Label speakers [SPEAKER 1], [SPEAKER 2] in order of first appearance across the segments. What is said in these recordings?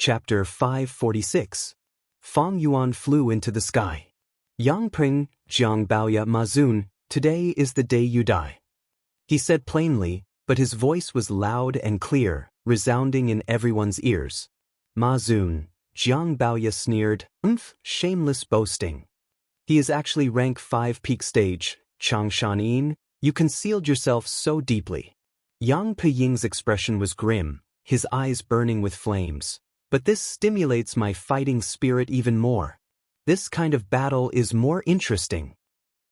[SPEAKER 1] Chapter 546. Fang Yuan flew into the sky. Yang Ping, Jiang Baoya Mazun, today is the day you die. He said plainly, but his voice was loud and clear, resounding in everyone's ears. Mazun, Jiang Baoya sneered, shameless boasting. He is actually rank 5 peak stage, Changshanyin, you concealed yourself so deeply. Yang Piying's expression was grim, his eyes burning with flames. But this stimulates my fighting spirit even more. This kind of battle is more interesting.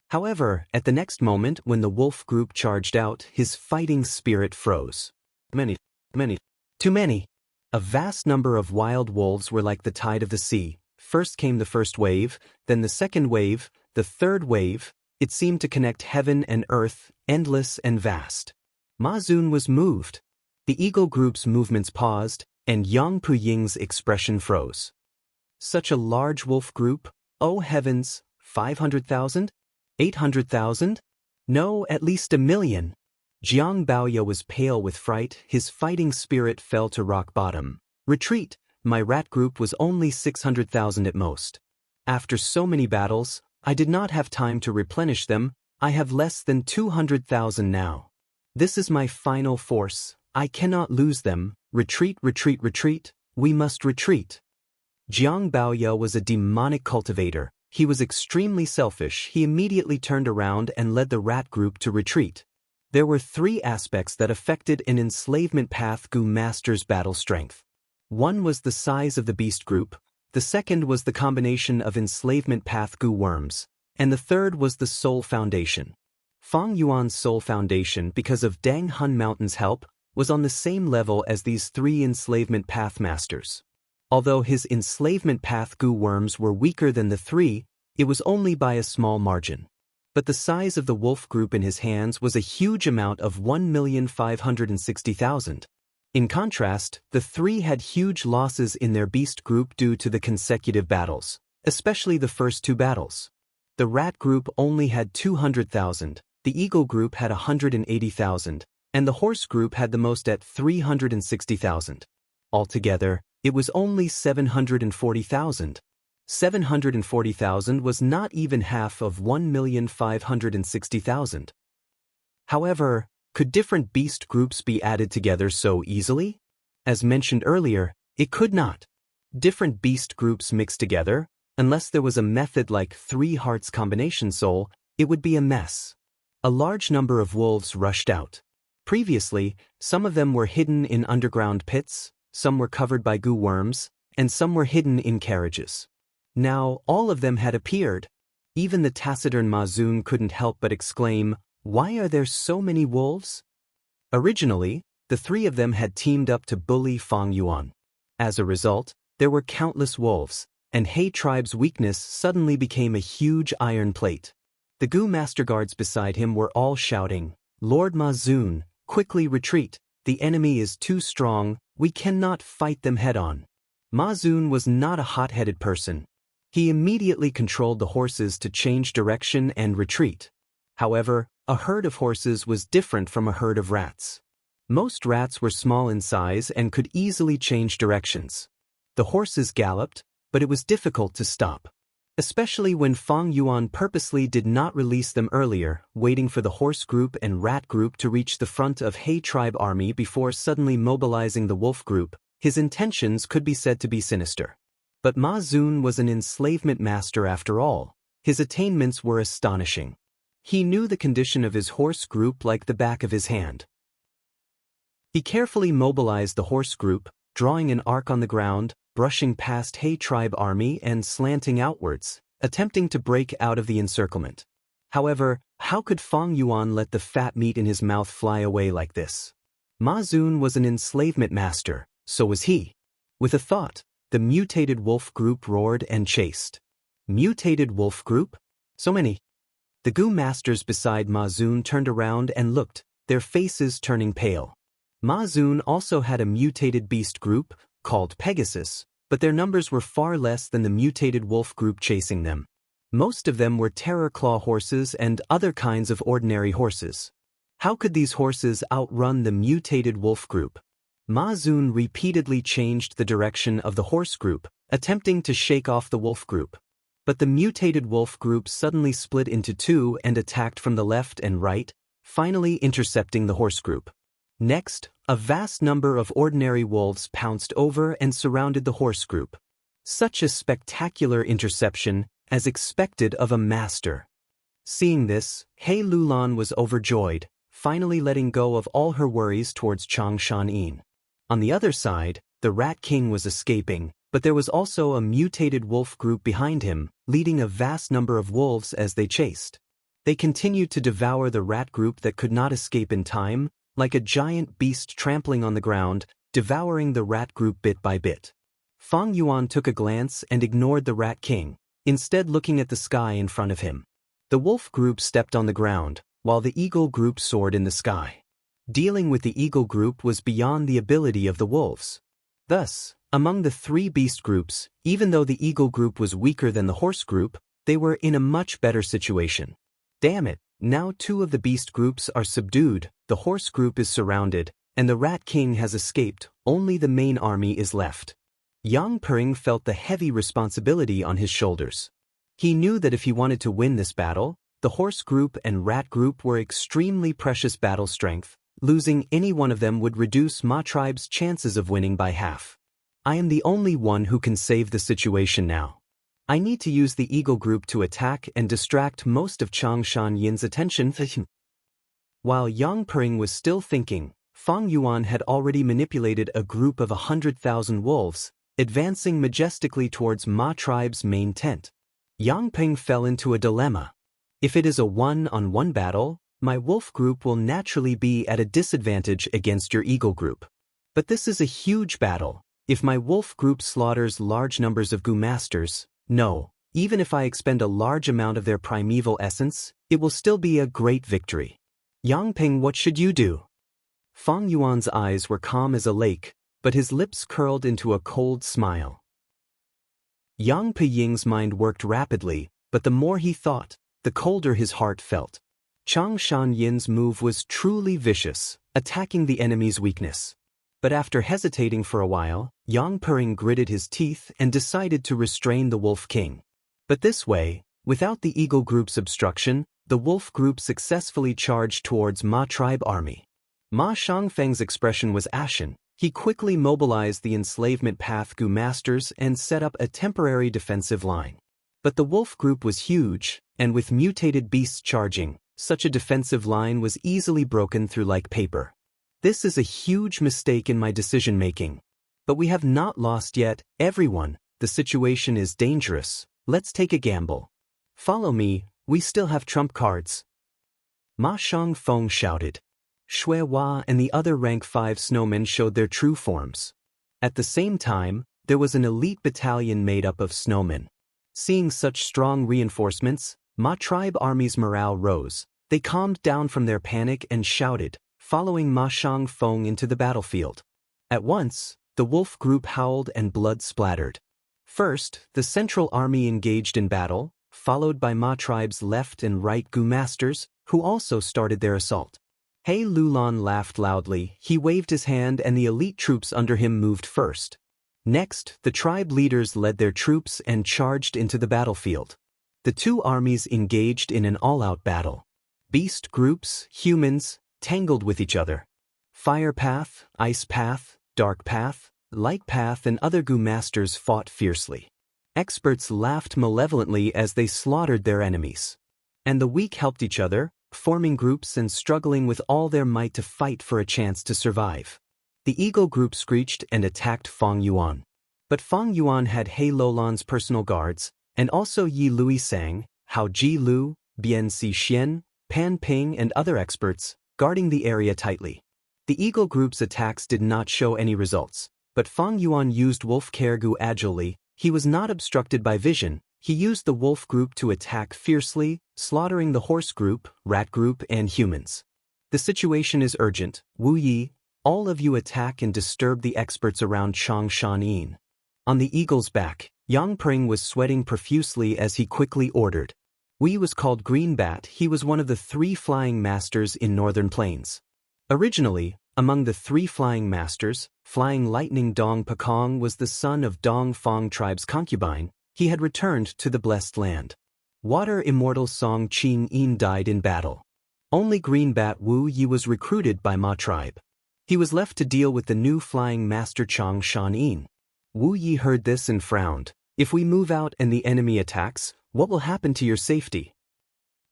[SPEAKER 1] However, at the next moment when the wolf group charged out, his fighting spirit froze. Too many. A vast number of wild wolves were like the tide of the sea. First came the first wave, then the second wave, the third wave. It seemed to connect heaven and earth, endless and vast. Mazun was moved. The eagle group's movements paused, and Yang Puying's expression froze. Such a large wolf group? Oh heavens, 500,000? 800,000? No, at least 1 million. Jiang Baoya was pale with fright, his fighting spirit fell to rock bottom. Retreat, my rat group was only 600,000 at most. After so many battles, I did not have time to replenish them, I have less than 200,000 now. This is my final force, I cannot lose them. Retreat, retreat, retreat, we must retreat. Jiang Baoya was a demonic cultivator. He was extremely selfish. He immediately turned around and led the rat group to retreat. There were 3 aspects that affected an enslavement path Gu master's battle strength. One was the size of the beast group, the second was the combination of enslavement path Gu worms, and the third was the soul foundation. Fang Yuan's soul foundation, because of Dang Hun Mountain's help, was on the same level as these 3 enslavement path masters. Although his enslavement path Gu worms were weaker than the 3, it was only by a small margin. But the size of the wolf group in his hands was a huge amount of 1,560,000. In contrast, the 3 had huge losses in their beast group due to the consecutive battles, especially the first 2 battles. The rat group only had 200,000, the eagle group had 180,000, and the horse group had the most at 360,000. Altogether, it was only 740,000. 740,000 was not even half of 1,560,000. However, could different beast groups be added together so easily? As mentioned earlier, it could not. Different beast groups mixed together, unless there was a method like 3 hearts combination soul, it would be a mess. A large number of wolves rushed out. Previously, some of them were hidden in underground pits, some were covered by Gu worms, and some were hidden in carriages. Now, all of them had appeared. Even the taciturn Mazun couldn't help but exclaim, "Why are there so many wolves?" Originally, the 3 of them had teamed up to bully Fang Yuan. As a result, there were countless wolves, and He tribe's weakness suddenly became a huge iron plate. The Gu master guards beside him were all shouting, "Lord Mazun, quickly retreat, the enemy is too strong, we cannot fight them head-on." Mazun was not a hot-headed person. He immediately controlled the horses to change direction and retreat. However, a herd of horses was different from a herd of rats. Most rats were small in size and could easily change directions. The horses galloped, but it was difficult to stop. Especially when Fang Yuan purposely did not release them earlier, waiting for the horse group and rat group to reach the front of He tribe army before suddenly mobilizing the wolf group, his intentions could be said to be sinister. But Mazun was an enslavement master after all. His attainments were astonishing. He knew the condition of his horse group like the back of his hand. He carefully mobilized the horse group, drawing an arc on the ground, brushing past He tribe army and slanting outwards, attempting to break out of the encirclement. However, how could Fang Yuan let the fat meat in his mouth fly away like this? Mazun was an enslavement master, so was he. With a thought, the mutated wolf group roared and chased. Mutated wolf group? So many. The Gu masters beside Mazun turned around and looked, their faces turning pale. Mazun also had a mutated beast group, called Pegasus, but their numbers were far less than the mutated wolf group chasing them. Most of them were terror claw horses and other kinds of ordinary horses. How could these horses outrun the mutated wolf group? Ma Zun repeatedly changed the direction of the horse group, attempting to shake off the wolf group. But the mutated wolf group suddenly split into two and attacked from the left and right, finally intercepting the horse group. Next, a vast number of ordinary wolves pounced over and surrounded the horse group. Such a spectacular interception, as expected of a master. Seeing this, He Lulan was overjoyed, finally letting go of all her worries towards Xianxia. On the other side, the Rat King was escaping, but there was also a mutated wolf group behind him, leading a vast number of wolves as they chased. They continued to devour the rat group that could not escape in time, like a giant beast trampling on the ground, devouring the rat group bit by bit. Feng Yuan took a glance and ignored the Rat King, instead looking at the sky in front of him. The wolf group stepped on the ground, while the eagle group soared in the sky. Dealing with the eagle group was beyond the ability of the wolves. Thus, among the three beast groups, even though the eagle group was weaker than the horse group, they were in a much better situation. Damn it, now two of the beast groups are subdued, the horse group is surrounded, and the Rat King has escaped, only the main army is left. Yang Pering felt the heavy responsibility on his shoulders. He knew that if he wanted to win this battle, the horse group and rat group were extremely precious battle strength. Losing any one of them would reduce Ma tribe's chances of winning by half. I am the only one who can save the situation now. I need to use the eagle group to attack and distract most of Xianxia's attention. While Yang Pering was still thinking, Feng Yuan had already manipulated a group of 100,000 wolves, advancing majestically towards Ma tribe's main tent. Yang Peng fell into a dilemma. If it is a one-on-one battle, my wolf group will naturally be at a disadvantage against your eagle group. But this is a huge battle. If my wolf group slaughters large numbers of Gu masters, no, even if I expend a large amount of their primeval essence, it will still be a great victory. Yang Peng, what should you do? Feng Yuan's eyes were calm as a lake, but his lips curled into a cold smile. Yang Peying's mind worked rapidly, but the more he thought, the colder his heart felt. Xianxia's move was truly vicious, attacking the enemy's weakness. But after hesitating for a while, Yang Pering gritted his teeth and decided to restrain the Wolf King. But this way, without the Eagle Group's obstruction, the Wolf Group successfully charged towards Ma tribe army. Ma Shangfeng's expression was ashen. He quickly mobilized the enslavement path Gu masters and set up a temporary defensive line. But the Wolf Group was huge, and with mutated beasts charging, such a defensive line was easily broken through like paper. This is a huge mistake in my decision-making. But we have not lost yet, everyone. The situation is dangerous. Let's take a gamble. Follow me, we still have trump cards. Ma Shangfeng shouted. Shui Hua and the other rank 5 snowmen showed their true forms. At the same time, there was an elite battalion made up of snowmen. Seeing such strong reinforcements, Ma tribe army's morale rose. They calmed down from their panic and shouted, following Ma Shangfeng into the battlefield. At once, the wolf group howled and blood splattered. First, the central army engaged in battle, followed by Ma tribe's left and right Gu masters, who also started their assault. He Lulan laughed loudly. He waved his hand and the elite troops under him moved first. Next, the tribe leaders led their troops and charged into the battlefield. The two armies engaged in an all-out battle. Beast groups, humans, tangled with each other. Fire path, ice path, dark path, light path and other Gu masters fought fiercely. Experts laughed malevolently as they slaughtered their enemies. And the weak helped each other, forming groups and struggling with all their might to fight for a chance to survive. The Eagle group screeched and attacked Feng Yuan. But Feng Yuan had He Lulan's personal guards, and also Yi Lui Sang, Hao Ji Lu, Bian Si Xian, Pan Ping and other experts, guarding the area tightly. The Eagle group's attacks did not show any results, but Feng Yuan used Wolf Kergu agilely. He was not obstructed by vision. He used the wolf group to attack fiercely, slaughtering the horse group, rat group and humans. The situation is urgent. Wu Yi, all of you attack and disturb the experts around Xianxia. On the eagle's back, Yang Pring was sweating profusely as he quickly ordered. Wu Yi was called Green Bat. He was one of the 3 flying masters in Northern Plains. Originally, Among the three flying masters, Flying Lightning Dong Pakong was the son of Dong Fong tribe's concubine. He had returned to the Blessed Land. Water Immortal Song Qing Yin died in battle. Only Green Bat Wu Yi was recruited by Ma tribe. He was left to deal with the new flying master Chang Shan Yin. Wu Yi heard this and frowned. If we move out and the enemy attacks, what will happen to your safety?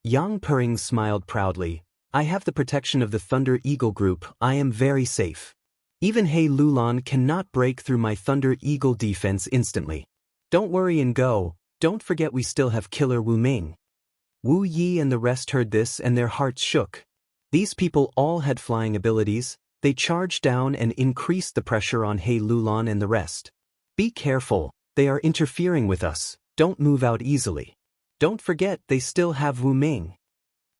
[SPEAKER 1] Yang Pering smiled proudly. I have the protection of the Thunder Eagle group. I am very safe. Even He Lulan cannot break through my Thunder Eagle defense instantly. Don't worry and go. Don't forget we still have Killer Wu Ming. Wu Yi and the rest heard this and their hearts shook. These people all had flying abilities. They charged down and increased the pressure on He Lulan and the rest. Be careful, they are interfering with us. Don't move out easily. Don't forget they still have Wu Ming.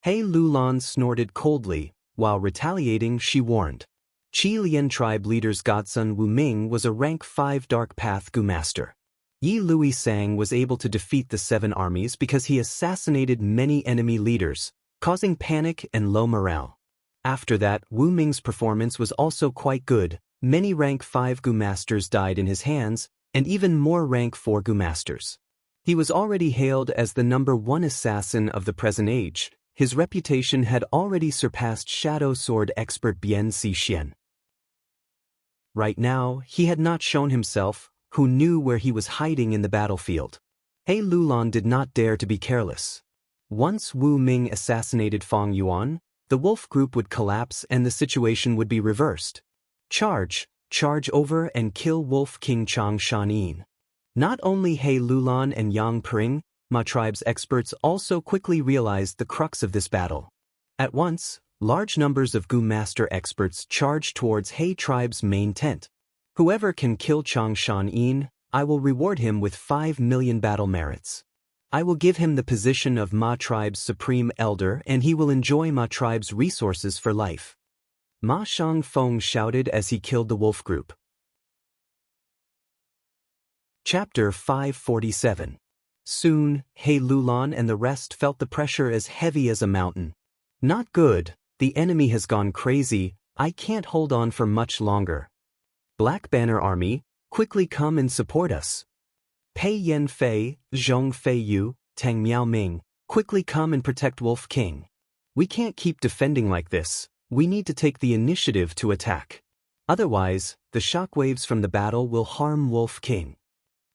[SPEAKER 1] He Lulan snorted coldly. While retaliating, she warned. Qi Lian tribe leader's godson Wu Ming was a rank 5 Dark Path Gu master. Yi Lui Sang was able to defeat the 7 armies because he assassinated many enemy leaders, causing panic and low morale. After that, Wu Ming's performance was also quite good. Many rank 5 Gu masters died in his hands, and even more rank 4 Gu masters. He was already hailed as the #1 assassin of the present age. His reputation had already surpassed Shadow Sword expert Bian Xixian. Right now, he had not shown himself. Who knew where he was hiding in the battlefield? He Lulan did not dare to be careless. Once Wu Ming assassinated Fong Yuan, the wolf group would collapse and the situation would be reversed. Charge over and kill Wolf King Chang Shan Yin. Not only He Lulan and Yang Pering, Ma tribe's experts also quickly realized the crux of this battle. At once, large numbers of Gu master experts charged towards He tribe's main tent. Whoever can kill Chang Shan Yin, I will reward him with 5 million battle merits. I will give him the position of Ma tribe's supreme elder and he will enjoy Ma tribe's resources for life. Ma Shang Feng shouted as he killed the wolf group. Chapter 547. Soon, He Lulan and the rest felt the pressure as heavy as a mountain. Not good, the enemy has gone crazy, I can't hold on for much longer. Black Banner Army, quickly come and support us. Pei Yan Fei, Zhong Fei Yu, Tang Miao Ming, quickly come and protect Wolf King. We can't keep defending like this, we need to take the initiative to attack. Otherwise, the shockwaves from the battle will harm Wolf King.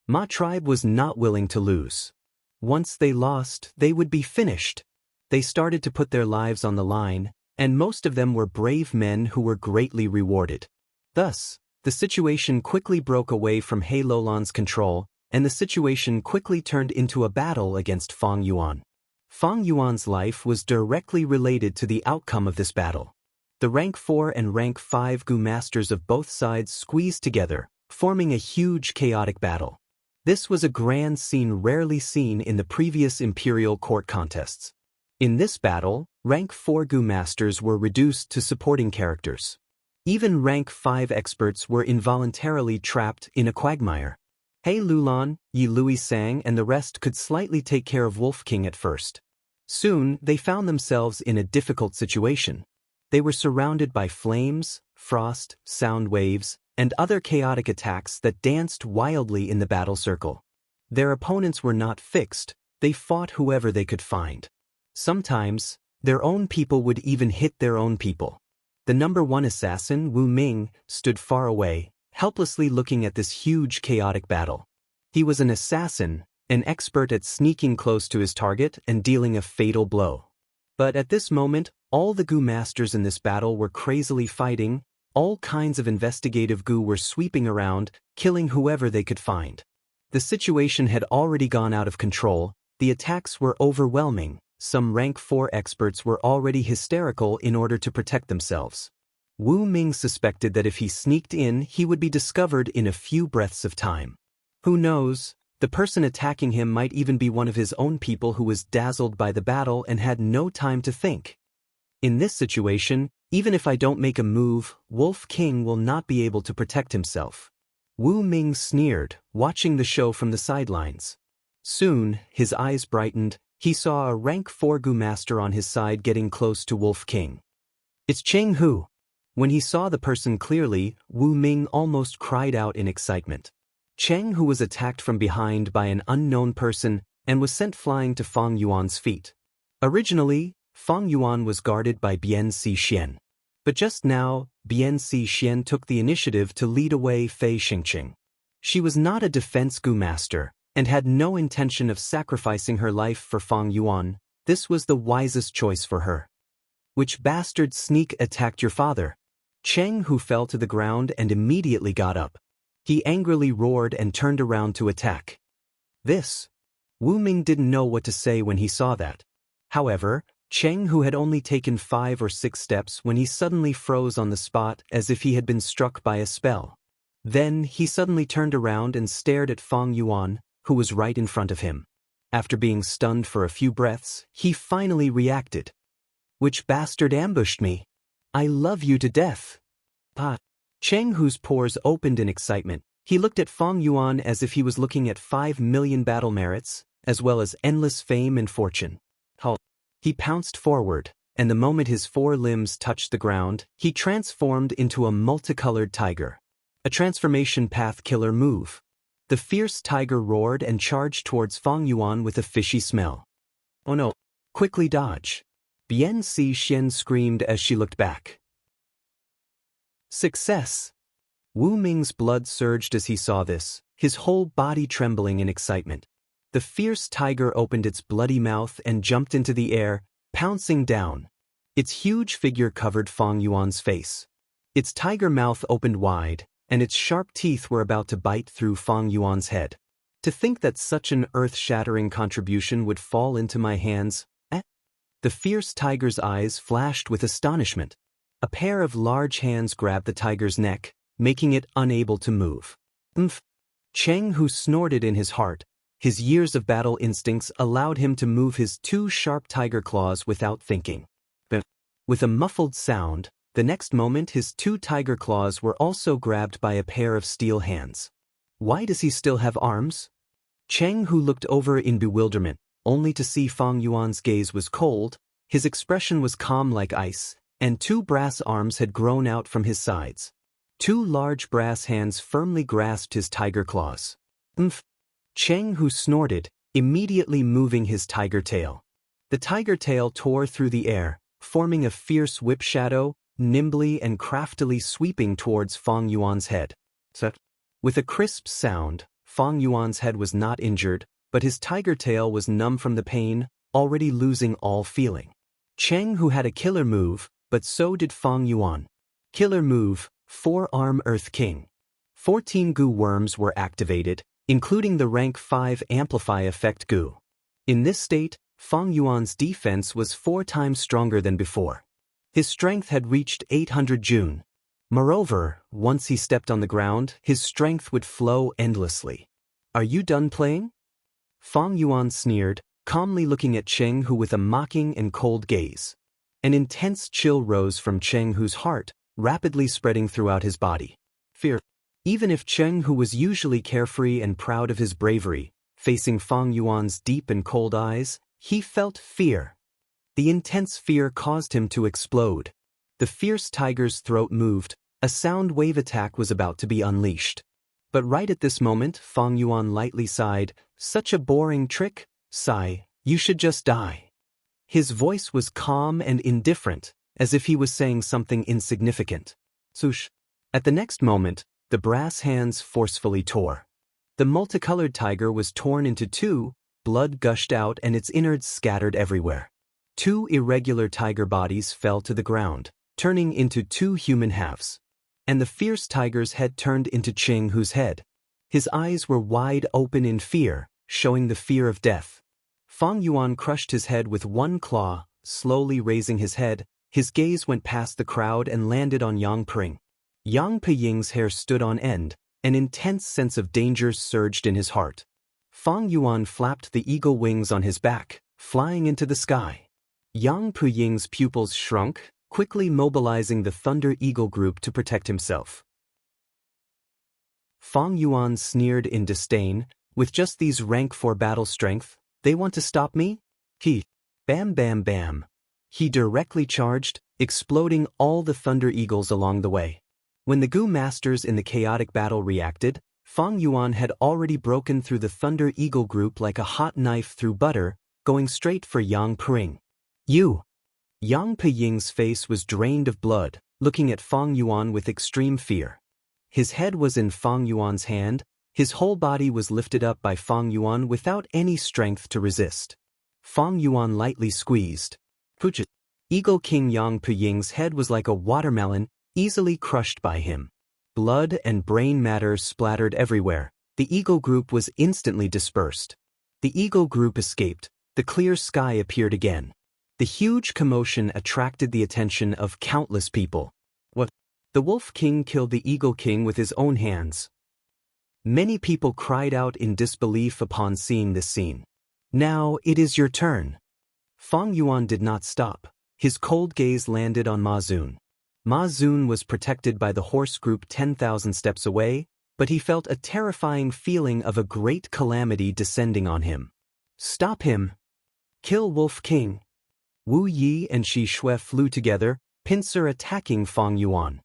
[SPEAKER 1] Ma tribe was not willing to lose. Once they lost, they would be finished. They started to put their lives on the line, and most of them were brave men who were greatly rewarded. Thus, the situation quickly broke away from He Lulan's control, and the situation quickly turned into a battle against Fong Yuan. Fong Yuan's life was directly related to the outcome of this battle. The rank 4 and rank 5 Gu masters of both sides squeezed together, forming a huge chaotic battle. This was a grand scene rarely seen in the previous imperial court contests. In this battle, rank 4 Gu masters were reduced to supporting characters. Even rank 5 experts were involuntarily trapped in a quagmire. He Lulan, Yi Lui Sang and the rest could slightly take care of Wolf King at first. Soon, they found themselves in a difficult situation. They were surrounded by flames, frost, sound waves, and other chaotic attacks that danced wildly in the battle circle. Their opponents were not fixed, they fought whoever they could find. Sometimes, their own people would even hit their own people. The #1 assassin, Wu Ming, stood far away, helplessly looking at this huge chaotic battle. He was an assassin, an expert at sneaking close to his target and dealing a fatal blow. But at this moment, all the Gu masters in this battle were crazily fighting, all kinds of investigative Gu were sweeping around, killing whoever they could find. The situation had already gone out of control, the attacks were overwhelming. Some rank 4 experts were already hysterical in order to protect themselves. Wu Ming suspected that if he sneaked in, he would be discovered in a few breaths of time. Who knows, the person attacking him might even be one of his own people who was dazzled by the battle and had no time to think. In this situation, even if I don't make a move, Wolf King will not be able to protect himself. Wu Ming sneered, watching the show from the sidelines. Soon, his eyes brightened. He saw a rank 4 Gu master on his side getting close to Wolf King. It's Cheng Hu. When he saw the person clearly, Wu Ming almost cried out in excitement. Cheng, who was attacked from behind by an unknown person and was sent flying to Fang Yuan's feet. Originally, Fang Yuan was guarded by Bian Xixian. But just now, Bian Xixian took the initiative to lead away Fei Xingqing. She was not a defense gu master, and had no intention of sacrificing her life for Fang Yuan. This was the wisest choice for her. Which bastard sneak attacked your father? Cheng, who fell to the ground and immediately got up. He angrily roared and turned around to attack. This. Wu Ming didn't know what to say when he saw that. However, Cheng, who had only taken 5 or 6 steps when he suddenly froze on the spot as if he had been struck by a spell. Then he suddenly turned around and stared at Fang Yuan, who was right in front of him. After being stunned for a few breaths, he finally reacted. Which bastard ambushed me? I love you to death. Pa. Cheng, whose pores opened in excitement, he looked at Fang Yuan as if he was looking at 5 million battle merits, as well as endless fame and fortune. He pounced forward, and the moment his 4 limbs touched the ground, he transformed into a multicolored tiger. A transformation path killer move. The fierce tiger roared and charged towards Fang Yuan with a fishy smell. Oh no! Quickly dodge! Bian Xixian screamed as she looked back. Success! Wu Ming's blood surged as he saw this, his whole body trembling in excitement. The fierce tiger opened its bloody mouth and jumped into the air, pouncing down. Its huge figure covered Fang Yuan's face. Its tiger mouth opened wide, and its sharp teeth were about to bite through Fang Yuan's head. To think that such an earth-shattering contribution would fall into my hands, The fierce tiger's eyes flashed with astonishment. A pair of large hands grabbed the tiger's neck, making it unable to move. Cheng, who snorted in his heart, his years of battle instincts allowed him to move his 2 sharp tiger claws without thinking. With a muffled sound, the next moment his 2 tiger claws were also grabbed by a pair of steel hands. Why does he still have arms? Cheng, who looked over in bewilderment, only to see Fang Yuan's gaze was cold, his expression was calm like ice, and 2 brass arms had grown out from his sides. 2 large brass hands firmly grasped his tiger claws. Cheng, who snorted, immediately moving his tiger tail. The tiger tail tore through the air, forming a fierce whip shadow, nimbly and craftily sweeping towards Fang Yuan's head. With a crisp sound, Fang Yuan's head was not injured, but his tiger tail was numb from the pain, already losing all feeling. Cheng, who had a killer move, but so did Fang Yuan. Killer move, 4-arm Earth King. 14 Gu worms were activated, including the rank 5 Amplify effect Gu. In this state, Fang Yuan's defense was 4 times stronger than before. His strength had reached 800 Jun. Moreover, once he stepped on the ground, his strength would flow endlessly. Are you done playing? Fang Yuan sneered, calmly looking at Cheng, who with a mocking and cold gaze. An intense chill rose from Cheng, whose heart, rapidly spreading throughout his body. Fear. Even if Cheng, who was usually carefree and proud of his bravery, facing Fang Yuan's deep and cold eyes, he felt fear. The intense fear caused him to explode. The fierce tiger's throat moved, a sound wave attack was about to be unleashed. But right at this moment, Fang Yuan lightly sighed, such a boring trick, sigh, you should just die. His voice was calm and indifferent, as if he was saying something insignificant. Swoosh. At the next moment, the brass hands forcefully tore. The multicolored tiger was torn into 2, blood gushed out and its innards scattered everywhere. 2 irregular tiger bodies fell to the ground, turning into 2 human halves. And the fierce tiger's head turned into Cheng, whose head. His eyes were wide open in fear, showing the fear of death. Fang Yuan crushed his head with 1 claw, slowly raising his head. His gaze went past the crowd and landed on Yang Pring. Yang Piying's hair stood on end, an intense sense of danger surged in his heart. Fang Yuan flapped the eagle wings on his back, flying into the sky. Yang Piying's pupils shrunk, quickly mobilizing the Thunder Eagle group to protect himself. Fang Yuan sneered in disdain, with just these rank 4 battle strength, they want to stop me? He. Bam bam bam. He directly charged, exploding all the Thunder Eagles along the way. When the Gu masters in the chaotic battle reacted, Fang Yuan had already broken through the Thunder Eagle group like a hot knife through butter, going straight for Yang Ping. Yang Ping's face was drained of blood, looking at Fang Yuan with extreme fear. His head was in Fang Yuan's hand, his whole body was lifted up by Fang Yuan without any strength to resist. Fang Yuan lightly squeezed. Eagle King Yang Ping's head was like a watermelon, easily crushed by him. Blood and brain matter splattered everywhere. The Eagle group was instantly dispersed. The Eagle group escaped. The clear sky appeared again. The huge commotion attracted the attention of countless people. What? The Wolf King killed the Eagle King with his own hands. Many people cried out in disbelief upon seeing this scene. Now it is your turn. Fang Yuan did not stop. His cold gaze landed on Ma Xun. Ma Xun was protected by the horse group 10,000 steps away, but he felt a terrifying feeling of a great calamity descending on him. Stop him! Kill Wolf King! Wu Yi and Shi Shui flew together, pincer attacking Fang Yuan.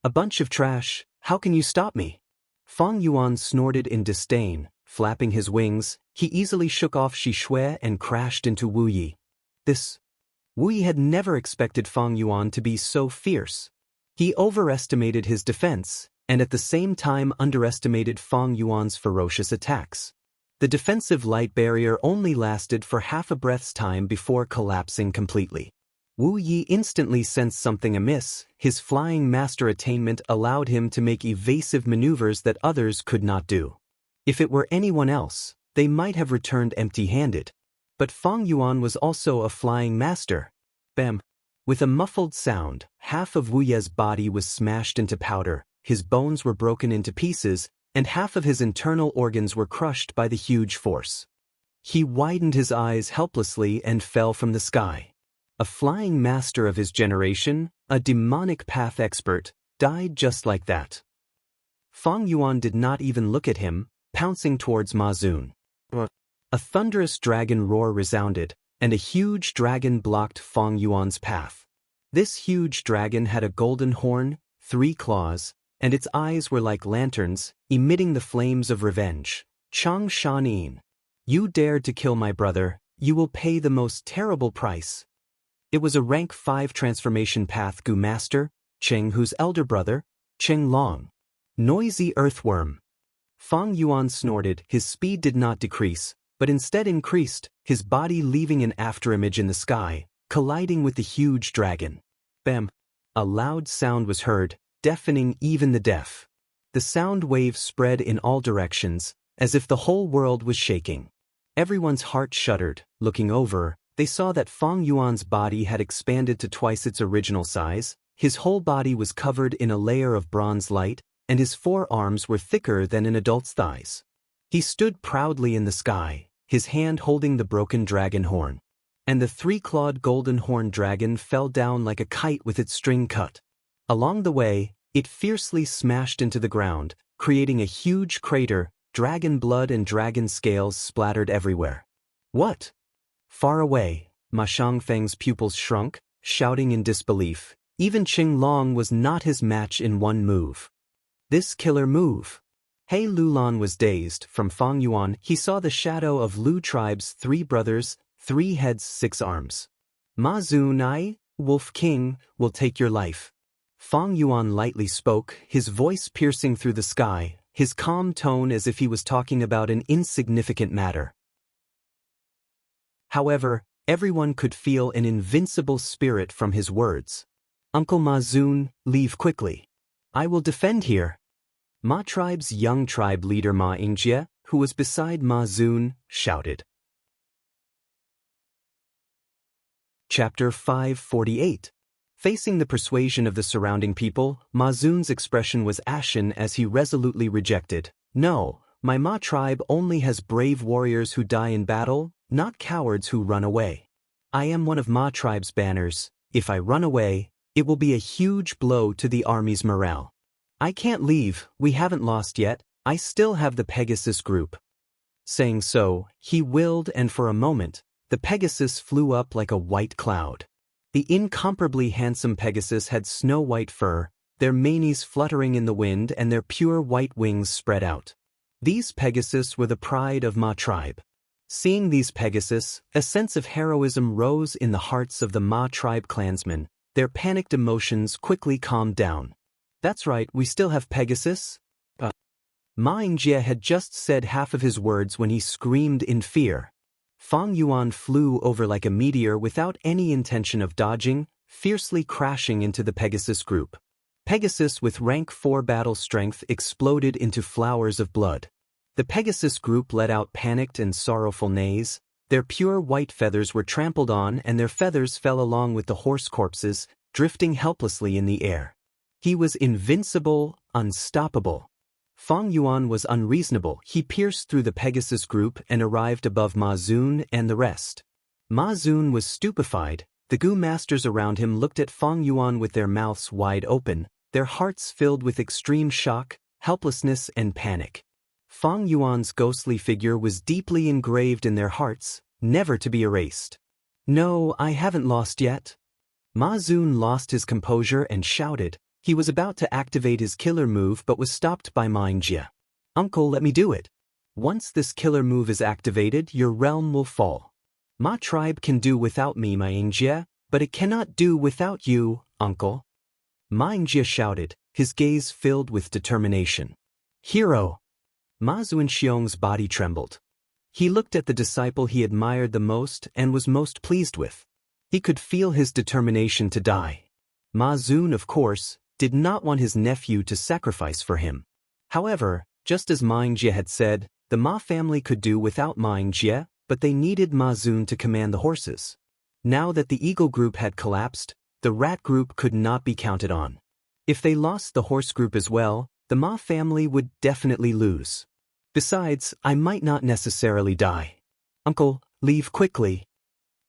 [SPEAKER 1] A bunch of trash, how can you stop me? Fang Yuan snorted in disdain, flapping his wings. He easily shook off Shi Shui and crashed into Wu Yi. Wu Yi had never expected Fang Yuan to be so fierce. He overestimated his defense, and at the same time underestimated Fang Yuan's ferocious attacks. The defensive light barrier only lasted for half a breath's time before collapsing completely. Wu Yi instantly sensed something amiss. His flying master attainment allowed him to make evasive maneuvers that others could not do. If it were anyone else, they might have returned empty-handed. But Fang Yuan was also a flying master. Bam! With a muffled sound, half of Wu Yi's body was smashed into powder, his bones were broken into pieces, and half of his internal organs were crushed by the huge force. He widened his eyes helplessly and fell from the sky. A flying master of his generation, a demonic path expert, died just like that. Fang Yuan did not even look at him, pouncing towards Ma Xun. A thunderous dragon roar resounded, and a huge dragon blocked Fang Yuan's path. This huge dragon had a golden horn, 3 claws, and its eyes were like lanterns, emitting the flames of revenge. Chang Shanin, you dared to kill my brother, you will pay the most terrible price. It was a rank 5 transformation path Gu master, Cheng Hu's elder brother, Cheng Long. Noisy earthworm. Fang Yuan snorted. His speed did not decrease, but instead increased, his body leaving an afterimage in the sky, colliding with the huge dragon. Bam! A loud sound was heard, deafening even the deaf. The sound wave spread in all directions, as if the whole world was shaking. Everyone's heart shuddered. Looking over, they saw that Fang Yuan's body had expanded to twice its original size. His whole body was covered in a layer of bronze light, and his forearms were thicker than an adult's thighs. He stood proudly in the sky, his hand holding the broken dragon horn. And the 3-clawed golden horn dragon fell down like a kite with its string cut. Along the way, it fiercely smashed into the ground, creating a huge crater. Dragon blood and dragon scales splattered everywhere. What? Far away, Ma Shangfeng's pupils shrunk, shouting in disbelief. Even Qing Long was not his match in one move. This killer move. He Lulan was dazed. From Fang Yuan, he saw the shadow of Lu tribe's 3 brothers, 3 heads, 6 arms. Ma Xun, Wolf King, will take your life. Fang Yuan lightly spoke, his voice piercing through the sky, his calm tone as if he was talking about an insignificant matter. However, everyone could feel an invincible spirit from his words. Uncle Ma Xun, leave quickly. I will defend here. Ma tribe's young tribe leader Ma Xianxia, who was beside Ma Xun, shouted. Chapter 548. Facing the persuasion of the surrounding people, Ma Xun's expression was ashen as he resolutely rejected. No, my Ma tribe only has brave warriors who die in battle, not cowards who run away. I am one of Ma tribe's banners. If I run away, it will be a huge blow to the army's morale. I can't leave, we haven't lost yet, I still have the Pegasus group. Saying so, he willed, and for a moment, the Pegasus flew up like a white cloud. The incomparably handsome Pegasus had snow-white fur, their manes fluttering in the wind and their pure white wings spread out. These Pegasus were the pride of Ma tribe. Seeing these Pegasus, a sense of heroism rose in the hearts of the Ma tribe clansmen. Their panicked emotions quickly calmed down. "That's right, we still have Pegasus?" Ma Yingjie had just said half of his words when he screamed in fear. Fang Yuan flew over like a meteor without any intention of dodging, fiercely crashing into the Pegasus group. Pegasus with rank 4 battle strength exploded into flowers of blood. The Pegasus group let out panicked and sorrowful neighs. Their pure white feathers were trampled on and their feathers fell along with the horse corpses, drifting helplessly in the air. He was invincible, unstoppable. Fang Yuan was unreasonable. He pierced through the Pegasus group and arrived above Ma Zun and the rest. Ma Zun was stupefied. The Gu masters around him looked at Fang Yuan with their mouths wide open, their hearts filled with extreme shock, helplessness and panic. Fang Yuan's ghostly figure was deeply engraved in their hearts, never to be erased. "No, I haven't lost yet." Ma Zun lost his composure and shouted. He was about to activate his killer move but was stopped by Ma Yingjie. "Uncle, let me do it. Once this killer move is activated, your realm will fall. Ma tribe can do without me, Ma Yingjie, but it cannot do without you, uncle." Ma Yingjie shouted, his gaze filled with determination. "Hero!" Ma Zunxiong's body trembled. He looked at the disciple he admired the most and was most pleased with. He could feel his determination to die. Ma Zun, of course, did not want his nephew to sacrifice for him. However, just as Ma Yingjie had said, the Ma family could do without Ma Yingjie, but they needed Ma Zun to command the horses. Now that the eagle group had collapsed, the rat group could not be counted on. If they lost the horse group as well, the Ma family would definitely lose. Besides, I might not necessarily die. "Uncle, leave quickly."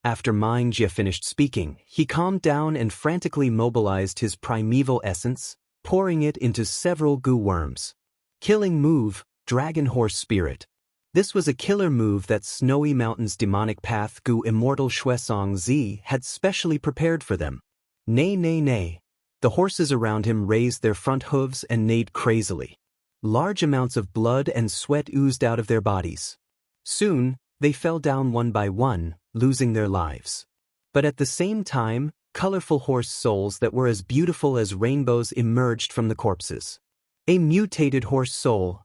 [SPEAKER 1] After Ma Yingjie finished speaking, he calmed down and frantically mobilized his primeval essence, pouring it into several Gu worms. Killing move, Dragon Horse Spirit. This was a killer move that Snowy Mountain's demonic path Gu Immortal Shuesong Zi had specially prepared for them. Neigh, neigh, neigh. The horses around him raised their front hooves and neighed crazily. Large amounts of blood and sweat oozed out of their bodies. Soon, they fell down one by one, losing their lives. But at the same time, colorful horse souls that were as beautiful as rainbows emerged from the corpses. A mutated horse soul.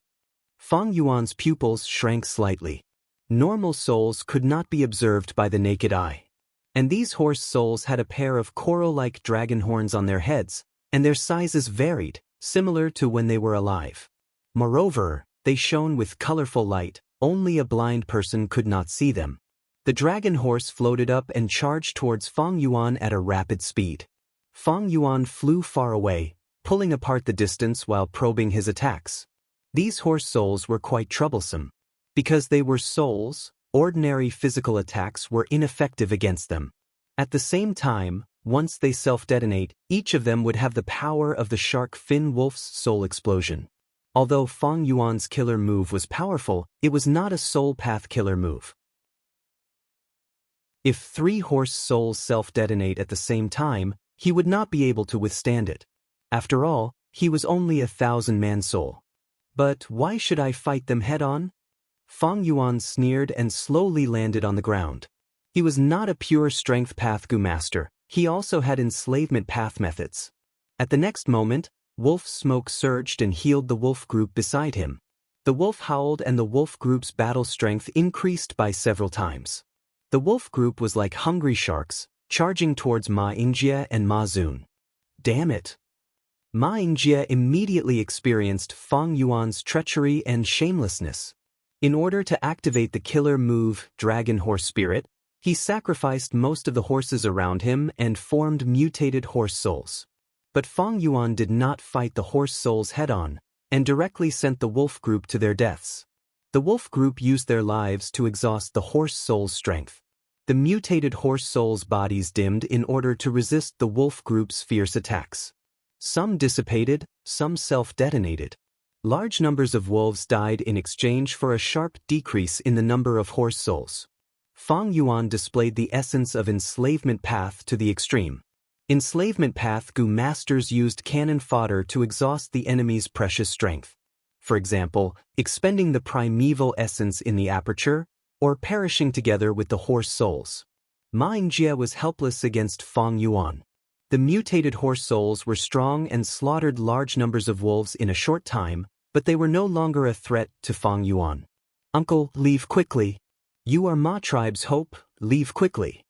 [SPEAKER 1] Fang Yuan's pupils shrank slightly. Normal souls could not be observed by the naked eye. And these horse souls had a pair of coral-like dragon horns on their heads, and their sizes varied, similar to when they were alive. Moreover, they shone with colorful light. Only a blind person could not see them. The dragon horse floated up and charged towards Fang Yuan at a rapid speed. Fang Yuan flew far away, pulling apart the distance while probing his attacks. These horse souls were quite troublesome. Because they were souls, ordinary physical attacks were ineffective against them. At the same time, once they self-detonate, each of them would have the power of the shark fin wolf's soul explosion. Although Fang Yuan's killer move was powerful, it was not a soul path killer move. If 3 horse souls self-detonate at the same time, he would not be able to withstand it. After all, he was only a 1,000-man soul. But why should I fight them head-on? Fang Yuan sneered and slowly landed on the ground. He was not a pure strength path Gu master, he also had enslavement path methods. At the next moment, wolf smoke surged and healed the wolf group beside him. The wolf howled and the wolf group's battle strength increased by several times. The wolf group was like hungry sharks, charging towards Ma Yingjie and Ma Zun. Damn it! Ma Yingjie immediately experienced Fang Yuan's treachery and shamelessness. In order to activate the killer move, Dragon Horse Spirit, he sacrificed most of the horses around him and formed mutated horse souls. But Fang Yuan did not fight the horse souls head-on, and directly sent the wolf group to their deaths. The wolf group used their lives to exhaust the horse soul's strength. The mutated horse souls' bodies dimmed in order to resist the wolf group's fierce attacks. Some dissipated, some self-detonated. Large numbers of wolves died in exchange for a sharp decrease in the number of horse souls. Fang Yuan displayed the essence of enslavement path to the extreme. Enslavement path Gu masters used cannon fodder to exhaust the enemy's precious strength. For example, expending the primeval essence in the aperture, or perishing together with the horse souls. Ma Yingjie was helpless against Fang Yuan. The mutated horse souls were strong and slaughtered large numbers of wolves in a short time, but they were no longer a threat to Fang Yuan. "Uncle, leave quickly. You are Ma tribe's hope, leave quickly."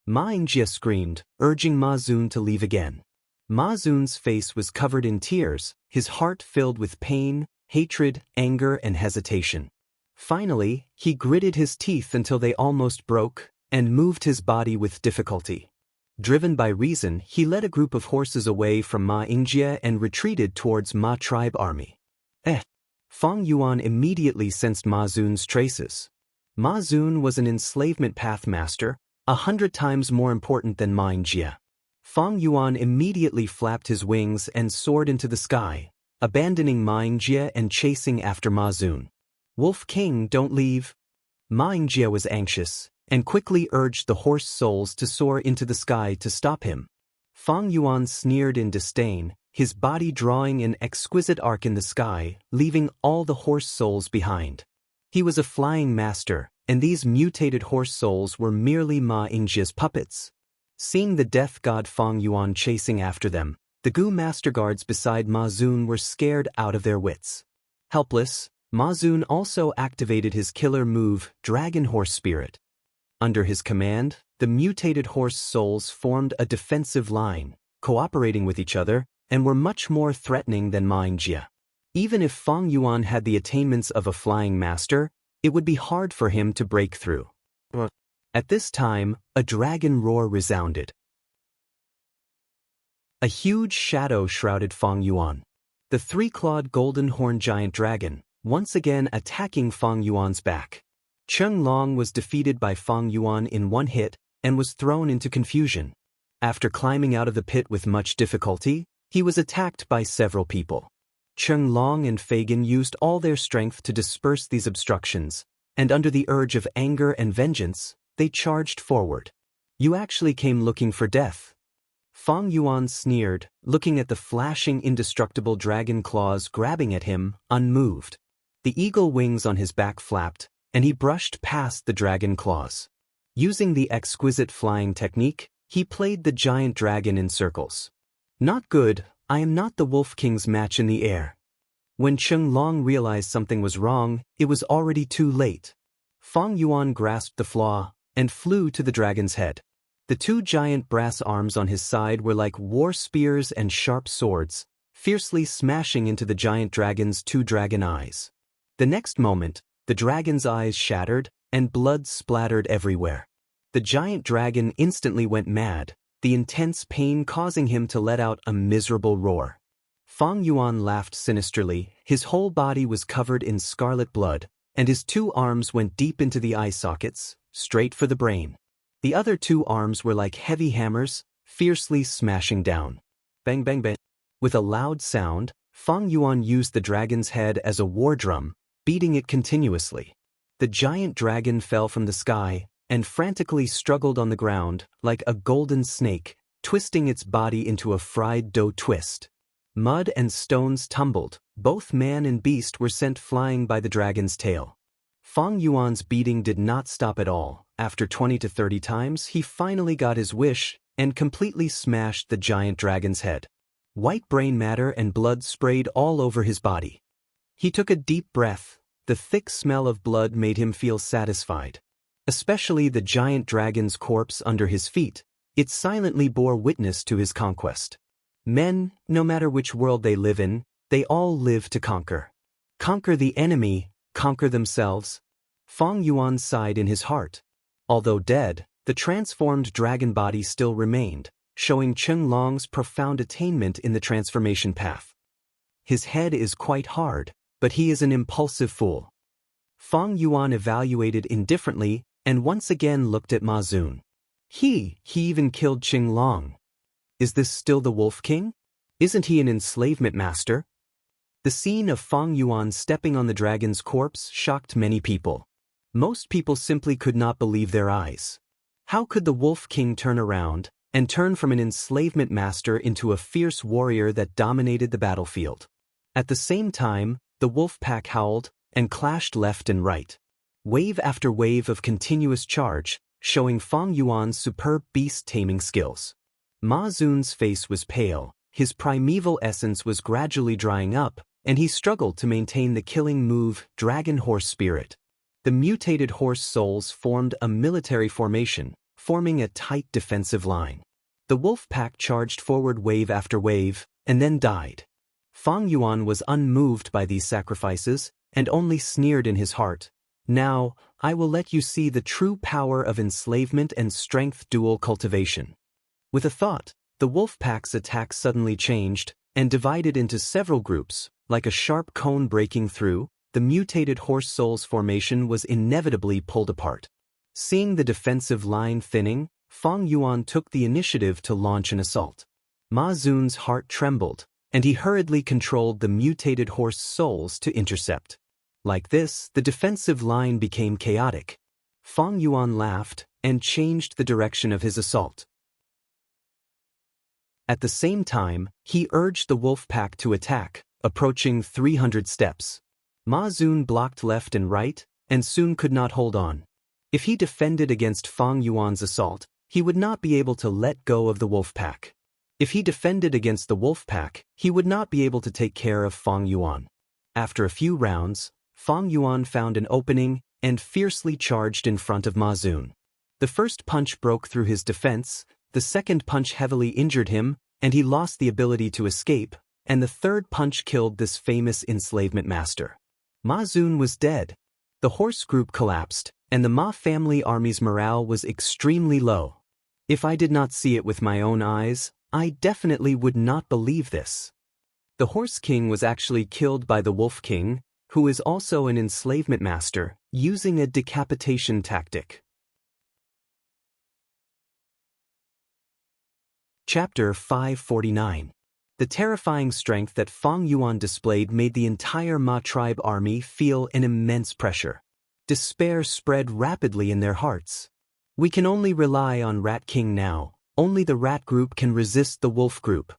[SPEAKER 1] Ma Yingjie screamed, urging Ma Zun to leave again. Ma Zun's face was covered in tears, his heart filled with pain, hatred, anger, and hesitation. Finally, he gritted his teeth until they almost broke, and moved his body with difficulty. Driven by reason, he led a group of horses away from Ma Yingjie and retreated towards Ma tribe army. Fang Yuan immediately sensed Ma Zun's traces. Ma Zun was an enslavement path master, 100 times more important than Ma Yingjie. Fang Yuan immediately flapped his wings and soared into the sky, abandoning Ma Yingjie and chasing after Ma Zun. "Wolf King, don't leave." Ma Yingjie was anxious, and quickly urged the horse souls to soar into the sky to stop him. Fang Yuan sneered in disdain, his body drawing an exquisite arc in the sky, leaving all the horse souls behind. He was a flying master, and these mutated horse souls were merely Ma Yingjie's puppets. Seeing the death god Fang Yuan chasing after them, the Gu master guards beside Ma Zun were scared out of their wits. Helpless, Ma Zun also activated his killer move, Dragon Horse Spirit. Under his command, the mutated horse souls formed a defensive line, cooperating with each other, and were much more threatening than Ma Yingjie. Even if Fang Yuan had the attainments of a flying master, it would be hard for him to break through. At this time, a dragon roar resounded. A huge shadow shrouded Fang Yuan. The three-clawed golden horn giant dragon, once again attacking Fang Yuan's back. Cheng Long was defeated by Fang Yuan in one hit and was thrown into confusion. After climbing out of the pit with much difficulty, he was attacked by several people. Cheng Long and Fagin used all their strength to disperse these obstructions, and under the urge of anger and vengeance, they charged forward. "You actually came looking for death." Fang Yuan sneered, looking at the flashing indestructible dragon claws grabbing at him, unmoved. The eagle wings on his back flapped, and he brushed past the dragon claws. Using the exquisite flying technique, he played the giant dragon in circles. "Not good, I am not the Wolf King's match in the air." When Cheng Long realized something was wrong, it was already too late. Fang Yuan grasped the flaw and flew to the dragon's head. The two giant brass arms on his side were like war spears and sharp swords, fiercely smashing into the giant dragon's two dragon eyes. The next moment, the dragon's eyes shattered, and blood splattered everywhere. The giant dragon instantly went mad, the intense pain causing him to let out a miserable roar. Fang Yuan laughed sinisterly, his whole body was covered in scarlet blood, and his two arms went deep into the eye sockets, straight for the brain. The other two arms were like heavy hammers, fiercely smashing down. Bang bang bang. With a loud sound, Fang Yuan used the dragon's head as a war drum, beating it continuously. The giant dragon fell from the sky, and frantically struggled on the ground, like a golden snake, twisting its body into a fried dough twist. Mud and stones tumbled, both man and beast were sent flying by the dragon's tail. Fang Yuan's beating did not stop at all. After 20 to 30 times, he finally got his wish, and completely smashed the giant dragon's head. White brain matter and blood sprayed all over his body. He took a deep breath. The thick smell of blood made him feel satisfied. Especially the giant dragon's corpse under his feet, it silently bore witness to his conquest. Men, no matter which world they live in, they all live to conquer. Conquer the enemy, conquer themselves. Fang Yuan sighed in his heart. Although dead, the transformed dragon body still remained, showing Cheng Long's profound attainment in the transformation path. His head is quite hard, but he is an impulsive fool. Fang Yuan evaluated indifferently, and once again looked at Ma Zun. He even killed Cheng Long. Is this still the Wolf King? Isn't he an enslavement master? The scene of Fang Yuan stepping on the dragon's corpse shocked many people. Most people simply could not believe their eyes. How could the Wolf King turn around and turn from an enslavement master into a fierce warrior that dominated the battlefield? At the same time, the wolf pack howled and clashed left and right. Wave after wave of continuous charge, showing Fang Yuan's superb beast-taming skills. Ma Xun's face was pale, his primeval essence was gradually drying up, and he struggled to maintain the killing move, Dragon Horse Spirit. The mutated horse souls formed a military formation, forming a tight defensive line. The wolf pack charged forward wave after wave, and then died. Fang Yuan was unmoved by these sacrifices, and only sneered in his heart. Now, I will let you see the true power of enslavement and strength dual cultivation. With a thought, the wolf pack's attack suddenly changed, and divided into several groups. Like a sharp cone breaking through, the mutated horse souls formation was inevitably pulled apart. Seeing the defensive line thinning, Fang Yuan took the initiative to launch an assault. Ma Xun's heart trembled, and he hurriedly controlled the mutated horse souls to intercept. Like this, the defensive line became chaotic. Fang Yuan laughed and changed the direction of his assault. At the same time, he urged the wolf pack to attack, approaching 300 steps. Ma Xun blocked left and right, and soon could not hold on. If he defended against Fang Yuan's assault, he would not be able to let go of the wolf pack. If he defended against the wolf pack, he would not be able to take care of Fang Yuan. After a few rounds, Fang Yuan found an opening and fiercely charged in front of Ma Xun. The first punch broke through his defense, the second punch heavily injured him, and he lost the ability to escape, and the third punch killed this famous enslavement master. Ma Xun was dead. The horse group collapsed, and the Ma family army's morale was extremely low. If I did not see it with my own eyes, I definitely would not believe this. The Horse King was actually killed by the Wolf King, who is also an enslavement master, using a decapitation tactic. Chapter 549. The terrifying strength that Fang Yuan displayed made the entire Ma tribe army feel an immense pressure. Despair spread rapidly in their hearts. We can only rely on Rat King now. Only the rat group can resist the wolf group.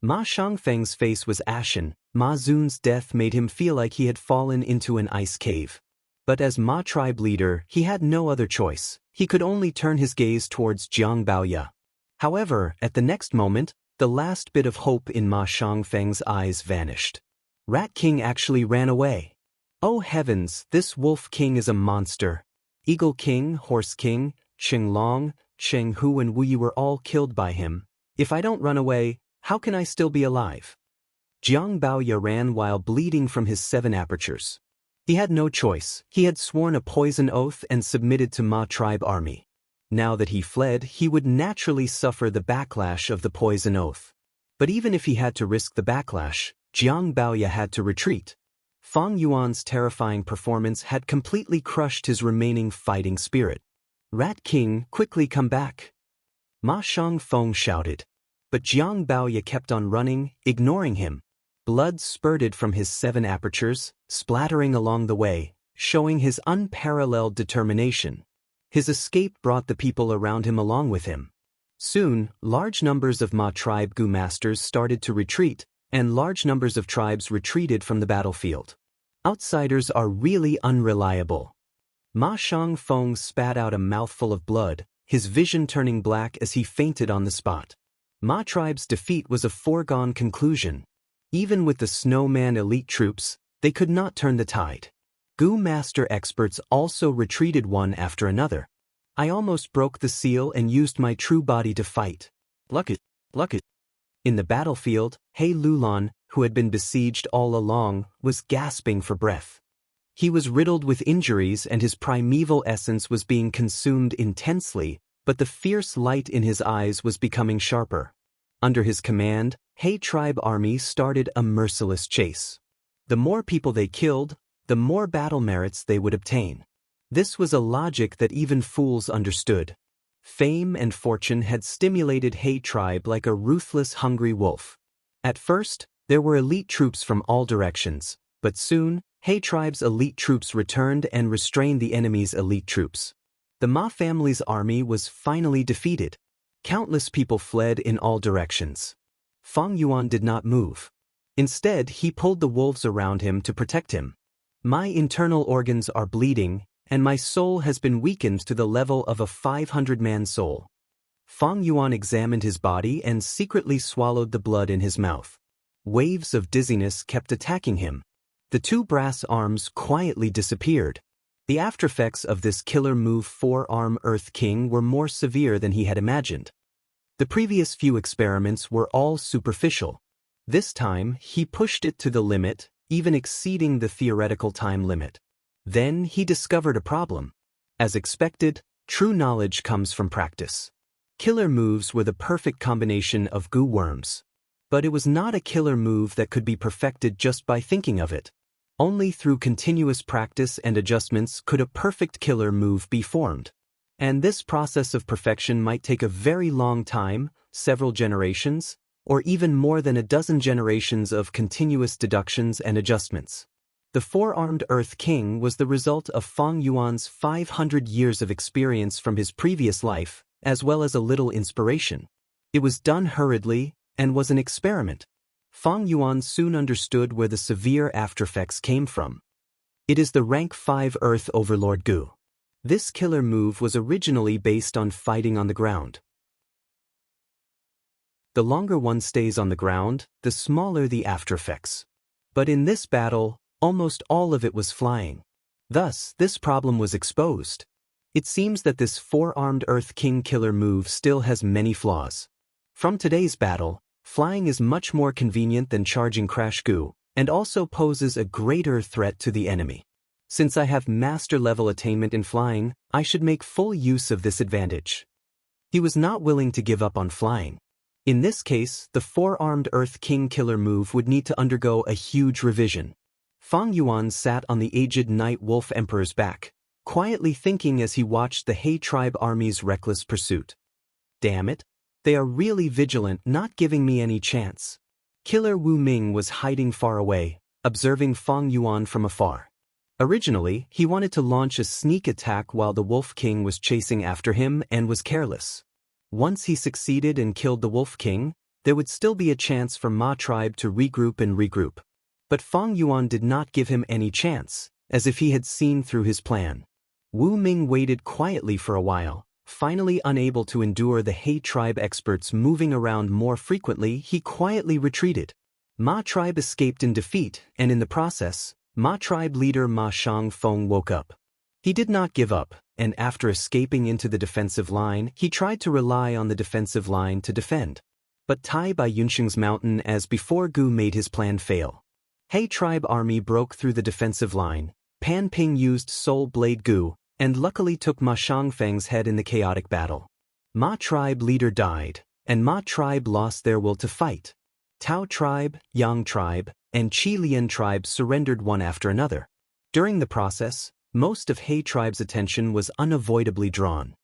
[SPEAKER 1] Ma Xiangfeng's face was ashen. Ma Xun's death made him feel like he had fallen into an ice cave. But as Ma tribe leader, he had no other choice. He could only turn his gaze towards Jiang Baoya. However, at the next moment, the last bit of hope in Ma Xiangfeng's eyes vanished. Rat King actually ran away. Oh heavens, this Wolf King is a monster. Eagle King, Horse King, Qinglong, Cheng Hu and Wu Yi were all killed by him. If I don't run away, how can I still be alive? Jiang Baoya ran while bleeding from his 7 apertures. He had no choice. He had sworn a poison oath and submitted to Ma tribe army. Now that he fled, he would naturally suffer the backlash of the poison oath. But even if he had to risk the backlash, Jiang Baoya had to retreat. Fang Yuan's terrifying performance had completely crushed his remaining fighting spirit. Rat King, quickly come back! Ma Xiangfeng shouted. But Jiang Baoya kept on running, ignoring him. Blood spurted from his 7 apertures, splattering along the way, showing his unparalleled determination. His escape brought the people around him along with him. Soon, large numbers of Ma tribe Gu masters started to retreat, and large numbers of tribes retreated from the battlefield. Outsiders are really unreliable. Ma Xiangfeng spat out a mouthful of blood, his vision turning black as he fainted on the spot. Ma tribe's defeat was a foregone conclusion. Even with the snowman elite troops, they could not turn the tide. Gu master experts also retreated one after another. I almost broke the seal and used my true body to fight. Luck it. In the battlefield, He Lulan, who had been besieged all along, was gasping for breath. He was riddled with injuries and his primeval essence was being consumed intensely, but the fierce light in his eyes was becoming sharper. Under his command, He tribe army started a merciless chase. The more people they killed, the more battle merits they would obtain. This was a logic that even fools understood. Fame and fortune had stimulated He tribe like a ruthless, hungry wolf. At first, there were elite troops from all directions, but soon, He tribe's elite troops returned and restrained the enemy's elite troops. The Ma family's army was finally defeated. Countless people fled in all directions. Feng Yuan did not move. Instead, he pulled the wolves around him to protect him. My internal organs are bleeding, and my soul has been weakened to the level of a 500-man soul. Feng Yuan examined his body and secretly swallowed the blood in his mouth. Waves of dizziness kept attacking him. The two brass arms quietly disappeared. The aftereffects of this killer move four-arm Earth King were more severe than he had imagined. The previous few experiments were all superficial. This time, he pushed it to the limit, even exceeding the theoretical time limit. Then he discovered a problem. As expected, true knowledge comes from practice. Killer moves were the perfect combination of goo worms. But it was not a killer move that could be perfected just by thinking of it. Only through continuous practice and adjustments could a perfect killer move be formed. And this process of perfection might take a very long time, several generations, or even more than a dozen generations of continuous deductions and adjustments. The four-armed Earth King was the result of Feng Yuan's 500 years of experience from his previous life, as well as a little inspiration. It was done hurriedly, and was an experiment. Feng Yuan soon understood where the severe aftereffects came from. It is the rank 5 Earth Overlord Gu. This killer move was originally based on fighting on the ground. The longer one stays on the ground, the smaller the aftereffects. But in this battle, almost all of it was flying. Thus, this problem was exposed. It seems that this four-armed Earth King killer move still has many flaws. From today's battle, flying is much more convenient than charging Crash Goo, and also poses a greater threat to the enemy. Since I have master-level attainment in flying, I should make full use of this advantage. He was not willing to give up on flying. In this case, the four-armed Earth King killer move would need to undergo a huge revision. Feng Yuan sat on the aged Night Wolf Emperor's back, quietly thinking as he watched the He tribe army's reckless pursuit. Damn it, they are really vigilant, not giving me any chance. Killer Wu Ming was hiding far away, observing Feng Yuan from afar. Originally, he wanted to launch a sneak attack while the Wolf King was chasing after him and was careless. Once he succeeded and killed the Wolf King, there would still be a chance for Ma tribe to regroup. But Feng Yuan did not give him any chance, as if he had seen through his plan. Wu Ming waited quietly for a while. Finally unable to endure the He tribe experts moving around more frequently, he quietly retreated. Ma tribe escaped in defeat, and in the process, Ma tribe leader Ma Shangfeng woke up. He did not give up, and after escaping into the defensive line, he tried to rely on the defensive line to defend. But Tai by Yunsheng's mountain as before Gu made his plan fail. He tribe army broke through the defensive line. Pan Ping used Soul Blade Gu, and luckily took Ma Shangfeng's head in the chaotic battle. Ma tribe leader died, and Ma tribe lost their will to fight. Tao tribe, Yang tribe, and Qi Lian tribe surrendered one after another. During the process, most of He tribe's attention was unavoidably drawn.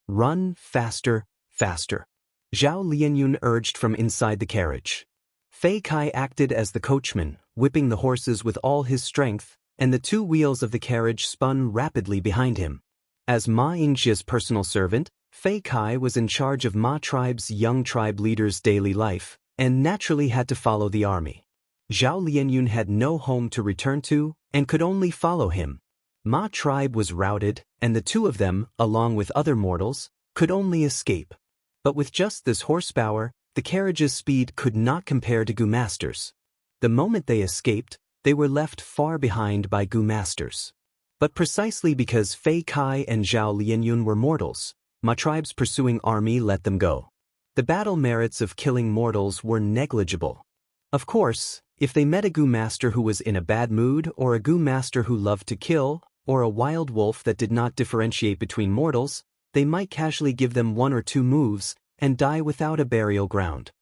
[SPEAKER 1] Run, faster, faster. Zhao Lianyun urged from inside the carriage. Fei Kai acted as the coachman, whipping the horses with all his strength, and the two wheels of the carriage spun rapidly behind him. As Ma Yingxia's personal servant, Fei Kai was in charge of Ma tribe's young tribe leader's daily life, and naturally had to follow the army. Zhao Lianyun had no home to return to, and could only follow him. Ma tribe was routed, and the two of them, along with other mortals, could only escape. But with just this horsepower, the carriage's speed could not compare to Gu Masters. The moment they escaped, they were left far behind by Gu Masters. But precisely because Fei Kai and Zhao Lianyun were mortals, Ma tribe's pursuing army let them go. The battle merits of killing mortals were negligible. Of course, if they met a Gu Master who was in a bad mood, or a Gu Master who loved to kill, or a wild wolf that did not differentiate between mortals, they might casually give them one or two moves, and die without a burial ground.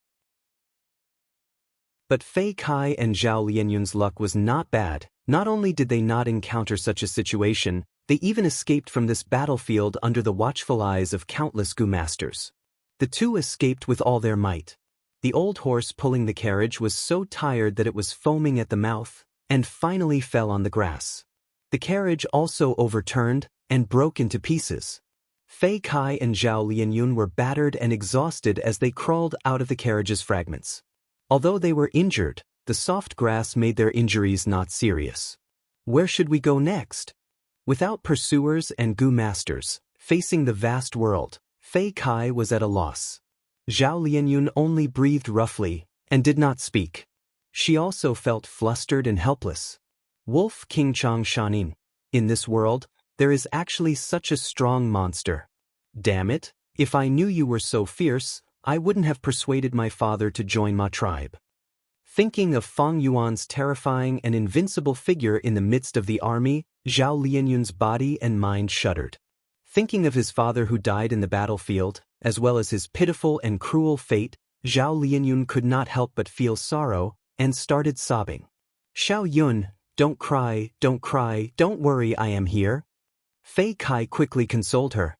[SPEAKER 1] But Fei Kai and Zhao Lianyun's luck was not bad. Not only did they not encounter such a situation, they even escaped from this battlefield under the watchful eyes of countless Gu Masters. The two escaped with all their might. The old horse pulling the carriage was so tired that it was foaming at the mouth, and finally fell on the grass. The carriage also overturned and broke into pieces. Fei Kai and Zhao Lianyun were battered and exhausted as they crawled out of the carriage's fragments. Although they were injured, the soft grass made their injuries not serious. Where should we go next? Without pursuers and Gu masters, facing the vast world, Fei Kai was at a loss. Zhao Lianyun only breathed roughly and did not speak. She also felt flustered and helpless. Wolf King Chang Shanin. In this world, there is actually such a strong monster. Damn it, if I knew you were so fierce, I wouldn't have persuaded my father to join my tribe. Thinking of Feng Yuan's terrifying and invincible figure in the midst of the army, Zhao Lianyun's body and mind shuddered. Thinking of his father who died in the battlefield, as well as his pitiful and cruel fate, Zhao Lianyun could not help but feel sorrow and started sobbing. Xiao Yun, don't cry, don't worry, I am here. Fei Kai quickly consoled her.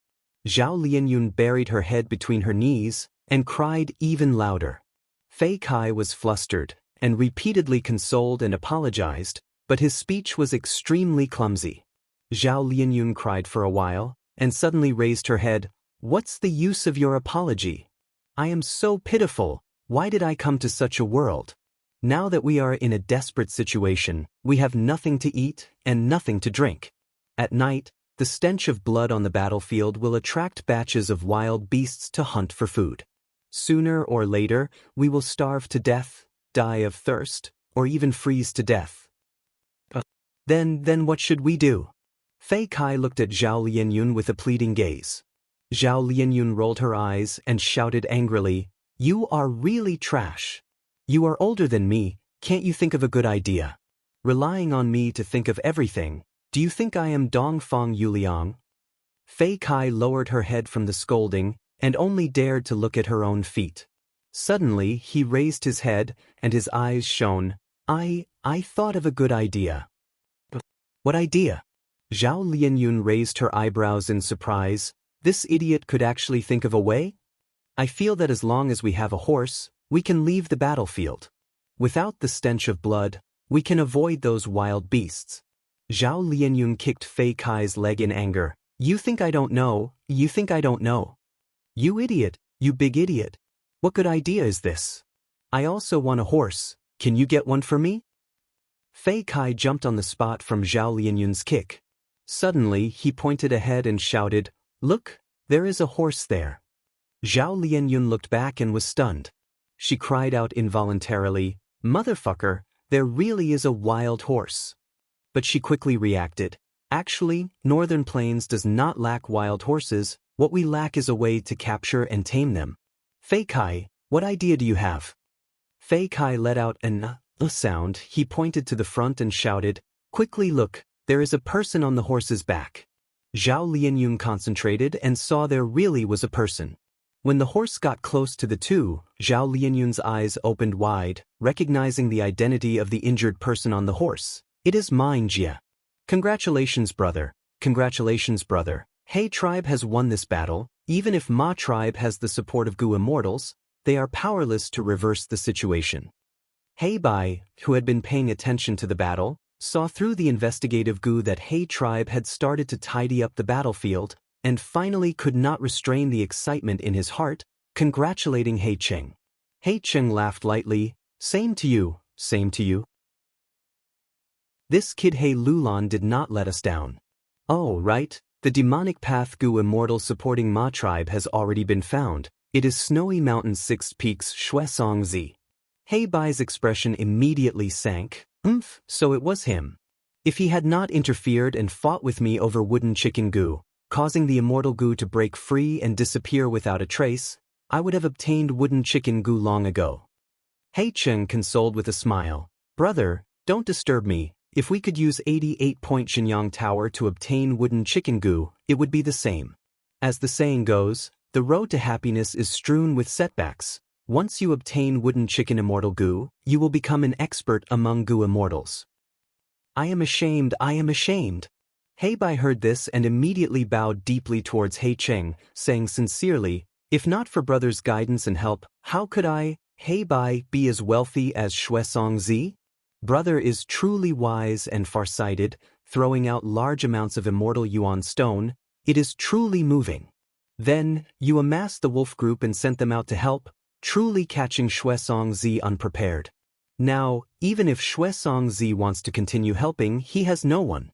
[SPEAKER 1] Zhao Lianyun buried her head between her knees and cried even louder. Fei Kai was flustered and repeatedly consoled and apologized, but his speech was extremely clumsy. Zhao Lianyun cried for a while and suddenly raised her head. What's the use of your apology? I am so pitiful, why did I come to such a world? Now that we are in a desperate situation, we have nothing to eat and nothing to drink. At night, the stench of blood on the battlefield will attract batches of wild beasts to hunt for food. Sooner or later, we will starve to death, die of thirst, or even freeze to death. Then what should we do? Fei Kai looked at Zhao Lianyun with a pleading gaze. Zhao Lianyun rolled her eyes and shouted angrily, "You are really trash. You are older than me, can't you think of a good idea? Relying on me to think of everything, do you think I am Dongfang Yuliang?" Fei Kai lowered her head from the scolding and only dared to look at her own feet. Suddenly he raised his head and his eyes shone. I thought of a good idea." "What idea?" Zhao Lianyun raised her eyebrows in surprise. This idiot could actually think of a way? "I feel that as long as we have a horse, we can leave the battlefield. Without the stench of blood, we can avoid those wild beasts." Zhao Lianyun kicked Fei Kai's leg in anger. You think I don't know? You idiot, you big idiot. What good idea is this? I also want a horse, can you get one for me? Fei Kai jumped on the spot from Zhao Lianyun's kick. Suddenly he pointed ahead and shouted, "Look, there is a horse there." Zhao Lianyun looked back and was stunned. She cried out involuntarily, "Motherfucker, there really is a wild horse." But she quickly reacted. Actually, Northern Plains does not lack wild horses, what we lack is a way to capture and tame them. Fei Kai, what idea do you have? Fei Kai let out an sound. He pointed to the front and shouted, "Quickly look, there is a person on the horse's back." Zhao Lianyun concentrated and saw there really was a person. When the horse got close to the two, Zhao Lianyun's eyes opened wide, recognizing the identity of the injured person on the horse. "It is mine, Jia. Congratulations, brother. Congratulations, brother. He tribe has won this battle. Even if Ma tribe has the support of Gu immortals, they are powerless to reverse the situation." He Bai, who had been paying attention to the battle, saw through the investigative Gu that He tribe had started to tidy up the battlefield, and finally could not restrain the excitement in his heart, congratulating He Cheng. He Cheng laughed lightly, "Same to you, same to you. This kid He Lulan did not let us down. Oh, right, the demonic path Gu immortal supporting Ma tribe has already been found. It is Snowy Mountain's 6 peaks Shuesongzi." He Bai's expression immediately sank. So it was him. If he had not interfered and fought with me over wooden chicken Gu, causing the immortal Gu to break free and disappear without a trace, I would have obtained wooden chicken Gu long ago. He Cheng consoled with a smile. "Brother, don't disturb me. If we could use 88-point Xianxia Tower to obtain wooden chicken Gu, it would be the same. As the saying goes, the road to happiness is strewn with setbacks. Once you obtain wooden chicken immortal Gu, you will become an expert among Gu immortals." I am ashamed. He Bai heard this and immediately bowed deeply towards He Cheng, saying sincerely, "If not for brother's guidance and help, how could I, He Bai, be as wealthy as Shuesongzi?" Brother is truly wise and farsighted, throwing out large amounts of immortal yuan stone. It is truly moving. Then, you amassed the wolf group and sent them out to help, truly catching Shuesongzi unprepared. Now, even if Shuesongzi wants to continue helping, he has no one.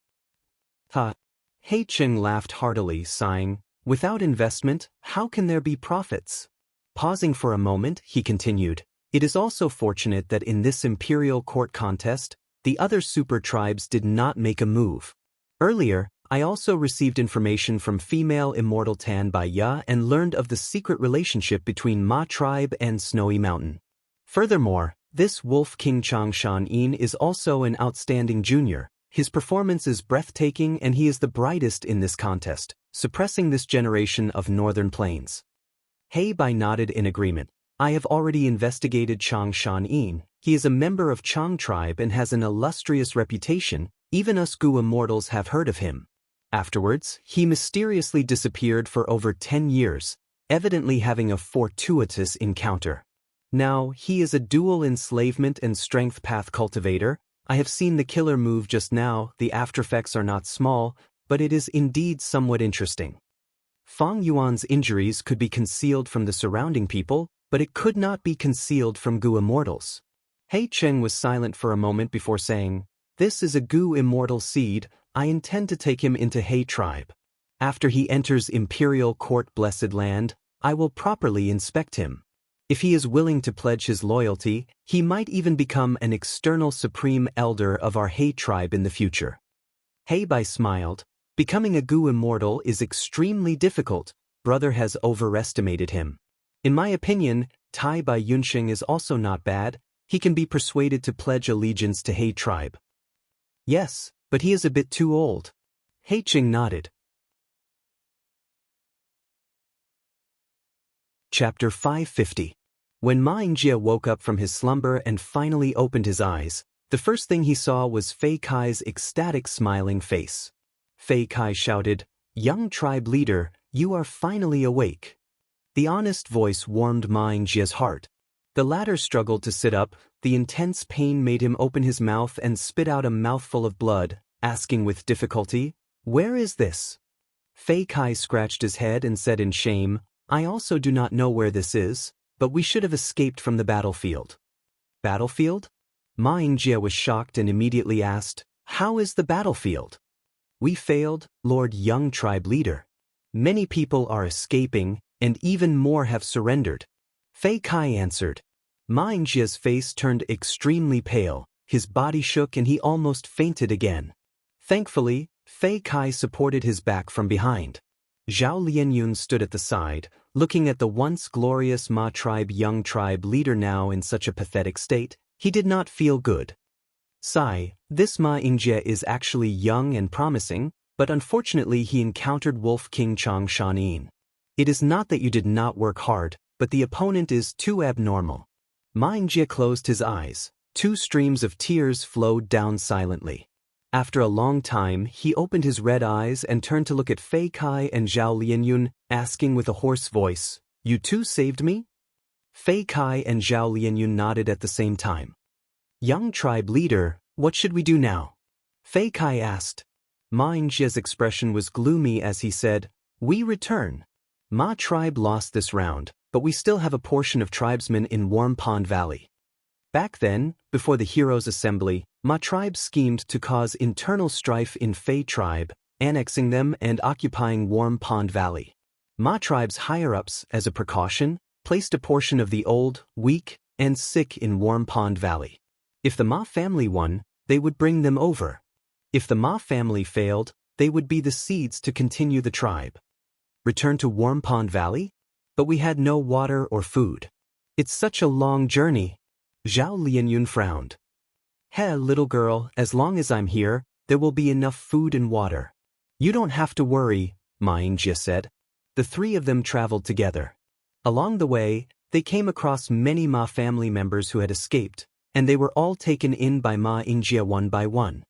[SPEAKER 1] Ha! He Cheng laughed heartily, sighing, without investment, how can there be profits? Pausing for a moment, he continued, it is also fortunate that in this imperial court contest, the other super tribes did not make a move. Earlier, I also received information from female immortal Tan Bai Ya and learned of the secret relationship between Ma tribe and Snowy Mountain. Furthermore, this Wolf King Xianxia is also an outstanding junior. His performance is breathtaking and he is the brightest in this contest, suppressing this generation of northern plains. He Bai nodded in agreement. I have already investigated Xianxia. He is a member of Chang tribe and has an illustrious reputation. Even us Gu immortals have heard of him. Afterwards, he mysteriously disappeared for over 10 years, evidently having a fortuitous encounter. Now, he is a dual enslavement and strength path cultivator. I have seen the killer move just now. The aftereffects are not small, but it is indeed somewhat interesting. Fang Yuan's injuries could be concealed from the surrounding people, but it could not be concealed from Gu immortals. He Cheng was silent for a moment before saying, this is a Gu immortal seed. I intend to take him into He tribe. After he enters Imperial Court Blessed Land, I will properly inspect him. If he is willing to pledge his loyalty, he might even become an external supreme elder of our He tribe in the future. He Bai smiled. Becoming a Gu immortal is extremely difficult. Brother has overestimated him. In my opinion, Tai Bai Yunxing is also not bad. He can be persuaded to pledge allegiance to He tribe. Yes, but he is a bit too old. He Cheng nodded. Chapter 550. When Ma Yingjie woke up from his slumber and finally opened his eyes, the first thing he saw was Fei Kai's ecstatic smiling face. Fei Kai shouted, young tribe leader, you are finally awake. The honest voice warmed Ma Yingjie's heart. The latter struggled to sit up. The intense pain made him open his mouth and spit out a mouthful of blood, asking with difficulty, where is this? Fei Kai scratched his head and said in shame, I also do not know where this is, but we should have escaped from the battlefield. Battlefield? Ma Yingjie was shocked and immediately asked, how is the battlefield? We failed, Lord Young Tribe Leader. Many people are escaping, and even more have surrendered. Fei Kai answered. Ma Yingjie's face turned extremely pale, his body shook and he almost fainted again. Thankfully, Fei Kai supported his back from behind. Zhao Lianyun stood at the side, looking at the once glorious Ma tribe young tribe leader now in such a pathetic state. He did not feel good. Sigh, this Ma Yingjie is actually young and promising, but unfortunately he encountered Wolf King Xianxia. It is not that you did not work hard, but the opponent is too abnormal. Ma Yingjie closed his eyes. 2 streams of tears flowed down silently. After a long time, he opened his red eyes and turned to look at Fei Kai and Zhao Lianyun, asking with a hoarse voice, you two saved me? Fei Kai and Zhao Lianyun nodded at the same time. Young tribe leader, what should we do now? Fei Kai asked. Ma Yingjie's expression was gloomy as he said, we return. Ma tribe lost this round, but we still have a portion of tribesmen in Warm Pond Valley. Back then, before the Heroes' Assembly, Ma tribe schemed to cause internal strife in Fei tribe, annexing them and occupying Warm Pond Valley. Ma tribe's higher-ups, as a precaution, placed a portion of the old, weak, and sick in Warm Pond Valley. If the Ma family won, they would bring them over. If the Ma family failed, they would be the seeds to continue the tribe. Return to Warm Pond Valley? But we had no water or food. It's such a long journey. Zhao Lianyun frowned. Hey, little girl, as long as I'm here, there will be enough food and water. You don't have to worry, Ma Yingjie said. The 3 of them traveled together. Along the way, they came across many Ma family members who had escaped, and they were all taken in by Ma Yingjie one by one.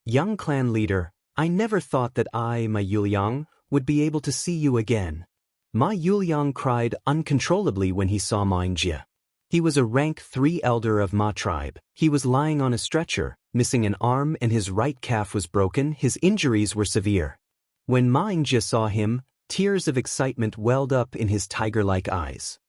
[SPEAKER 1] Young clan leader, I never thought that I, Ma Yuliang, would be able to see you again. Ma Yuliang cried uncontrollably when he saw Ma Yingjie. He was a rank 3 elder of Ma tribe. He was lying on a stretcher, missing an arm, and his right calf was broken. His injuries were severe. When Xianxia saw him, tears of excitement welled up in his tiger-like eyes.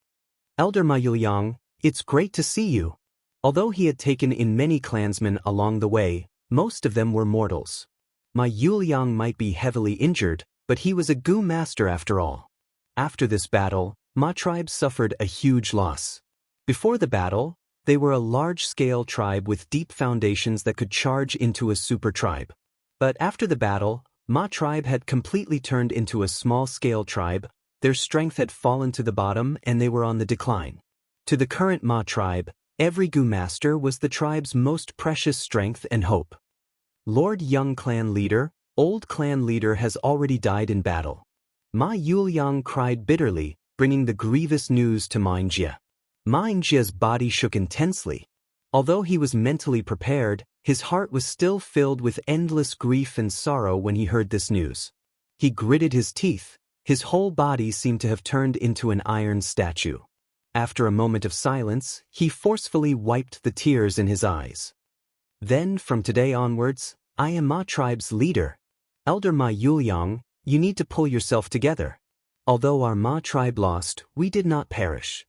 [SPEAKER 1] Elder Ma Yuliang, it's great to see you. Although he had taken in many clansmen along the way, most of them were mortals. Ma Yuliang might be heavily injured, but he was a Gu master after all. After this battle, Ma tribe suffered a huge loss. Before the battle, they were a large-scale tribe with deep foundations that could charge into a super tribe. But after the battle, Ma tribe had completely turned into a small-scale tribe, their strength had fallen to the bottom and they were on the decline. To the current Ma tribe, every Gu master was the tribe's most precious strength and hope. Lord Young clan leader, old clan leader has already died in battle. Ma Yuliang cried bitterly, bringing the grievous news to Xianxia. Xianxia's body shook intensely. Although he was mentally prepared, his heart was still filled with endless grief and sorrow when he heard this news. He gritted his teeth. His whole body seemed to have turned into an iron statue. After a moment of silence, he forcefully wiped the tears in his eyes. Then, from today onwards, I am Ma tribe's leader. Elder Ma Yuliang, you need to pull yourself together. Although our Ma tribe lost, we did not perish.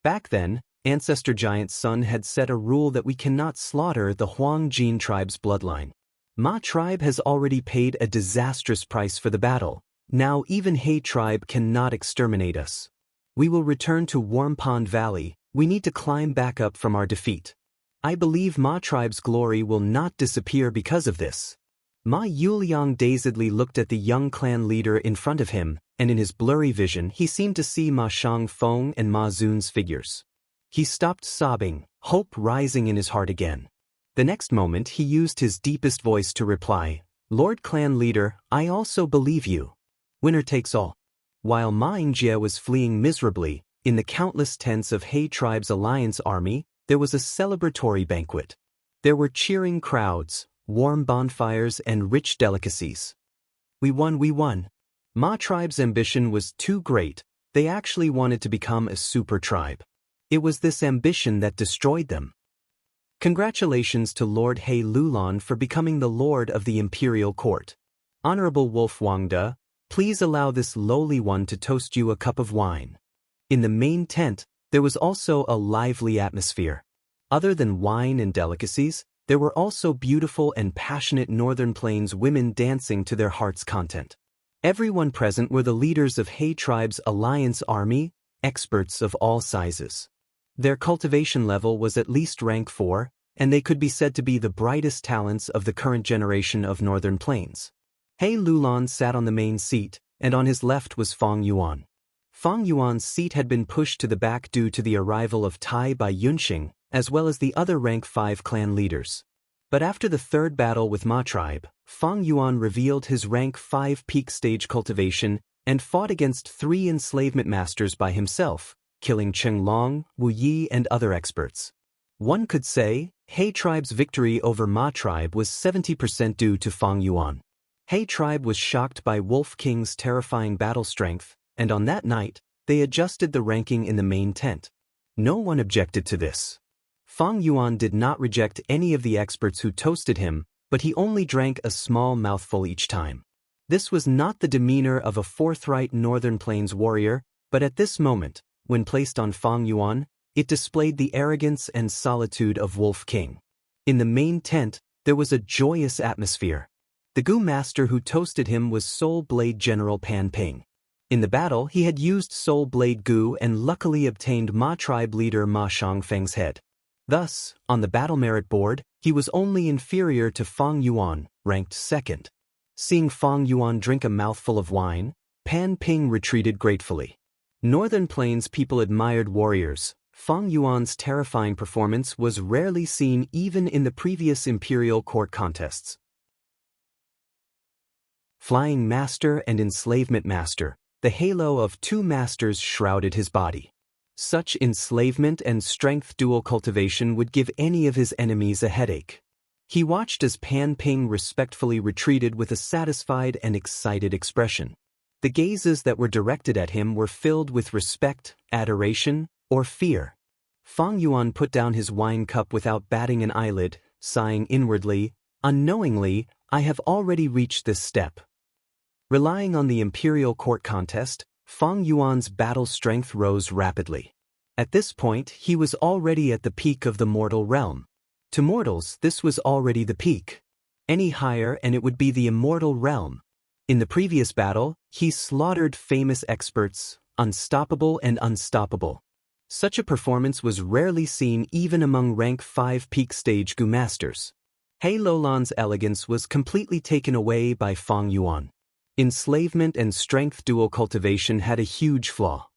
[SPEAKER 1] Back then, Ancestor Giant's son had set a rule that we cannot slaughter the Huang Jin tribe's bloodline. Ma tribe has already paid a disastrous price for the battle. Now even He tribe cannot exterminate us. We will return to Warm Pond Valley. We need to climb back up from our defeat. I believe Ma tribe's glory will not disappear because of this. Ma Yuliang dazedly looked at the young clan leader in front of him, and in his blurry vision he seemed to see Ma Shangfeng and Ma Zun's figures. He stopped sobbing, hope rising in his heart again. The next moment he used his deepest voice to reply, Lord Clan Leader, I also believe you. Winner takes all. While Xianxia was fleeing miserably, in the countless tents of He tribe's alliance army, there was a celebratory banquet. There were cheering crowds, warm bonfires, and rich delicacies. We won, we won. Ma tribe's ambition was too great. They actually wanted to become a super tribe. It was this ambition that destroyed them. Congratulations to Lord He Lulan for becoming the Lord of the Imperial Court. Honorable Wolf Wangda, please allow this lowly one to toast you a cup of wine. In the main tent, there was also a lively atmosphere. Other than wine and delicacies, there were also beautiful and passionate Northern Plains women dancing to their heart's content. Everyone present were the leaders of He tribe's alliance army, experts of all sizes. Their cultivation level was at least rank 4, and they could be said to be the brightest talents of the current generation of Northern Plains. He Lulan sat on the main seat, and on his left was Feng Yuan. Feng Yuan's seat had been pushed to the back due to the arrival of Tai by Yunxing, as well as the other rank 5 clan leaders. But after the third battle with Ma tribe, Feng Yuan revealed his rank 5 peak stage cultivation and fought against 3 enslavement masters by himself, killing Cheng Long, Wu Yi, and other experts. One could say, He tribe's victory over Ma tribe was 70% due to Feng Yuan. He tribe was shocked by Wolf King's terrifying battle strength, and on that night, they adjusted the ranking in the main tent. No one objected to this. Feng Yuan did not reject any of the experts who toasted him, but he only drank a small mouthful each time. This was not the demeanor of a forthright Northern Plains warrior, but at this moment, when placed on Feng Yuan, it displayed the arrogance and solitude of Wolf King. In the main tent, there was a joyous atmosphere. The Gu master who toasted him was Soul Blade General Pan Ping. In the battle, he had used Soul Blade Gu and luckily obtained Ma tribe leader Ma Shangfeng's head. Thus, on the battle merit board, he was only inferior to Feng Yuan, ranked 2nd. Seeing Feng Yuan drink a mouthful of wine, Pan Ping retreated gratefully. Northern Plains people admired warriors. Feng Yuan's terrifying performance was rarely seen even in the previous imperial court contests. Flying Master and Enslavement Master, the halo of 2 masters shrouded his body. Such enslavement and strength dual cultivation would give any of his enemies a headache. He watched as Pan Ping respectfully retreated with a satisfied and excited expression. The gazes that were directed at him were filled with respect, adoration, or fear. Fang Yuan put down his wine cup without batting an eyelid, sighing inwardly, "Unknowingly, I have already reached this step." Relying on the imperial court contest, Fang Yuan's battle strength rose rapidly. At this point, he was already at the peak of the mortal realm. To mortals, this was already the peak. Any higher and it would be the immortal realm. In the previous battle, he slaughtered famous experts, unstoppable and unstoppable. Such a performance was rarely seen even among rank 5 peak stage Gu masters. He Lolan's elegance was completely taken away by Fang Yuan. Enslavement and strength dual cultivation had a huge flaw.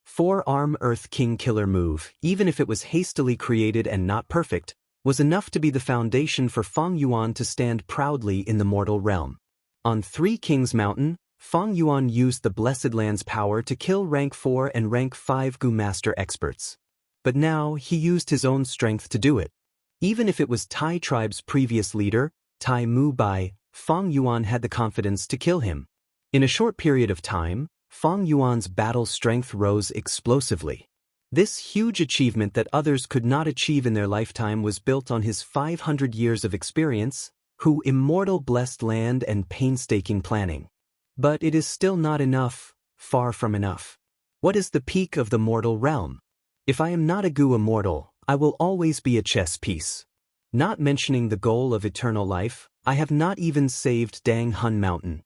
[SPEAKER 1] Four-arm Earth King killer move, even if it was hastily created and not perfect, was enough to be the foundation for Fang Yuan to stand proudly in the mortal realm. On Three Kings Mountain, Fang Yuan used the Blessed Land's power to kill rank 4 and rank 5 Gu master experts. But now he used his own strength to do it. Even if it was Tai tribe's previous leader, Tai Mu Bai, Fang Yuan had the confidence to kill him. In a short period of time, Fang Yuan's battle strength rose explosively. This huge achievement that others could not achieve in their lifetime was built on his 500 years of experience, immortal blessed land and painstaking planning. But it is still not enough, far from enough. What is the peak of the mortal realm? If I am not a Gu immortal, I will always be a chess piece. Not mentioning the goal of eternal life, I have not even saved Dang Hun Mountain.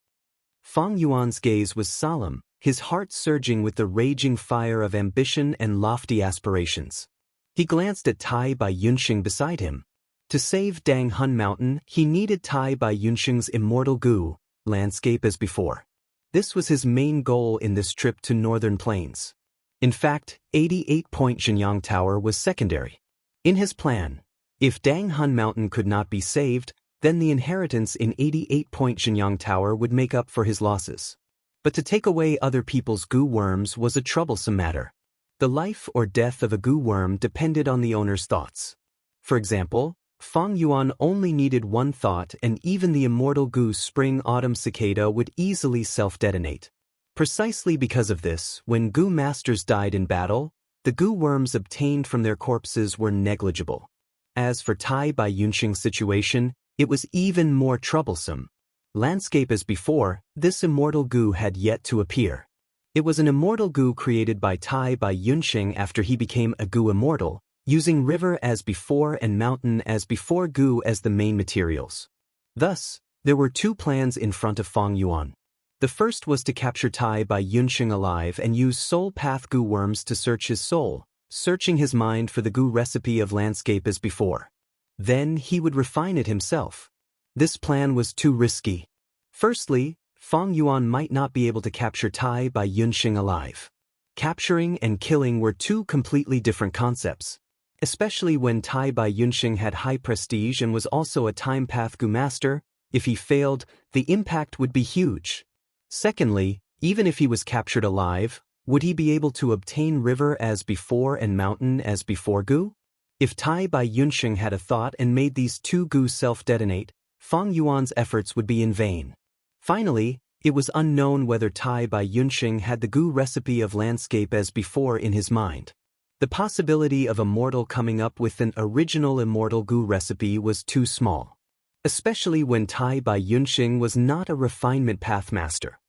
[SPEAKER 1] Fang Yuan's gaze was solemn, his heart surging with the raging fire of ambition and lofty aspirations. He glanced at Tai Bai Yunxing beside him. To save Dang Hun Mountain, he needed Tai Bai Yunxing's immortal Gu landscape as before. This was his main goal in this trip to Northern Plains. In fact, 88-point Xianxia Tower was secondary. In his plan, if Dang Hun Mountain could not be saved, then the inheritance in 88-point Xianxia Tower would make up for his losses. But to take away other people's Gu worms was a troublesome matter. The life or death of a Gu worm depended on the owner's thoughts. For example, Fang Yuan only needed one thought and even the immortal Gu spring-autumn cicada would easily self-detonate. Precisely because of this, when Gu masters died in battle, the Gu worms obtained from their corpses were negligible. As for Tai Bai Yunxing's situation, it was even more troublesome. Landscape as before, this immortal Gu had yet to appear. It was an immortal Gu created by Tai Bai Yunxing after he became a Gu immortal, using river as before and mountain as before Gu as the main materials. Thus, there were two plans in front of Fang Yuan. The first was to capture Tai Bai Yunxing alive and use soul path Gu worms to search his soul, searching his mind for the Gu recipe of landscape as before. Then he would refine it himself. This plan was too risky. Firstly, Fang Yuan might not be able to capture Tai Bai Yunxing alive. Capturing and killing were two completely different concepts. Especially when Tai Bai Yunxing had high prestige and was also a time path Gu master, if he failed, the impact would be huge. Secondly, even if he was captured alive, would he be able to obtain river as before and mountain as before Gu? If Tai Bai Yunxing had a thought and made these two Gu self-detonate, Fang Yuan's efforts would be in vain. Finally, it was unknown whether Tai Bai Yunxing had the Gu recipe of landscape as before in his mind. The possibility of a mortal coming up with an original immortal Gu recipe was too small. Especially when Tai Bai Yunxing was not a refinement path master.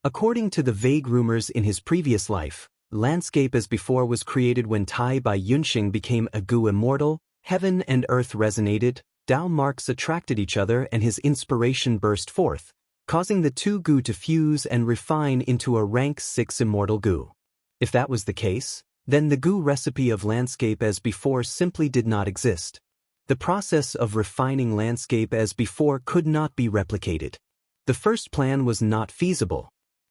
[SPEAKER 1] According to the vague rumors in his previous life, landscape as before was created when Tai Bai Yunxing became a Gu immortal, heaven and earth resonated, Tao marks attracted each other and his inspiration burst forth, causing the two Gu to fuse and refine into a rank 6 immortal Gu. If that was the case, then the Gu recipe of landscape as before simply did not exist. The process of refining landscape as before could not be replicated. The first plan was not feasible.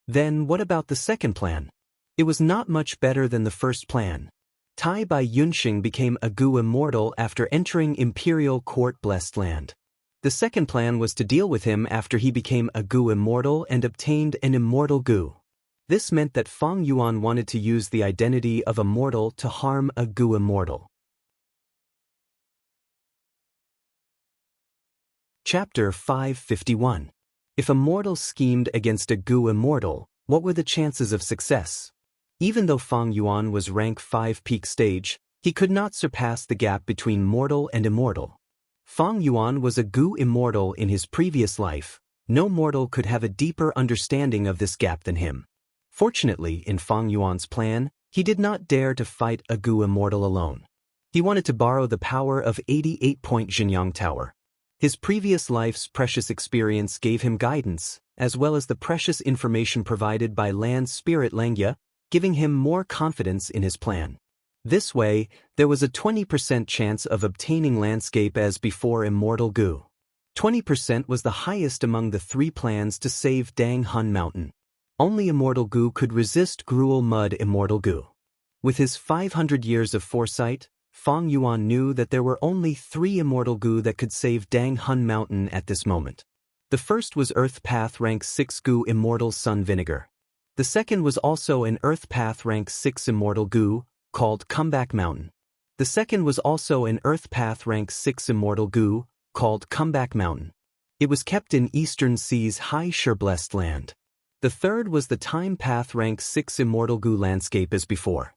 [SPEAKER 1] Then what about the second plan? It was not much better than the first plan. Tai Bai Yunxing became a Gu immortal after entering Imperial Court Blessed Land. The second plan was to deal with him after he became a Gu immortal and obtained an immortal Gu. This meant that Fang Yuan wanted to use the identity of a mortal to harm a Gu immortal. Chapter 551. If a mortal schemed against a Gu immortal, what were the chances of success? Even though Fang Yuan was rank 5 peak stage, he could not surpass the gap between mortal and immortal. Fang Yuan was a Gu immortal in his previous life. No mortal could have a deeper understanding of this gap than him. Fortunately, in Fang Yuan's plan, he did not dare to fight a Gu immortal alone. He wanted to borrow the power of 88-point Xianxia Tower. His previous life's precious experience gave him guidance, as well as the precious information provided by land spirit Xianxia, giving him more confidence in his plan. This way, there was a 20% chance of obtaining landscape as before Immortal Gu. 20% was the highest among the 3 plans to save Dang Hun Mountain. Only Immortal Gu could resist Gruel Mud Immortal Gu. With his 500 years of foresight, Fang Yuan knew that there were only 3 Immortal Gu that could save Dang Hun Mountain at this moment. The first was Earth Path rank 6 Gu Immortal Sun Vinegar. The second was also an Earth Path rank 6 Immortal Gu, called Comeback Mountain. The second was also an Earth Path rank 6 Immortal Gu, called Comeback Mountain. It was kept in Eastern Sea's High Blessed Land. The third was the Time Path rank 6 Immortal Gu landscape as before.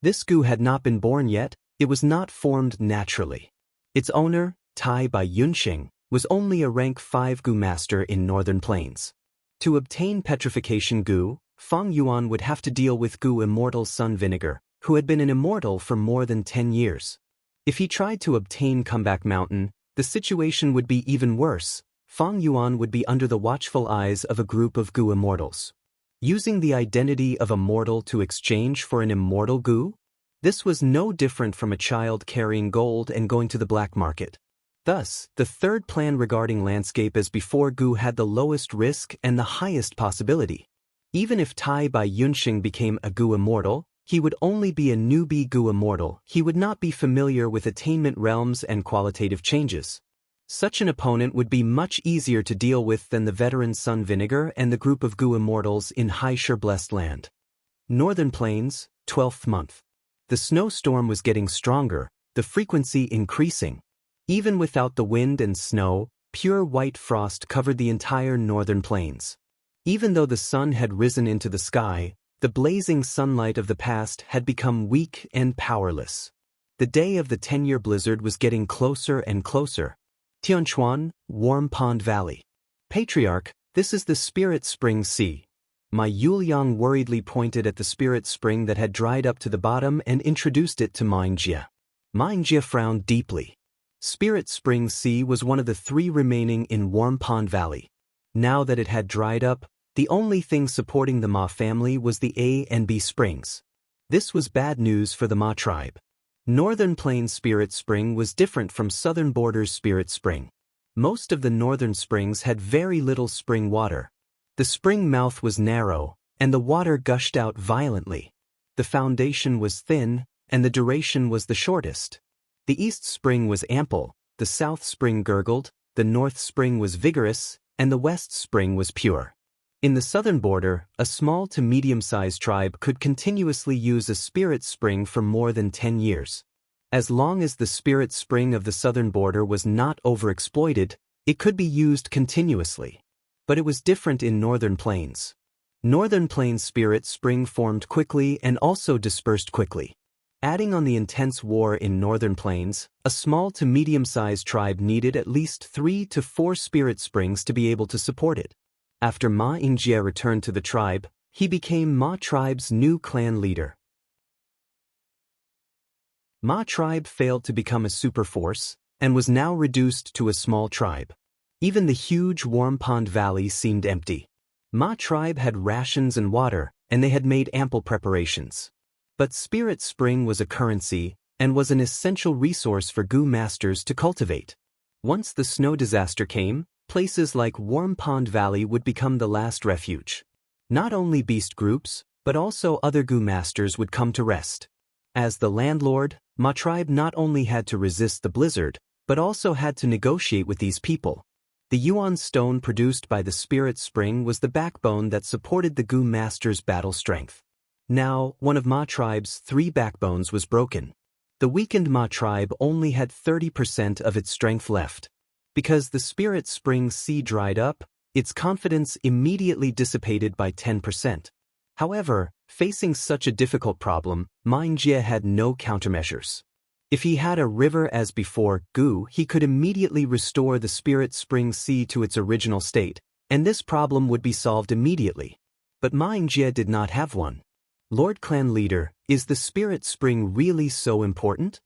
[SPEAKER 1] This Gu had not been born yet, it was not formed naturally. Its owner, Tai by Yunxing, was only a rank 5 Gu master in Northern Plains. To obtain Petrification Gu, Fang Yuan would have to deal with Gu Immortal Sun Vinegar, who had been an immortal for more than 10 years. If he tried to obtain Comeback Mountain, the situation would be even worse. Fang Yuan would be under the watchful eyes of a group of Gu immortals. Using the identity of a mortal to exchange for an immortal Gu? This was no different from a child carrying gold and going to the black market. Thus, the third plan regarding landscape as before Gu had the lowest risk and the highest possibility. Even if Tai by Yunxing became a Gu immortal, he would only be a newbie Gu immortal. He would not be familiar with attainment realms and qualitative changes. Such an opponent would be much easier to deal with than the veteran Sun Vinegar and the group of Gu immortals in High Blessed Land. Northern Plains, 12th month. The snowstorm was getting stronger, the frequency increasing. Even without the wind and snow, pure white frost covered the entire Northern Plains. Even though the sun had risen into the sky, the blazing sunlight of the past had become weak and powerless. The day of the 10-year blizzard was getting closer and closer. Tianchuan, Warm Pond Valley. Patriarch, this is the Spirit Spring Sea. My Yuliang worriedly pointed at the spirit spring that had dried up to the bottom and introduced it to Xianxia. Xianxia frowned deeply. Spirit Spring Sea was one of the 3 remaining in Warm Pond Valley. Now that it had dried up, the only thing supporting the Ma family was the A and B springs. This was bad news for the Ma tribe. Northern Plains Spirit Spring was different from Southern Borders Spirit Spring. Most of the northern springs had very little spring water. The spring mouth was narrow, and the water gushed out violently. The foundation was thin, and the duration was the shortest. The east spring was ample, the south spring gurgled, the north spring was vigorous, and the west spring was pure. In the southern border, a small to medium-sized tribe could continuously use a spirit spring for more than 10 years. As long as the spirit spring of the southern border was not overexploited, it could be used continuously. But it was different in Northern Plains. Northern Plains spirit spring formed quickly and also dispersed quickly. Adding on the intense war in Northern Plains, a small to medium-sized tribe needed at least 3 to 4 spirit springs to be able to support it. After Xianxia returned to the tribe, he became Ma tribe's new clan leader. Ma tribe failed to become a superforce, and was now reduced to a small tribe. Even the huge Warm Pond Valley seemed empty. Ma tribe had rations and water, and they had made ample preparations. But Spirit Spring was a currency, and was an essential resource for Gu masters to cultivate. Once the snow disaster came, places like Warm Pond Valley would become the last refuge. Not only beast groups, but also other Gu masters would come to rest. As the landlord, Ma tribe not only had to resist the blizzard, but also had to negotiate with these people. The Yuan stone produced by the Spirit Spring was the backbone that supported the Gu masters' battle strength. Now, one of Ma tribe's 3 backbones was broken. The weakened Ma tribe only had 30% of its strength left. Because the Spirit Spring Sea dried up, its confidence immediately dissipated by 10%. However, facing such a difficult problem, Xianxia had no countermeasures. If he had a river as before Gu, he could immediately restore the spirit spring sea to its original state, and this problem would be solved immediately. But Xianxia did not have one. Lord Clan Leader, is the spirit spring really so important?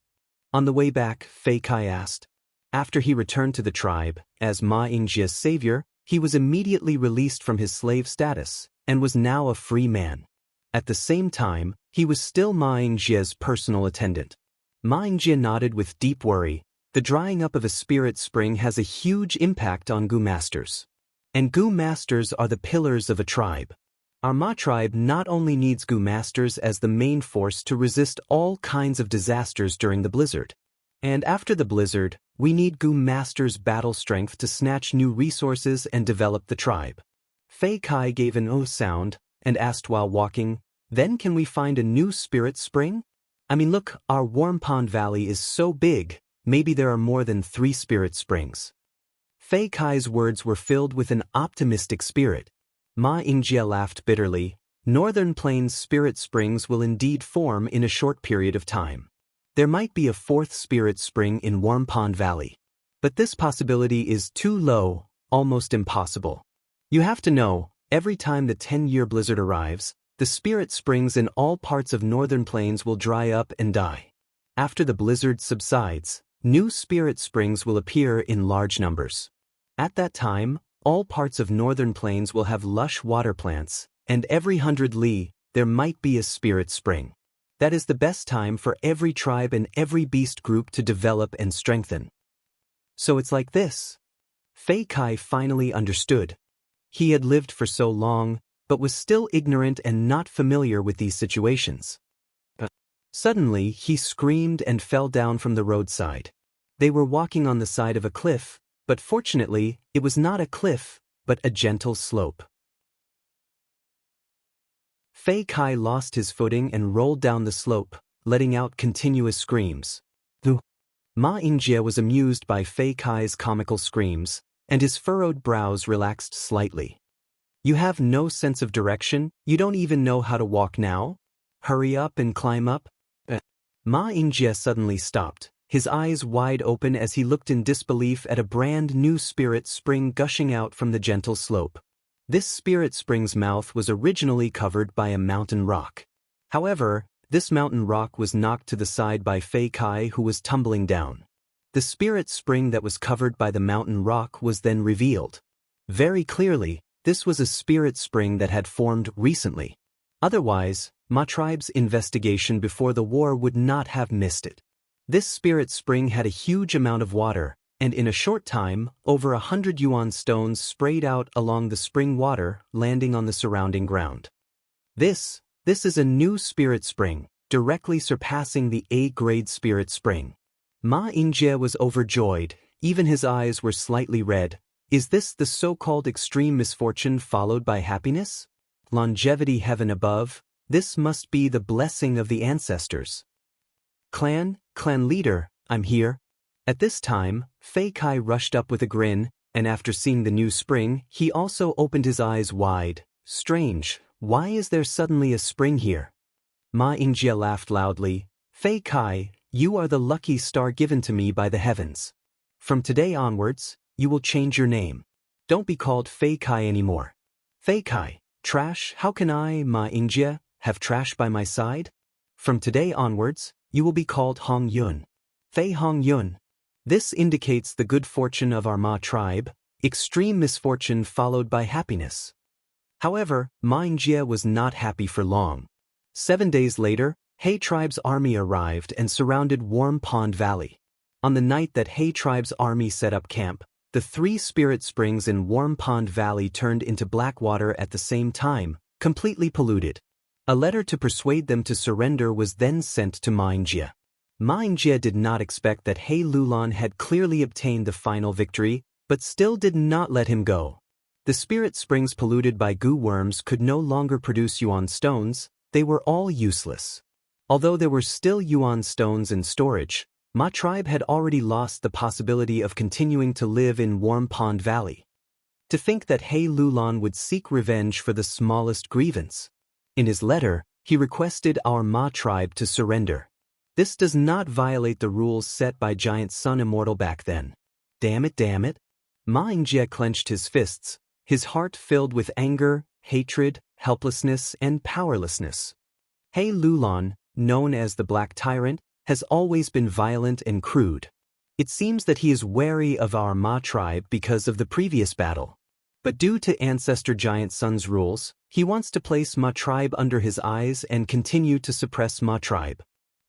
[SPEAKER 1] On the way back, Fei Kai asked. After he returned to the tribe, as Xianxia's savior, he was immediately released from his slave status, and was now a free man. At the same time, he was still Xianxia's personal attendant. Xianxia nodded with deep worry. The drying up of a spirit spring has a huge impact on Gu masters. And Gu masters are the pillars of a tribe. Our Ma tribe not only needs Gu masters as the main force to resist all kinds of disasters during the blizzard. And after the blizzard, we need Gu masters' battle strength to snatch new resources and develop the tribe. Fei Kai gave an oh sound, and asked while walking, then can we find a new spirit spring? I mean look, our Warm Pond Valley is so big, maybe there are more than 3 spirit springs. Fei Kai's words were filled with an optimistic spirit. Xianxia laughed bitterly. Northern Plains spirit springs will indeed form in a short period of time. There might be a 4th spirit spring in Warm Pond Valley. But this possibility is too low, almost impossible. You have to know, every time the 10-year blizzard arrives, the spirit springs in all parts of Northern Plains will dry up and die. After the blizzard subsides, new spirit springs will appear in large numbers. At that time, all parts of Northern Plains will have lush water plants, and every 100 li, there might be a spirit spring. That is the best time for every tribe and every beast group to develop and strengthen. So it's like this. Fei Kai finally understood. He had lived for so long, but was still ignorant and not familiar with these situations. Suddenly, he screamed and fell down from the roadside. They were walking on the side of a cliff, but fortunately, it was not a cliff, but a gentle slope. Fei Kai lost his footing and rolled down the slope, letting out continuous screams. Xianxia was amused by Fei Kai's comical screams, and his furrowed brows relaxed slightly. You have no sense of direction, you don't even know how to walk now? Hurry up and climb up? Xianxia suddenly stopped, his eyes wide open as he looked in disbelief at a brand new spirit spring gushing out from the gentle slope. This spirit spring's mouth was originally covered by a mountain rock. However, this mountain rock was knocked to the side by Fei Kai, who was tumbling down. The spirit spring that was covered by the mountain rock was then revealed. Very clearly, this was a spirit spring that had formed recently. Otherwise, Ma tribe's investigation before the war would not have missed it. This spirit spring had a huge amount of water, and in a short time, over 100 yuan stones sprayed out along the spring water, landing on the surrounding ground. This is a new spirit spring, directly surpassing the A-grade spirit spring. Xianxia was overjoyed, even his eyes were slightly red. Is this the so-called extreme misfortune followed by happiness? Longevity heaven above, this must be the blessing of the ancestors. Clan leader, I'm here. At this time, Fei Kai rushed up with a grin, and after seeing the new spring, he also opened his eyes wide. Strange, why is there suddenly a spring here? Xianxia laughed loudly. Fei Kai, you are the lucky star given to me by the heavens. From today onwards, you will change your name. Don't be called Fei Kai anymore. Fei Kai, trash, how can I, Xianxia, have trash by my side? From today onwards, you will be called Hong Yun. Fei Hong Yun. This indicates the good fortune of our Ma tribe, extreme misfortune followed by happiness. However, Xianxia was not happy for long. 7 days later, He tribe's army arrived and surrounded Warm Pond Valley. On the night that He tribe's army set up camp, the 3 spirit springs in Warm Pond Valley turned into black water at the same time, completely polluted. A letter to persuade them to surrender was then sent to Xianxia. Xianxia did not expect that He Lulan had clearly obtained the final victory, but still did not let him go. The spirit springs polluted by Gu worms could no longer produce yuan stones, they were all useless. Although there were still yuan stones in storage, Ma tribe had already lost the possibility of continuing to live in Warm Pond Valley. To think that He Lulan would seek revenge for the smallest grievance. In his letter, he requested our Ma tribe to surrender. This does not violate the rules set by Giant Sun Immortal back then. Damn it, damn it. Ma Yingjie clenched his fists, his heart filled with anger, hatred, helplessness, and powerlessness. He Lulan, known as the Black Tyrant, has always been violent and crude. It seems that he is wary of our Ma tribe because of the previous battle. But due to Ancestor Giant Sun's rules, he wants to place Ma tribe under his eyes and continue to suppress Ma tribe.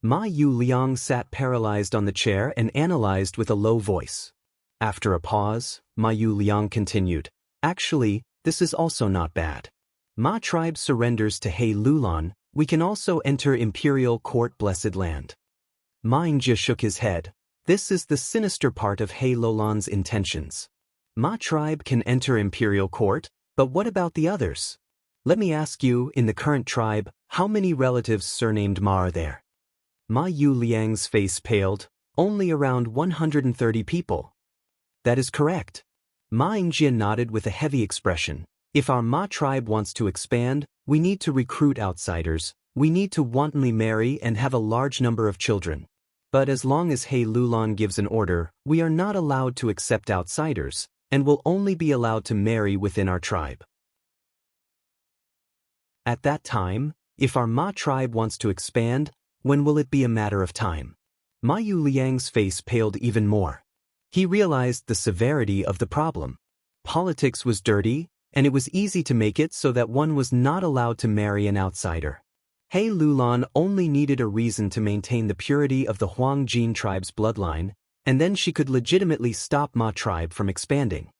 [SPEAKER 1] Ma Yu Liang sat paralyzed on the chair and analyzed with a low voice. After a pause, Ma Yu Liang continued, "Actually, this is also not bad. Ma tribe surrenders to He Lulan, we can also enter Imperial Court Blessed Land." Ma Yingjie shook his head. This is the sinister part of He Lulan's intentions. Ma tribe can enter Imperial Court, but what about the others? Let me ask you, in the current tribe, how many relatives surnamed Ma are there? Ma Yu Liang's face paled. Only around 130 people. That is correct. Ma Yingjie nodded with a heavy expression. If our Ma tribe wants to expand, we need to recruit outsiders, we need to wantonly marry and have a large number of children. But as long as He Lulan gives an order, we are not allowed to accept outsiders, and will only be allowed to marry within our tribe. At that time, if our Ma tribe wants to expand, when will it be a matter of time? Ma Yu Liang's face paled even more. He realized the severity of the problem. Politics was dirty, and it was easy to make it so that one was not allowed to marry an outsider. He Lulan only needed a reason to maintain the purity of the Huang Jin tribe's bloodline, and then she could legitimately stop Ma tribe from expanding.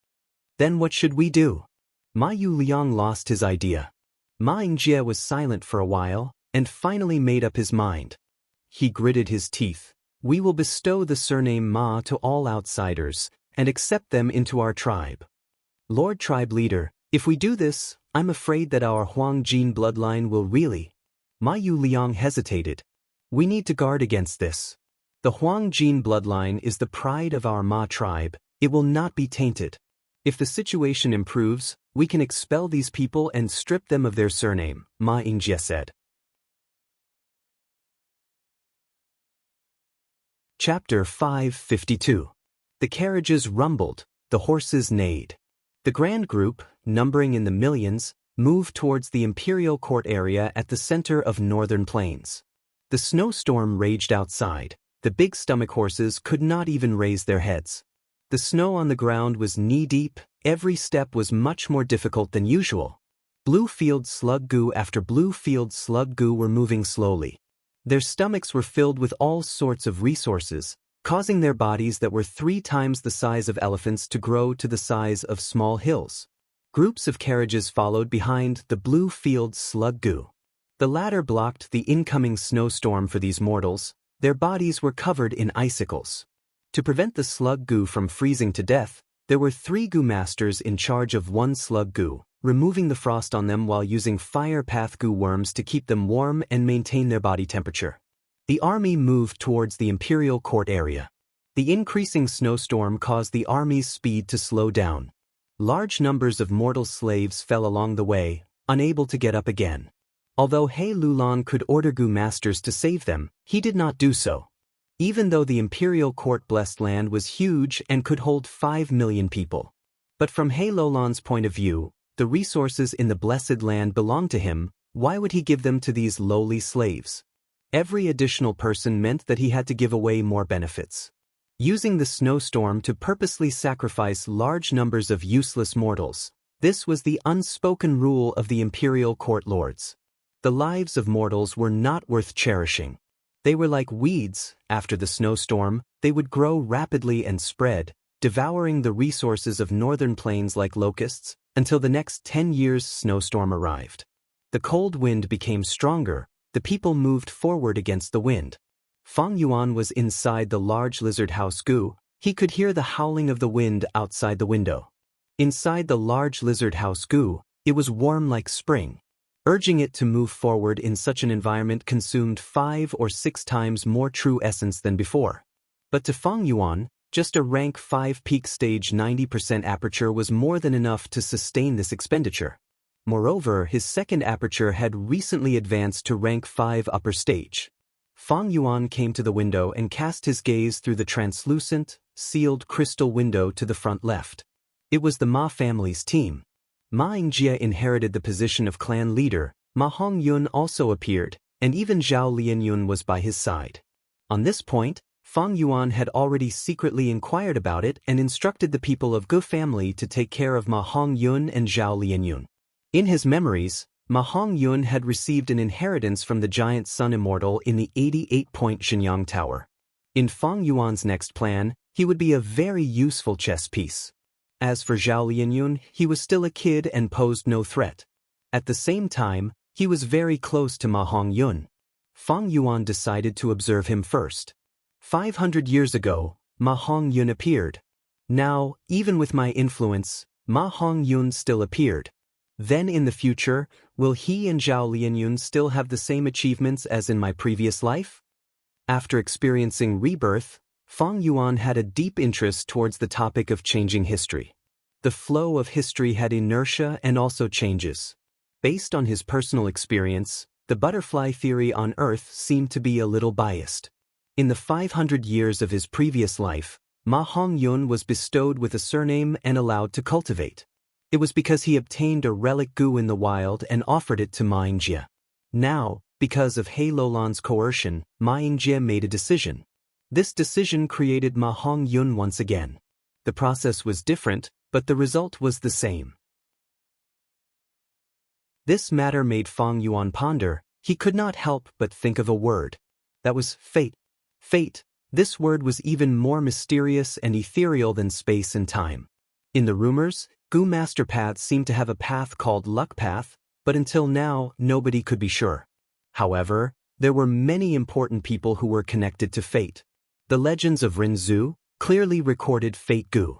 [SPEAKER 1] Then what should we do? Ma Yu Liang lost his idea. Ma Yingjie was silent for a while, and finally made up his mind. He gritted his teeth. We will bestow the surname Ma to all outsiders, and accept them into our tribe. Lord Tribe Leader, if we do this, I'm afraid that our Huang Jin bloodline will really... Ma Yu Liang hesitated. We need to guard against this. The Huang Jin bloodline is the pride of our Ma tribe, it will not be tainted. If the situation improves, we can expel these people and strip them of their surname, Ma Yingjie said. Chapter 552. The carriages rumbled, the horses neighed. The grand group, numbering in the millions, moved towards the Imperial Court area at the center of Northern Plains. The snowstorm raged outside. The big stomach horses could not even raise their heads. The snow on the ground was knee-deep, every step was much more difficult than usual. Blue-field slug goo after blue-field slug goo were moving slowly. Their stomachs were filled with all sorts of resources, causing their bodies that were 3 times the size of elephants to grow to the size of small hills. Groups of carriages followed behind the blue-field slug goo. The latter blocked the incoming snowstorm for these mortals. Their bodies were covered in icicles. To prevent the slug goo from freezing to death, there were 3 goo masters in charge of 1 slug goo, removing the frost on them while using fire path goo worms to keep them warm and maintain their body temperature. The army moved towards the Imperial Court area. The increasing snowstorm caused the army's speed to slow down. Large numbers of mortal slaves fell along the way, unable to get up again. Although He Lulan could order goo masters to save them, he did not do so. Even though the Imperial Court Blessed Land was huge and could hold 5 million people. But from He Lulan's point of view, the resources in the Blessed Land belonged to him. Why would he give them to these lowly slaves? Every additional person meant that he had to give away more benefits. Using the snowstorm to purposely sacrifice large numbers of useless mortals, this was the unspoken rule of the Imperial Court Lords. The lives of mortals were not worth cherishing. They were like weeds. After the snowstorm, they would grow rapidly and spread, devouring the resources of northern plains like locusts, until the next 10 years' snowstorm arrived. The cold wind became stronger, the people moved forward against the wind. Fang Yuan was inside the large lizard house goo. He could hear the howling of the wind outside the window. Inside the large lizard house goo, it was warm like spring. Urging it to move forward in such an environment consumed 5 or 6 times more true essence than before. But to Fang Yuan, Just a rank 5 peak stage 90% aperture was more than enough to sustain this expenditure. Moreover, his second aperture had recently advanced to rank 5 upper stage. Fang Yuan came to the window and cast his gaze through the translucent, sealed crystal window to the front left. It was the Ma family's team. Ma Yingjie inherited the position of clan leader, Ma Hongyun also appeared, and even Zhao Lianyun was by his side. On this point, Fang Yuan had already secretly inquired about it and instructed the people of Gu family to take care of Ma Hongyun and Zhao Lianyun. In his memories, Ma Hongyun had received an inheritance from the giant sun immortal in the 88-point Xianxia tower. In Fang Yuan's next plan, he would be a very useful chess piece. As for Zhao Lianyun, he was still a kid and posed no threat. At the same time, he was very close to Ma Hongyun. Fang Yuan decided to observe him first. 500 years ago, Ma Hongyun appeared. Now, even with my influence, Ma Hongyun still appeared. Then in the future, will he and Zhao Lianyun still have the same achievements as in my previous life? After experiencing rebirth, Fang Yuan had a deep interest towards the topic of changing history. The flow of history had inertia and also changes. Based on his personal experience, the butterfly theory on Earth seemed to be a little biased. In the 500 years of his previous life, Ma Hongyun was bestowed with a surname and allowed to cultivate. It was because he obtained a relic gu in the wild and offered it to Ma Yingjie. Now, because of He Lulan's coercion, Ma Yingjie made a decision. This decision created Ma Hongyun once again. The process was different, but the result was the same. This matter made Fang Yuan ponder. He could not help but think of a word. That was fate. Fate. This word was even more mysterious and ethereal than space and time. In the rumors, Gu master paths seemed to have a path called Luck Path, but until now, nobody could be sure. However, there were many important people who were connected to fate. The legends of Rinzhu clearly recorded fate Gu.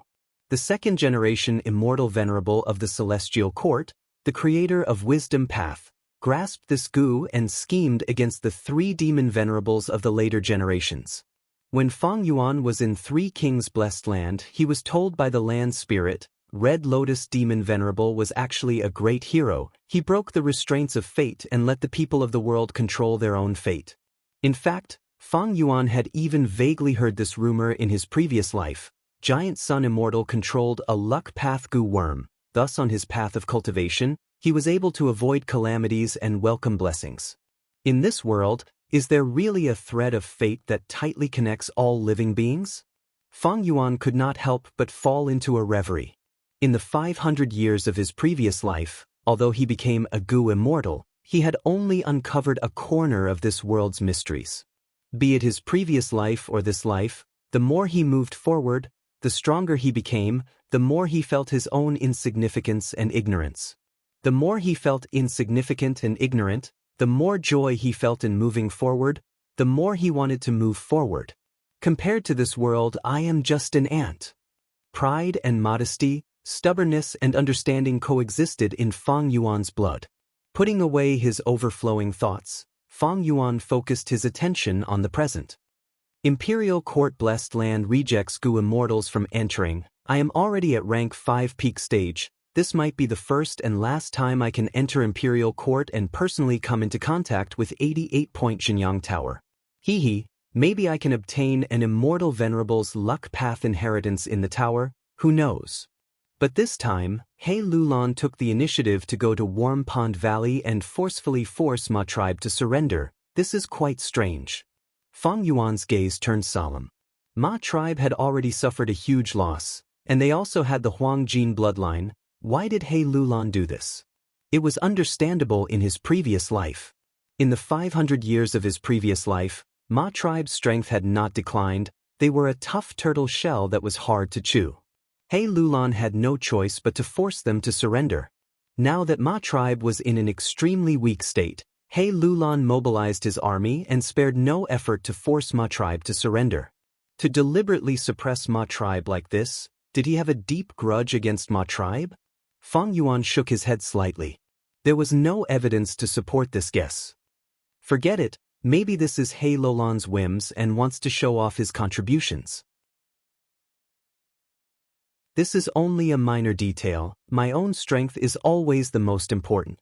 [SPEAKER 1] The second generation immortal venerable of the celestial court, the creator of wisdom path, grasped this gu and schemed against the 3 demon venerables of the later generations. When Fang Yuan was in 3 Kings' blessed land, he was told by the land spirit, Red Lotus Demon Venerable was actually a great hero. He broke the restraints of fate and let the people of the world control their own fate. In fact, Fang Yuan had even vaguely heard this rumor in his previous life. Giant Sun Immortal controlled a luck path gu worm. Thus on his path of cultivation, he was able to avoid calamities and welcome blessings. In this world, is there really a thread of fate that tightly connects all living beings? Fang Yuan could not help but fall into a reverie. In the 500 years of his previous life, although he became a gu immortal, he had only uncovered a corner of this world's mysteries. Be it his previous life or this life, the more he moved forward, the stronger he became, the more he felt his own insignificance and ignorance. The more he felt insignificant and ignorant, the more joy he felt in moving forward, the more he wanted to move forward. Compared to this world, I am just an ant. Pride and modesty, stubbornness and understanding coexisted in Fang Yuan's blood. Putting away his overflowing thoughts, Fang Yuan focused his attention on the present. Imperial Court blessed land rejects gu immortals from entering. I am already at rank 5 peak stage. This might be the first and last time I can enter Imperial Court and personally come into contact with 88-point Xianxia Tower. Maybe I can obtain an immortal venerable's luck path inheritance in the tower, who knows? But this time, He Lulan took the initiative to go to Warm Pond Valley and forcefully force Ma tribe to surrender. This is quite strange. Fang Yuan's gaze turned solemn. Ma tribe had already suffered a huge loss, and they also had the Huang Jin bloodline. Why did He Lulan do this? It was understandable in his previous life. In the 500 years of his previous life, Ma tribe's strength had not declined. They were a tough turtle shell that was hard to chew. He Lulan had no choice but to force them to surrender. Now that Ma tribe was in an extremely weak state, He Lulan mobilized his army and spared no effort to force Ma tribe to surrender. To deliberately suppress Ma tribe like this, did he have a deep grudge against Ma tribe? Fang Yuan shook his head slightly. There was no evidence to support this guess. Forget it, maybe this is He Lulan's whims and wants to show off his contributions. This is only a minor detail, my own strength is always the most important.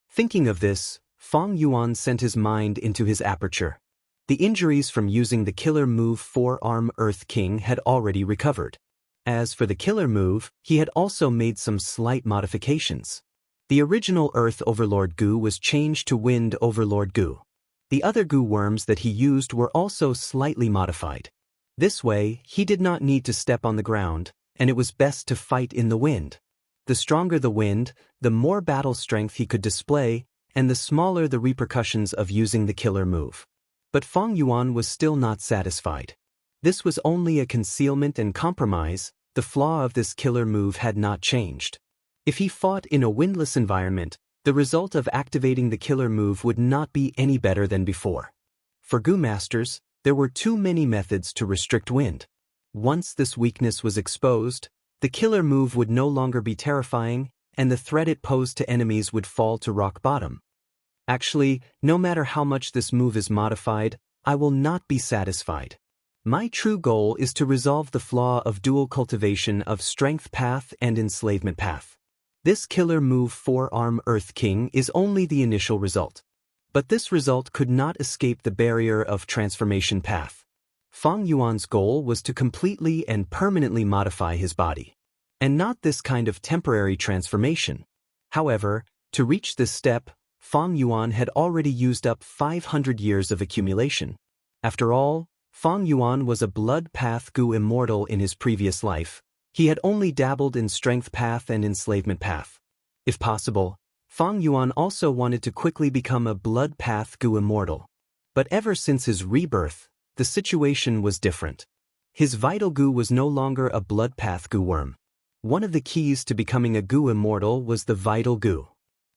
[SPEAKER 1] Thinking of this, Feng Yuan sent his mind into his aperture. The injuries from using the killer move Four-Arm Earth King had already recovered. As for the killer move, he had also made some slight modifications. The original Earth Overlord Gu was changed to Wind Overlord Gu. The other Gu worms that he used were also slightly modified. This way, he did not need to step on the ground, and it was best to fight in the wind. The stronger the wind, the more battle strength he could display, and the smaller the repercussions of using the killer move. But Feng Yuan was still not satisfied. This was only a concealment and compromise, the flaw of this killer move had not changed. If he fought in a windless environment, the result of activating the killer move would not be any better than before. For Gu Masters, there were too many methods to restrict wind. Once this weakness was exposed, the killer move would no longer be terrifying, and the threat it posed to enemies would fall to rock bottom. Actually, no matter how much this move is modified, I will not be satisfied. My true goal is to resolve the flaw of dual cultivation of Strength Path and Enslavement Path. This killer move Four-Arm Earth King is only the initial result. But this result could not escape the barrier of Transformation Path. Feng Yuan's goal was to completely and permanently modify his body. And not this kind of temporary transformation. However, to reach this step, Feng Yuan had already used up 500 years of accumulation. After all, Feng Yuan was a Blood Path Gu immortal in his previous life. He had only dabbled in Strength Path and Enslavement Path. If possible, Feng Yuan also wanted to quickly become a Blood Path Gu immortal. But ever since his rebirth, the situation was different. His vital Gu was no longer a Blood Path Gu worm. One of the keys to becoming a Gu immortal was the vital Gu.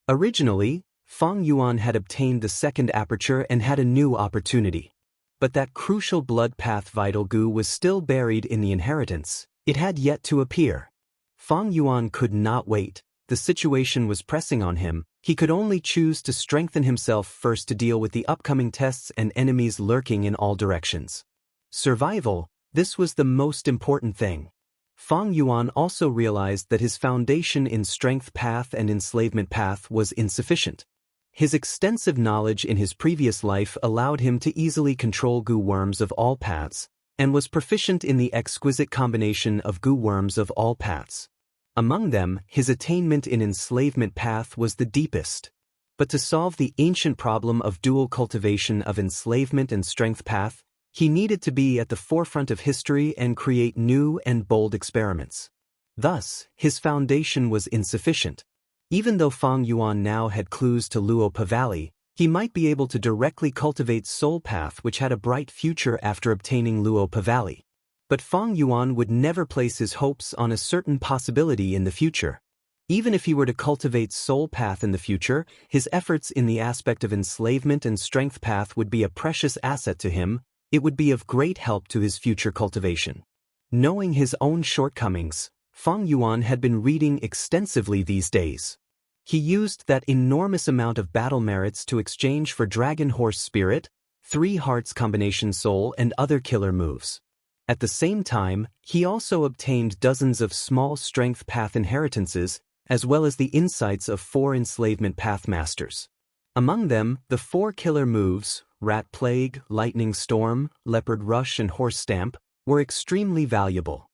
[SPEAKER 1] Originally, Feng Yuan had obtained the second aperture and had a new opportunity. But that crucial Blood Path vital Gu was still buried in the inheritance. It had yet to appear. Feng Yuan could not wait. The situation was pressing on him. He could only choose to strengthen himself first to deal with the upcoming tests and enemies lurking in all directions. Survival, this was the most important thing. Feng Yuan also realized that his foundation in Strength Path and Enslavement Path was insufficient. His extensive knowledge in his previous life allowed him to easily control Gu worms of all paths, and was proficient in the exquisite combination of Gu worms of all paths. Among them, his attainment in Enslavement Path was the deepest. But to solve the ancient problem of dual cultivation of Enslavement and Strength Path, he needed to be at the forefront of history and create new and bold experiments. Thus, his foundation was insufficient. Even though Feng Yuan now had clues to Luopa Valley, he might be able to directly cultivate Soul Path, which had a bright future after obtaining Luopa Valley. But Feng Yuan would never place his hopes on a certain possibility in the future. Even if he were to cultivate Soul Path in the future, his efforts in the aspect of Enslavement and Strength Path would be a precious asset to him. It would be of great help to his future cultivation. Knowing his own shortcomings, Feng Yuan had been reading extensively these days. He used that enormous amount of battle merits to exchange for Dragon Horse Spirit, 3 Hearts Combination Soul and other killer moves. At the same time, he also obtained dozens of small Strength Path inheritances, as well as the insights of 4 Enslavement Path Masters. Among them, the 4 killer moves, Rat Plague, Lightning Storm, Leopard Rush and Horse Stamp, were extremely valuable.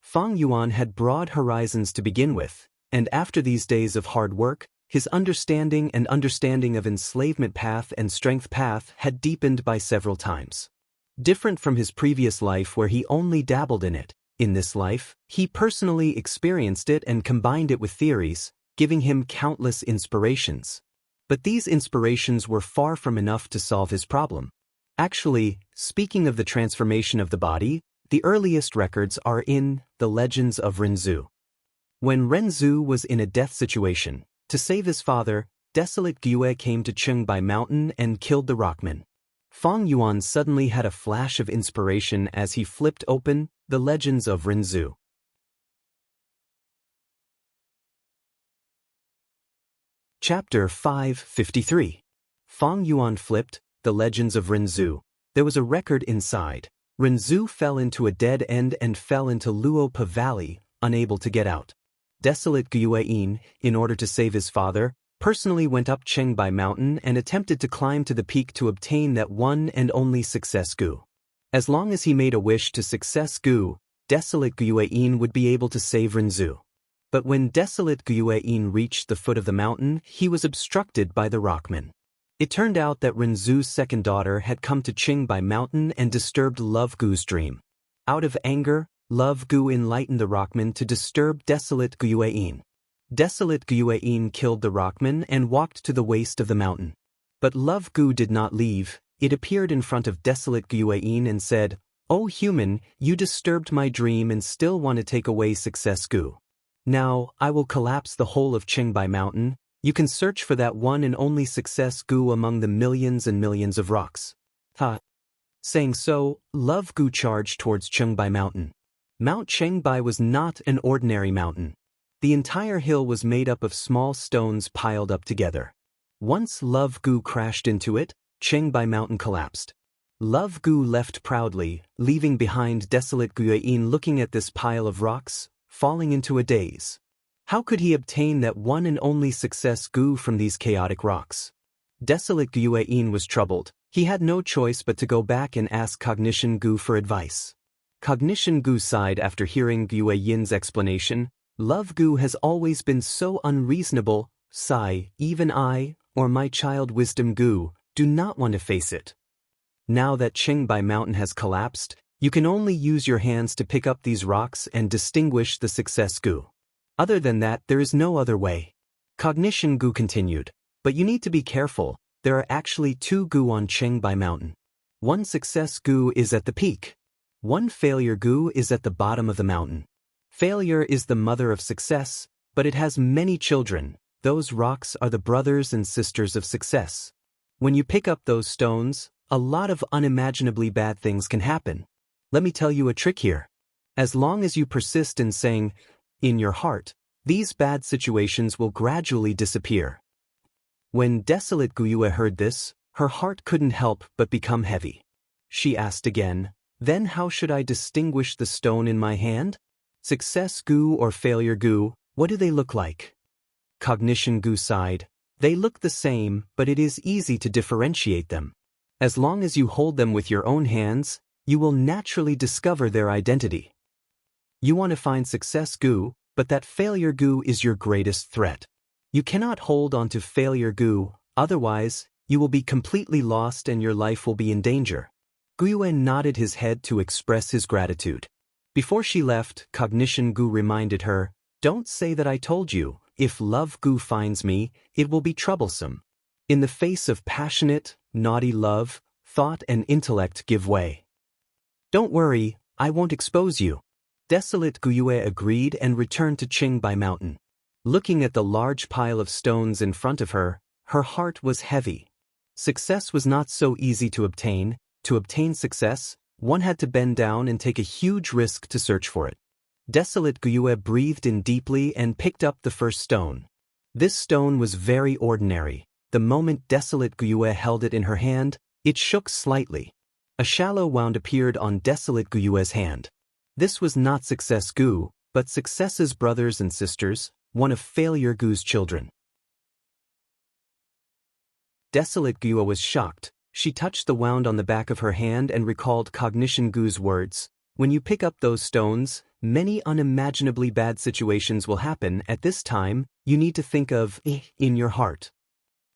[SPEAKER 1] Feng Yuan had broad horizons to begin with, and after these days of hard work, his understanding of Enslavement Path and Strength Path had deepened by several times. Different from his previous life where he only dabbled in it, in this life, he personally experienced it and combined it with theories, giving him countless inspirations. But these inspirations were far from enough to solve his problem. Actually, speaking of the transformation of the body, the earliest records are in the Legends of Renzu. When Renzu was in a death situation, to save his father, Desolate Gyue came to Chengbai Mountain and killed the Rockman. Feng Yuan suddenly had a flash of inspiration as he flipped open the Legends of Renzu. Chapter 553. Feng Yuan flipped the Legends of Renzu. There was a record inside. Renzu fell into a dead end and fell into Luopa Valley, unable to get out. Desolate Guiyuan, in order to save his father, personally went up Chengbai Mountain and attempted to climb to the peak to obtain that one and only success Gu. As long as he made a wish to success Gu, Desolate Guiyuan would be able to save Renzu. But when Desolate Guiyuan reached the foot of the mountain, he was obstructed by the rockmen. It turned out that Renzu's second daughter had come to Qingbai Mountain and disturbed Love Gu's dream. Out of anger, Love Gu enlightened the rockmen to disturb Desolate Guiyuan. Desolate Guiyuan killed the rockmen and walked to the waist of the mountain. But Love Gu did not leave. It appeared in front of Desolate Guiyuan and said, "O human, you disturbed my dream and still want to take away success Gu. Now, I will collapse the whole of Qingbai Mountain. You can search for that one and only success Gu among the millions and millions of rocks." Saying so, Love Gu charged towards Qingbai Mountain. Mount Qingbai was not an ordinary mountain. The entire hill was made up of small stones piled up together. Once Love Gu crashed into it, Qingbai Mountain collapsed. Love Gu left proudly, leaving behind Desolate Guiyuan looking at this pile of rocks, falling into a daze. How could he obtain that one and only success Gu from these chaotic rocks? Desolate Guiyuan was troubled. He had no choice but to go back and ask Cognition Gu for advice. Cognition Gu sighed after hearing Guiyuan's explanation. Love Gu has always been so unreasonable. Sigh, even I, or my child Wisdom Gu, do not want to face it. Now that Qingbai Mountain has collapsed, you can only use your hands to pick up these rocks and distinguish the success Gu. Other than that, there is no other way. Cognition Gu continued, but you need to be careful. There are actually two Gu on Qingbai Mountain. One success Gu is at the peak. One failure Gu is at the bottom of the mountain. Failure is the mother of success, but it has many children. Those rocks are the brothers and sisters of success. When you pick up those stones, a lot of unimaginably bad things can happen. Let me tell you a trick here. As long as you persist in saying, in your heart, these bad situations will gradually disappear. When Desolate Guiyue heard this, her heart couldn't help but become heavy. She asked again, "Then how should I distinguish the stone in my hand? Success Gu or failure Gu, what do they look like?" Cognition Gu sighed. "They look the same, but it is easy to differentiate them. As long as you hold them with your own hands, you will naturally discover their identity. You want to find success Gu, but that failure Gu is your greatest threat. You cannot hold on to failure Gu, otherwise, you will be completely lost and your life will be in danger." Guiyuan nodded his head to express his gratitude. Before she left, Cognition Gu reminded her, "Don't say that I told you. If Love Gu finds me, it will be troublesome." In the face of passionate, naughty love, thought and intellect give way. "Don't worry, I won't expose you." Desolate Guiyue agreed and returned to Qingbai Mountain. Looking at the large pile of stones in front of her, her heart was heavy. Success was not so easy to obtain. To obtain success, one had to bend down and take a huge risk to search for it. Desolate Guiyue breathed in deeply and picked up the first stone. This stone was very ordinary. The moment Desolate Guiyue held it in her hand, it shook slightly. A shallow wound appeared on Desolate Guiyue's hand. This was not Success Gu, but Success's brothers and sisters, one of Failure Gu's children. Desolate Guiyue was shocked. She touched the wound on the back of her hand and recalled Cognition Gu's words. "When you pick up those stones, many unimaginably bad situations will happen. At this time, you need to think of in your heart."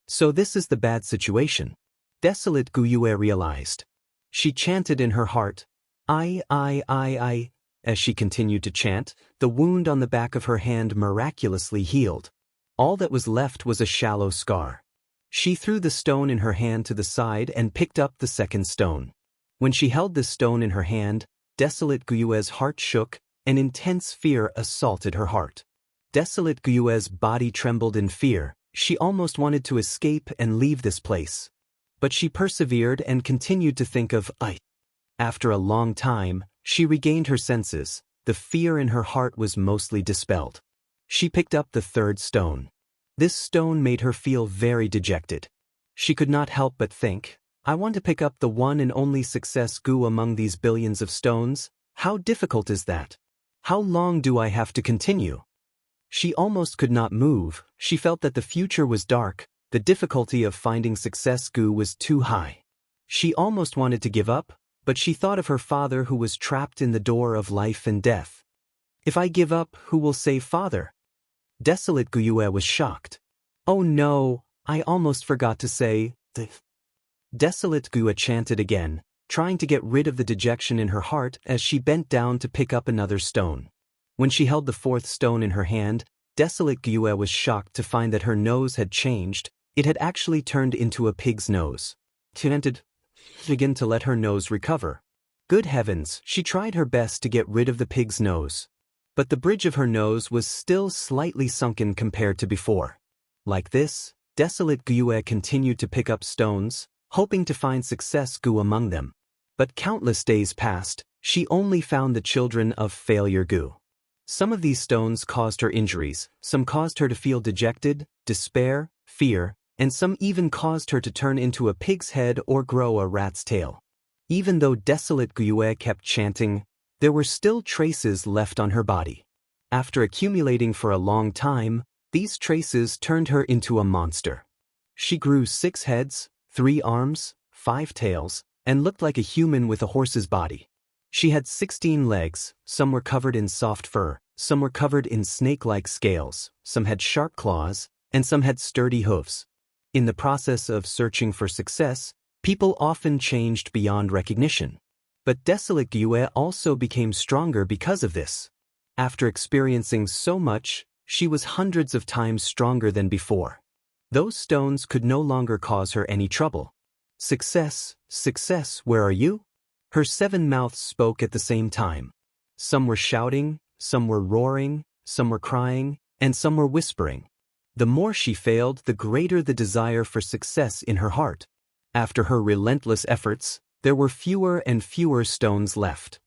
[SPEAKER 1] So this is the bad situation. Desolate Guiyue realized. She chanted in her heart, I. As she continued to chant, the wound on the back of her hand miraculously healed. All that was left was a shallow scar. She threw the stone in her hand to the side and picked up the second stone. When she held this stone in her hand, Desolate Guiyue's heart shook, and intense fear assaulted her heart. Desolate Guiyue's body trembled in fear. She almost wanted to escape and leave this place. But she persevered and continued to think of I. After a long time, she regained her senses. The fear in her heart was mostly dispelled. She picked up the third stone. This stone made her feel very dejected. She could not help but think, I want to pick up the one and only success gu among these billions of stones. How difficult is that? How long do I have to continue? She almost could not move. She felt that the future was dark. The difficulty of finding success gu was too high. She almost wanted to give up, but she thought of her father who was trapped in the door of life and death. If I give up, who will save father? Desolate Guyue was shocked. Oh no, I almost forgot to say, Desolate Guyue chanted again, trying to get rid of the dejection in her heart as she bent down to pick up another stone. When she held the fourth stone in her hand, Desolate Guyue was shocked to find that her nose had changed. It had actually turned into a pig's nose. Chanted, begin to let her nose recover. Good heavens, she tried her best to get rid of the pig's nose. But the bridge of her nose was still slightly sunken compared to before. Like this, Desolate Guyue continued to pick up stones, hoping to find success gu among them. But countless days passed, she only found the children of failure gu. Some of these stones caused her injuries, some caused her to feel dejected, despair, fear, and some even caused her to turn into a pig's head or grow a rat's tail. Even though Desolate Guyue kept chanting, there were still traces left on her body. After accumulating for a long time, these traces turned her into a monster. She grew 6 heads, 3 arms, 5 tails, and looked like a human with a horse's body. She had 16 legs, some were covered in soft fur, some were covered in snake-like scales, some had sharp claws, and some had sturdy hooves. In the process of searching for success, people often changed beyond recognition. But Desolate Guyue also became stronger because of this. After experiencing so much, she was hundreds of times stronger than before. Those stones could no longer cause her any trouble. Success, success, where are you? Her 7 mouths spoke at the same time. Some were shouting, some were roaring, some were crying, and some were whispering. The more she failed, the greater the desire for success in her heart. After her relentless efforts, there were fewer and fewer stones left.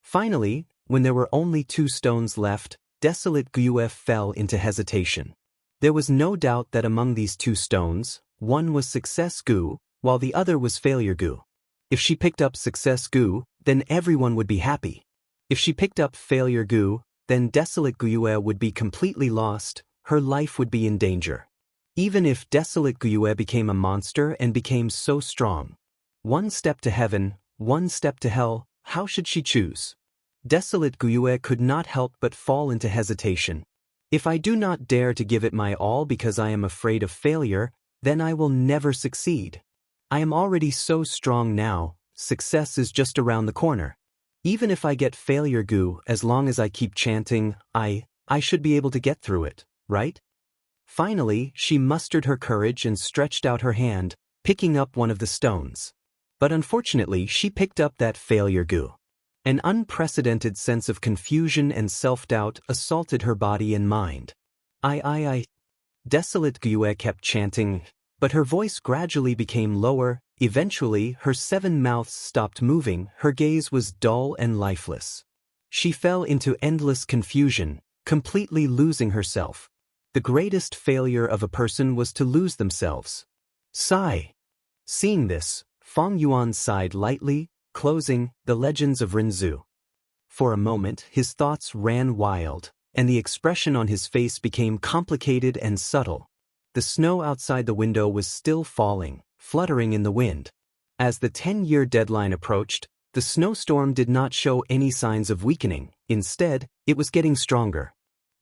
[SPEAKER 1] Finally, when there were only 2 stones left, Desolate Guyue fell into hesitation. There was no doubt that among these 2 stones, one was success gu, while the other was failure gu. If she picked up success gu, then everyone would be happy. If she picked up failure gu, then Desolate Guyue would be completely lost, her life would be in danger. Even if Desolate Guyue became a monster and became so strong. 1 step to heaven, 1 step to hell, how should she choose? Desolate Guyue could not help but fall into hesitation. If I do not dare to give it my all because I am afraid of failure, then I will never succeed. I am already so strong now, success is just around the corner. Even if I get failure gu, as long as I keep chanting, I should be able to get through it, right? Finally, she mustered her courage and stretched out her hand, picking up one of the stones. But unfortunately, she picked up that failure gu. An unprecedented sense of confusion and self-doubt assaulted her body and mind. Desolate Guyue kept chanting, but her voice gradually became lower. Eventually, her 7 mouths stopped moving, her gaze was dull and lifeless. She fell into endless confusion, completely losing herself. The greatest failure of a person was to lose themselves. Sigh. Seeing this, Feng Yuan sighed lightly, closing The Legends of Rinzhu. For a moment, his thoughts ran wild, and the expression on his face became complicated and subtle. The snow outside the window was still falling, fluttering in the wind. As the 10-year deadline approached, the snowstorm did not show any signs of weakening. Instead, it was getting stronger.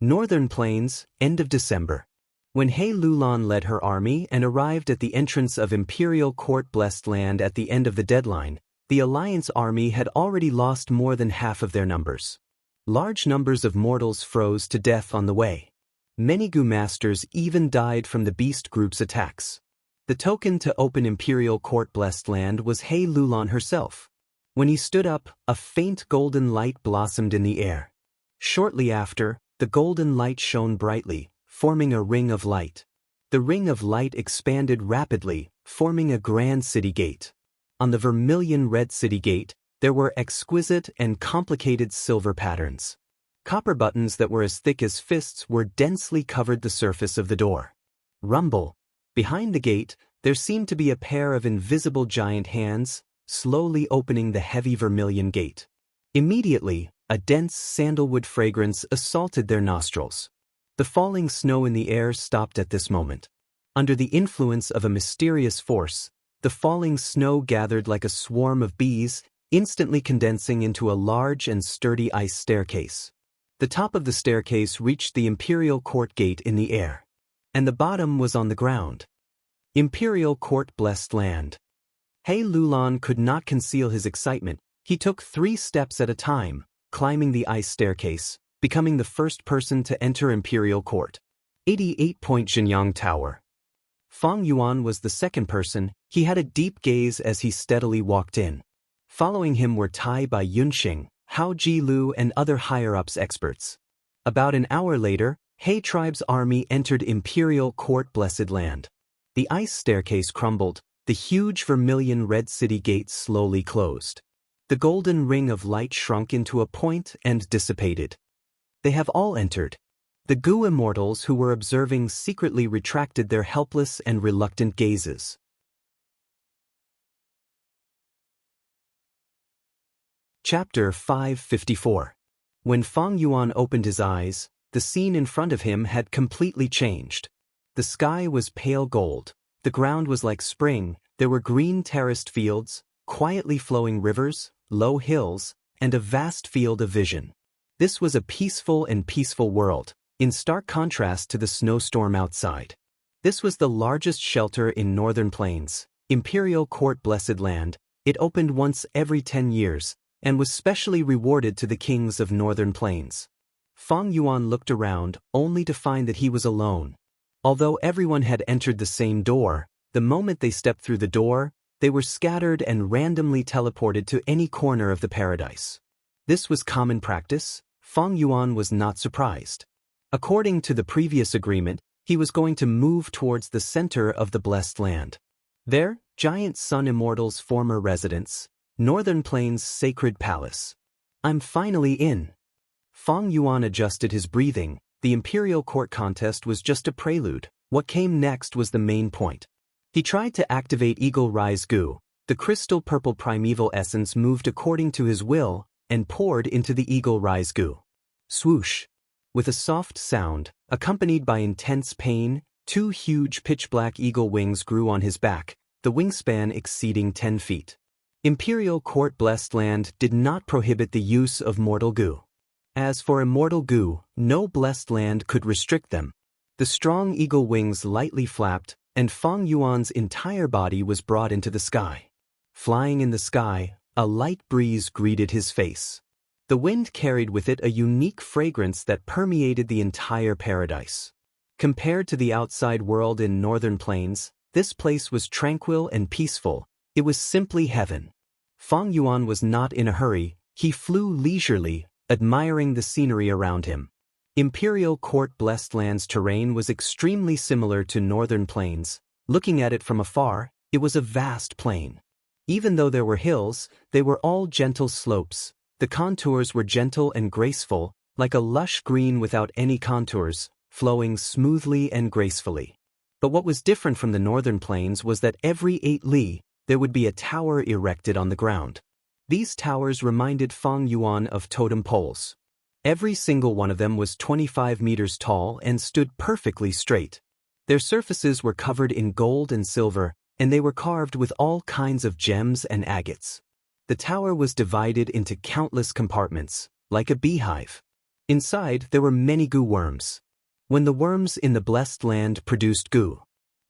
[SPEAKER 1] Northern Plains, end of December. When He Lulan led her army and arrived at the entrance of Imperial Court Blessed Land at the end of the deadline, the Alliance army had already lost more than half of their numbers. Large numbers of mortals froze to death on the way. Many Gu masters even died from the beast group's attacks. The token to open Imperial Court Blessed Land was He Lulan herself. When he stood up, a faint golden light blossomed in the air. Shortly after, the golden light shone brightly, forming a ring of light. The ring of light expanded rapidly, forming a grand city gate. On the vermilion red city gate, there were exquisite and complicated silver patterns. Copper buttons that were as thick as fists were densely covered the surface of the door. Rumble. Behind the gate, there seemed to be a pair of invisible giant hands, slowly opening the heavy vermilion gate. Immediately, a dense sandalwood fragrance assaulted their nostrils. The falling snow in the air stopped at this moment. Under the influence of a mysterious force, the falling snow gathered like a swarm of bees, instantly condensing into a large and sturdy ice staircase. The top of the staircase reached the imperial court gate in the air, and the bottom was on the ground. Imperial Court Blessed Land. He Lulan could not conceal his excitement. He took 3 steps at a time, climbing the ice staircase, becoming the first person to enter Imperial Court. 88-point Xianxia Tower. Fang Yuan was the second person. He had a deep gaze as he steadily walked in. Following him were Tai Bai Yunxing, Hao Ji-lu and other higher-ups experts. About an hour later, He tribe's army entered Imperial Court Blessed Land. The ice staircase crumbled, the huge vermilion red city gate slowly closed. The golden ring of light shrunk into a point and dissipated. They have all entered. The Gu immortals who were observing secretly retracted their helpless and reluctant gazes. Chapter 554. When Fang Yuan opened his eyes, the scene in front of him had completely changed. The sky was pale gold, the ground was like spring, there were green terraced fields, quietly flowing rivers, low hills, and a vast field of vision. This was a peaceful world, in stark contrast to the snowstorm outside. This was the largest shelter in Northern Plains, Imperial Court Blessed Land. It opened once every 10 years, and was specially rewarded to the kings of Northern Plains. Fang Yuan looked around, only to find that he was alone. Although everyone had entered the same door, the moment they stepped through the door, they were scattered and randomly teleported to any corner of the paradise. This was common practice. Fang Yuan was not surprised. According to the previous agreement, he was going to move towards the center of the Blessed Land. There, giant sun immortals' former residence, Northern Plains' sacred palace. I'm finally in. Fang Yuan adjusted his breathing. The Imperial Court contest was just a prelude. What came next was the main point. He tried to activate Eagle Rise Gu. The crystal purple primeval essence moved according to his will and poured into the Eagle Rise Gu. Swoosh. With a soft sound, accompanied by intense pain, 2 huge pitch-black eagle wings grew on his back, the wingspan exceeding 10 feet. Imperial Court Blessed Land did not prohibit the use of mortal Gu. As for immortal Gu, no blessed land could restrict them. The strong eagle wings lightly flapped, and Fang Yuan's entire body was brought into the sky. Flying in the sky, a light breeze greeted his face. The wind carried with it a unique fragrance that permeated the entire paradise. Compared to the outside world in Northern Plains, this place was tranquil and peaceful. It was simply heaven. Fang Yuan was not in a hurry. He flew leisurely, admiring the scenery around him. Imperial Court Blessed Land's terrain was extremely similar to Northern Plains. Looking at it from afar, it was a vast plain. Even though there were hills, they were all gentle slopes. The contours were gentle and graceful, like a lush green without any contours, flowing smoothly and gracefully. But what was different from the Northern Plains was that every 8 li, there would be a tower erected on the ground. These towers reminded Fang Yuan of totem poles. Every single one of them was 25 meters tall and stood perfectly straight. Their surfaces were covered in gold and silver, and they were carved with all kinds of gems and agates. The tower was divided into countless compartments, like a beehive. Inside, there were many Gu worms. When the worms in the Blessed Land produced Gu,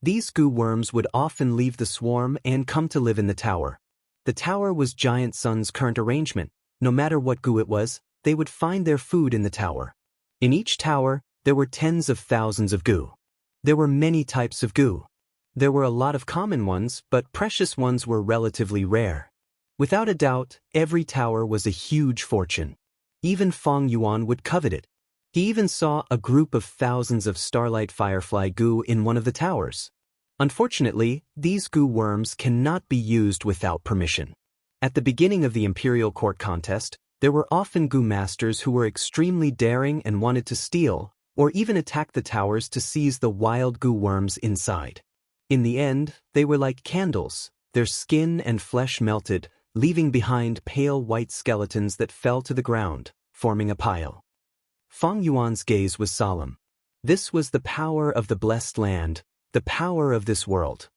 [SPEAKER 1] these Gu worms would often leave the swarm and come to live in the tower. The tower was Giant Sun's current arrangement. No matter what Gu it was, they would find their food in the tower. In each tower, there were tens of thousands of Gu. There were many types of Gu. There were a lot of common ones, but precious ones were relatively rare. Without a doubt, every tower was a huge fortune. Even Fang Yuan would covet it. He even saw a group of thousands of starlight firefly Gu in one of the towers. Unfortunately, these Gu worms cannot be used without permission. At the beginning of the Imperial Court contest, there were often Gu masters who were extremely daring and wanted to steal, or even attack the towers to seize the wild Gu worms inside. In the end, they were like candles, their skin and flesh melted, leaving behind pale white skeletons that fell to the ground, forming a pile. Feng Yuan's gaze was solemn. This was the power of the blessed land, the power of this world.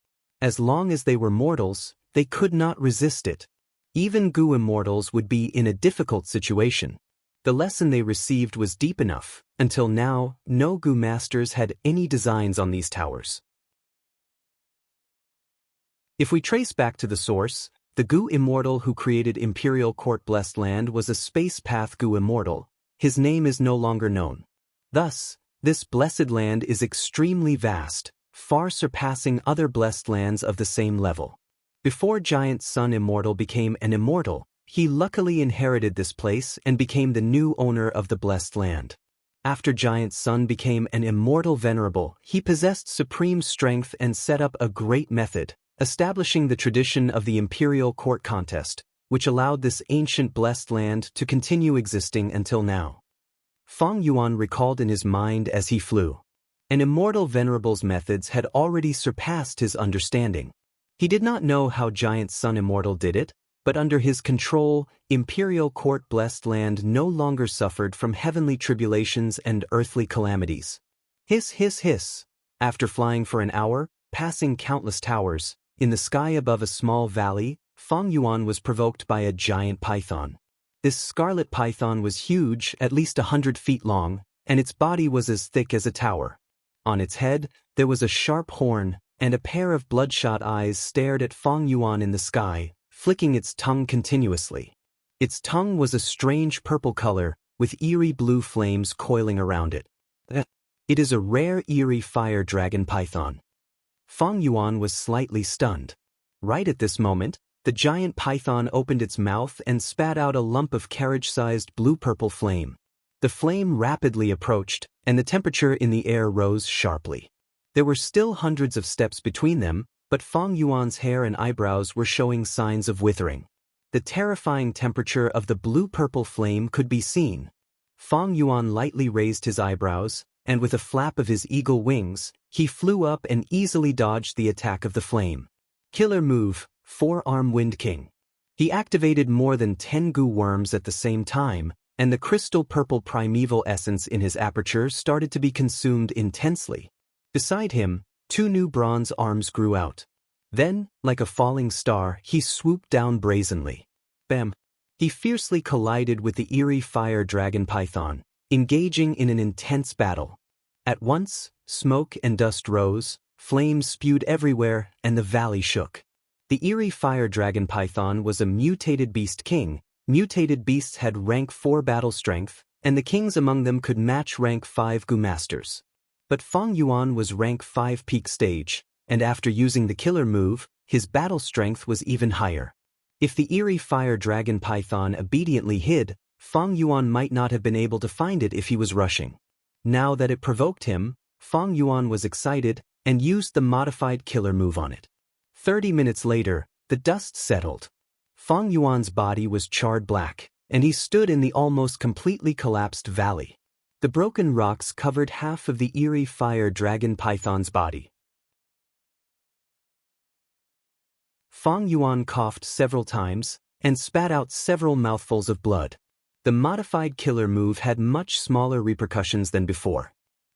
[SPEAKER 1] As long as they were mortals, they could not resist it. Even Gu immortals would be in a difficult situation. The lesson they received was deep enough. Until now, no Gu masters had any designs on these towers. If we trace back to the source, the Gu immortal who created Imperial Court Blessed Land was a space path Gu immortal. His name is no longer known. Thus, this blessed land is extremely vast, far surpassing other blessed lands of the same level. Before Giant Sun Immortal became an immortal, he luckily inherited this place and became the new owner of the blessed land. After Giant Sun became an immortal venerable, he possessed supreme strength and set up a great method, establishing the tradition of the Imperial Court Contest, which allowed this ancient blessed land to continue existing until now. Feng Yuan recalled in his mind as he flew. An immortal venerable's methods had already surpassed his understanding. He did not know how Giant Sun Immortal did it, but under his control, Imperial Court Blessed Land no longer suffered from heavenly tribulations and earthly calamities. Hiss, hiss, hiss. After flying for an hour, passing countless towers, in the sky above a small valley, Feng Yuan was provoked by a giant python. This scarlet python was huge, at least 100 feet long, and its body was as thick as a tower. On its head, there was a sharp horn, and a pair of bloodshot eyes stared at Feng Yuan in the sky, flicking its tongue continuously. Its tongue was a strange purple color, with eerie blue flames coiling around it. It is a rare eerie fire dragon python. Feng Yuan was slightly stunned. Right at this moment, the giant python opened its mouth and spat out a lump of carriage-sized blue-purple flame. The flame rapidly approached, and the temperature in the air rose sharply. There were still hundreds of steps between them, but Feng Yuan's hair and eyebrows were showing signs of withering. The terrifying temperature of the blue-purple flame could be seen. Feng Yuan lightly raised his eyebrows, and with a flap of his eagle wings, he flew up and easily dodged the attack of the flame. Killer move, Four-Arm Wind King. He activated more than 10 Gu worms at the same time, and the crystal purple primeval essence in his aperture started to be consumed intensely. Beside him, 2 new bronze arms grew out. Then, like a falling star, he swooped down brazenly. Bam! He fiercely collided with the eerie fire dragon python, engaging in an intense battle. At once, smoke and dust rose, flames spewed everywhere, and the valley shook. The eerie fire dragon python was a mutated beast king. Mutated beasts had rank 4 battle strength, and the kings among them could match rank 5 Gu masters. But Feng Yuan was rank 5 peak stage, and after using the killer move, his battle strength was even higher. If the eerie fire dragon python obediently hid, Feng Yuan might not have been able to find it if he was rushing. Now that it provoked him, Feng Yuan was excited and used the modified killer move on it. 30 minutes later, the dust settled. Feng Yuan's body was charred black, and he stood in the almost completely collapsed valley. The broken rocks covered half of the eerie fire dragon python's body. Feng Yuan coughed several times and spat out several mouthfuls of blood. The modified killer move had much smaller repercussions than before.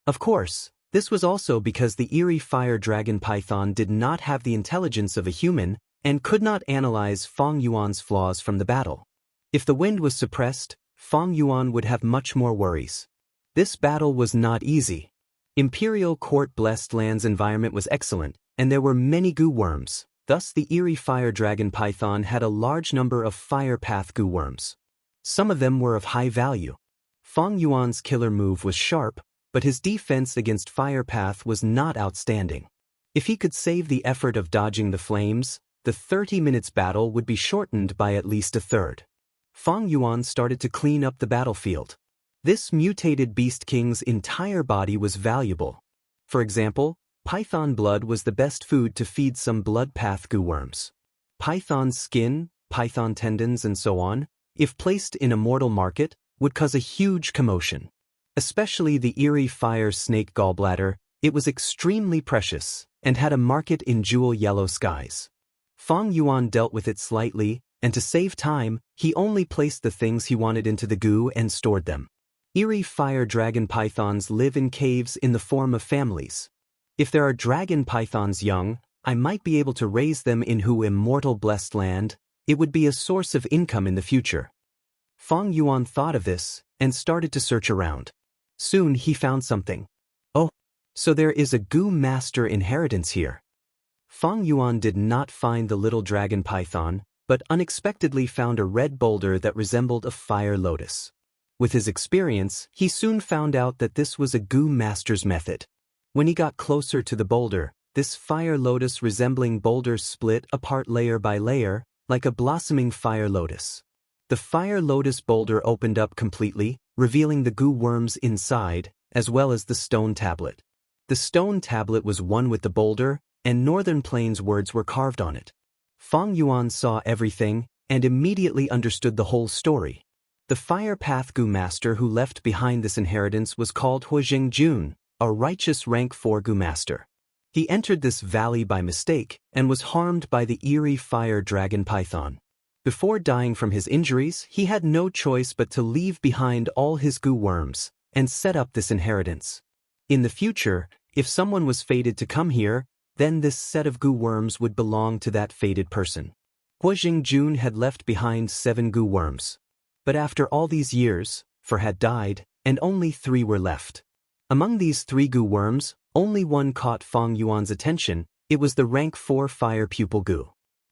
[SPEAKER 1] Of course, this was also because the eerie fire dragon python did not have the intelligence of a human and could not analyze Feng Yuan's flaws from the battle. If the wind was suppressed, Feng Yuan would have much more worries. This battle was not easy. Imperial Court Blessed Land's environment was excellent, and there were many Gu worms. Thus the eerie fire dragon python had a large number of fire path Gu worms. Some of them were of high value. Feng Yuan's killer move was sharp, but his defense against fire path was not outstanding. If he could save the effort of dodging the flames, the 30 minutes battle would be shortened by at least a third. Feng Yuan started to clean up the battlefield. This mutated beast king's entire body was valuable. For example, python blood was the best food to feed some blood path Gu worms. Python's skin, python tendons and so on, if placed in a mortal market, would cause a huge commotion. Especially the eerie fire snake gallbladder, it was extremely precious, and had a market in jewel yellow skies. Fang Yuan dealt with it slightly, and to save time, he only placed the things he wanted into the goo and stored them. Eerie fire dragon pythons live in caves in the form of families. If there are dragon pythons young, I might be able to raise them in Hu immortal blessed land. It would be a source of income in the future. Fang Yuan thought of this and started to search around. Soon he found something. Oh, so there is a goo master inheritance here. Fang Yuan did not find the little dragon python, but unexpectedly found a red boulder that resembled a fire lotus. With his experience, he soon found out that this was a goo master's method. When he got closer to the boulder, this fire lotus resembling boulder split apart layer by layer, like a blossoming fire lotus. The fire lotus boulder opened up completely, revealing the goo worms inside, as well as the stone tablet. The stone tablet was one with the boulder, and Northern Plains words were carved on it. Fang Yuan saw everything, and immediately understood the whole story. The Fire Path Goo Master who left behind this inheritance was called Jun, a righteous rank 4 Goo Master. He entered this valley by mistake, and was harmed by the eerie fire dragon python. Before dying from his injuries, he had no choice but to leave behind all his goo worms, and set up this inheritance. In the future, if someone was fated to come here, then this set of goo worms would belong to that fated person. Jun had left behind 7 goo worms. But after all these years, 4 had died, and only 3 were left. Among these 3 goo worms, only one caught Fang Yuan's attention. It was the rank 4 fire pupil goo.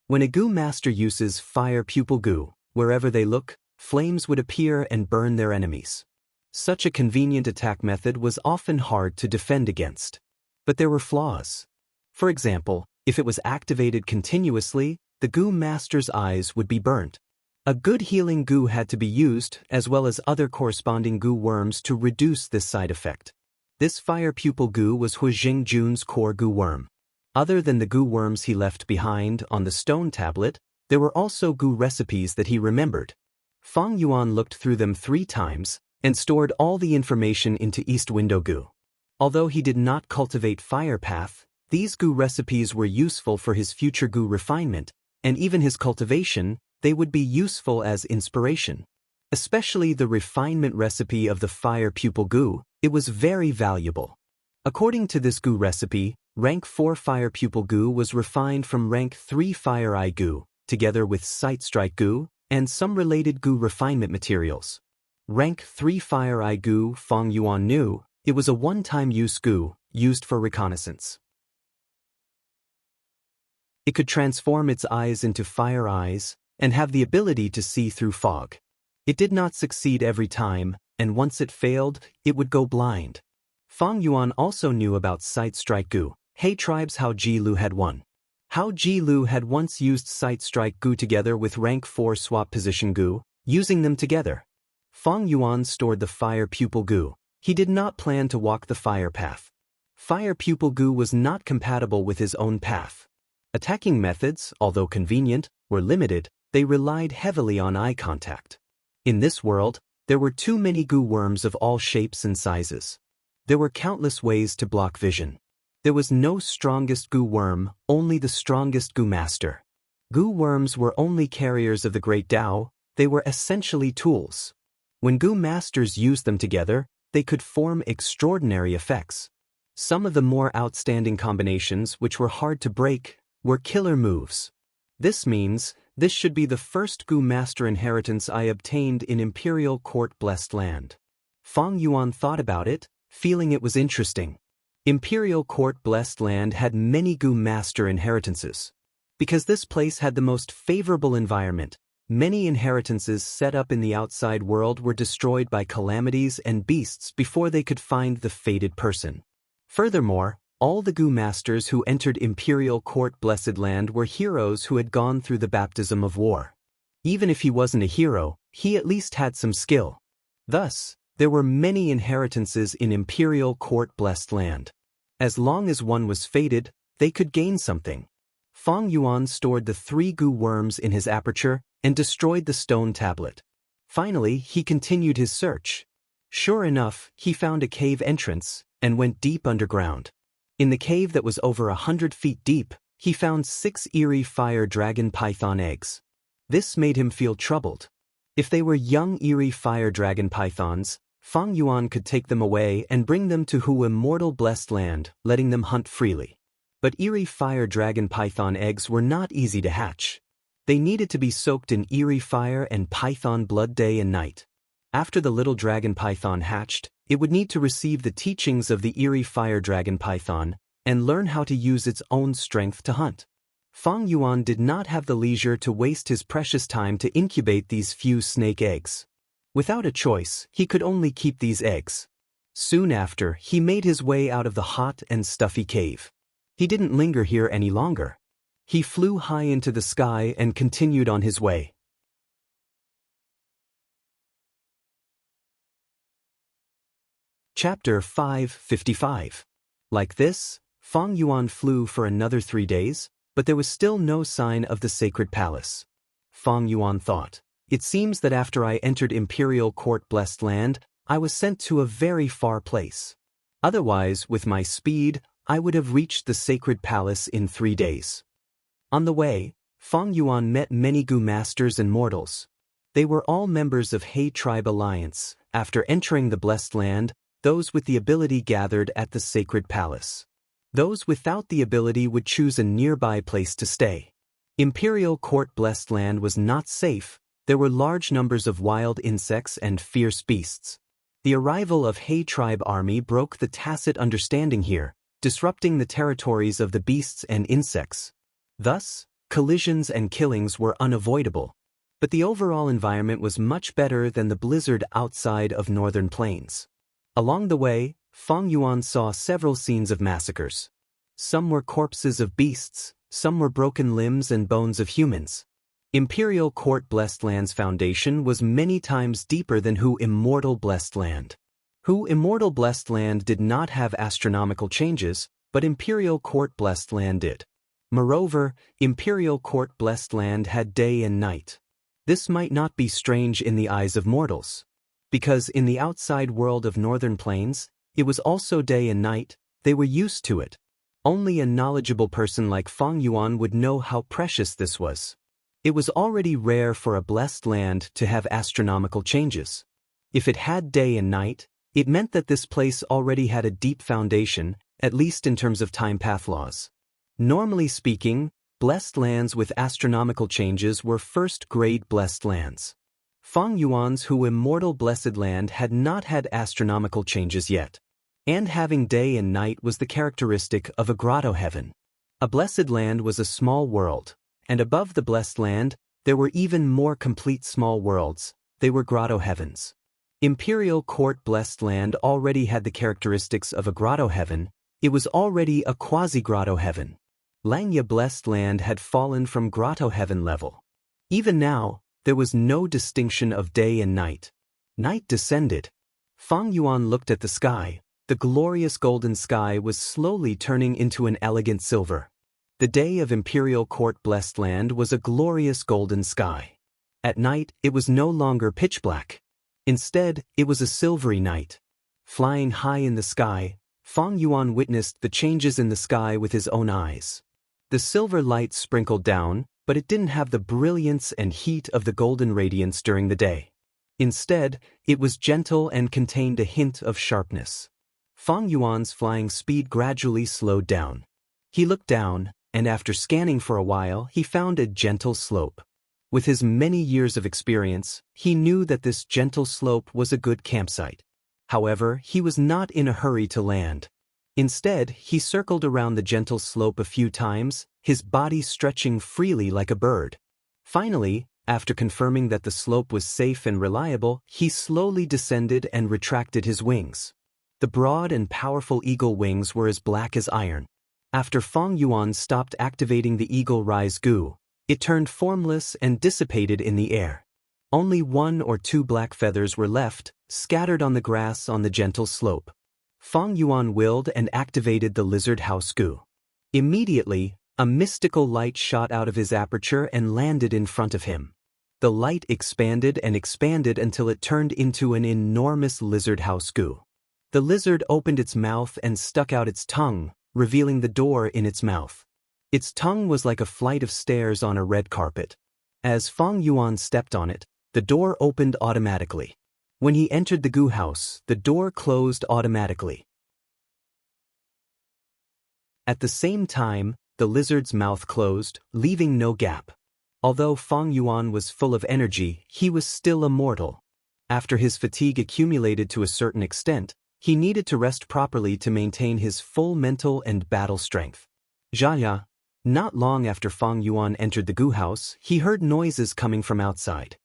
[SPEAKER 1] When a goo master uses fire pupil goo, wherever they look, flames would appear and burn their enemies. Such a convenient attack method was often hard to defend against. But there were flaws. For example, if it was activated continuously, the goo master's eyes would be burnt. A good healing goo had to be used, as well as other corresponding goo worms to reduce this side effect. This fire pupil goo was Jun's core goo worm. Other than the goo worms he left behind on the stone tablet, there were also goo recipes that he remembered. Fang Yuan looked through them 3 times, and stored all the information into East Window Goo. Although he did not cultivate Fire Path, these goo recipes were useful for his future goo refinement, and even his cultivation, they would be useful as inspiration. Especially the refinement recipe of the fire pupil goo, it was very valuable. According to this goo recipe, rank 4 fire pupil goo was refined from rank 3 fire eye goo, together with sight strike goo, and some related goo refinement materials. Rank 3 fire eye goo, Fang Yuan knew, it was a one-time use goo, used for reconnaissance. It could transform its eyes into fire eyes, and have the ability to see through fog. It did not succeed every time, and once it failed, it would go blind. Fang Yuan also knew about Sight Strike Goo. He tribes Hao Ji Lu had won. Hao Ji Lu had once used Sight Strike Goo together with rank 4 Swap Position Goo, using them together. Fang Yuan stored the Fire Pupil Goo. He did not plan to walk the fire path. Fire Pupil Goo was not compatible with his own path. Attacking methods, although convenient, were limited. They relied heavily on eye contact. In this world, there were too many goo worms of all shapes and sizes. There were countless ways to block vision. There was no strongest goo worm, only the strongest goo master. Goo worms were only carriers of the great Tao. They were essentially tools. When goo masters used them together, they could form extraordinary effects. Some of the more outstanding combinations, which were hard to break, were killer moves. This means, this should be the first goo master inheritance I obtained in Imperial Court Blessed Land. Fang Yuan thought about it, feeling it was interesting. Imperial Court Blessed Land had many goo master inheritances. Because this place had the most favorable environment, many inheritances set up in the outside world were destroyed by calamities and beasts before they could find the fated person. Furthermore, all the goo masters who entered Imperial Court Blessed Land were heroes who had gone through the baptism of war. Even if he wasn't a hero, he at least had some skill. Thus, there were many inheritances in Imperial Court Blessed Land. As long as one was fated, they could gain something. Fang Yuan stored the 3 goo worms in his aperture and destroyed the stone tablet. Finally, he continued his search. Sure enough, he found a cave entrance and went deep underground. In the cave that was over 100 feet deep, he found 6 eerie fire dragon python eggs. This made him feel troubled. If they were young eerie fire dragon pythons, Fang Yuan could take them away and bring them to Hu immortal blessed land, letting them hunt freely. But eerie fire dragon python eggs were not easy to hatch. They needed to be soaked in eerie fire and python blood day and night. After the little dragon python hatched, it would need to receive the teachings of the eerie fire dragon python and learn how to use its own strength to hunt. Fang Yuan did not have the leisure to waste his precious time to incubate these few snake eggs. Without a choice, he could only keep these eggs. Soon after, he made his way out of the hot and stuffy cave. He didn't linger here any longer. He flew high into the sky and continued on his way. Chapter 555. Like this, Fang Yuan flew for another 3 days, but there was still no sign of the sacred palace. Fang Yuan thought, it seems that after I entered Imperial Court Blessed Land, I was sent to a very far place. Otherwise, with my speed, I would have reached the sacred palace in 3 days. On the way, Fang Yuan met many Gu masters and mortals. They were all members of He Tribe Alliance. After entering the Blessed Land, those with the ability gathered at the sacred palace. Those without the ability would choose a nearby place to stay. Imperial Court Blessed Land was not safe. There were large numbers of wild insects and fierce beasts. The arrival of He Tribe army broke the tacit understanding here, disrupting the territories of the beasts and insects. Thus, collisions and killings were unavoidable. But the overall environment was much better than the blizzard outside of northern plains. Along the way, Fang Yuan saw several scenes of massacres. Some were corpses of beasts, some were broken limbs and bones of humans. Imperial Court Blessed Land's foundation was many times deeper than Hu Immortal Blessed Land. Hu Immortal Blessed Land did not have astronomical changes, but Imperial Court Blessed Land did. Moreover, Imperial Court Blessed Land had day and night. This might not be strange in the eyes of mortals. Because in the outside world of northern plains, it was also day and night, they were used to it. Only a knowledgeable person like Fang Yuan would know how precious this was. It was already rare for a blessed land to have astronomical changes. If it had day and night, it meant that this place already had a deep foundation, at least in terms of time path laws. Normally speaking, blessed lands with astronomical changes were first-grade blessed lands. Fang Yuan's Hu Immortal Blessed Land had not had astronomical changes yet. And having day and night was the characteristic of a grotto heaven. A blessed land was a small world, and above the blessed land, there were even more complete small worlds. They were grotto heavens. Imperial Court Blessed Land already had the characteristics of a grotto heaven. It was already a quasi-grotto heaven. Langya Blessed Land had fallen from grotto heaven level. Even now, there was no distinction of day and night. Night descended. Fang Yuan looked at the sky. The glorious golden sky was slowly turning into an elegant silver. The day of Imperial Court Blessed Land was a glorious golden sky. At night, it was no longer pitch black. Instead, it was a silvery night. Flying high in the sky, Fang Yuan witnessed the changes in the sky with his own eyes. The silver light sprinkled down, but it didn't have the brilliance and heat of the golden radiance during the day. Instead, it was gentle and contained a hint of sharpness. Fang Yuan's flying speed gradually slowed down. He looked down, and after scanning for a while, he found a gentle slope. With his many years of experience, he knew that this gentle slope was a good campsite. However, he was not in a hurry to land. Instead, he circled around the gentle slope a few times, his body stretching freely like a bird. Finally, after confirming that the slope was safe and reliable, he slowly descended and retracted his wings. The broad and powerful eagle wings were as black as iron. After Fang Yuan stopped activating the eagle rise gu, it turned formless and dissipated in the air. Only 1 or 2 black feathers were left, scattered on the grass on the gentle slope. Fang Yuan willed and activated the lizard house gu. Immediately, a mystical light shot out of his aperture and landed in front of him. The light expanded and expanded until it turned into an enormous lizard house gu. The lizard opened its mouth and stuck out its tongue, revealing the door in its mouth. Its tongue was like a flight of stairs on a red carpet. As Fang Yuan stepped on it, the door opened automatically. When he entered the goo house, the door closed automatically. At the same time, the lizard's mouth closed, leaving no gap. Although Fang Yuan was full of energy, he was still a mortal. After his fatigue accumulated to a certain extent, he needed to rest properly to maintain his full mental and battle strength. Xianxia. Not long after Fang Yuan entered the goo house, he heard noises coming from outside.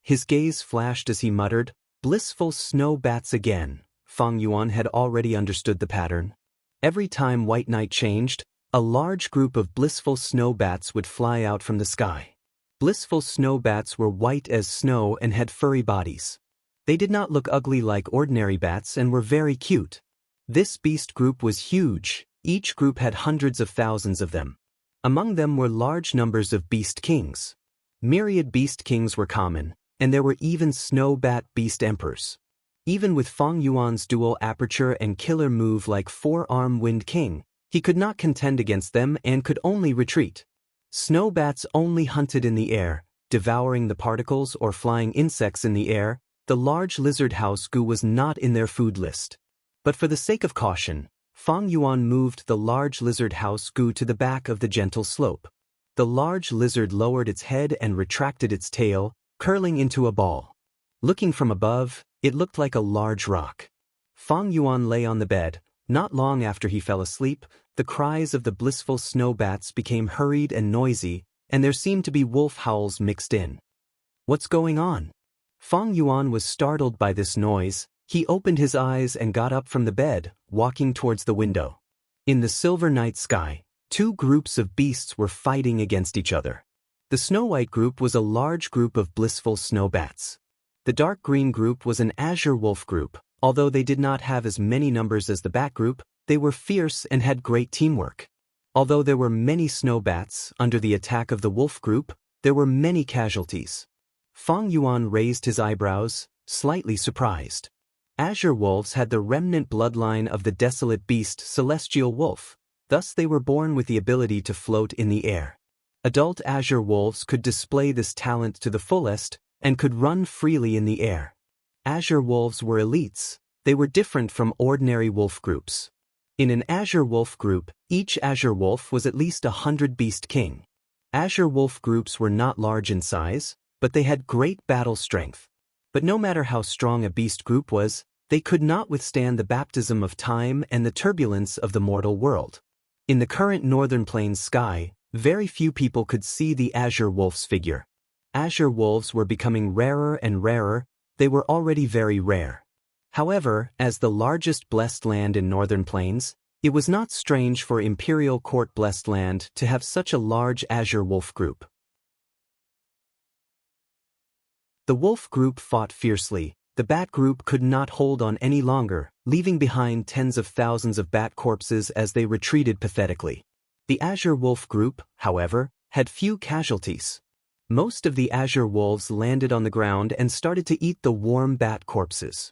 [SPEAKER 1] His gaze flashed as he muttered, "Blissful snow bats again." Fang Yuan had already understood the pattern. Every time white night changed, a large group of blissful snow bats would fly out from the sky. Blissful snow bats were white as snow and had furry bodies. They did not look ugly like ordinary bats and were very cute. This beast group was huge. Each group had hundreds of thousands of them. Among them were large numbers of beast kings. Myriad beast kings were common, and there were even snow bat beast emperors. Even with Fang Yuan's dual aperture and killer move like four-arm wind king, he could not contend against them and could only retreat. Snow bats only hunted in the air, devouring the particles or flying insects in the air. The large lizard house goo was not in their food list. But for the sake of caution, Fang Yuan moved the large lizard house goo to the back of the gentle slope. The large lizard lowered its head and retracted its tail, curling into a ball. Looking from above, it looked like a large rock. Fang Yuan lay on the bed. Not long after he fell asleep, the cries of the blissful snow bats became hurried and noisy, and there seemed to be wolf howls mixed in. What's going on? Fang Yuan was startled by this noise. He opened his eyes and got up from the bed, walking towards the window. In the silver night sky, two groups of beasts were fighting against each other. The snow-white group was a large group of blissful snow bats. The dark green group was an azure wolf group. Although they did not have as many numbers as the bat group, they were fierce and had great teamwork. Although there were many snow bats under the attack of the wolf group, there were many casualties. Fang Yuan raised his eyebrows, slightly surprised. Azure wolves had the remnant bloodline of the desolate beast celestial wolf, thus they were born with the ability to float in the air. Adult azure wolves could display this talent to the fullest and could run freely in the air. Azure wolves were elites. They were different from ordinary wolf groups. In an azure wolf group, each azure wolf was at least 100 beast king. Azure wolf groups were not large in size, but they had great battle strength. But no matter how strong a beast group was, they could not withstand the baptism of time and the turbulence of the mortal world. In the current northern plains sky, very few people could see the azure wolf's figure. Azure wolves were becoming rarer and rarer. They were already very rare. However, as the largest blessed land in northern plains, it was not strange for Imperial Court blessed land to have such a large azure wolf group. The wolf group fought fiercely. The bat group could not hold on any longer, leaving behind tens of thousands of bat corpses as they retreated pathetically. The azure wolf group, however, had few casualties. Most of the azure wolves landed on the ground and started to eat the warm bat corpses.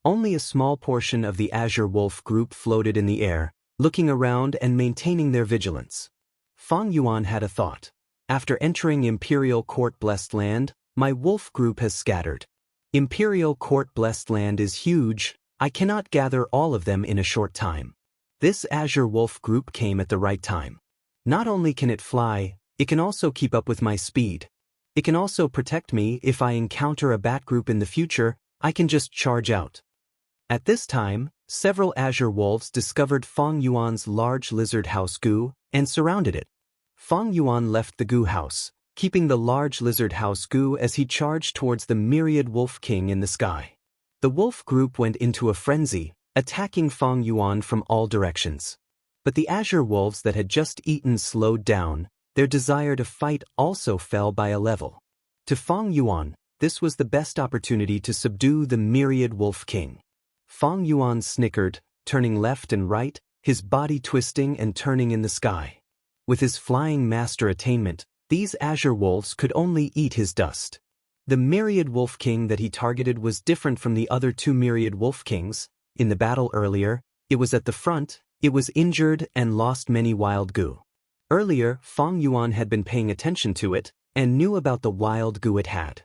[SPEAKER 1] Only a small portion of the azure wolf group floated in the air, looking around and maintaining their vigilance. Fang Yuan had a thought. After entering Imperial Court blessed land, my wolf group has scattered. Imperial Court blessed land is huge. I cannot gather all of them in a short time. This azure wolf group came at the right time. Not only can it fly, it can also keep up with my speed. It can also protect me. If I encounter a bat group in the future, I can just charge out. At this time, several azure wolves discovered Fang Yuan's large lizard house goo and surrounded it. Fang Yuan left the goo house, keeping the large lizard house goo as he charged towards the myriad wolf king in the sky. The wolf group went into a frenzy, attacking Fang Yuan from all directions. But the azure wolves that had just eaten slowed down. Their desire to fight also fell by a level. To Fang Yuan, this was the best opportunity to subdue the myriad wolf king. Fang Yuan snickered, turning left and right, his body twisting and turning in the sky. With his flying master attainment, these azure wolves could only eat his dust. The myriad wolf king that he targeted was different from the other two myriad wolf kings. In the battle earlier, it was at the front. It was injured and lost many wild gu. Earlier, Fang Yuan had been paying attention to it and knew about the wild gu it had.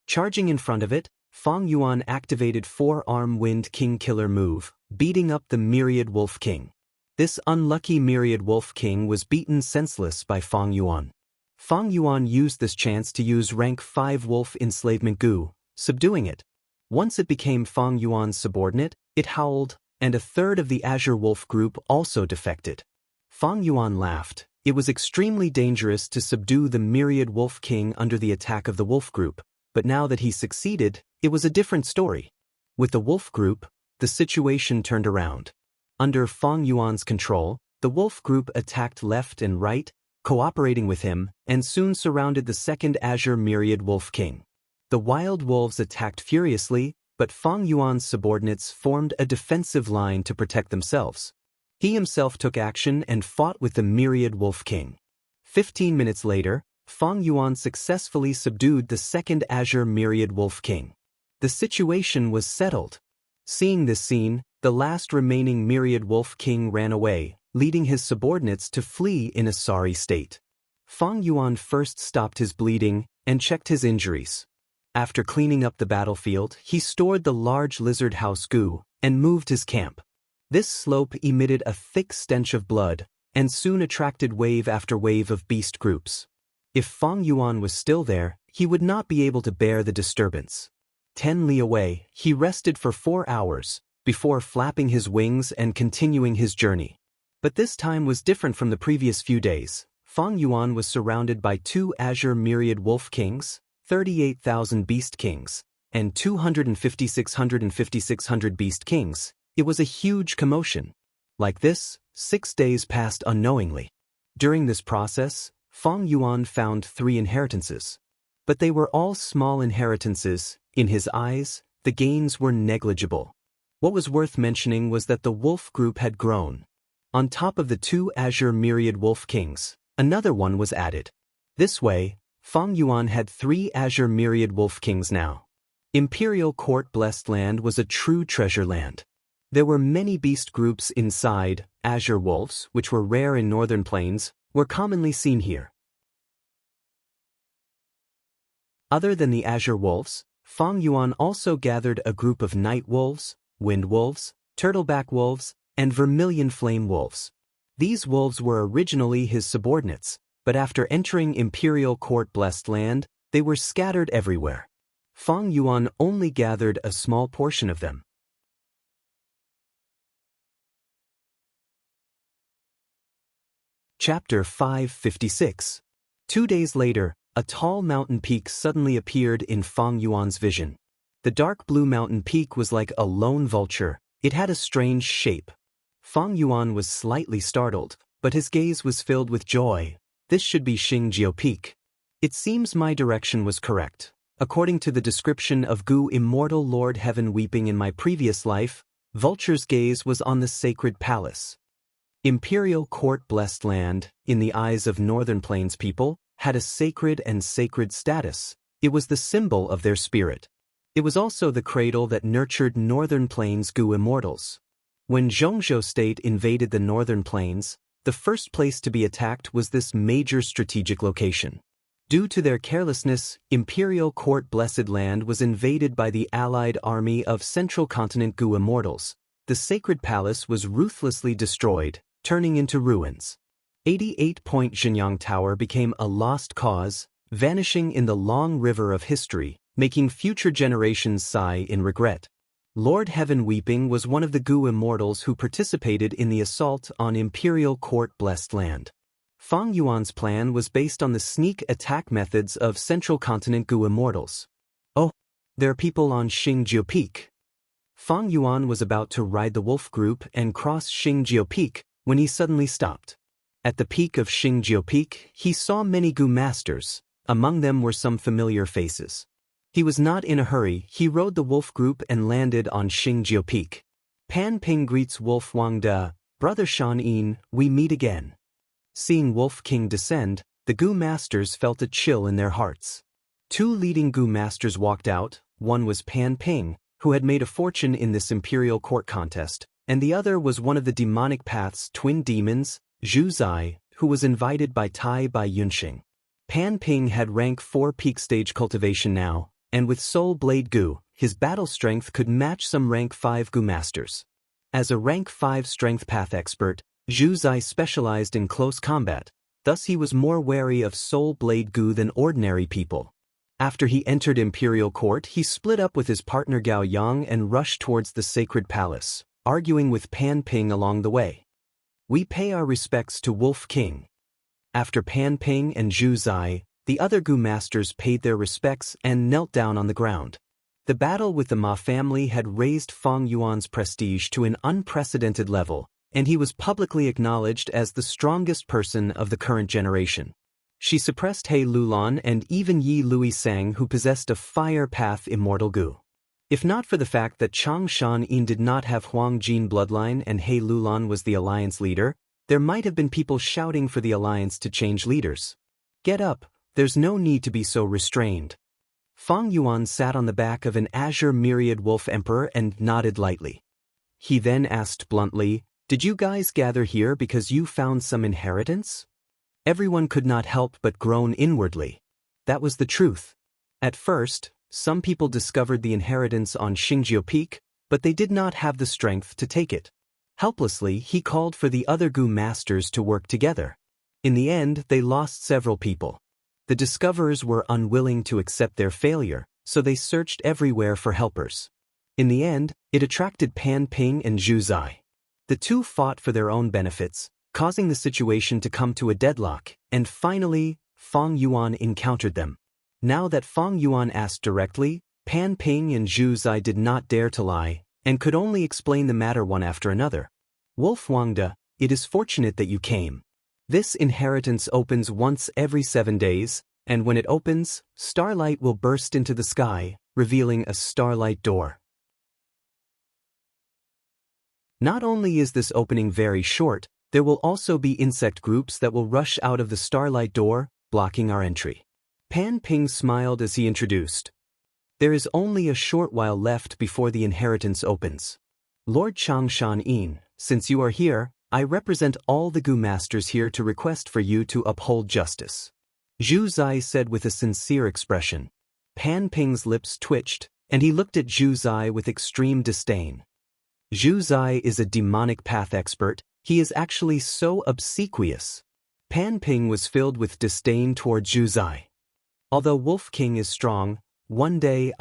[SPEAKER 1] Charging in front of it, Fang Yuan activated four-arm Wind King Killer move, beating up the Myriad Wolf King. This unlucky Myriad Wolf King was beaten senseless by Fang Yuan. Fang Yuan used this chance to use rank 5 Wolf Enslavement Gu, subduing it. Once it became Fang Yuan's subordinate, it howled, and a third of the Azure Wolf group also defected. Fang Yuan laughed. It was extremely dangerous to subdue the Myriad Wolf King under the attack of the Wolf group, but now that he succeeded, it was a different story. With the Wolf group, the situation turned around. Under Fang Yuan's control, the Wolf group attacked left and right, cooperating with him, and soon surrounded the second Azure Myriad Wolf King. The wild wolves attacked furiously, but Fang Yuan's subordinates formed a defensive line to protect themselves. He himself took action and fought with the Myriad Wolf King. 15 minutes later, Fang Yuan successfully subdued the second Azure Myriad Wolf King. The situation was settled. Seeing this scene, the last remaining Myriad Wolf King ran away, leading his subordinates to flee in a sorry state. Fang Yuan first stopped his bleeding and checked his injuries. After cleaning up the battlefield, he stored the large lizard house gu and moved his camp. This slope emitted a thick stench of blood and soon attracted wave after wave of beast groups. If Fang Yuan was still there, he would not be able to bear the disturbance. 10 li away, he rested for 4 hours before flapping his wings and continuing his journey. But this time was different from the previous few days. Fang Yuan was surrounded by 2 Azure Myriad Wolf Kings, 38,000 Beast Kings, and 256,600 Beast Kings. It was a huge commotion. Like this, 6 days passed unknowingly. During this process, Fang Yuan found 3 inheritances. But they were all small inheritances. In his eyes, the gains were negligible. What was worth mentioning was that the wolf group had grown. On top of the 2 Azure Myriad Wolf Kings, another one was added. This way, Fang Yuan had 3 Azure Myriad Wolf Kings now. Imperial Court Blessed Land was a true treasure land. There were many beast groups inside. Azure wolves, which were rare in northern plains, were commonly seen here. Other than the Azure wolves, Fang Yuan also gathered a group of night wolves, wind wolves, turtleback wolves, and vermilion flame wolves. These wolves were originally his subordinates, but after entering Imperial Court Blessed Land, they were scattered everywhere. Fang Yuan only gathered a small portion of them. Chapter 556. 2 days later, a tall mountain peak suddenly appeared in Fang Yuan's vision. The dark blue mountain peak was like a lone vulture. It had a strange shape. Fang Yuan was slightly startled, but his gaze was filled with joy. This should be Xianxia Peak. It seems my direction was correct. According to the description of Gu Immortal Lord Heaven Weeping in my previous life, Vulture's gaze was on the sacred palace. Imperial Court Blessed Land, in the eyes of Northern Plains people, had a sacred and sacred status. It was the symbol of their spirit. It was also the cradle that nurtured Northern Plains Gu Immortals. When Xianxia State invaded the Northern Plains, the first place to be attacked was this major strategic location. Due to their carelessness, Imperial Court Blessed Land was invaded by the allied army of Central Continent Gu Immortals. The sacred palace was ruthlessly destroyed, turning into ruins. 88-point Xianyang Tower became a lost cause, vanishing in the long river of history, making future generations sigh in regret. Lord Heaven Weeping was one of the Gu Immortals who participated in the assault on Imperial Court Blessed Land. Fang Yuan's plan was based on the sneak attack methods of Central Continent Gu Immortals. Oh, there are people on Xianxia Peak. Fang Yuan was about to ride the wolf group and cross Xianxia Peak when he suddenly stopped. At the peak of Xianxia Peak, he saw many Gu masters. Among them were some familiar faces. He was not in a hurry. He rode the wolf group and landed on Xianxia Peak. Pan Ping greets Wolf Wang De, Brother Shan Yin, we meet again. Seeing Wolf King descend, the Gu masters felt a chill in their hearts. 2 leading Gu masters walked out. One was Pan Ping, who had made a fortune in this imperial court contest, and the other was one of the demonic path's twin demons, Zhu Zai, who was invited by Tai by Yunxing. Pan Ping had rank 4 peak stage cultivation now, and with Soul Blade Gu, his battle strength could match some rank 5 Gu masters. As a rank 5 strength path expert, Zhu Zai specialized in close combat, thus he was more wary of Soul Blade Gu than ordinary people. After he entered Imperial Court, he split up with his partner Gao Yang and rushed towards the Sacred Palace, arguing with Pan Ping along the way. We pay our respects to Wolf King. After Pan Ping and Zhu Zai, the other Gu masters paid their respects and knelt down on the ground. The battle with the Ma family had raised Fang Yuan's prestige to an unprecedented level, and he was publicly acknowledged as the strongest person of the current generation. She suppressed He Lulan and even Yi Lui Sang, who possessed a fire path immortal Gu. If not for the fact that Chang Shan Yin did not have Huang Jin bloodline and He Lulan was the alliance leader, there might have been people shouting for the alliance to change leaders. Get up, there's no need to be so restrained. Fang Yuan sat on the back of an azure myriad wolf emperor and nodded lightly. He then asked bluntly, "Did you guys gather here because you found some inheritance?" Everyone could not help but groan inwardly. That was the truth. At first, some people discovered the inheritance on Xingjiu Peak, but they did not have the strength to take it. Helplessly, he called for the other Gu masters to work together. In the end, they lost several people. The discoverers were unwilling to accept their failure, so they searched everywhere for helpers. In the end, it attracted Pan Ping and Zhu Zai. The two fought for their own benefits, causing the situation to come to a deadlock, and finally, Fang Yuan encountered them. Now that Fang Yuan asked directly, Pan Ping and Zhu Zai did not dare to lie, and could only explain the matter one after another. Wolf Wangda, it is fortunate that you came. This inheritance opens once every 7 days, and when it opens, starlight will burst into the sky, revealing a starlight door. Not only is this opening very short, there will also be insect groups that will rush out of the starlight door, blocking our entry. Pan Ping smiled as he introduced. There is only a short while left before the inheritance opens. Lord Chang Shan Yin, since you are here, I represent all the Gu masters here to request for you to uphold justice. Zhu Zai said with a sincere expression. Pan Ping's lips twitched, and he looked at Zhu Zai with extreme disdain. Zhu Zai is a demonic path expert. He is actually so obsequious. Pan Ping was filled with disdain toward Zhu Zai. Although Wolf King is strong, one day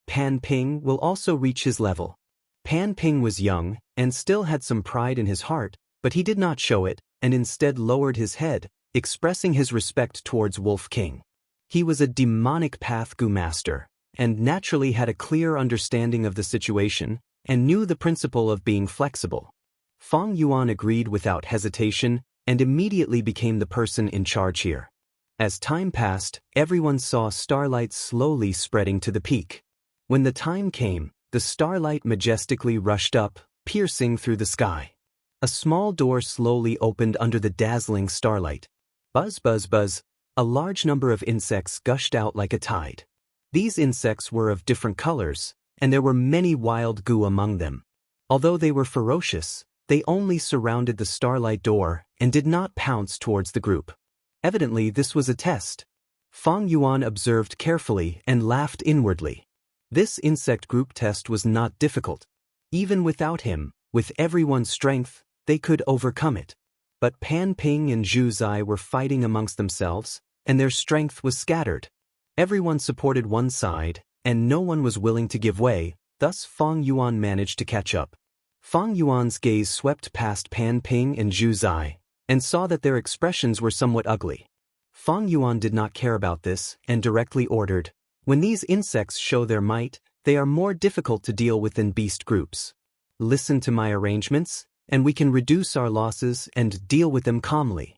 [SPEAKER 1] Pan Ping, will also reach his level. Pan Ping was young, and still had some pride in his heart, but he did not show it, and instead lowered his head, expressing his respect towards Wolf King. He was a demonic path Gu master, and naturally had a clear understanding of the situation, and knew the principle of being flexible. Fang Yuan agreed without hesitation, and immediately became the person in charge here. As time passed, everyone saw starlight slowly spreading to the peak. When the time came, the starlight majestically rushed up, piercing through the sky. A small door slowly opened under the dazzling starlight. Buzz, buzz, buzz, a large number of insects gushed out like a tide. These insects were of different colors, and there were many wild Gu among them. Although they were ferocious, they only surrounded the starlight door and did not pounce towards the group. Evidently, this was a test. Fang Yuan observed carefully and laughed inwardly. This insect group test was not difficult. Even without him, with everyone's strength, they could overcome it. But Pan Ping and Zhu Zai were fighting amongst themselves, and their strength was scattered. Everyone supported one side, and no one was willing to give way, thus Fang Yuan managed to catch up. Fang Yuan's gaze swept past Pan Ping and Zhu Zai, and saw that their expressions were somewhat ugly. Fang Yuan did not care about this, and directly ordered, when these insects show their might, they are more difficult to deal with than beast groups. Listen to my arrangements, and we can reduce our losses and deal with them calmly.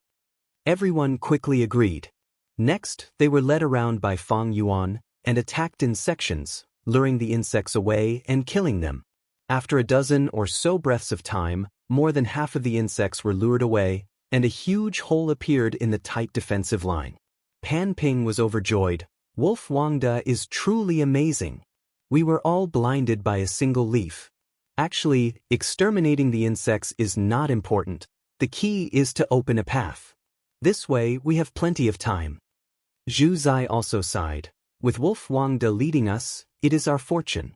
[SPEAKER 1] Everyone quickly agreed. Next, they were led around by Fang Yuan, and attacked in sections, luring the insects away and killing them. After a dozen or so breaths of time, more than half of the insects were lured away, and a huge hole appeared in the tight defensive line. Pan Ping was overjoyed. Wolf Wangda is truly amazing. We were all blinded by a single leaf. Actually, exterminating the insects is not important. The key is to open a path. This way we have plenty of time. Zhu Zai also sighed. With Wolf Wangde leading us, it is our fortune.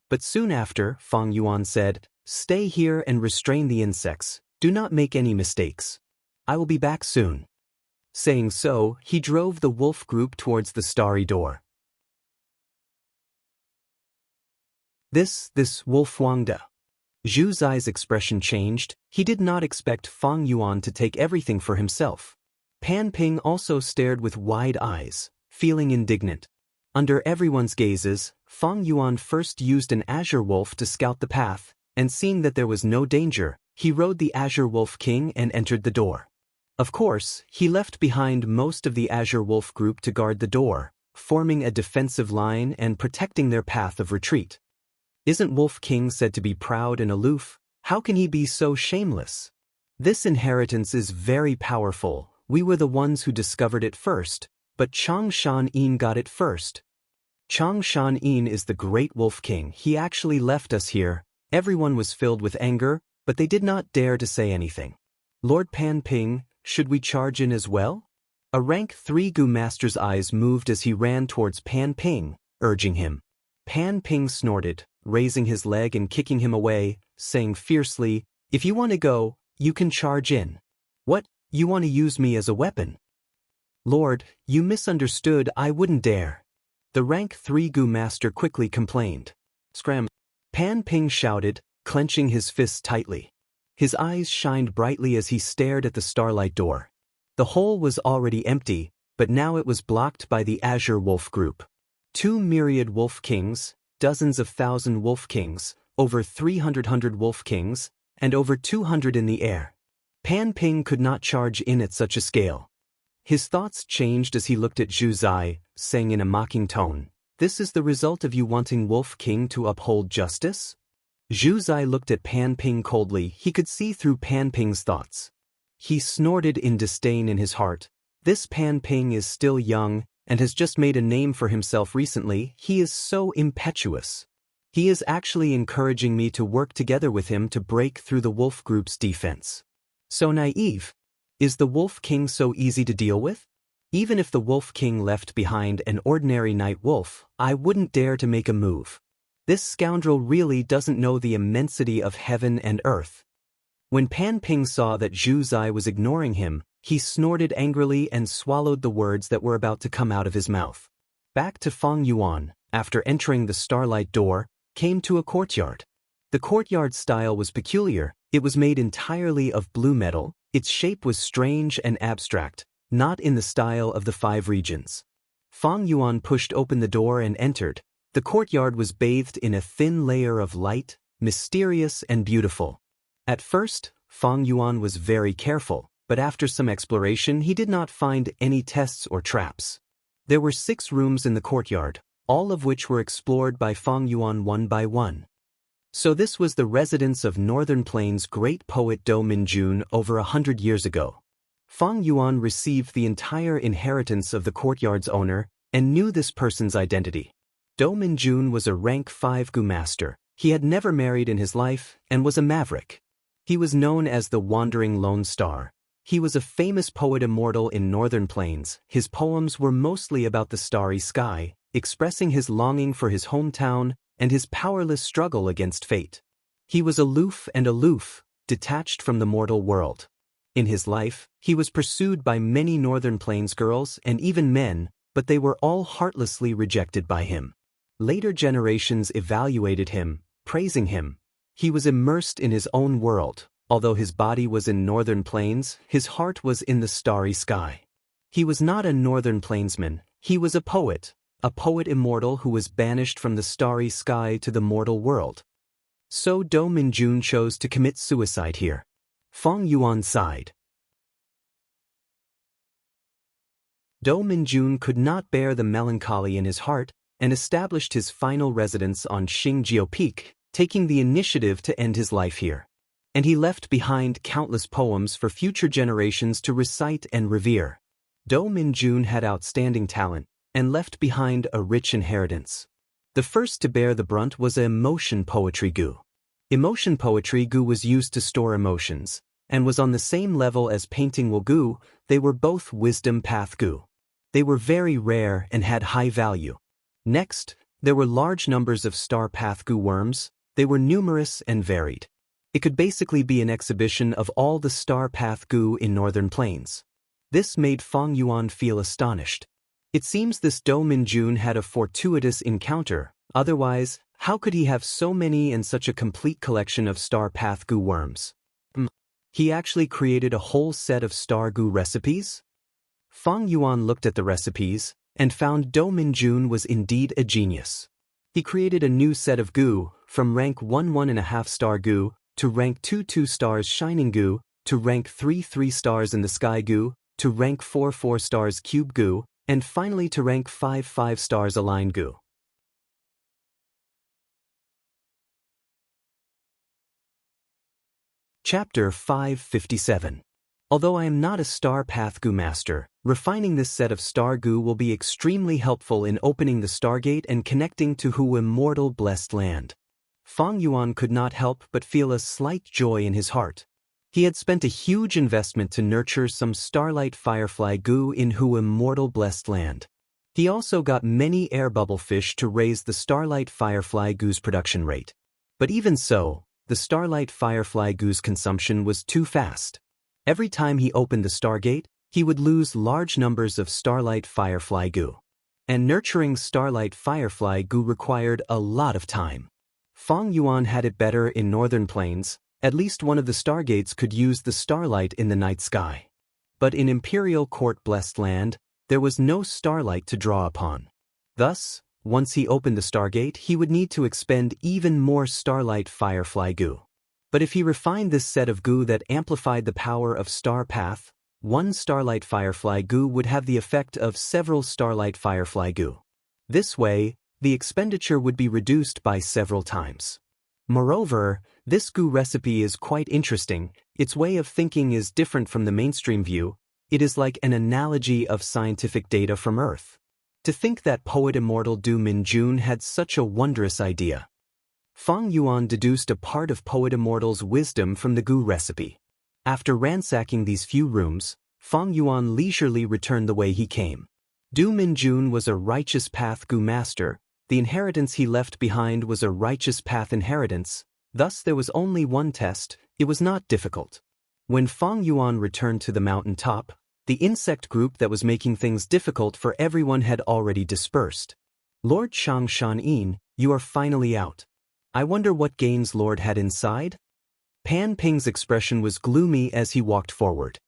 [SPEAKER 1] But soon after, Fang Yuan said, "Stay here and restrain the insects. Do not make any mistakes. I will be back soon." Saying so, he drove the wolf group towards the starry door. This Wolf Wangde. Zhu Zai's expression changed. He did not expect Fang Yuan to take everything for himself. Pan Ping also stared with wide eyes, feeling indignant. Under everyone's gazes, Fang Yuan first used an azure wolf to scout the path, and seeing that there was no danger, he rode the azure wolf king and entered the door. Of course, he left behind most of the azure wolf group to guard the door, forming a defensive line and protecting their path of retreat. Isn't Wolf King said to be proud and aloof? How can he be so shameless? This inheritance is very powerful. We were the ones who discovered it first, but Chang Shan Yin got it first. Chang Shan Yin is the great Wolf King. He actually left us here. Everyone was filled with anger, but they did not dare to say anything. Lord Pan Ping, should we charge in as well? A rank 3 Gu master's eyes moved as he ran towards Pan Ping, urging him. Pan Ping snorted, raising his leg and kicking him away, saying fiercely, "If you want to go, you can charge in." "What, you want to use me as a weapon?" "Lord, you misunderstood. I wouldn't dare." The rank 3 Gu master quickly complained. "Scram!" Pan Ping shouted, clenching his fists tightly. His eyes shined brightly as he stared at the starlight door. The hole was already empty, but now it was blocked by the azure wolf group. 2 myriad wolf kings, dozens of thousand wolf kings, over 300 wolf kings, and over 200 in the air. Pan Ping could not charge in at such a scale. His thoughts changed as he looked at Zhu Zai, saying in a mocking tone, "This is the result of you wanting Wolf King to uphold justice?" Zhu Zai looked at Pan Ping coldly. He could see through Pan Ping's thoughts. He snorted in disdain in his heart. This Pan Ping is still young, and has just made a name for himself recently. He is so impetuous. He is actually encouraging me to work together with him to break through the wolf group's defense. So naive. Is the Wolf King so easy to deal with? Even if the Wolf King left behind an ordinary night wolf, I wouldn't dare to make a move. This scoundrel really doesn't know the immensity of heaven and earth. When Pan Ping saw that Zhu Zai was ignoring him, he snorted angrily and swallowed the words that were about to come out of his mouth. Back to Fang Yuan, after entering the starlight door, came to a courtyard. The courtyard style was peculiar. It was made entirely of blue metal. Its shape was strange and abstract, not in the style of the 5 regions. Fang Yuan pushed open the door and entered. The courtyard was bathed in a thin layer of light, mysterious and beautiful. At first, Fang Yuan was very careful, but after some exploration he did not find any tests or traps. There were 6 rooms in the courtyard, all of which were explored by Fang Yuan one by one. So this was the residence of Northern Plains' great poet Do Minjun over 100 years ago. Fang Yuan received the entire inheritance of the courtyard's owner and knew this person's identity. Do Minjun was a rank 5 Gu master. He had never married in his life and was a maverick. He was known as the Wandering Lone Star. He was a famous poet immortal in Northern Plains. His poems were mostly about the starry sky, expressing his longing for his hometown and his powerless struggle against fate. He was aloof, detached from the mortal world. In his life, he was pursued by many Northern Plains girls and even men, but they were all heartlessly rejected by him. Later generations evaluated him, praising him. He was immersed in his own world. Although his body was in Northern Plains, his heart was in the starry sky. He was not a Northern Plainsman. He was a poet immortal who was banished from the starry sky to the mortal world. So Do Minjun chose to commit suicide here. Fang Yuan sighed. Do Minjun could not bear the melancholy in his heart and established his final residence on Xingjiu Peak, taking the initiative to end his life here. And he left behind countless poems for future generations to recite and revere. Do Minjun had outstanding talent and left behind a rich inheritance. The first to bear the brunt was a emotion poetry Gu. Emotion poetry Gu was used to store emotions, and was on the same level as painting Wu Gu. They were both wisdom path Gu. They were very rare and had high value. Next, there were large numbers of star path Gu worms. They were numerous and varied. It could basically be an exhibition of all the star path Gu in northern plains. This made Fang Yuan feel astonished. It seems this Do Minjun had a fortuitous encounter, otherwise, how could he have so many and such a complete collection of star path Gu worms? He actually created a whole set of star Gu recipes? Fang Yuan looked at the recipes, and found Do Minjun was indeed a genius. He created a new set of Gu, from rank 1.5 star Gu, to rank 2 stars shining Gu, to rank 3 stars in the sky Gu, to rank 4 stars cube Gu, and finally to rank 5 stars aligned Gu. Chapter 557. Although I am not a star path Gu master, refining this set of star Gu will be extremely helpful in opening the Stargate and connecting to Hu immortal blessed land. Fang Yuan could not help but feel a slight joy in his heart. He had spent a huge investment to nurture some starlight firefly Gu in Hu immortal blessed land. He also got many air bubble fish to raise the starlight firefly Gu's production rate. But even so, the starlight firefly Gu's consumption was too fast. Every time he opened the Stargate, he would lose large numbers of starlight firefly Gu. And nurturing starlight firefly Gu required a lot of time. Fang Yuan had it better in northern plains. At least one of the Stargates could use the starlight in the night sky. But in Imperial Court blessed land, there was no starlight to draw upon. Thus, once he opened the Stargate, he would need to expend even more starlight firefly Gu. But if he refined this set of Gu that amplified the power of star path, one starlight firefly Gu would have the effect of several starlight firefly Gu. This way, the expenditure would be reduced by several times. Moreover, this Gu recipe is quite interesting. Its way of thinking is different from the mainstream view. It is like an analogy of scientific data from Earth. To think that poet immortal Du Minjun had such a wondrous idea. Fang Yuan deduced a part of poet immortal's wisdom from the Gu recipe. After ransacking these few rooms, Fang Yuan leisurely returned the way he came. Du Minjun was a righteous path Gu master. The inheritance he left behind was a righteous path inheritance. Thus there was only one test. It was not difficult. When Fang Yuan returned to the mountain top, the insect group that was making things difficult for everyone had already dispersed. Lord Xianxia, you are finally out. I wonder what gains Lord had inside? Pan Ping's expression was gloomy as he walked forward.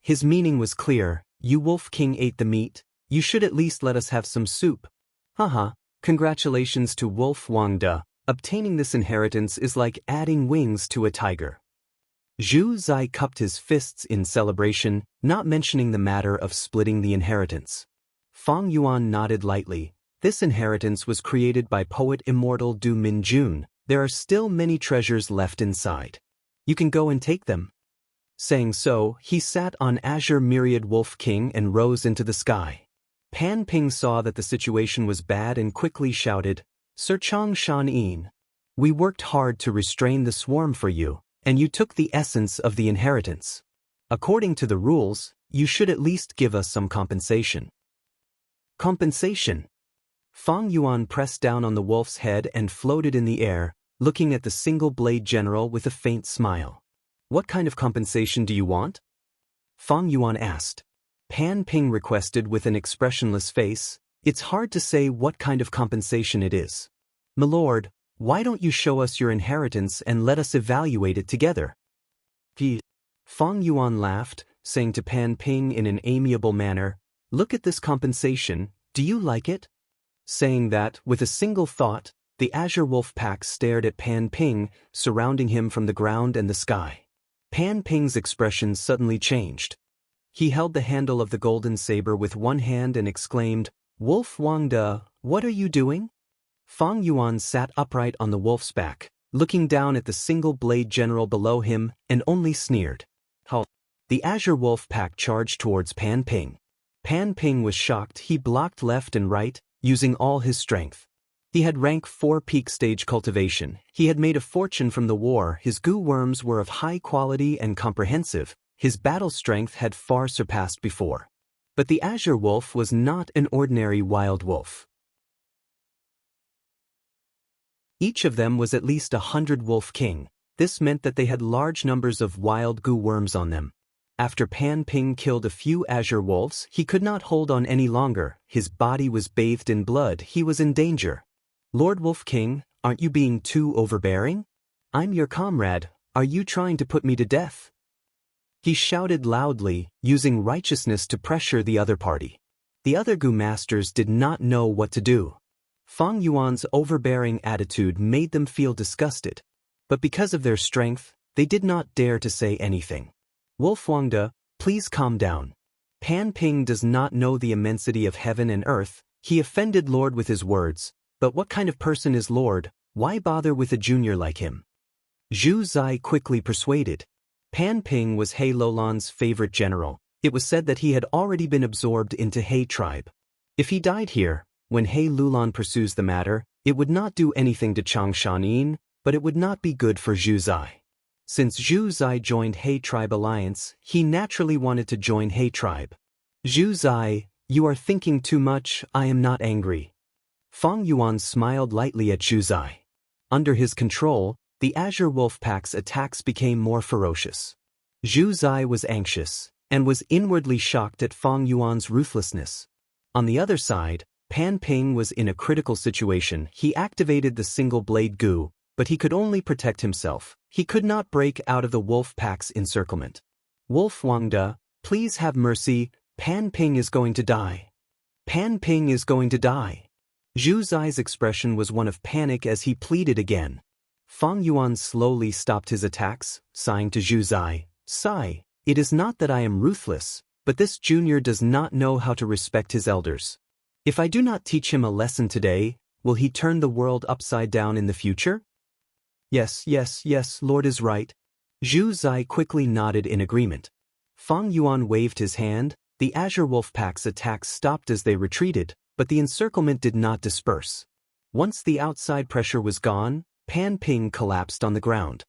[SPEAKER 1] His meaning was clear. You Wolf King ate the meat. You should at least let us have some soup. Haha, congratulations to Wolf Wangda. Obtaining this inheritance is like adding wings to a tiger. Zhu Zai cupped his fists in celebration, not mentioning the matter of splitting the inheritance. Fang Yuan nodded lightly. This inheritance was created by poet immortal Du Minjun. There are still many treasures left inside. You can go and take them. Saying so, he sat on Azure Myriad Wolf King and rose into the sky. Pan Ping saw that the situation was bad and quickly shouted, Sir Xianxia, we worked hard to restrain the swarm for you, and you took the essence of the inheritance. According to the rules, you should at least give us some compensation. Compensation? Fang Yuan pressed down on the wolf's head and floated in the air, looking at the single-blade general with a faint smile. What kind of compensation do you want? Fang Yuan asked. Pan Ping requested with an expressionless face. It's hard to say what kind of compensation it is. My lord, why don't you show us your inheritance and let us evaluate it together? Fang Yuan laughed, saying to Pan Ping in an amiable manner, Look at this compensation, do you like it? Saying that, with a single thought, the Azure Wolf Pack stared at Pan Ping, surrounding him from the ground and the sky. Pan Ping's expression suddenly changed. He held the handle of the golden saber with one hand and exclaimed, Wolf Wangda, what are you doing? Fang Yuan sat upright on the wolf's back, looking down at the single-blade general below him, and only sneered. The Azure Wolf Pack charged towards Pan Ping. Pan Ping was shocked. He blocked left and right, using all his strength. He had rank 4 peak stage cultivation. He had made a fortune from the war. His goo worms were of high quality and comprehensive. His battle strength had far surpassed before. But the Azure Wolf was not an ordinary wild wolf. Each of them was at least 100 Wolf King. This meant that they had large numbers of wild goo worms on them. After Pan Ping killed a few Azure Wolves, he could not hold on any longer. His body was bathed in blood. He was in danger. Lord Wolf King, aren't you being too overbearing? I'm your comrade. Are you trying to put me to death? He shouted loudly, using righteousness to pressure the other party. The other Gu masters did not know what to do. Fang Yuan's overbearing attitude made them feel disgusted. But because of their strength, they did not dare to say anything. Wolf Wangde, please calm down. Pan Ping does not know the immensity of heaven and earth. He offended Lord with his words. But what kind of person is Lord? Why bother with a junior like him? Zhu Zai quickly persuaded. Pan Ping was He Lulan's favorite general. It was said that he had already been absorbed into He tribe. If he died here, when He Lulan pursues the matter, it would not do anything to Chang Shanin, but it would not be good for Zhu Zai. Since Zhu Zai joined He tribe alliance, he naturally wanted to join He tribe. Zhu Zai, you are thinking too much. I am not angry. Fang Yuan smiled lightly at Zhu Zai. Under his control, the Azure Wolf Pack's attacks became more ferocious. Zhu Zai was anxious, and was inwardly shocked at Fang Yuan's ruthlessness. On the other side, Pan Ping was in a critical situation. He activated the single blade Gu, but he could only protect himself. He could not break out of the Wolf Pack's encirclement. Wolf Wangde, please have mercy. Pan Ping is going to die. Pan Ping is going to die. Zhu Zai's expression was one of panic as he pleaded again. Fang Yuan slowly stopped his attacks, sighing to Zhu Zai, "Sigh, it is not that I am ruthless, but this junior does not know how to respect his elders. If I do not teach him a lesson today, will he turn the world upside down in the future?" Yes, Lord is right. Zhu Zai quickly nodded in agreement. Fang Yuan waved his hand. The Azure Wolf Pack's attacks stopped as they retreated, but the encirclement did not disperse. Once the outside pressure was gone, Pan Ping collapsed on the ground.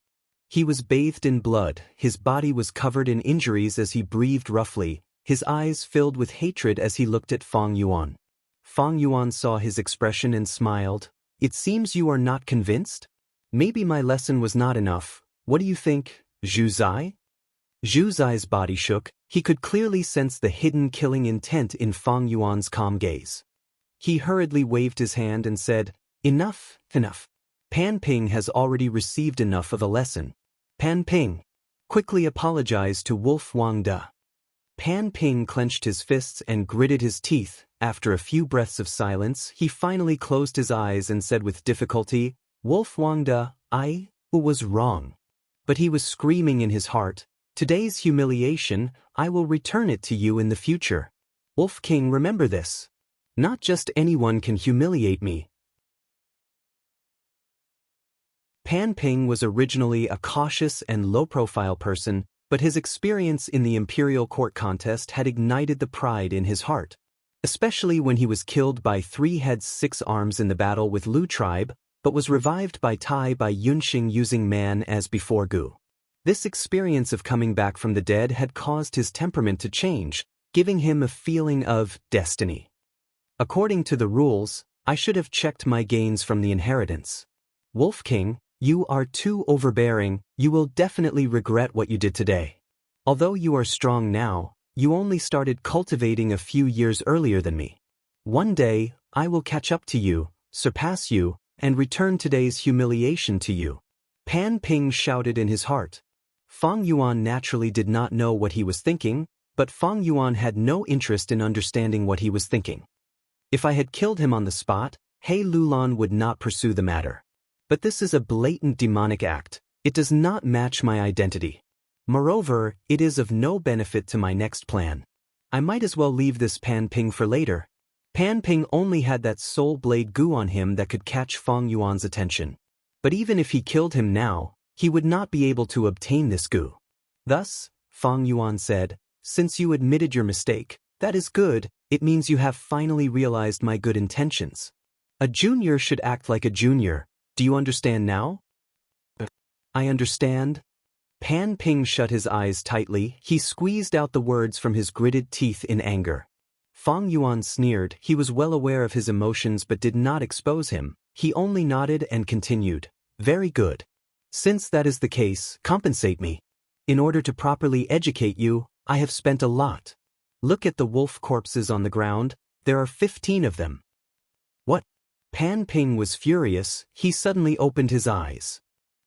[SPEAKER 1] He was bathed in blood, his body was covered in injuries as he breathed roughly, his eyes filled with hatred as he looked at Fang Yuan. Fang Yuan saw his expression and smiled. "It seems you are not convinced? Maybe my lesson was not enough. What do you think, Zhu Zai?" Zhu Zai's body shook. He could clearly sense the hidden killing intent in Fang Yuan's calm gaze. He hurriedly waved his hand and said, Enough. Pan Ping has already received enough of a lesson. Pan Ping quickly apologized to Wolf Wangde. Pan Ping clenched his fists and gritted his teeth. After a few breaths of silence, he finally closed his eyes and said with difficulty, "Wolf Wangde, I was wrong." But he was screaming in his heart, "Today's humiliation, I will return it to you in the future. Wolf King, remember this. Not just anyone can humiliate me." Pan Ping was originally a cautious and low-profile person, but his experience in the Imperial Court contest had ignited the pride in his heart. Especially when he was killed by 3 heads 6 arms in the battle with Lu tribe, but was revived by Tai by Yunxing using man as before Gu. This experience of coming back from the dead had caused his temperament to change, giving him a feeling of destiny. According to the rules, I should have checked my gains from the inheritance. Wolf King, you are too overbearing. You will definitely regret what you did today. Although you are strong now, you only started cultivating a few years earlier than me. One day, I will catch up to you, surpass you, and return today's humiliation to you. Pan Ping shouted in his heart. Fang Yuan naturally did not know what he was thinking, but Fang Yuan had no interest in understanding what he was thinking. If I had killed him on the spot, He Lulan would not pursue the matter. But this is a blatant demonic act. It does not match my identity. Moreover, it is of no benefit to my next plan. I might as well leave this Pan Ping for later. Pan Ping only had that soul blade Gu on him that could catch Fang Yuan's attention. But even if he killed him now, he would not be able to obtain this Gu. Thus, Fang Yuan said, "Since you admitted your mistake, that is good. It means you have finally realized my good intentions." A junior should act like a junior. Do you understand now? I understand. Pan Ping shut his eyes tightly. He squeezed out the words from his gritted teeth in anger. Fang Yuan sneered. He was well aware of his emotions but did not expose him. He only nodded and continued. Very good. Since that is the case, compensate me. In order to properly educate you, I have spent a lot. Look at the wolf corpses on the ground. There are 15 of them. What? Pan Ping was furious. He suddenly opened his eyes.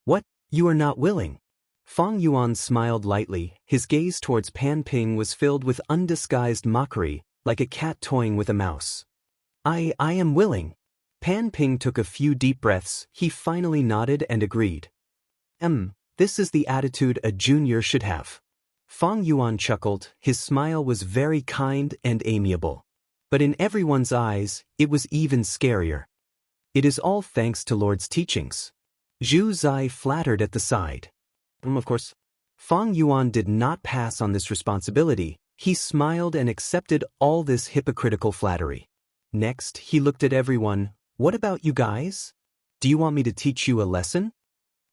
[SPEAKER 1] What? You are not willing? Fang Yuan smiled lightly. His gaze towards Pan Ping was filled with undisguised mockery, like a cat toying with a mouse. I am willing. Pan Ping took a few deep breaths. He finally nodded and agreed. This is the attitude a junior should have. Fang Yuan chuckled. His smile was very kind and amiable. But in everyone's eyes, it was even scarier. It is all thanks to Lord's teachings. Zhu Zai flattered at the side. Of course. Fang Yuan did not pass on this responsibility. He smiled and accepted all this hypocritical flattery. Next, he looked at everyone. What about you guys? Do you want me to teach you a lesson?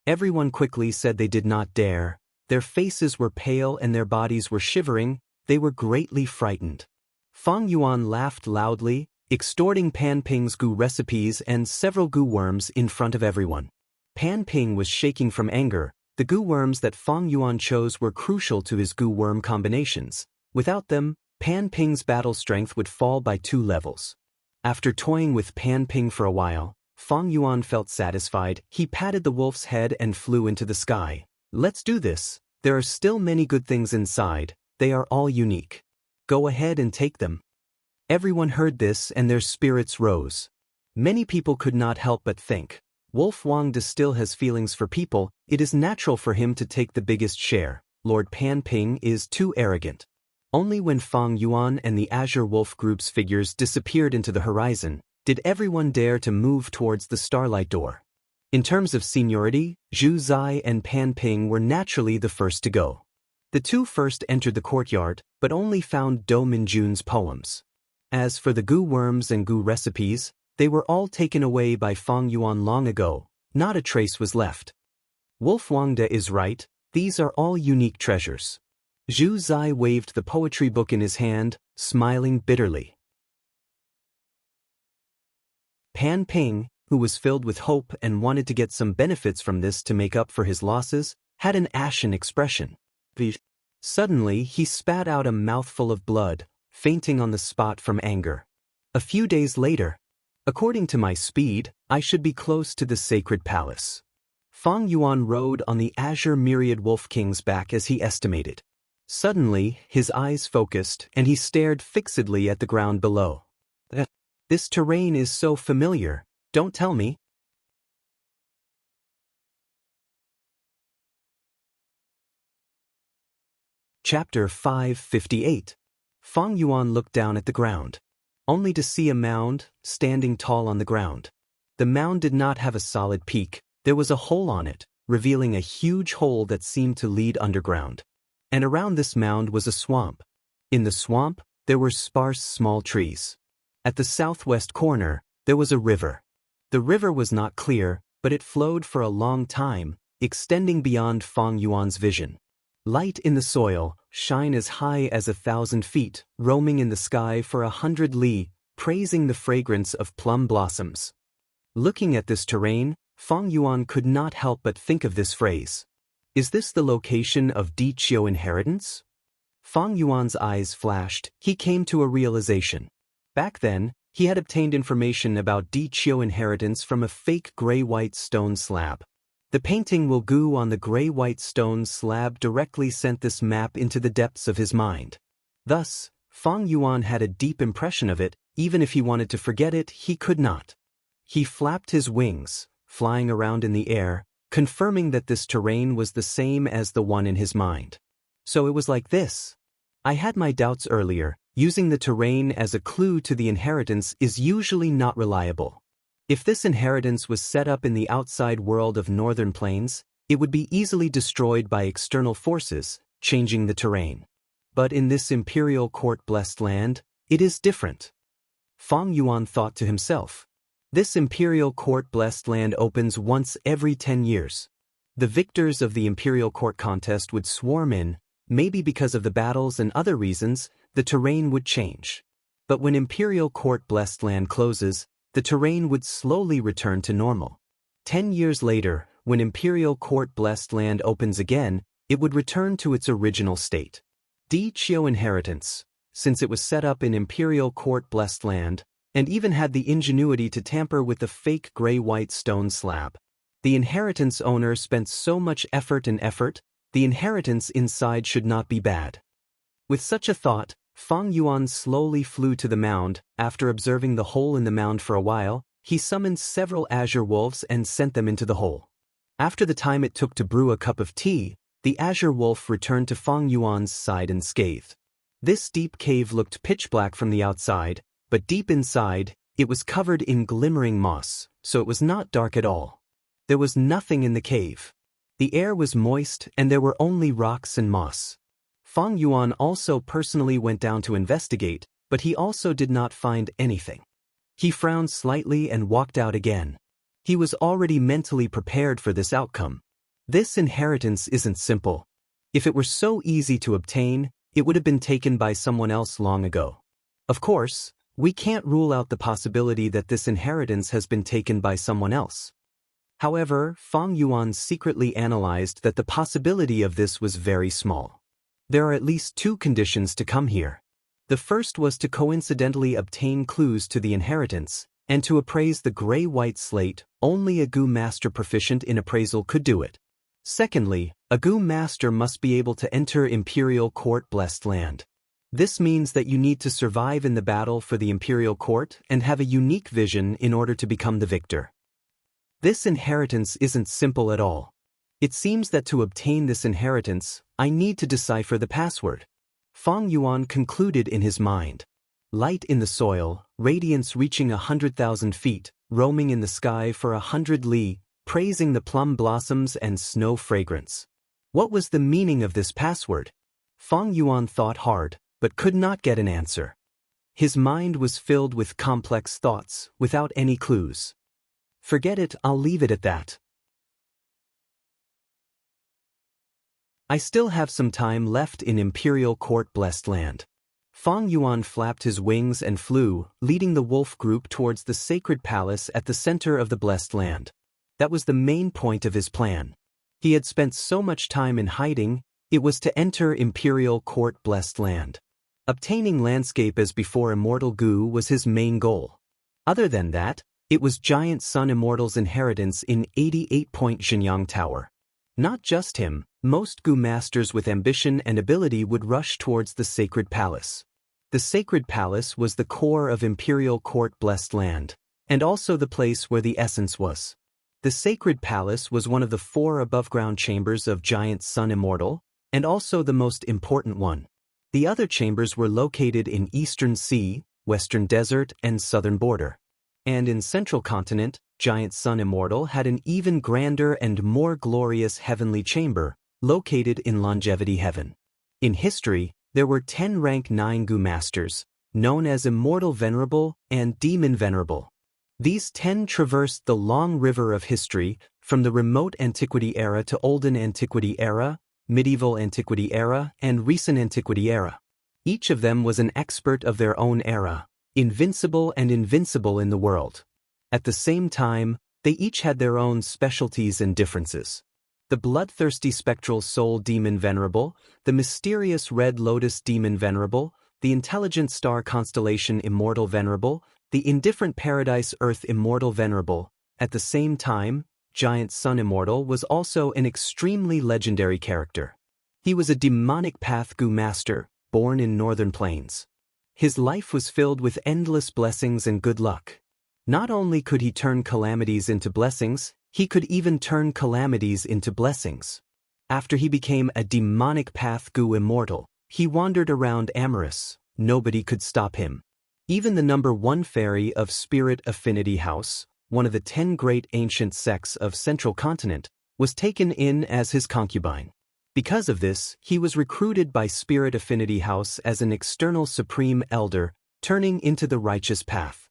[SPEAKER 1] Everyone quickly said they did not dare. Their faces were pale and their bodies were shivering. They were greatly frightened. Fang Yuan laughed loudly, extorting Pan Ping's goo recipes and several goo worms in front of everyone. Pan Ping was shaking from anger. The goo worms that Fang Yuan chose were crucial to his goo worm combinations. Without them, Pan Ping's battle strength would fall by 2 levels. After toying with Pan Ping for a while, Fang Yuan felt satisfied. He patted the wolf's head and flew into the sky. Let's do this. There are still many good things inside. They are all unique. Go ahead and take them. Everyone heard this and their spirits rose. Many people could not help but think, Wolf Wang De still has feelings for people. It is natural for him to take the biggest share. Lord Pan Ping is too arrogant. Only when Fang Yuan and the Azure Wolf Group's figures disappeared into the horizon, did everyone dare to move towards the Starlight Door. In terms of seniority, Zhu Zai and Pan Ping were naturally the first to go. The two first entered the courtyard, but only found Do Minjun's poems. As for the goo worms and goo recipes, they were all taken away by Fang Yuan long ago. Not a trace was left. Wolf Wangde is right, these are all unique treasures. Zhu Zai waved the poetry book in his hand, smiling bitterly. Pan Ping, who was filled with hope and wanted to get some benefits from this to make up for his losses, had an ashen expression. Suddenly, he spat out a mouthful of blood, fainting on the spot from anger. A few days later, according to my speed, I should be close to the sacred palace. Fang Yuan rode on the Azure Myriad Wolf King's back as he estimated. Suddenly, his eyes focused, and he stared fixedly at the ground below. This terrain is so familiar, don't tell me. Chapter 558. Fang Yuan looked down at the ground, only to see a mound, standing tall on the ground. The mound did not have a solid peak. There was a hole on it, revealing a huge hole that seemed to lead underground. And around this mound was a swamp. In the swamp, there were sparse small trees. At the southwest corner, there was a river. The river was not clear, but it flowed for a long time, extending beyond Fang Yuan's vision. Light in the soil, shine as high as 1,000 feet, roaming in the sky for 100 li, praising the fragrance of plum blossoms. Looking at this terrain, Fang Yuan could not help but think of this phrase. Is this the location of Di Qiu inheritance? Fang Yuan's eyes flashed. He came to a realization. Back then, he had obtained information about Di Qiu inheritance from a fake gray-white stone slab. The painting Will Gu on the gray-white stone slab directly sent this map into the depths of his mind. Thus, Fang Yuan had a deep impression of it. Even if he wanted to forget it, he could not. He flapped his wings, flying around in the air, confirming that this terrain was the same as the one in his mind. So it was like this. I had my doubts earlier. Using the terrain as a clue to the inheritance is usually not reliable. If this inheritance was set up in the outside world of Northern Plains, it would be easily destroyed by external forces, changing the terrain. But in this imperial court-blessed land, it is different. Fang Yuan thought to himself. This imperial court blessed land opens once every 10 years. The victors of the imperial court contest would swarm in, maybe because of the battles and other reasons, the terrain would change. But when imperial court blessed land closes, the terrain would slowly return to normal. 10 years later, when imperial court blessed land opens again, it would return to its original state. Di Chio inheritance, since it was set up in imperial court blessed land, and even had the ingenuity to tamper with the fake gray-white stone slab. The inheritance owner spent so much effort, the inheritance inside should not be bad. With such a thought, Fang Yuan slowly flew to the mound. After observing the hole in the mound for a while, he summoned several azure wolves and sent them into the hole. After the time it took to brew a cup of tea, the azure wolf returned to Fang Yuan's side unscathed. This deep cave looked pitch black from the outside, but deep inside, it was covered in glimmering moss, so it was not dark at all. There was nothing in the cave. The air was moist and there were only rocks and moss. Fang Yuan also personally went down to investigate, but he also did not find anything. He frowned slightly and walked out again. He was already mentally prepared for this outcome. This inheritance isn't simple. If it were so easy to obtain, it would have been taken by someone else long ago. Of course, we can't rule out the possibility that this inheritance has been taken by someone else. However, Fang Yuan secretly analyzed that the possibility of this was very small. There are at least two conditions to come here. The first was to coincidentally obtain clues to the inheritance, and to appraise the gray-white slate. Only a Gu master proficient in appraisal could do it. Secondly, a Gu master must be able to enter imperial court blessed land. This means that you need to survive in the battle for the imperial court and have a unique vision in order to become the victor. This inheritance isn't simple at all. It seems that to obtain this inheritance, I need to decipher the password. Fang Yuan concluded in his mind. Light in the soil, radiance reaching 100,000 feet, roaming in the sky for 100 li, praising the plum blossoms and snow fragrance. What was the meaning of this password? Fang Yuan thought hard, but could not get an answer. His mind was filled with complex thoughts, without any clues. Forget it, I'll leave it at that. I still have some time left in imperial court blessed land. Fang Yuan flapped his wings and flew, leading the wolf group towards the sacred palace at the center of the blessed land. That was the main point of his plan. He had spent so much time in hiding, it was to enter imperial court blessed land. Obtaining landscape as before immortal Gu was his main goal. Other than that, it was giant sun immortal's inheritance in 88-point Xianxia Tower. Not just him, most Gu masters with ambition and ability would rush towards the sacred palace. The sacred palace was the core of imperial court blessed land, and also the place where the essence was. The sacred palace was one of the 4 above-ground chambers of giant sun immortal, and also the most important one. The other chambers were located in Eastern Sea, Western Desert, and Southern Border. And in Central Continent, Giant Sun Immortal had an even grander and more glorious heavenly chamber, located in Longevity Heaven. In history, there were 10 rank 9 Gu masters, known as Immortal Venerable and Demon Venerable. These 10 traversed the long river of history, from the remote antiquity era to olden antiquity era, medieval antiquity era, and recent antiquity era. Each of them was an expert of their own era, invincible and invincible in the world. At the same time, they each had their own specialties and differences. The bloodthirsty spectral soul demon venerable, the mysterious red lotus demon venerable, the intelligent star constellation immortal venerable, the indifferent paradise earth immortal venerable. At the same time, Giant Sun Immortal was also an extremely legendary character. He was a demonic path Gu master, born in northern plains. His life was filled with endless blessings and good luck. Not only could he turn calamities into blessings, he could even turn calamities into blessings. After he became a demonic path Gu immortal, he wandered around amorous. Nobody could stop him. Even the number 1 fairy of Spirit Affinity House, one of the 10 great ancient sects of Central Continent, was taken in as his concubine. Because of this, he was recruited by Spirit Affinity House as an external supreme elder, turning into the righteous path.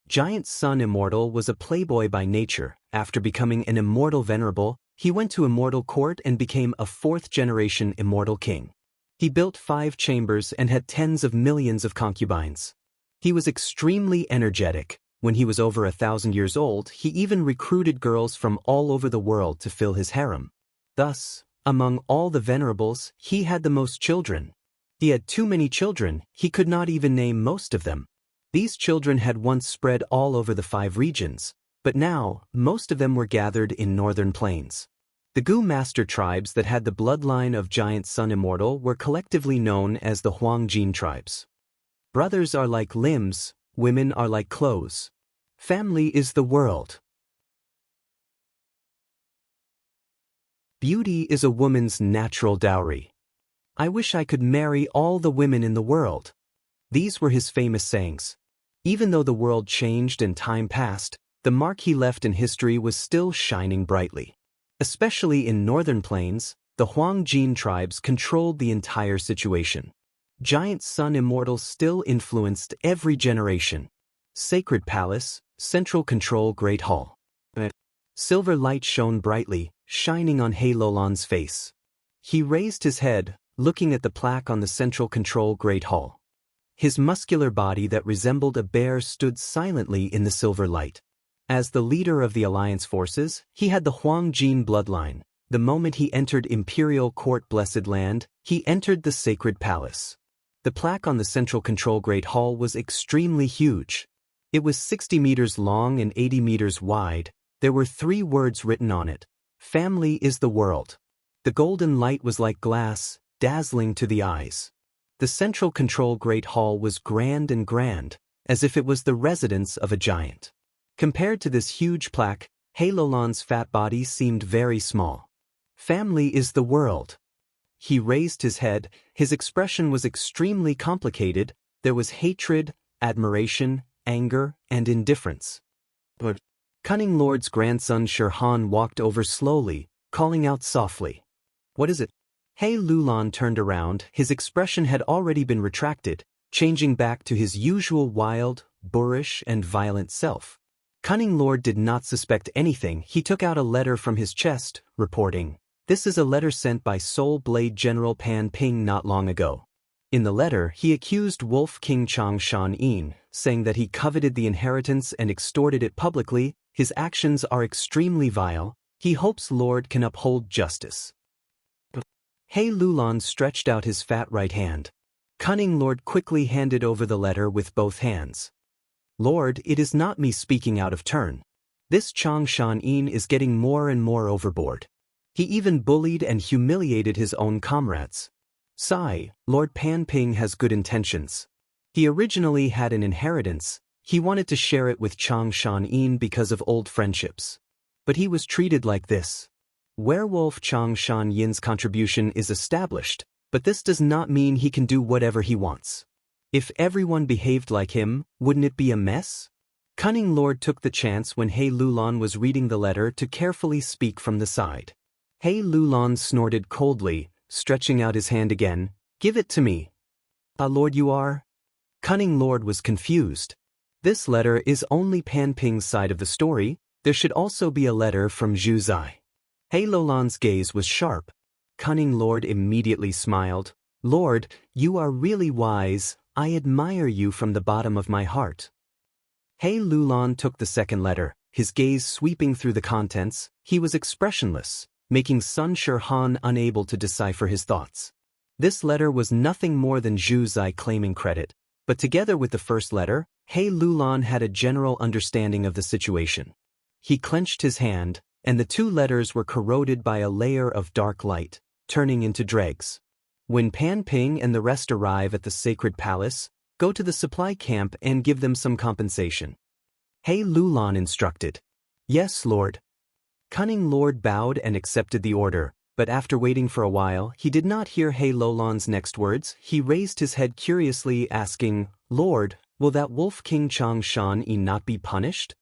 [SPEAKER 1] Giant Sun Immortal was a playboy by nature. After becoming an immortal venerable, he went to immortal court and became a fourth-generation immortal king. He built 5 chambers and had tens of millions of concubines. He was extremely energetic. When he was over 1,000 years old, he even recruited girls from all over the world to fill his harem. Thus, among all the venerables, he had the most children. He had too many children, he could not even name most of them. These children had once spread all over the 5 regions, but now, most of them were gathered in northern plains. The Gu master tribes that had the bloodline of Giant Sun Immortal were collectively known as the Huangjin tribes. Brothers are like limbs, women are like clothes. Family is the world. Beauty is a woman's natural dowry. I wish I could marry all the women in the world. These were his famous sayings. Even though the world changed and time passed, the mark he left in history was still shining brightly. Especially in northern plains, the Huangjin tribes controlled the entire situation. Giant Sun Immortal still influenced every generation. Sacred Palace, Central Control Great Hall. Silver light shone brightly, shining on He Lulan's face. He raised his head, looking at the plaque on the Central Control Great Hall. His muscular body that resembled a bear stood silently in the silver light. As the leader of the Alliance forces, he had the Huangjin bloodline. The moment he entered Imperial Court Blessed Land, he entered the Sacred Palace. The plaque on the Central Control Great Hall was extremely huge. It was 60 meters long and 80 meters wide. There were 3 words written on it. Family is the world. The golden light was like glass, dazzling to the eyes. The Central Control Great Hall was grand and grand, as if it was the residence of a giant. Compared to this huge plaque, He Lulan's fat body seemed very small. Family is the world. He raised his head, his expression was extremely complicated. There was hatred, admiration, anger, and indifference. But Cunning Lord's grandson Shirhan walked over slowly, calling out softly. What is it? He Lulan turned around, his expression had already been retracted, changing back to his usual wild, boorish, and violent self. Cunning Lord did not suspect anything. He took out a letter from his chest, reporting, "This is a letter sent by Soul Blade General Pan Ping not long ago." In the letter, he accused Wolf King Chang Shan Yin, saying that he coveted the inheritance and extorted it publicly. His actions are extremely vile. He hopes Lord can uphold justice. He Lulan stretched out his fat right hand. Cunning Lord quickly handed over the letter with both hands. Lord, it is not me speaking out of turn. This Chang Shan Yin is getting more and more overboard. He even bullied and humiliated his own comrades. Sigh, Lord Pan Ping has good intentions. He originally had an inheritance. He wanted to share it with Chang Shan Yin because of old friendships. But he was treated like this. Werewolf Chang Shan Yin's contribution is established, but this does not mean he can do whatever he wants. If everyone behaved like him, wouldn't it be a mess? Cunning Lord took the chance when He Lulan was reading the letter to carefully speak from the side. He Lulan snorted coldly, stretching out his hand again. Give it to me. Lord you are? Cunning Lord was confused. This letter is only Pan Ping's side of the story. There should also be a letter from Zhu Zai. He Lulan's gaze was sharp. Cunning Lord immediately smiled. Lord, you are really wise. I admire you from the bottom of my heart. He Lulan took the second letter, his gaze sweeping through the contents. He was expressionless, making Sun Shirhan unable to decipher his thoughts. This letter was nothing more than Zhu Zai claiming credit, but together with the first letter, He Lulan had a general understanding of the situation. He clenched his hand, and the 2 letters were corroded by a layer of dark light, turning into dregs. When Pan Ping and the rest arrive at the Sacred Palace, go to the supply camp and give them some compensation. He Lulan instructed. Yes, Lord. Cunning Lord bowed and accepted the order, but after waiting for a while, he did not hear He Lulan's next words. He raised his head curiously, asking, Lord, will that Wolf King Chang Shan Yin not be punished?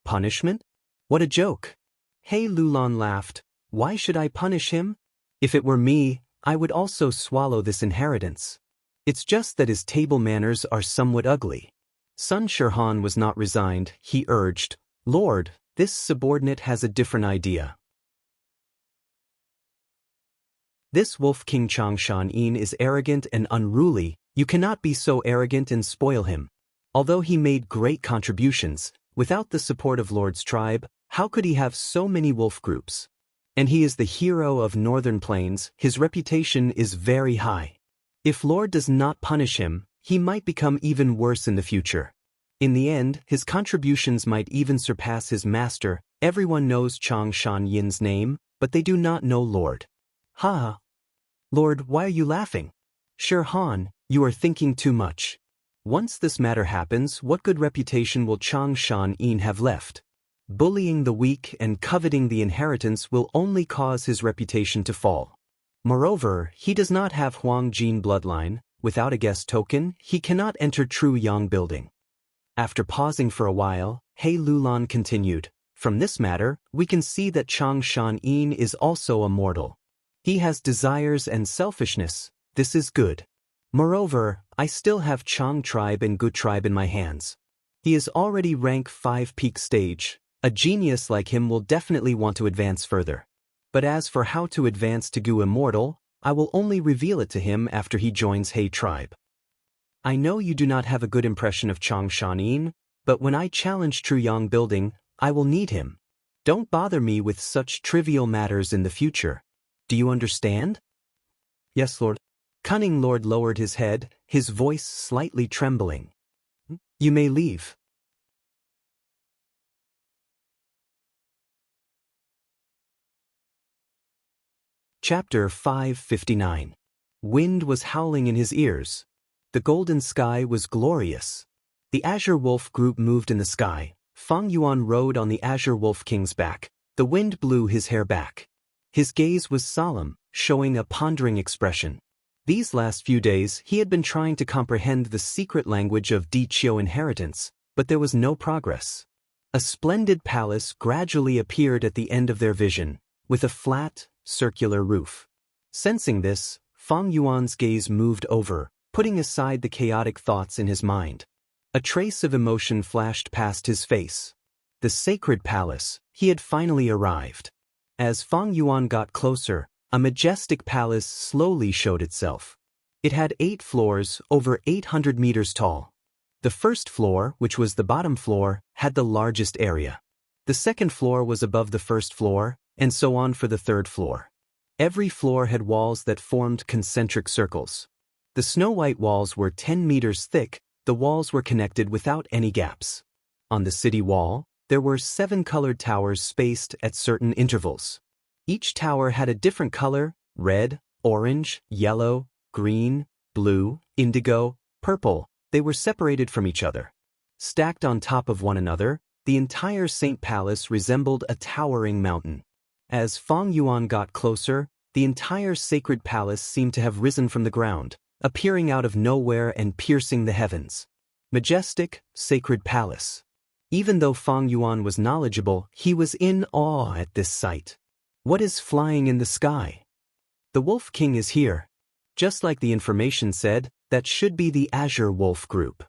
[SPEAKER 1] Punishment? What a joke. He Lulan laughed. Why should I punish him? If it were me, I would also swallow this inheritance. It's just that his table manners are somewhat ugly. Sun Shirhan was not resigned. He urged, "Lord, this subordinate has a different idea. This Wolf King Changshan is arrogant and unruly. You cannot be so arrogant and spoil him. Although he made great contributions, without the support of Lord's tribe, how could he have so many wolf groups? And he is the hero of Northern Plains. His reputation is very high. If Lord does not punish him, he might become even worse in the future. In the end, his contributions might even surpass his master. Everyone knows Changshan Yin's name, but they do not know Lord." "Ha! Lord, why are you laughing? Shirhan, you are thinking too much. Once this matter happens, what good reputation will Changshan Yin have left? Bullying the weak and coveting the inheritance will only cause his reputation to fall. Moreover, he does not have Huang Jin bloodline. Without a guest token, he cannot enter True Yang building." After pausing for a while, He Lulan continued, "From this matter, we can see that Changshan Yin is also a mortal. He has desires and selfishness. This is good. Moreover, I still have Chang tribe and Gu tribe in my hands. He is already rank 5 peak stage. A genius like him will definitely want to advance further. But as for how to advance to Gu immortal, I will only reveal it to him after he joins He tribe. I know you do not have a good impression of Changshan Yin, but when I challenge True Yang building, I will need him. Don't bother me with such trivial matters in the future. Do you understand?" "Yes, Lord." Cunning Lord lowered his head, his voice slightly trembling. "You may leave." Chapter 559. Wind was howling in his ears. The golden sky was glorious. The Azure Wolf group moved in the sky. Fang Yuan rode on the Azure Wolf King's back. The wind blew his hair back. His gaze was solemn, showing a pondering expression. These last few days he had been trying to comprehend the secret language of Di Qiu inheritance, but there was no progress. A splendid palace gradually appeared at the end of their vision, with a flat, circular roof. Sensing this, Fang Yuan's gaze moved over, putting aside the chaotic thoughts in his mind. A trace of emotion flashed past his face. The sacred palace, he had finally arrived. As Fang Yuan got closer, a majestic palace slowly showed itself. It had 8 floors, over 800 meters tall. The first floor, which was the bottom floor, had the largest area. The second floor was above the first floor, and so on for the third floor. Every floor had walls that formed concentric circles. The snow-white walls were 10 meters thick. The walls were connected without any gaps. On the city wall, there were 7 colored towers spaced at certain intervals. Each tower had a different color: red, orange, yellow, green, blue, indigo, purple. They were separated from each other. Stacked on top of one another, the entire Saint Palace resembled a towering mountain. As Fang Yuan got closer, the entire sacred palace seemed to have risen from the ground, appearing out of nowhere and piercing the heavens. Majestic, sacred palace. Even though Fang Yuan was knowledgeable, he was in awe at this sight. What is flying in the sky? The Wolf King is here. Just like the information said, that should be the Azure Wolf group.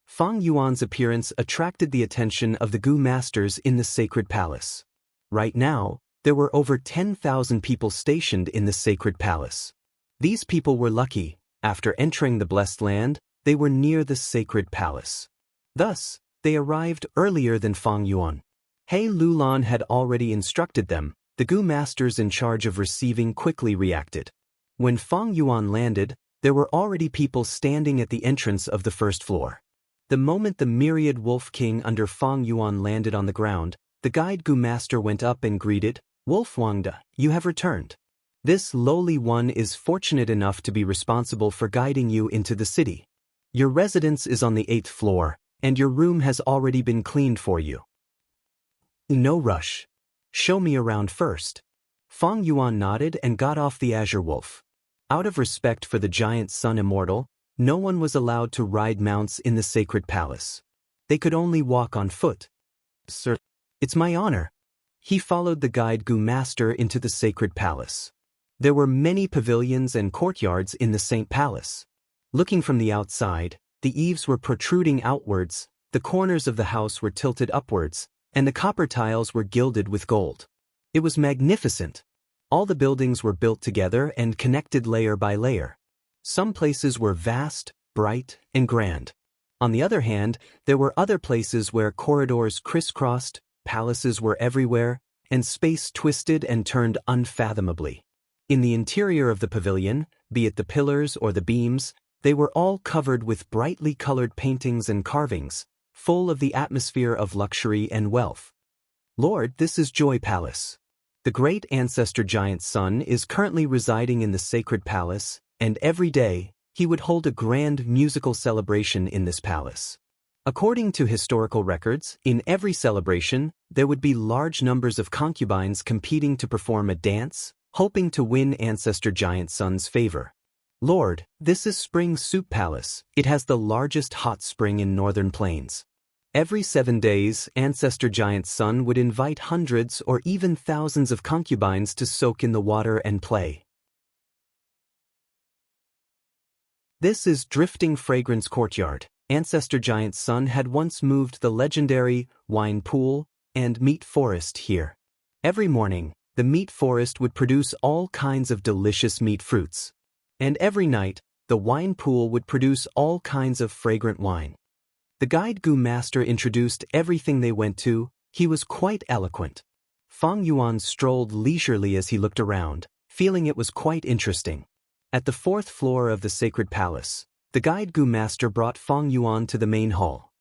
[SPEAKER 1] Fang Yuan's appearance attracted the attention of the Gu masters in the sacred palace. Right now, there were over 10,000 people stationed in the sacred palace. These people were lucky. After entering the blessed land, they were near the sacred palace. Thus, they arrived earlier than Fang Yuan. He Lulan had already instructed them. The Gu masters in charge of receiving quickly reacted. When Fang Yuan landed, there were already people standing at the entrance of the first floor. The moment the myriad Wolf King under Fang Yuan landed on the ground, the guide Gu master went up and greeted, "Wolf Wangda, you have returned. This lowly one is fortunate enough to be responsible for guiding you into the city. Your residence is on the 8th floor, and your room has already been cleaned for you. No rush. Show me around first." Fang Yuan nodded and got off the Azure Wolf. Out of respect for the giant Sun Immortal, no one was allowed to ride mounts in the sacred palace. They could only walk on foot. "Sir, it's my honor." He followed the guide Gu master into the sacred palace. There were many pavilions and courtyards in the Saint Palace. Looking from the outside, The eaves were protruding outwards, the corners of the house were tilted upwards, and the copper tiles were gilded with gold. It was magnificent. All the buildings were built together and connected layer by layer. Some places were vast, bright, and grand. On the other hand, there were other places where corridors crisscrossed, palaces were everywhere, and space twisted and turned unfathomably. In the interior of the pavilion, be it the pillars or the beams, they were all covered with brightly colored paintings and carvings, full of the atmosphere of luxury and wealth. Lord, this is Joy Palace. The great ancestor giant's son is currently residing in the sacred palace, and every day, he would hold a grand musical celebration in this palace. According to historical records, in every celebration, there would be large numbers of concubines competing to perform a dance, hoping to win ancestor giant's son's favor. Lord, this is Spring Soup Palace. It has the largest hot spring in northern plains. Every 7 days, ancestor giant's son would invite hundreds or even thousands of concubines to soak in the water and play. This is Drifting Fragrance Courtyard. Ancestor giant's son had once moved the legendary wine pool and meat forest here. Every morning, the meat forest would produce all kinds of delicious meat fruits. And every night, the wine pool would produce all kinds of fragrant wine. The guide Gu master introduced everything they went to. He was quite eloquent. Feng Yuan strolled leisurely as he looked around, feeling it was quite interesting. At the 4th floor of the sacred palace, the guide Gu master brought Feng Yuan to the main hall.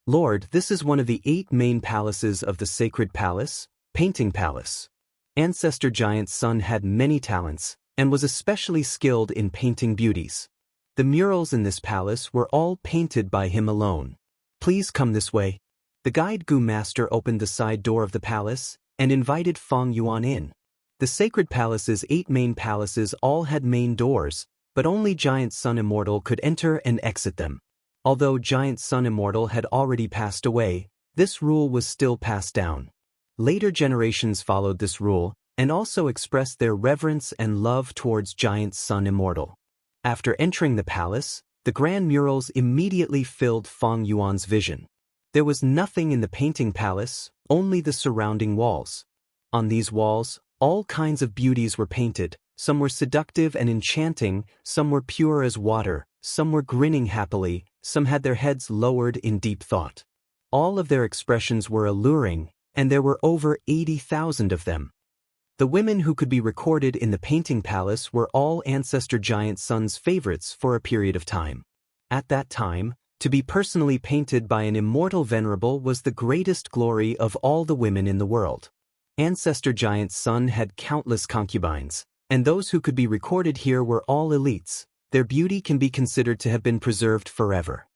[SPEAKER 1] Lord, this is one of the 8 main palaces of the sacred palace, Painting Palace. Ancestor giant's son had many talents, and was especially skilled in painting beauties. The murals in this palace were all painted by him alone. Please come this way. The guide Gu master opened the side door of the palace and invited Feng Yuan in. The sacred palace's 8 main palaces all had main doors, but only Giant Sun Immortal could enter and exit them. Although Giant Sun Immortal had already passed away, this rule was still passed down. Later generations followed this rule and also expressed their reverence and love towards Giant Sun Immortal. After entering the palace, the grand murals immediately filled Feng Yuan's vision. There was nothing in the painting palace, only the surrounding walls. On these walls, all kinds of beauties were painted. Some were seductive and enchanting, some were pure as water, some were grinning happily, some had their heads lowered in deep thought. All of their expressions were alluring, and there were over 80,000 of them. The women who could be recorded in the painting palace were all ancestor giant sons' favorites for a period of time. At that time, to be personally painted by an immortal venerable was the greatest glory of all the women in the world. Ancestor giant's son had countless concubines, and those who could be recorded here were all elites. Their beauty can be considered to have been preserved forever.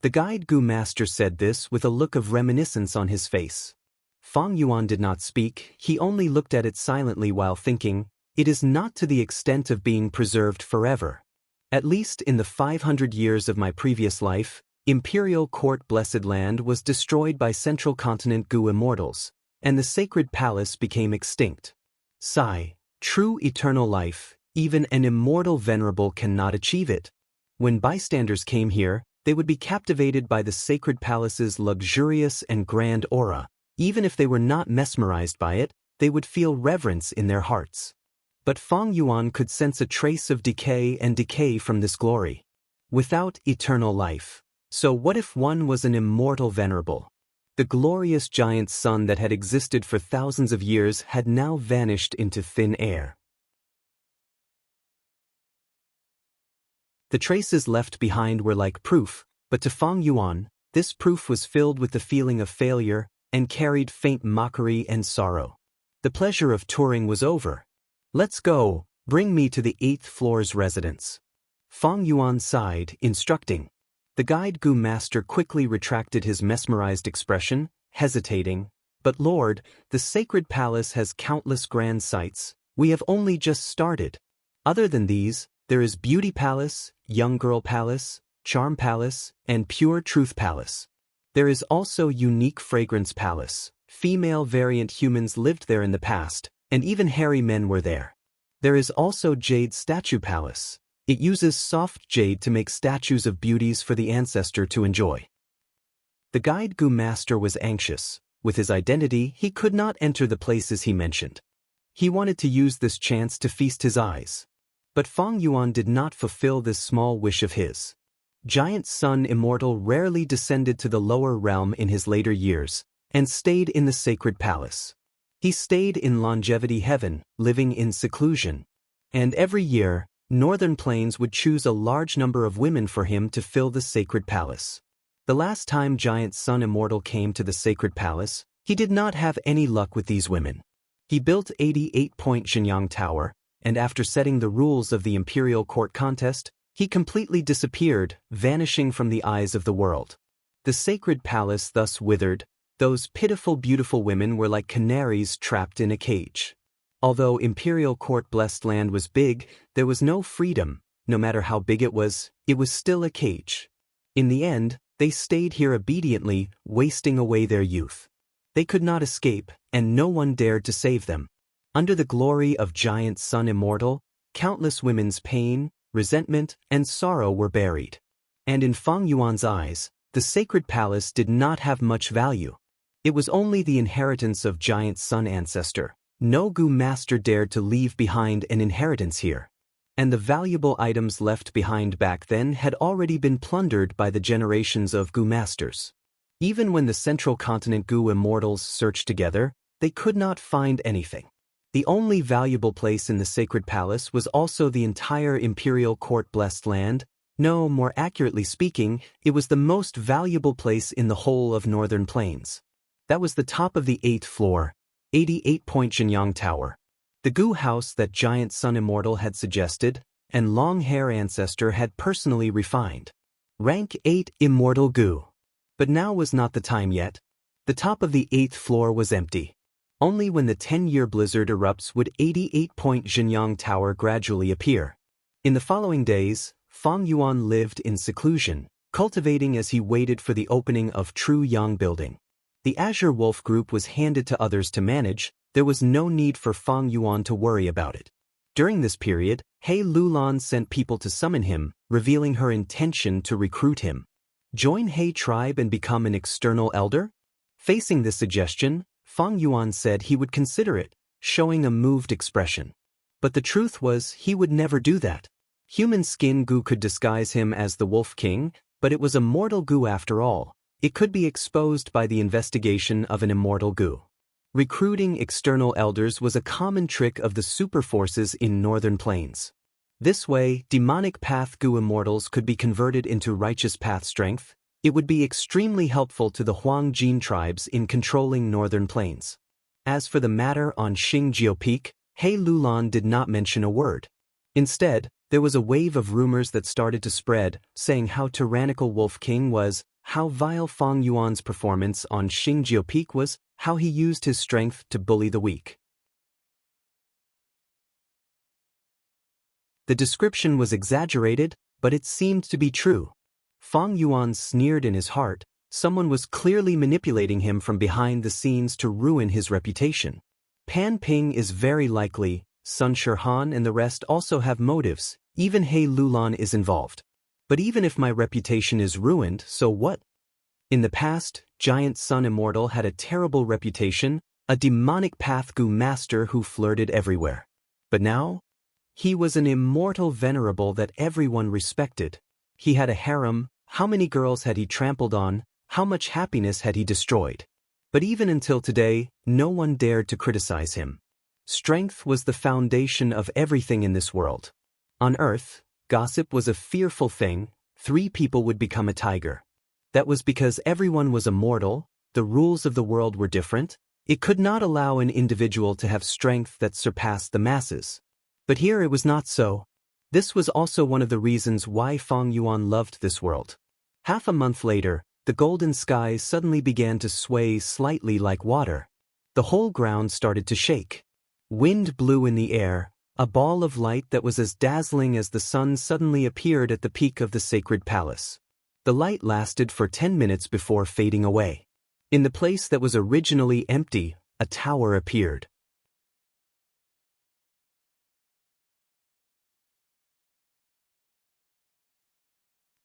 [SPEAKER 1] The guide Gu master said this with a look of reminiscence on his face. Feng Yuan did not speak, he only looked at it silently while thinking, it is not to the extent of being preserved forever. At least in the 500 years of my previous life, Imperial Court Blessed Land was destroyed by Central Continent Gu immortals, and the sacred palace became extinct. Sigh, true eternal life, even an immortal venerable cannot achieve it. When bystanders came here, they would be captivated by the sacred palace's luxurious and grand aura. Even if they were not mesmerized by it, they would feel reverence in their hearts. But Feng Yuan could sense a trace of decay from this glory. Without eternal life. So what if one was an immortal venerable? The glorious giant sun that had existed for thousands of years had now vanished into thin air. The traces left behind were like proof, but to Feng Yuan, this proof was filled with the feeling of failure, and carried faint mockery and sorrow. The pleasure of touring was over. Let's go, bring me to the 8th floor's residence. Feng Yuan sighed, instructing. The guide Gu master quickly retracted his mesmerized expression, hesitating. But Lord, the sacred palace has countless grand sights. We have only just started. Other than these, there is Beauty Palace, Young Girl Palace, Charm Palace, and Pure Truth Palace. There is also Unique Fragrance Palace. Female variant humans lived there in the past, and even hairy men were there. There is also Jade Statue Palace. It uses soft jade to make statues of beauties for the ancestor to enjoy. The guide Gu master was anxious. With his identity, he could not enter the places he mentioned. He wanted to use this chance to feast his eyes. But Fang Yuan did not fulfill this small wish of his. Giant Sun Immortal rarely descended to the lower realm in his later years, and stayed in the sacred palace. He stayed in longevity heaven, living in seclusion. And every year, Northern Plains would choose a large number of women for him to fill the sacred palace. The last time Giant Sun Immortal came to the sacred palace, he did not have any luck with these women. He built 88-point Xianxia Tower, and after setting the rules of the Imperial Court contest, he completely disappeared, vanishing from the eyes of the world. The sacred palace thus withered. Those pitiful beautiful women were like canaries trapped in a cage. Although Imperial Court blessed land was big, there was no freedom. No matter how big it was still a cage. In the end, they stayed here obediently, wasting away their youth. They could not escape, and no one dared to save them. Under the glory of Giant Sun Immortal, countless women's pain, resentment, and sorrow were buried. And in Fang Yuan's eyes, the sacred palace did not have much value. It was only the inheritance of Giant Sun ancestor. No Gu master dared to leave behind an inheritance here. And the valuable items left behind back then had already been plundered by the generations of Gu masters. Even when the central continent Gu immortals searched together, they could not find anything. The only valuable place in the sacred palace was also the entire Imperial Court blessed land. No, more accurately speaking, it was the most valuable place in the whole of Northern Plains. That was the top of the 8th floor, 88-point Xianxia Tower. The Gu house that Giant Sun Immortal had suggested, and Long Hair Ancestor had personally refined. Rank 8 Immortal Gu. But now was not the time yet. The top of the 8th floor was empty. Only when the 10-year blizzard erupts would 88-point Xianxia Tower gradually appear. In the following days, Fang Yuan lived in seclusion, cultivating as he waited for the opening of True Yang Building. The Azure Wolf Group was handed to others to manage. There was no need for Fang Yuan to worry about it. During this period, He Lulan sent people to summon him, revealing her intention to recruit him. Join He tribe and become an external elder? Facing this suggestion, Fang Yuan said he would consider it, showing a moved expression. But the truth was he would never do that. Human skin Gu could disguise him as the Wolf King, but it was a mortal Gu after all. It could be exposed by the investigation of an immortal Gu. Recruiting external elders was a common trick of the super forces in Northern Plains. This way, demonic path Gu immortals could be converted into righteous path strength. It would be extremely helpful to the Huangjin tribes in controlling Northern Plains. As for the matter on Xingjiu Peak, He Lulan did not mention a word. Instead, there was a wave of rumors that started to spread, saying how tyrannical Wolf King was, how vile Fang Yuan's performance on Xingjiu Peak was, how he used his strength to bully the weak. The description was exaggerated, but it seemed to be true. Fang Yuan sneered in his heart. Someone was clearly manipulating him from behind the scenes to ruin his reputation. Pan Ping is very likely, Sun Shirhan and the rest also have motives. Even He Lulan is involved. But even if my reputation is ruined, so what? In the past, Giant Sun Immortal had a terrible reputation, a demonic path Gu master who flirted everywhere. But now? He was an immortal venerable that everyone respected. He had a harem. How many girls had he trampled on? How much happiness had he destroyed? But even until today, no one dared to criticize him. Strength was the foundation of everything in this world. On Earth, gossip was a fearful thing. 3 people would become a tiger. That was because everyone was immortal, the rules of the world were different. It could not allow an individual to have strength that surpassed the masses. But here it was not so. This was also one of the reasons why Fang Yuan loved this world. Half a month later, the golden skies suddenly began to sway slightly like water. The whole ground started to shake. Wind blew in the air. A ball of light that was as dazzling as the sun suddenly appeared at the peak of the sacred palace. The light lasted for 10 minutes before fading away. In the place that was originally empty, a tower appeared.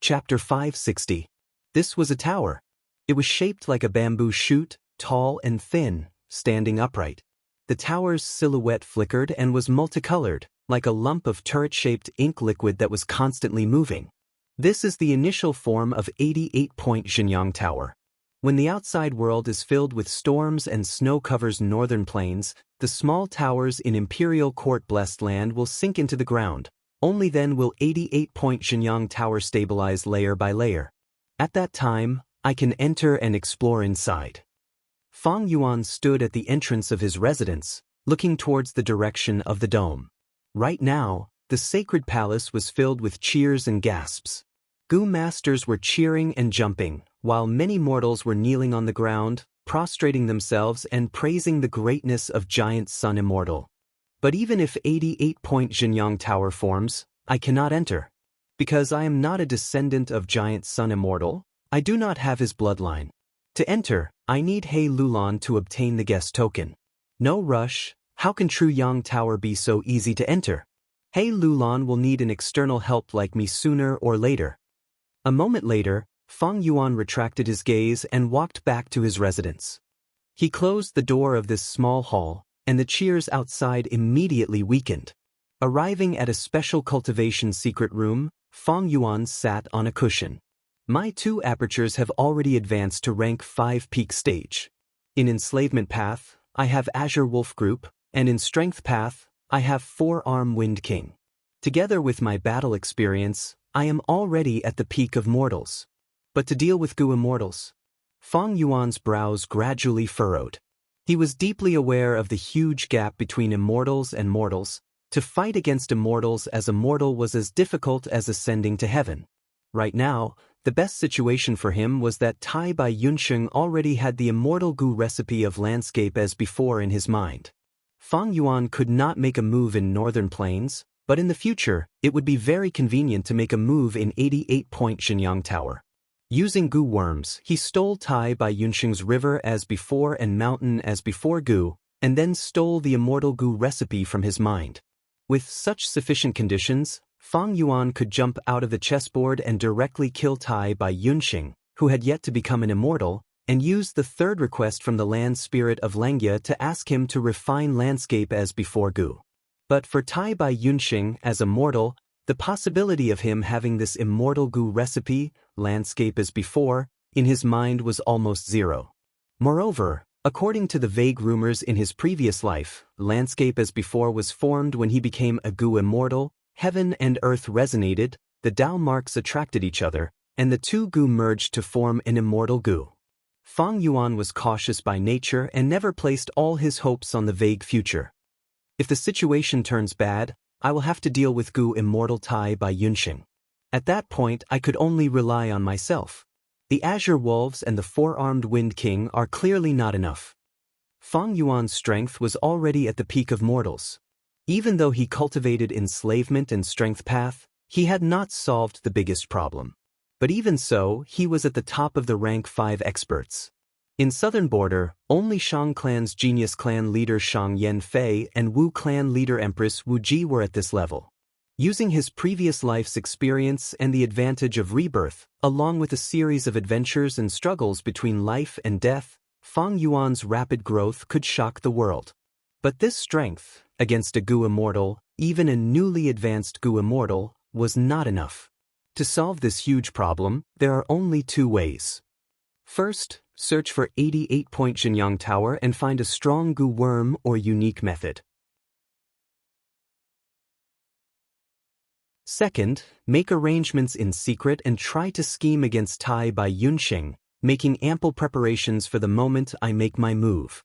[SPEAKER 1] Chapter 560. This was a tower. It was shaped like a bamboo shoot, tall and thin, standing upright. The tower's silhouette flickered and was multicolored, like a lump of turret-shaped ink liquid that was constantly moving. This is the initial form of 88-point Xianxia Tower. When the outside world is filled with storms and snow covers northern plains, the small towers in Imperial Court-blessed land will sink into the ground. Only then will 88-point Xianxia Tower stabilize layer by layer. At that time, I can enter and explore inside. Feng Yuan stood at the entrance of his residence, looking towards the direction of the dome. Right now, the sacred palace was filled with cheers and gasps. Gu masters were cheering and jumping, while many mortals were kneeling on the ground, prostrating themselves and praising the greatness of giant Sun Immortal. But even if 88-point Xianxia Tower forms, I cannot enter. Because I am not a descendant of giant Sun Immortal, I do not have his bloodline. To enter, I need He Lulan to obtain the guest token. No rush. How can True Yang Tower be so easy to enter? He Lulan will need an external help like me sooner or later. A moment later, Feng Yuan retracted his gaze and walked back to his residence. He closed the door of this small hall, and the cheers outside immediately weakened. Arriving at a special cultivation secret room, Feng Yuan sat on a cushion. My 2 apertures have already advanced to rank 5 peak stage. In Enslavement Path, I have Azure Wolf Group, and in Strength Path, I have 4-Arm Wind King. Together with my battle experience, I am already at the peak of mortals. But to deal with Gu immortals, Feng Yuan's brows gradually furrowed. He was deeply aware of the huge gap between immortals and mortals. To fight against immortals as a mortal was as difficult as ascending to heaven. Right now, the best situation for him was that Tai Bai Yunsheng already had the immortal Gu recipe of landscape as before in his mind. Feng Yuan could not make a move in northern plains, but in the future, it would be very convenient to make a move in 88-point Xianxia Tower. Using Gu worms, he stole Tai Bai Yunsheng's river as before and mountain as before Gu, and then stole the immortal Gu recipe from his mind. With such sufficient conditions, Feng Yuan could jump out of the chessboard and directly kill Tai Bai Yunsheng, who had yet to become an immortal, and use the 3rd request from the land spirit of Xianxia to ask him to refine landscape as before Gu. But for Tai Bai Yunsheng as a mortal, the possibility of him having this immortal Gu recipe, landscape as before, in his mind was almost zero. Moreover, according to the vague rumors in his previous life, landscape as before was formed when he became a Gu immortal, heaven and earth resonated, the Tao marks attracted each other, and the 2 Gu merged to form an immortal Gu. Feng Yuan was cautious by nature and never placed all his hopes on the vague future. If the situation turns bad, I will have to deal with Gu immortal Tai Bai Yunsheng. At that point I could only rely on myself. The Azure Wolves and the 4-Armed Wind King are clearly not enough. Feng Yuan's strength was already at the peak of mortals. Even though he cultivated enslavement and strength path, he had not solved the biggest problem. But even so, he was at the top of the rank 5 experts. In southern border, only Shang clan's genius clan leader Shang Yanfei and Wu clan leader Empress Wu Ji were at this level. Using his previous life's experience and the advantage of rebirth, along with a series of adventures and struggles between life and death, Feng Yuan's rapid growth could shock the world. But this strength, against a Gu immortal, even a newly advanced Gu immortal, was not enough. To solve this huge problem, there are only 2 ways. First, search for 88-point Xianxia Tower and find a strong Gu worm or unique method. Second, make arrangements in secret and try to scheme against Tai Bai Yunsheng, making ample preparations for the moment I make my move.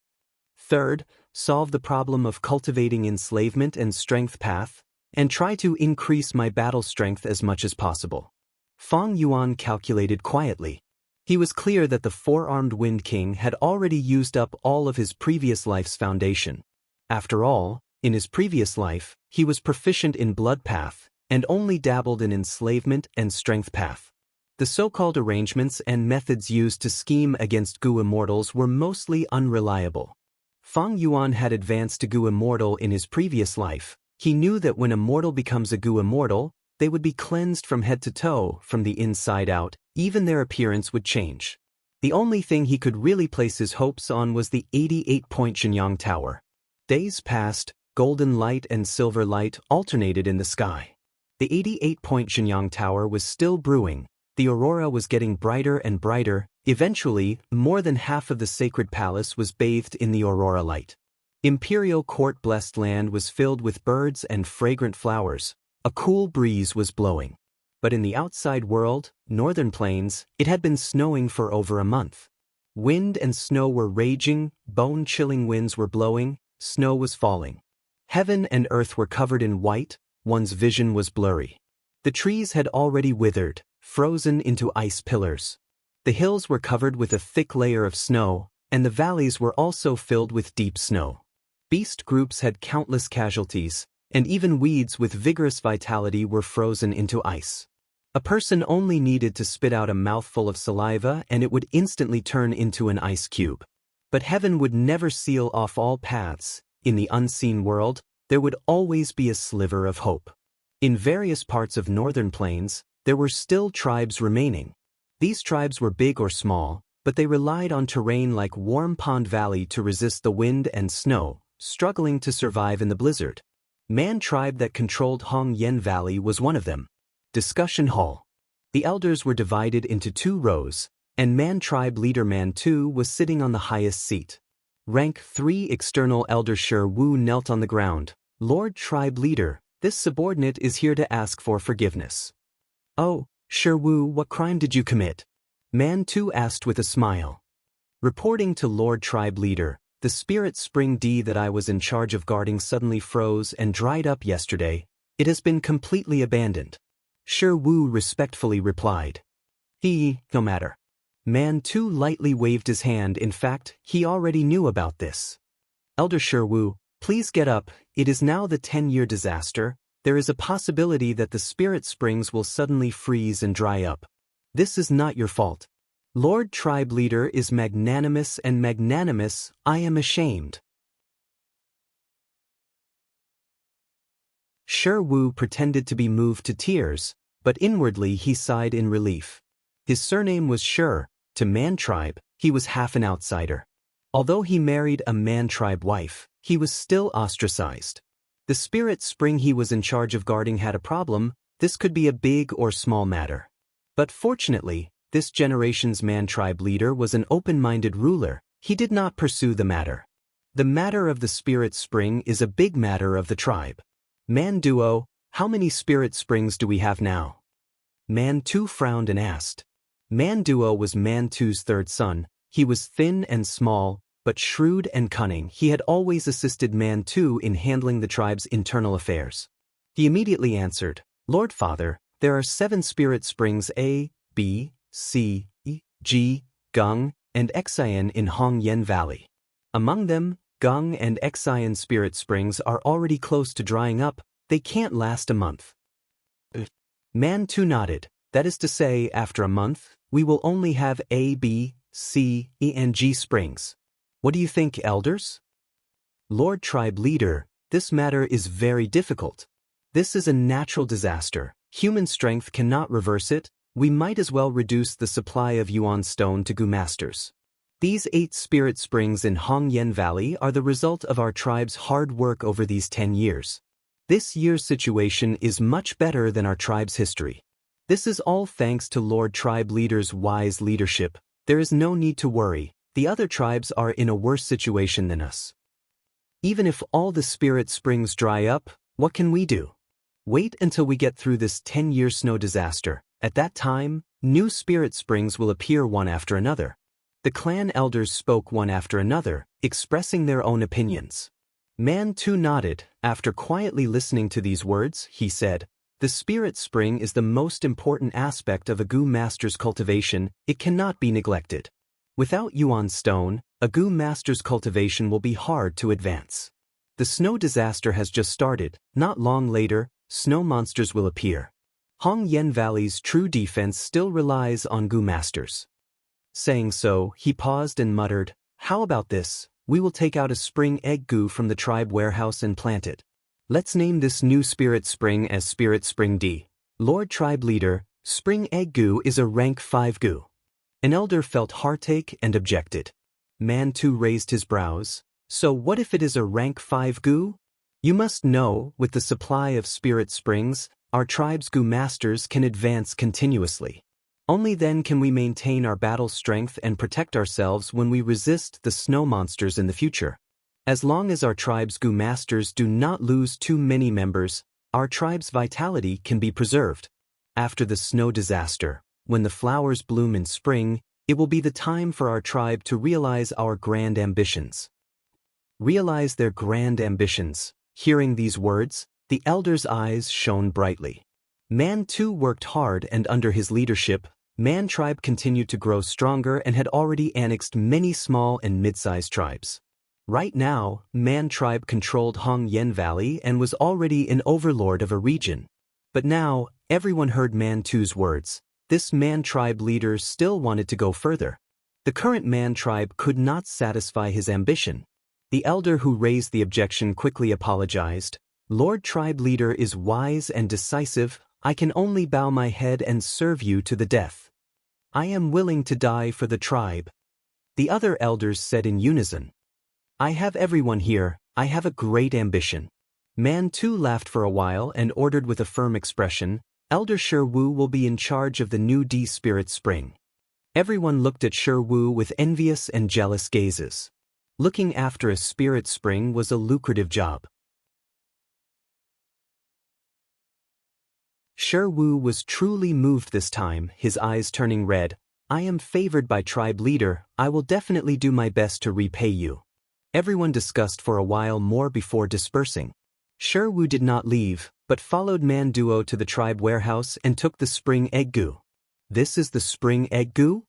[SPEAKER 1] Third, solve the problem of cultivating enslavement and strength path, and try to increase my battle strength as much as possible. Feng Yuan calculated quietly. He was clear that the 4-Armed Wind King had already used up all of his previous life's foundation. After all, in his previous life, he was proficient in blood path, and only dabbled in enslavement and strength path. The so-called arrangements and methods used to scheme against Gu immortals were mostly unreliable. Feng Yuan had advanced to Gu immortal in his previous life. He knew that when a mortal becomes a Gu immortal, They would be cleansed from head to toe, from the inside out. Even their appearance would change. The only thing he could really place his hopes on was the 88-point Xianxia Tower. Days passed, golden light and silver light alternated in the sky. The 88-point Xianxia Tower was still brewing. The aurora was getting brighter and brighter. Eventually, more than half of the sacred palace was bathed in the aurora light. Imperial court-blessed land was filled with birds and fragrant flowers. A cool breeze was blowing. But in the outside world, northern plains, it had been snowing for over a month. Wind and snow were raging, bone-chilling winds were blowing, snow was falling. Heaven and earth were covered in white, one's vision was blurry. The trees had already withered, frozen into ice pillars. The hills were covered with a thick layer of snow, and the valleys were also filled with deep snow. Beast groups had countless casualties, and even weeds with vigorous vitality were frozen into ice. A person only needed to spit out a mouthful of saliva and it would instantly turn into an ice cube. But heaven would never seal off all paths. In the unseen world, there would always be a sliver of hope. In various parts of northern plains, there were still tribes remaining. These tribes were big or small, but they relied on terrain like Warm Pond Valley to resist the wind and snow, struggling to survive in the blizzard. Man tribe that controlled Hong Yen Valley was one of them. Discussion Hall. The elders were divided into 2 rows, and Man tribe leader Man Tu was sitting on the highest seat. Rank 3 external elder Shi Wu knelt on the ground. Lord tribe leader, this subordinate is here to ask for forgiveness. Oh, Shi Wu, what crime did you commit? Man Tu asked with a smile. Reporting to Lord tribe leader, the spirit spring D that I was in charge of guarding suddenly froze and dried up yesterday. It has been completely abandoned. Shi Wu respectfully replied. No matter. Man Tu lightly waved his hand. In fact, he already knew about this. Elder Shi Wu, please get up. It is now the 10-year disaster. There is a possibility that the spirit springs will suddenly freeze and dry up. This is not your fault. Lord tribe leader is magnanimous and magnanimous. I am ashamed. Shi Wu pretended to be moved to tears, but inwardly he sighed in relief. His surname was Shi. To Man tribe, he was half an outsider. Although he married a Man tribe wife, he was still ostracized. The spirit spring he was in charge of guarding had a problem. This could be a big or small matter. But fortunately, this generation's Man tribe leader was an open-minded ruler. He did not pursue the matter. The matter of the spirit spring is a big matter of the tribe. Man Duo, how many spirit springs do we have now? Man Tu frowned and asked. Man Duo was Man Tu's 3rd son. He was thin and small, but shrewd and cunning. He had always assisted Man Tu in handling the tribe's internal affairs. He immediately answered, Lord Father, there are 7 spirit springs A, B, C, E, G, Gung, and Xian in Hong Yen Valley. Among them, Gung and Xian spirit springs are already close to drying up. They can't last a month. Man Tu nodded. That is to say, after a month, we will only have A, B, C, E, and G springs. What do you think, elders? Lord tribe leader, this matter is very difficult. This is a natural disaster. Human strength cannot reverse it. We might as well reduce the supply of Yuan stone to Gu masters. These 8 spirit springs in Hong Yen Valley are the result of our tribe's hard work over these 10 years. This year's situation is much better than our tribe's history. This is all thanks to Lord tribe leader's wise leadership. There is no need to worry. The other tribes are in a worse situation than us. Even if all the spirit springs dry up, what can we do? Wait until we get through this 10-year snow disaster. At that time, new spirit springs will appear one after another. The clan elders spoke one after another, expressing their own opinions. Man Tu nodded. After quietly listening to these words, he said, the spirit spring is the most important aspect of a Gu master's cultivation. It cannot be neglected. Without Yuan stone, a Gu master's cultivation will be hard to advance. The snow disaster has just started. Not long later, snow monsters will appear. Hong Yen Valley's true defense still relies on Gu masters. Saying so, he paused and muttered, how about this? We will take out a spring egg Gu from the tribe warehouse and plant it. Let's name this new spirit spring as Spirit Spring D. Lord Tribe Leader, Spring Egg Goo is a rank 5 goo. An elder felt heartache and objected. Man too raised his brows. So what if it is a rank 5 goo? You must know, with the supply of spirit springs, our tribe's goo masters can advance continuously. Only then can we maintain our battle strength and protect ourselves when we resist the snow monsters in the future. As long as our tribe's goo masters do not lose too many members, our tribe's vitality can be preserved. After the snow disaster, when the flowers bloom in spring, it will be the time for our tribe to realize our grand ambitions. Realize their grand ambitions. Hearing these words, the elder's eyes shone brightly. Man too worked hard, and under his leadership, Man tribe continued to grow stronger and had already annexed many small and mid-sized tribes. Right now, Man tribe controlled Hong Yen Valley and was already an overlord of a region. But now, everyone heard Man two's words. This Man tribe leader still wanted to go further. The current Man tribe could not satisfy his ambition. The elder who raised the objection quickly apologized. Lord Tribe Leader is wise and decisive. I can only bow my head and serve you to the death. I am willing to die for the tribe. The other elders said in unison. I have everyone here. I have a great ambition. Man too laughed for a while and ordered with a firm expression, Elder Sherwu will be in charge of the new D-Spirit Spring. Everyone looked at Sherwu with envious and jealous gazes. Looking after a spirit spring was a lucrative job. Sherwu was truly moved this time, his eyes turning red. I am favored by Tribe Leader. I will definitely do my best to repay you. Everyone discussed for a while more before dispersing. Sherwu did not leave, but followed Man Duo to the tribe warehouse and took the spring egg goo. This is the spring egg goo?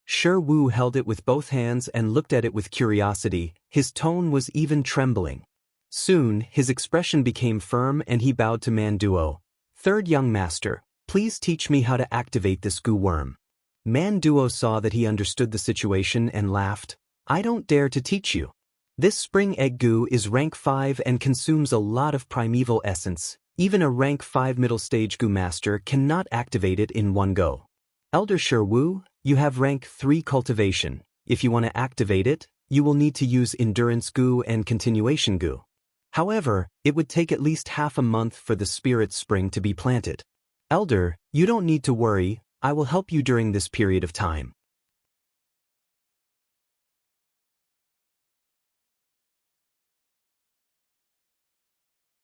[SPEAKER 1] Sherwu held it with both hands and looked at it with curiosity. His tone was even trembling. Soon, his expression became firm and he bowed to Man Duo. Third young master, please teach me how to activate this goo worm. Man Duo saw that he understood the situation and laughed. I don't dare to teach you. This spring egg goo is rank 5 and consumes a lot of primeval essence. Even a rank 5 middle stage goo master cannot activate it in one go. Elder Sherwu, you have rank 3 cultivation. If you want to activate it, you will need to use endurance goo and continuation goo. However, it would take at least half a month for the spirit spring to be planted. Elder, you don't need to worry. I will help you during this period of time.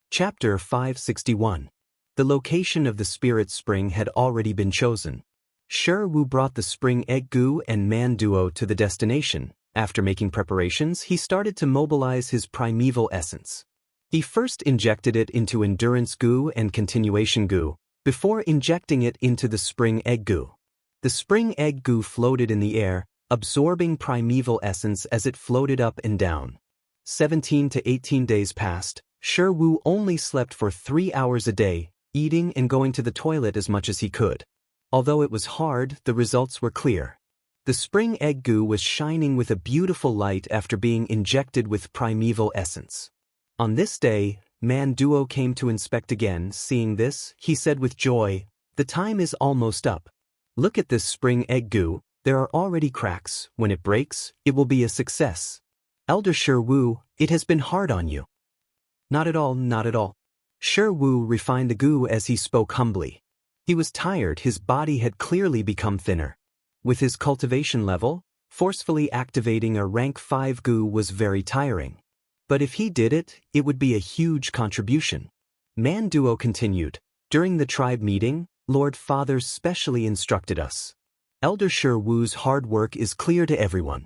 [SPEAKER 1] Chapter 561. The location of the spirit spring had already been chosen. Sherwu brought the spring egg goo and Man Duo to the destination. After making preparations, he started to mobilize his primeval essence. He first injected it into endurance goo and continuation goo, before injecting it into the spring egg goo. The spring egg goo floated in the air, absorbing primeval essence as it floated up and down. 17 to 18 days passed. Sherwu only slept for 3 hours a day, eating and going to the toilet as much as he could. Although it was hard, the results were clear. The spring egg goo was shining with a beautiful light after being injected with primeval essence. On this day, Man Duo came to inspect again. Seeing this, he said with joy, the time is almost up. Look at this spring egg goo, there are already cracks. When it breaks, it will be a success. Elder Sherwu, it has been hard on you. Not at all, not at all. Sherwu refined the goo as he spoke humbly. He was tired, his body had clearly become thinner. With his cultivation level, forcefully activating a rank 5 goo was very tiring. But if he did it, it would be a huge contribution. Man Duo continued, during the tribe meeting, Lord Father specially instructed us. Elder Sherwu's hard work is clear to everyone.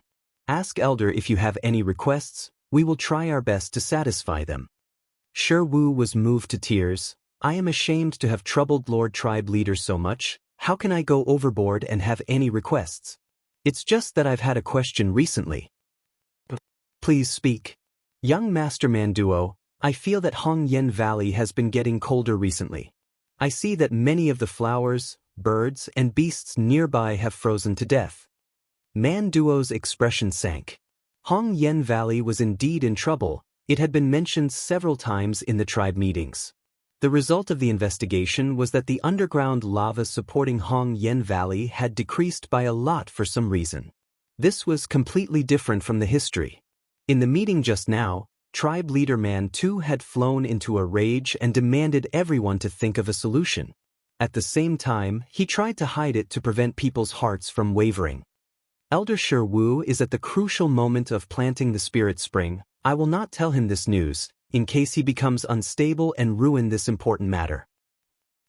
[SPEAKER 1] Ask Elder if you have any requests, we will try our best to satisfy them. Sherwu was moved to tears. I am ashamed to have troubled Lord Tribe Leader so much. How can I go overboard and have any requests? It's just that I've had a question recently. Please speak. Young Master Man Duo, I feel that Hong Yen Valley has been getting colder recently. I see that many of the flowers, birds, and beasts nearby have frozen to death. Man Duo's expression sank. Hong Yen Valley was indeed in trouble. It had been mentioned several times in the tribe meetings. The result of the investigation was that the underground lava supporting Hong Yen Valley had decreased by a lot for some reason. This was completely different from the history. In the meeting just now, tribe leader Man 2 had flown into a rage and demanded everyone to think of a solution. At the same time, he tried to hide it to prevent people's hearts from wavering. Elder Shi Wu is at the crucial moment of planting the spirit spring. I will not tell him this news, in case he becomes unstable and ruin this important matter.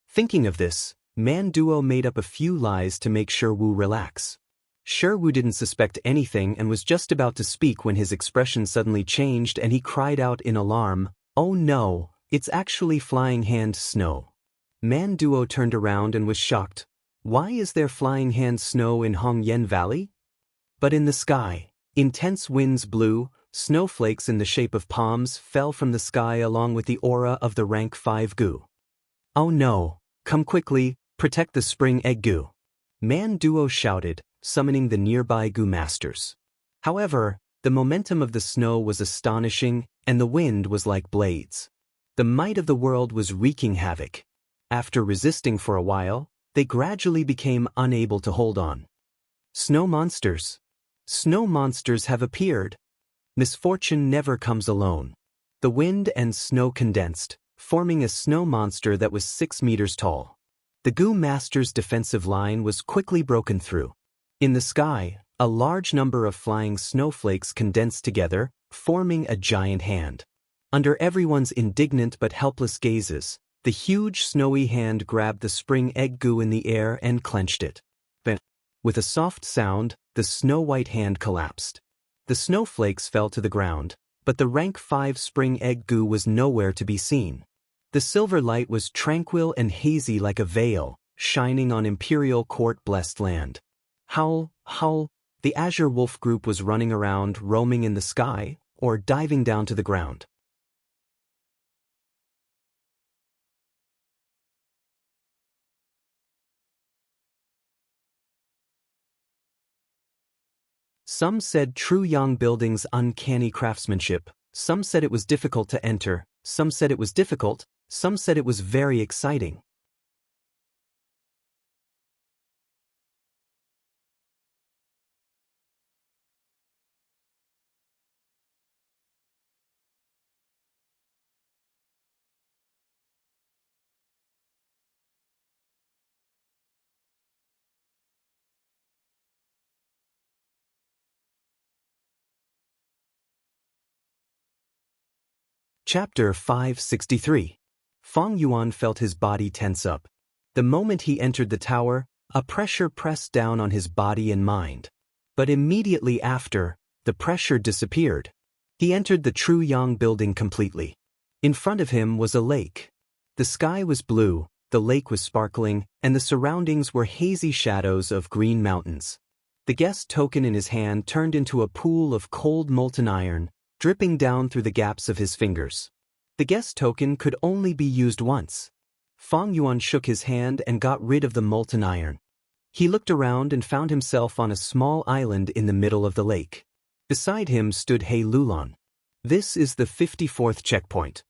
[SPEAKER 1] Thinking of this, Man Duo made up a few lies to make Shi Wu relax. Shi Wu didn't suspect anything and was just about to speak when his expression suddenly changed and he cried out in alarm, "Oh no, it's actually Flying Hand Snow." Man Duo turned around and was shocked. Why is there Flying Hand Snow in Hong Yen Valley? But in the sky, intense winds blew, snowflakes in the shape of palms fell from the sky along with the aura of the rank 5 Gu. "Oh no, come quickly, protect the spring egg Gu." Man Duo shouted, summoning the nearby Gu masters. However, the momentum of the snow was astonishing and the wind was like blades. The might of the world was wreaking havoc. After resisting for a while, they gradually became unable to hold on. Snow monsters. Snow monsters have appeared. Misfortune never comes alone. The wind and snow condensed, forming a snow monster that was 6 meters tall. The Gu Master's defensive line was quickly broken through. In the sky, a large number of flying snowflakes condensed together, forming a giant hand. Under everyone's indignant but helpless gazes, the huge snowy hand grabbed the spring egg Gu in the air and clenched it. With a soft sound, the snow-white hand collapsed. The snowflakes fell to the ground, but the rank 5 spring egg Gu was nowhere to be seen. The silver light was tranquil and hazy like a veil, shining on Imperial Court-blessed land. Howl, howl, the Azure Wolf group was running around, roaming in the sky, or diving down to the ground. Some said True Yang Building's uncanny craftsmanship, some said it was difficult to enter, some said it was difficult, some said it was very exciting. Chapter 563. Fong Yuan felt his body tense up. The moment he entered the tower, a pressure pressed down on his body and mind. But immediately after, the pressure disappeared. He entered the True Yang Building completely. In front of him was a lake. The sky was blue, the lake was sparkling, and the surroundings were hazy shadows of green mountains. The guest token in his hand turned into a pool of cold molten iron, dripping down through the gaps of his fingers. The guest token could only be used once. Fong Yuan shook his hand and got rid of the molten iron. He looked around and found himself on a small island in the middle of the lake. Beside him stood He Lulon. This is the 54th checkpoint.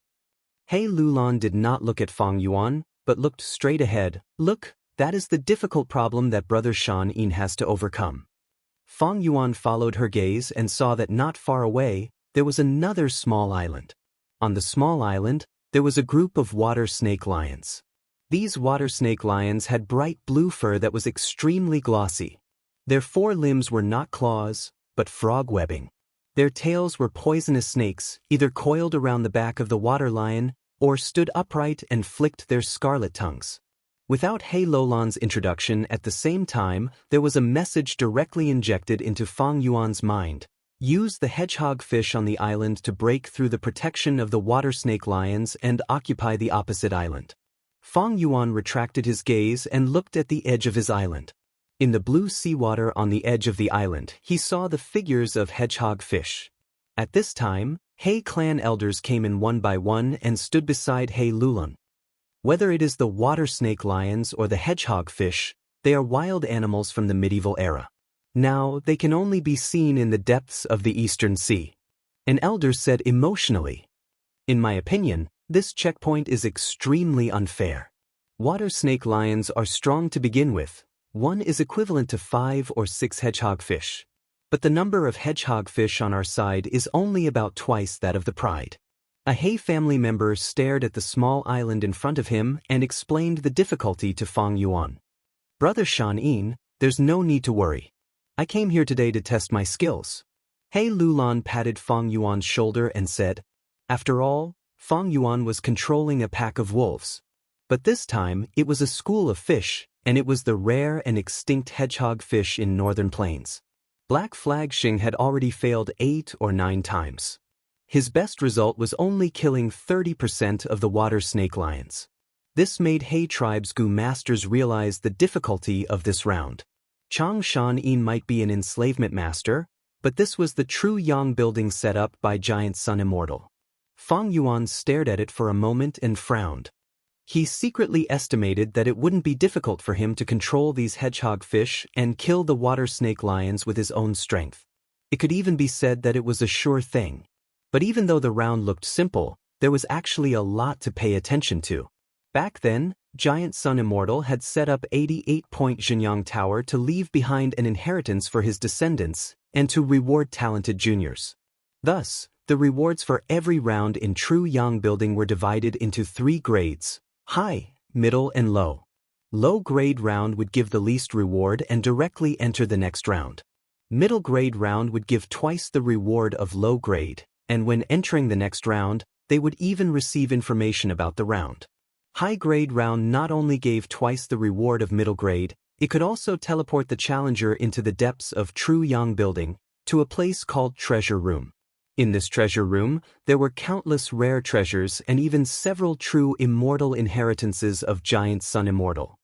[SPEAKER 1] He Lulon did not look at Fong Yuan, but looked straight ahead. Look, that is the difficult problem that Brother Shan Yin has to overcome. Fong Yuan followed her gaze and saw that not far away, there was another small island. On the small island, there was a group of water snake lions. These water snake lions had bright blue fur that was extremely glossy. Their 4 limbs were not claws, but frog webbing. Their tails were poisonous snakes, either coiled around the back of the water lion, or stood upright and flicked their scarlet tongues. Without He Lulon's introduction at the same time, there was a message directly injected into Fong Yuan's mind. Use the hedgehog fish on the island to break through the protection of the water snake lions and occupy the opposite island. Fong Yuan retracted his gaze and looked at the edge of his island. In the blue seawater on the edge of the island, he saw the figures of hedgehog fish. At this time, He clan elders came in one by one and stood beside He Lulon. Whether it is the water snake lions or the hedgehog fish, they are wild animals from the medieval era. Now, they can only be seen in the depths of the Eastern Sea. An elder said emotionally, "In my opinion, This checkpoint is extremely unfair. Water snake lions are strong to begin with. One is equivalent to 5 or 6 hedgehog fish. But the number of hedgehog fish on our side is only about twice that of the pride. A He family member stared at the small island in front of him and explained the difficulty to Fang Yuan. Brother Shan, there's no need to worry. I came here today to test my skills. He Lulan patted Fang Yuan's shoulder and said, after all, Fang Yuan was controlling a pack of wolves. But this time, it was a school of fish, and it was the rare and extinct hedgehog fish in northern plains. Black Flag Xing had already failed 8 or 9 times. His best result was only killing 30% of the water snake lions. This made He tribe's Gu masters realize the difficulty of this round. Chang Shan might be an enslavement master, but this was the true Yang building set up by Giant Sun Immortal. Fang Yuan stared at it for a moment and frowned. He secretly estimated that it wouldn't be difficult for him to control these hedgehog fish and kill the water snake lions with his own strength. It could even be said that it was a sure thing. But even though the round looked simple, there was actually a lot to pay attention to. Back then, Giant Sun Immortal had set up 88-point Xianxia Tower to leave behind an inheritance for his descendants and to reward talented juniors. Thus, the rewards for every round in true Yang building were divided into 3 grades: high, middle, and low. Low-grade round would give the least reward and directly enter the next round. Middle-grade round would give twice the reward of low-grade, and when entering the next round, they would even receive information about the round. High-grade round not only gave twice the reward of middle grade, it could also teleport the challenger into the depths of true Yang building, to a place called Treasure Room. In this treasure room, there were countless rare treasures and even several true immortal inheritances of Giant Sun Immortal.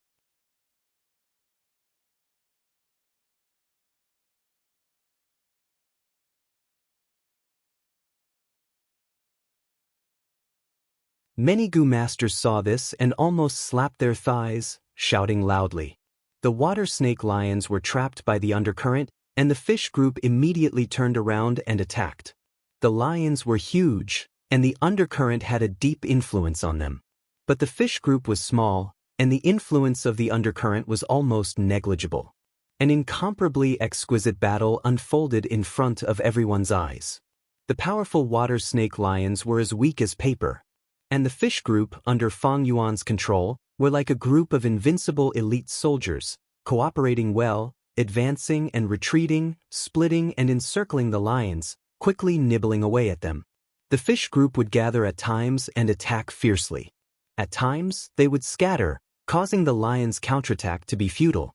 [SPEAKER 1] Many Gu masters saw this and almost slapped their thighs, shouting loudly. The water snake lions were trapped by the undercurrent, and the fish group immediately turned around and attacked. The lions were huge, and the undercurrent had a deep influence on them. But the fish group was small, and the influence of the undercurrent was almost negligible. An incomparably exquisite battle unfolded in front of everyone's eyes. The powerful water snake lions were as weak as paper, and the fish group, under Fang Yuan's control, were like a group of invincible elite soldiers, cooperating well, advancing and retreating, splitting and encircling the lions, quickly nibbling away at them. The fish group would gather at times and attack fiercely. At times, they would scatter, causing the lions' counterattack to be futile.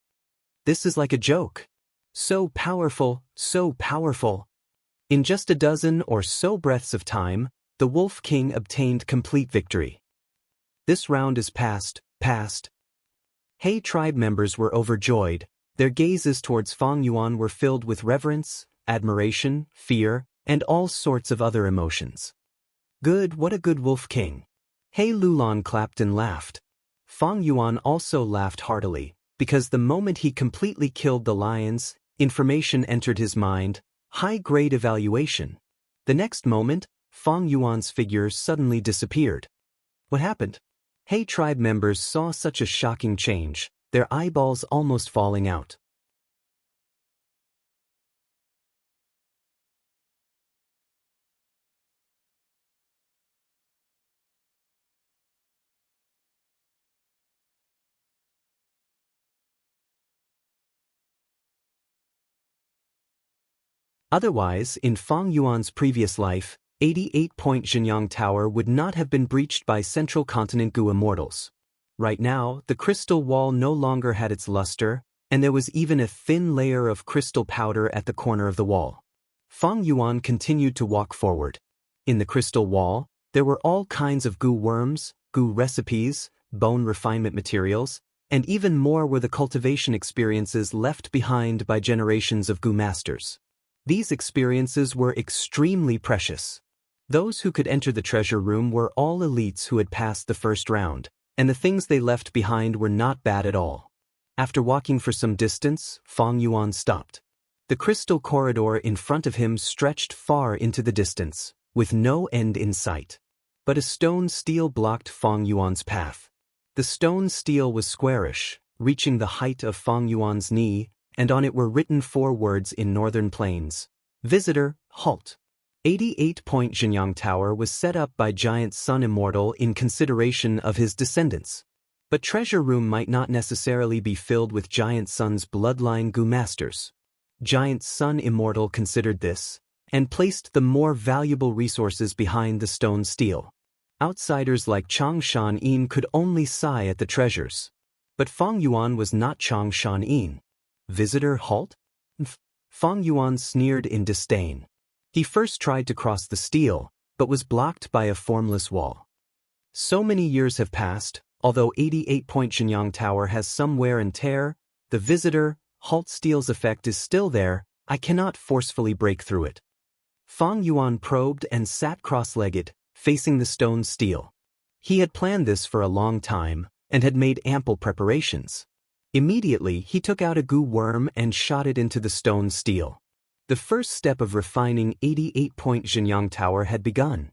[SPEAKER 1] This is like a joke. So powerful, so powerful. In just a dozen or so breaths of time, the Wolf King obtained complete victory. This round is past. He tribe members were overjoyed. Their gazes towards Fang Yuan were filled with reverence, admiration, fear, and all sorts of other emotions. Good, what a good Wolf King. He Lulan clapped and laughed. Fang Yuan also laughed heartily, because the moment he completely killed the lions, information entered his mind: high-grade evaluation. The next moment, Fang Yuan's figure suddenly disappeared. What happened? He tribe members saw such a shocking change, their eyeballs almost falling out. Otherwise, in Fang Yuan's previous life, 88-point Xianxia Tower would not have been breached by Central Continent Gu immortals. Right now, the crystal wall no longer had its luster, and there was even a thin layer of crystal powder at the corner of the wall. Fang Yuan continued to walk forward. In the crystal wall, there were all kinds of Gu worms, Gu recipes, bone refinement materials, and even more were the cultivation experiences left behind by generations of Gu masters. These experiences were extremely precious. Those who could enter the treasure room were all elites who had passed the first round, and the things they left behind were not bad at all. After walking for some distance, Fang Yuan stopped. The crystal corridor in front of him stretched far into the distance, with no end in sight. but a stone stele blocked Fang Yuan's path. The stone stele was squarish, reaching the height of Fang Yuan's knee, and on it were written 4 words in northern plains. Visitor, halt. 88-point Xianxia Tower was set up by Giant Sun Immortal in consideration of his descendants. But Treasure Room might not necessarily be filled with Giant Sun's bloodline Gu masters. Giant Sun Immortal considered this, and placed the more valuable resources behind the stone stele. Outsiders like Chang Shan-yin could only sigh at the treasures. But Fang Yuan was not Chang Shan-yin. Visitor, halt? Fang Yuan sneered in disdain. He first tried to cross the stele, but was blocked by a formless wall. So many years have passed, although 88-point Xianxia Tower has some wear and tear, the visitor, halt stele's effect is still there. I cannot forcefully break through it. Fang Yuan probed and sat cross-legged, facing the stone stele. He had planned this for a long time, and had made ample preparations. Immediately he took out a Gu worm and shot it into the stone stele. The first step of refining 88-point Xianxia Tower had begun.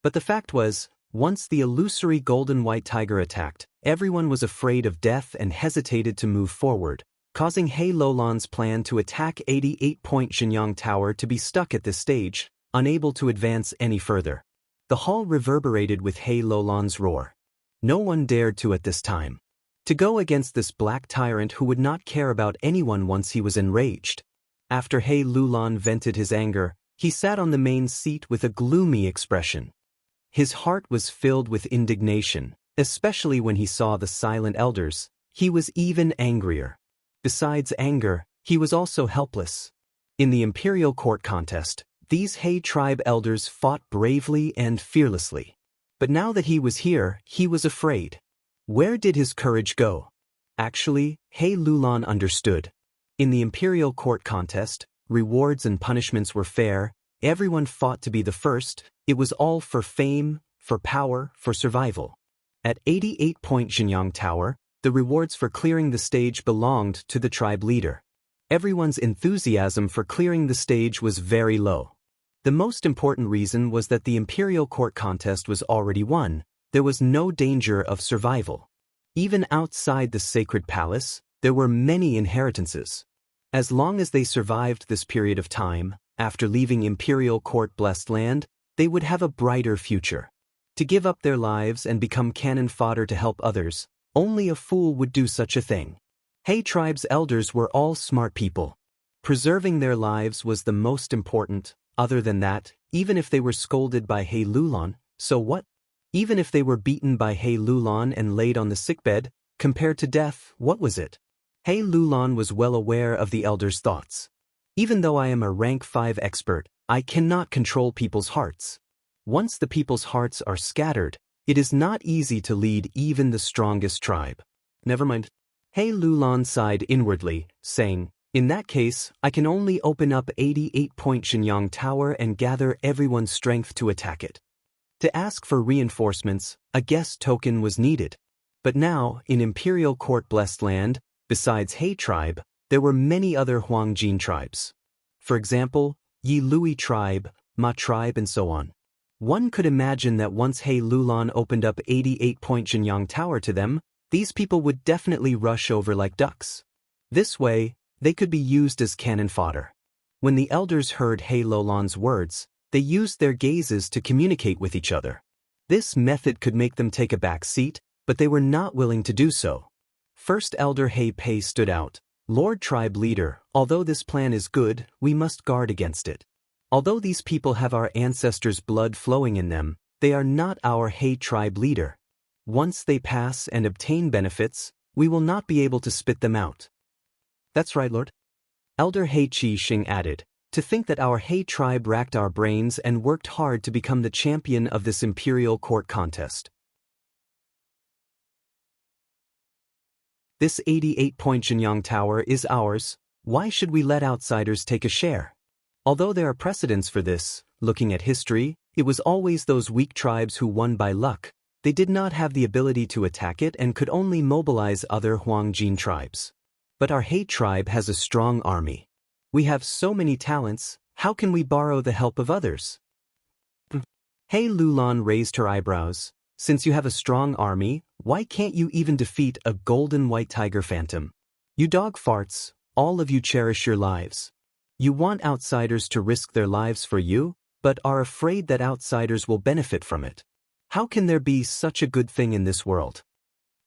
[SPEAKER 1] But the fact was, once the illusory golden white tiger attacked, everyone was afraid of death and hesitated to move forward, causing He Lulan's plan to attack 88-point Xianxia Tower to be stuck at this stage, unable to advance any further. The hall reverberated with He Lulan's roar. No one dared to at this time. To go against this black tyrant who would not care about anyone once he was enraged. After He Lulan vented his anger, he sat on the main seat with a gloomy expression. His heart was filled with indignation, especially when he saw the silent elders. He was even angrier. Besides anger, he was also helpless. In the imperial court contest, these He tribe elders fought bravely and fearlessly. But now that he was here, he was afraid. Where did his courage go? Actually, He Lulan understood. In the imperial court contest, rewards and punishments were fair. Everyone fought to be the first. It was all for fame, for power, for survival. At 88-point Xianxia Tower, the rewards for clearing the stage belonged to the tribe leader. Everyone's enthusiasm for clearing the stage was very low. The most important reason was that the imperial court contest was already won. There was no danger of survival. Even outside the sacred palace, there were many inheritances. As long as they survived this period of time, after leaving imperial court-blessed land, they would have a brighter future. To give up their lives and become cannon fodder to help others, only a fool would do such a thing. He tribe's elders were all smart people. Preserving their lives was the most important. Other than that, even if they were scolded by He Lulan, so what? Even if they were beaten by He Lulan and laid on the sickbed, compared to death, what was it? He Lulan was well aware of the elders' thoughts. Even though I am a rank 5 expert, I cannot control people's hearts. Once the people's hearts are scattered, it is not easy to lead even the strongest tribe. Never mind. He Lulan sighed inwardly, saying, in that case, I can only open up 88-point Xianxia Tower and gather everyone's strength to attack it. To ask for reinforcements, a guest token was needed. But now, in Imperial Court-blessed land, besides He tribe, there were many other Huangjin tribes. For example, Yi Lui tribe, Ma tribe and so on. One could imagine that once He Lulan opened up 88-point Xianxia Tower to them, these people would definitely rush over like ducks. This way, They could be used as cannon fodder. When the elders heard He Lulan's words, they used their gazes to communicate with each other. This method could make them take a back seat, but they were not willing to do so. First Elder He Pei stood out. Lord Tribe Leader, although this plan is good, we must guard against it. Although these people have our ancestors' blood flowing in them, they are not our He Tribe Leader. Once they pass and obtain benefits, we will not be able to spit them out. That's right, Lord. Elder He Qi Xing added, to think that our He tribe racked our brains and worked hard to become the champion of this imperial court contest. This 88-point Xianxia tower is ours. Why should we let outsiders take a share? Although there are precedents for this, looking at history, it was always those weak tribes who won by luck. They did not have the ability to attack it and could only mobilize other Huangjin tribes. But our He tribe has a strong army. We have so many talents, how can we borrow the help of others? He Lulan raised her eyebrows. Since you have a strong army, why can't you even defeat a golden white tiger phantom? You dog farts, all of you cherish your lives. You want outsiders to risk their lives for you, but are afraid that outsiders will benefit from it. How can there be such a good thing in this world?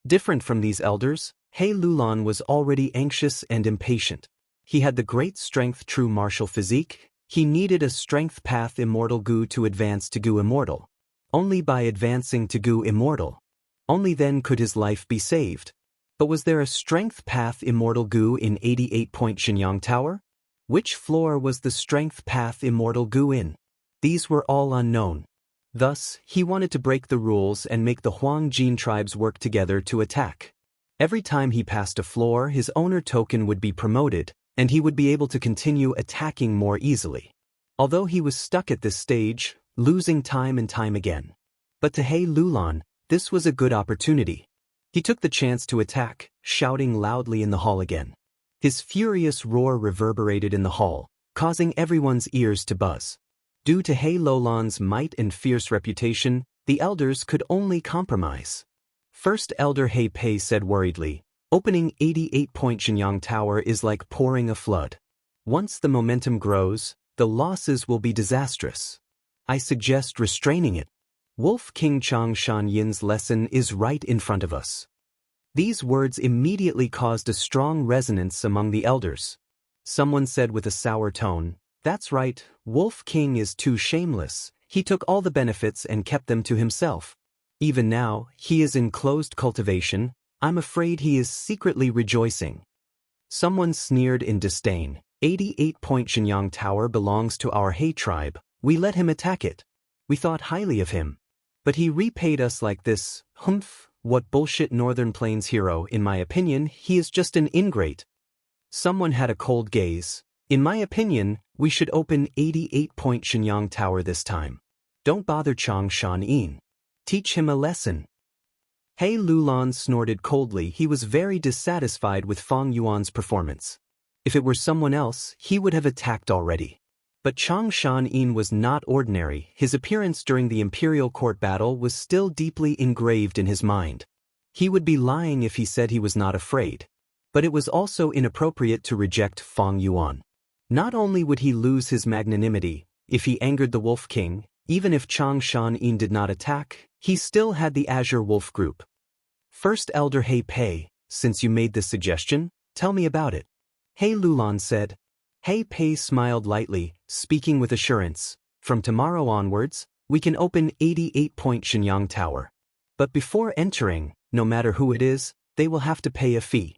[SPEAKER 1] Different from these elders, He Lulan was already anxious and impatient. He had the great strength true martial physique. He needed a strength path immortal Gu to advance to Gu immortal. Only by advancing to Gu immortal. Only then could his life be saved. But was there a strength path immortal Gu in 88-point Xianxia Tower? Which floor was the strength path immortal Gu in? These were all unknown. Thus, he wanted to break the rules and make the Huangjin tribes work together to attack. Every time he passed a floor, his owner token would be promoted, and he would be able to continue attacking more easily. Although he was stuck at this stage, losing time and time again. But to He Lulan, this was a good opportunity. He took the chance to attack, shouting loudly in the hall again. His furious roar reverberated in the hall, causing everyone's ears to buzz. Due to He Lulan's might and fierce reputation, the elders could only compromise. First Elder He Pei said worriedly, opening 88-point Xianxia Tower is like pouring a flood. Once the momentum grows, the losses will be disastrous. I suggest restraining it. Wolf King Chang Shan Yin's lesson is right in front of us. These words immediately caused a strong resonance among the elders. Someone said with a sour tone, that's right, Wolf King is too shameless. He took all the benefits and kept them to himself. Even now, he is in closed cultivation. I'm afraid he is secretly rejoicing. Someone sneered in disdain. 88-point Xianxia Tower belongs to our He tribe. We let him attack it. We thought highly of him. But he repaid us like this. Humph, what bullshit Northern Plains hero. In my opinion, he is just an ingrate. Someone had a cold gaze. In my opinion, we should open 88-point Xianxia Tower this time. Don't bother Chang Shan Yin. Teach him a lesson. He Lulan snorted coldly. He was very dissatisfied with Fang Yuan's performance. If it were someone else, he would have attacked already. But Chang Shan Yin was not ordinary. His appearance during the imperial court battle was still deeply engraved in his mind. He would be lying if he said he was not afraid. But it was also inappropriate to reject Fang Yuan. Not only would he lose his magnanimity, if he angered the Wolf King, even if Chang Shan Yin did not attack, he still had the Azure Wolf group. First Elder He Pei, since you made this suggestion, tell me about it. He Lulan said. He Pei smiled lightly, speaking with assurance. From tomorrow onwards, we can open 88-point Xianxia Tower. But before entering, no matter who it is, they will have to pay a fee.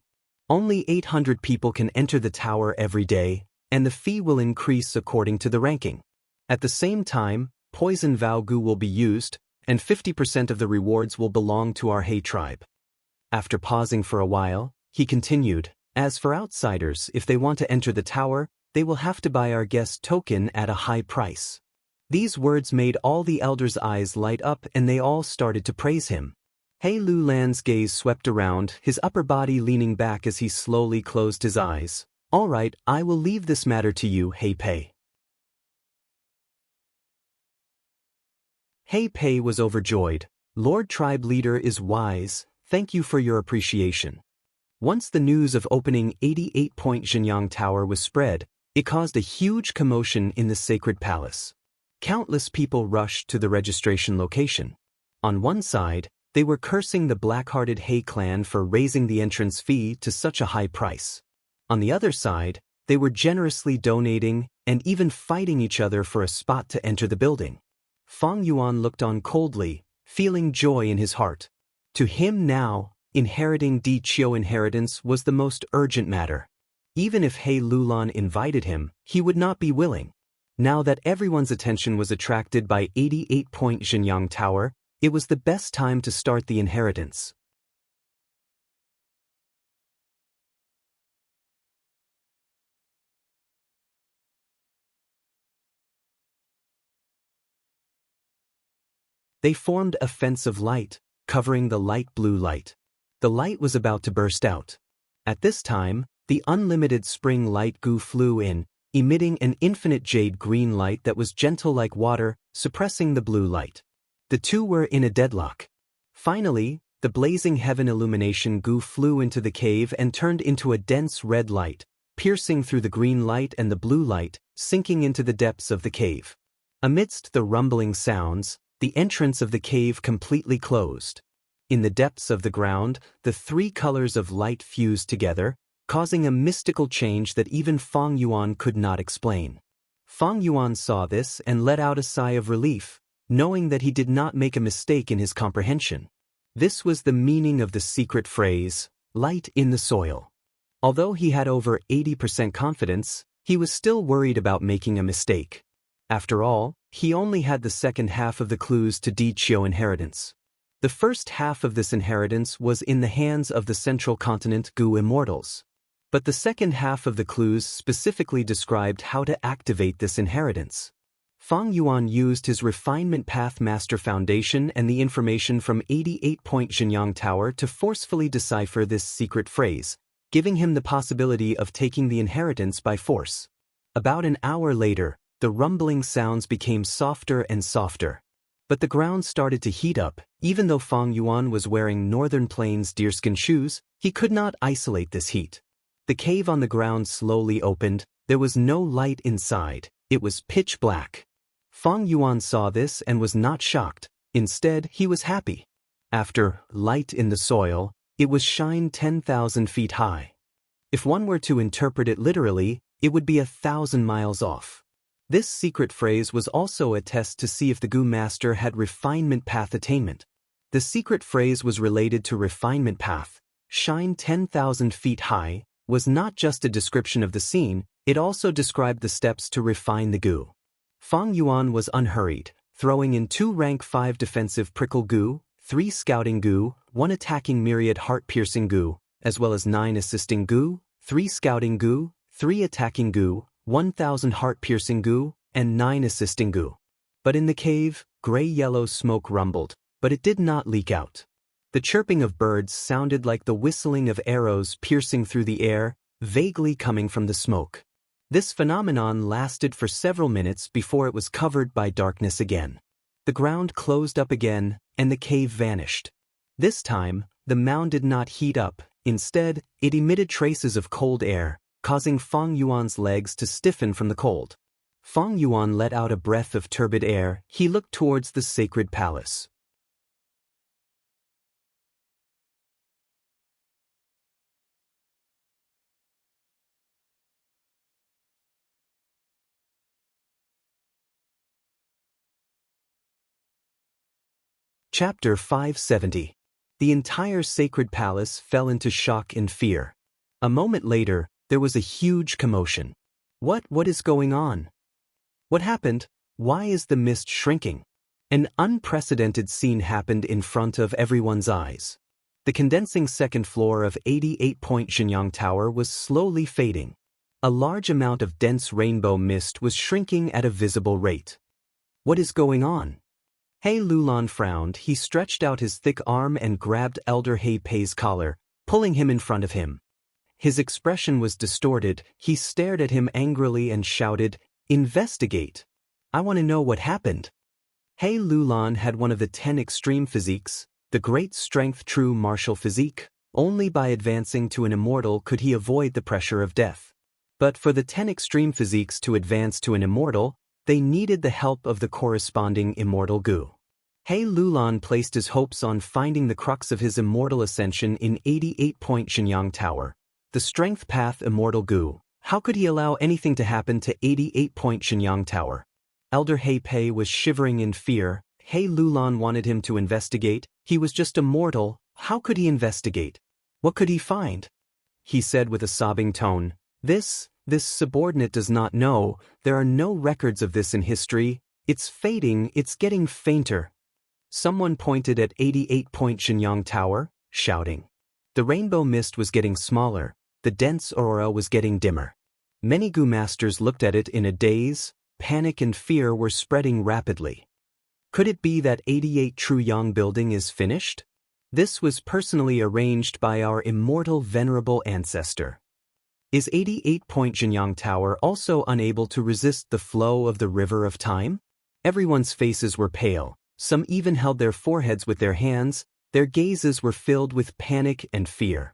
[SPEAKER 1] Only 800 people can enter the tower every day, and the fee will increase according to the ranking. At the same time, poison Vow Gu will be used, and 50% of the rewards will belong to our He tribe. After pausing for a while, he continued, as for outsiders, if they want to enter the tower, they will have to buy our guest token at a high price. These words made all the elders' eyes light up and they all started to praise him. He Lulan's gaze swept around, his upper body leaning back as he slowly closed his eyes. All right, I will leave this matter to you, He Pei. He Pei was overjoyed. Lord Tribe Leader is wise, thank you for your appreciation. Once the news of opening 88-point Xianxia Tower was spread, it caused a huge commotion in the sacred palace. Countless people rushed to the registration location. On one side, they were cursing the black-hearted He clan for raising the entrance fee to such a high price. On the other side, they were generously donating and even fighting each other for a spot to enter the building. Fang Yuan looked on coldly, feeling joy in his heart. To him now, inheriting Di Qiu inheritance was the most urgent matter. Even if He Lulan invited him, he would not be willing. Now that everyone's attention was attracted by 88-point Xianxia Tower, it was the best time to start the inheritance. They formed a fence of light, covering the light blue light. The light was about to burst out. At this time, the unlimited spring light goo flew in, emitting an infinite jade green light that was gentle like water, suppressing the blue light. The two were in a deadlock. Finally, the blazing heaven illumination goo flew into the cave and turned into a dense red light, piercing through the green light and the blue light, sinking into the depths of the cave. Amidst the rumbling sounds, the entrance of the cave completely closed. In the depths of the ground, the three colors of light fused together, causing a mystical change that even Fang Yuan could not explain. Fang Yuan saw this and let out a sigh of relief, knowing that he did not make a mistake in his comprehension. This was the meaning of the secret phrase, light in the soil. Although he had over 80% confidence, he was still worried about making a mistake. After all, he only had the second half of the clues to Di Qiu inheritance. The first half of this inheritance was in the hands of the central continent Gu immortals. But the second half of the clues specifically described how to activate this inheritance. Fang Yuan used his Refinement Path Master Foundation and the information from 88-point Xianxia Tower to forcefully decipher this secret phrase, giving him the possibility of taking the inheritance by force. About an hour later, the rumbling sounds became softer and softer. But the ground started to heat up. Even though Fang Yuan was wearing Northern Plains deerskin shoes, he could not isolate this heat. The cave on the ground slowly opened. There was no light inside. It was pitch black. Fang Yuan saw this and was not shocked. Instead, he was happy. After light in the soil, it was shine 10,000 feet high. If one were to interpret it literally, it would be 1,000 miles off. This secret phrase was also a test to see if the Gu Master had Refinement Path attainment. The secret phrase was related to Refinement Path. Shine 10,000 feet high was not just a description of the scene, it also described the steps to refine the Gu. Fang Yuan was unhurried, throwing in 2 rank 5 defensive prickle Gu, 3 scouting Gu, 1 attacking myriad heart-piercing Gu, as well as 9 assisting Gu, 3 scouting Gu, 3 attacking Gu, 1,000 heart-piercing Gu, and 9 assisting Gu. But in the cave, gray-yellow smoke rumbled, but it did not leak out. The chirping of birds sounded like the whistling of arrows piercing through the air, vaguely coming from the smoke. This phenomenon lasted for several minutes before it was covered by darkness again. The ground closed up again, and the cave vanished. This time, the mound did not heat up. Instead, it emitted traces of cold air, causing Fang Yuan's legs to stiffen from the cold. Fang Yuan let out a breath of turbid air. He looked towards the sacred palace. Chapter 570. The entire sacred palace fell into shock and fear. A moment later, there was a huge commotion. What is going on? What happened? Why is the mist shrinking? An unprecedented scene happened in front of everyone's eyes. The condensing second floor of 88-point Xianxia Tower was slowly fading. A large amount of dense rainbow mist was shrinking at a visible rate. What is going on? He Lulan frowned. He stretched out his thick arm and grabbed Elder He Pei's collar, pulling him in front of him. His expression was distorted. He stared at him angrily and shouted, "Investigate! I want to know what happened." He Lulan had one of the 10 extreme physiques, the great strength true martial physique, Only by advancing to an immortal could he avoid the pressure of death. But for the 10 extreme physiques to advance to an immortal, they needed the help of the corresponding immortal goo. He Lulan placed his hopes on finding the crux of his immortal ascension in 88-point Xianxia Tower, the strength path immortal goo. How could he allow anything to happen to 88-point Xianxia Tower? Elder He Pei was shivering in fear. He Lulan wanted him to investigate. He was just a mortal. How could he investigate? What could he find? He said with a sobbing tone, This subordinate does not know. There are no records of this in history. It's fading, it's getting fainter. Someone pointed at 88-point Xianxia Tower, shouting. The rainbow mist was getting smaller. The dense aurora was getting dimmer. Many goo masters looked at it in a daze. Panic and fear were spreading rapidly. Could it be that 88 True Yang building is finished? This was personally arranged by our immortal venerable ancestor. Is 88-point Xianxia Tower also unable to resist the flow of the river of time? Everyone's faces were pale. Some even held their foreheads with their hands. Their gazes were filled with panic and fear.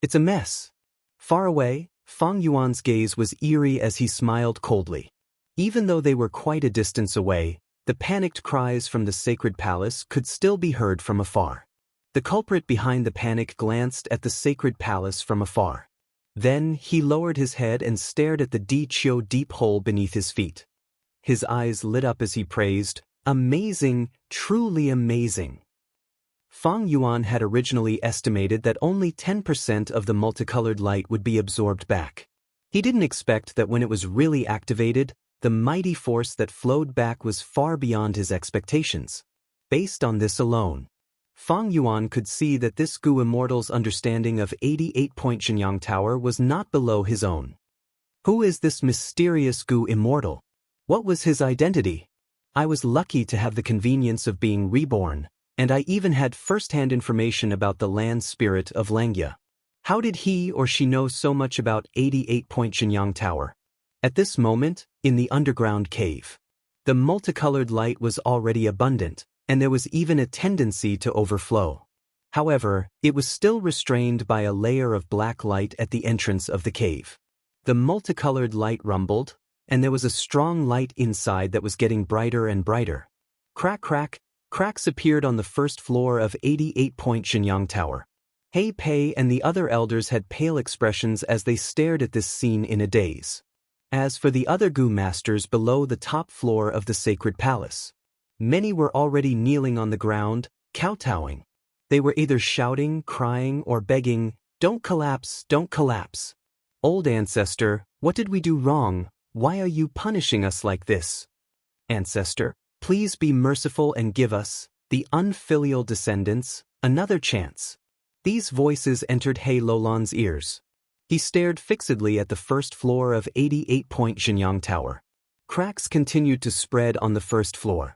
[SPEAKER 1] It's a mess. Far away, Fang Yuan's gaze was eerie as he smiled coldly. Even though they were quite a distance away, the panicked cries from the sacred palace could still be heard from afar. The culprit behind the panic glanced at the sacred palace from afar. Then he lowered his head and stared at the Di Chio deep hole beneath his feet. His eyes lit up as he praised, Amazing, truly amazing. Fang Yuan had originally estimated that only 10% of the multicolored light would be absorbed back. He didn't expect that when it was really activated, the mighty force that flowed back was far beyond his expectations. Based on this alone, Fang Yuan could see that this goo immortal's understanding of 88-point Xianxia Tower was not below his own. Who is this mysterious goo immortal? What was his identity? I was lucky to have the convenience of being reborn, and I even had first-hand information about the land spirit of Xianxia. How did he or she know so much about 88-point Xianxia Tower? At this moment, in the underground cave, the multicolored light was already abundant, and there was even a tendency to overflow. However, it was still restrained by a layer of black light at the entrance of the cave. The multicolored light rumbled, and there was a strong light inside that was getting brighter and brighter. Crack, crack, cracks appeared on the first floor of 88-point Xianxia Tower. He Pei and the other elders had pale expressions as they stared at this scene in a daze. As for the other goo masters below the top floor of the sacred palace, many were already kneeling on the ground, kowtowing. They were either shouting, crying, or begging, Don't collapse, don't collapse. Old ancestor, what did we do wrong? Why are you punishing us like this? Ancestor, please be merciful and give us, the unfilial descendants, another chance. These voices entered He Lulan's ears. He stared fixedly at the first floor of 88-point Xianxia Tower. Cracks continued to spread on the first floor.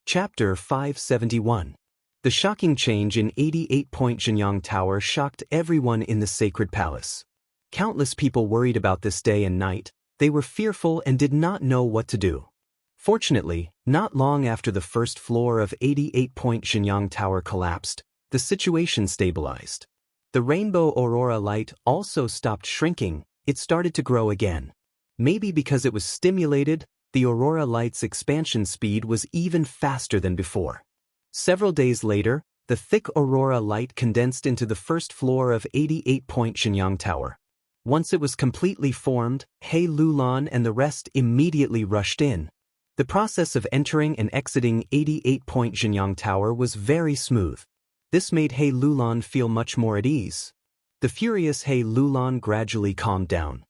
[SPEAKER 1] Chapter 571. The shocking change in 88-point Xianxia Tower shocked everyone in the sacred palace. Countless people worried about this day and night. They were fearful and did not know what to do. Fortunately, not long after the first floor of 88-point Xianxia Tower collapsed, the situation stabilized. The rainbow aurora light also stopped shrinking. It started to grow again. Maybe because it was stimulated, the aurora light's expansion speed was even faster than before. Several days later, the thick aurora light condensed into the first floor of 88-point Xianxia Tower. Once it was completely formed, He Lulan and the rest immediately rushed in. The process of entering and exiting 88-point Xianxia Tower was very smooth. This made He Lulan feel much more at ease. The furious He Lulan gradually calmed down.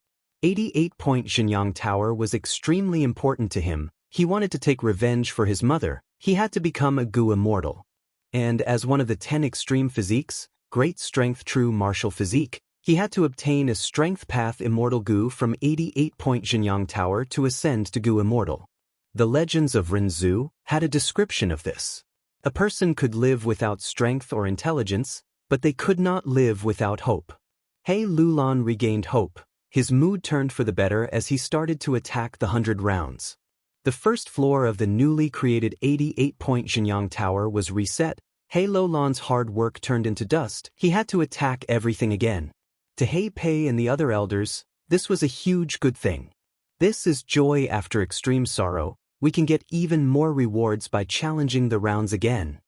[SPEAKER 1] 88-point Xianxia Tower was extremely important to him. He wanted to take revenge for his mother. He had to become a goo immortal. And as one of the 10 extreme physiques, great strength true martial physique, he had to obtain a strength path immortal goo from 88-point Xianxia Tower to ascend to goo immortal. The legends of Renzu had a description of this. A person could live without strength or intelligence, but they could not live without hope. He Lulan regained hope. His mood turned for the better as he started to attack the 100 rounds. The first floor of the newly created 88-point Xianxia Tower was reset. He Lulan's hard work turned into dust. He had to attack everything again. To He Pei and the other elders, this was a huge good thing. This is joy after extreme sorrow. We can get even more rewards by challenging the rounds again.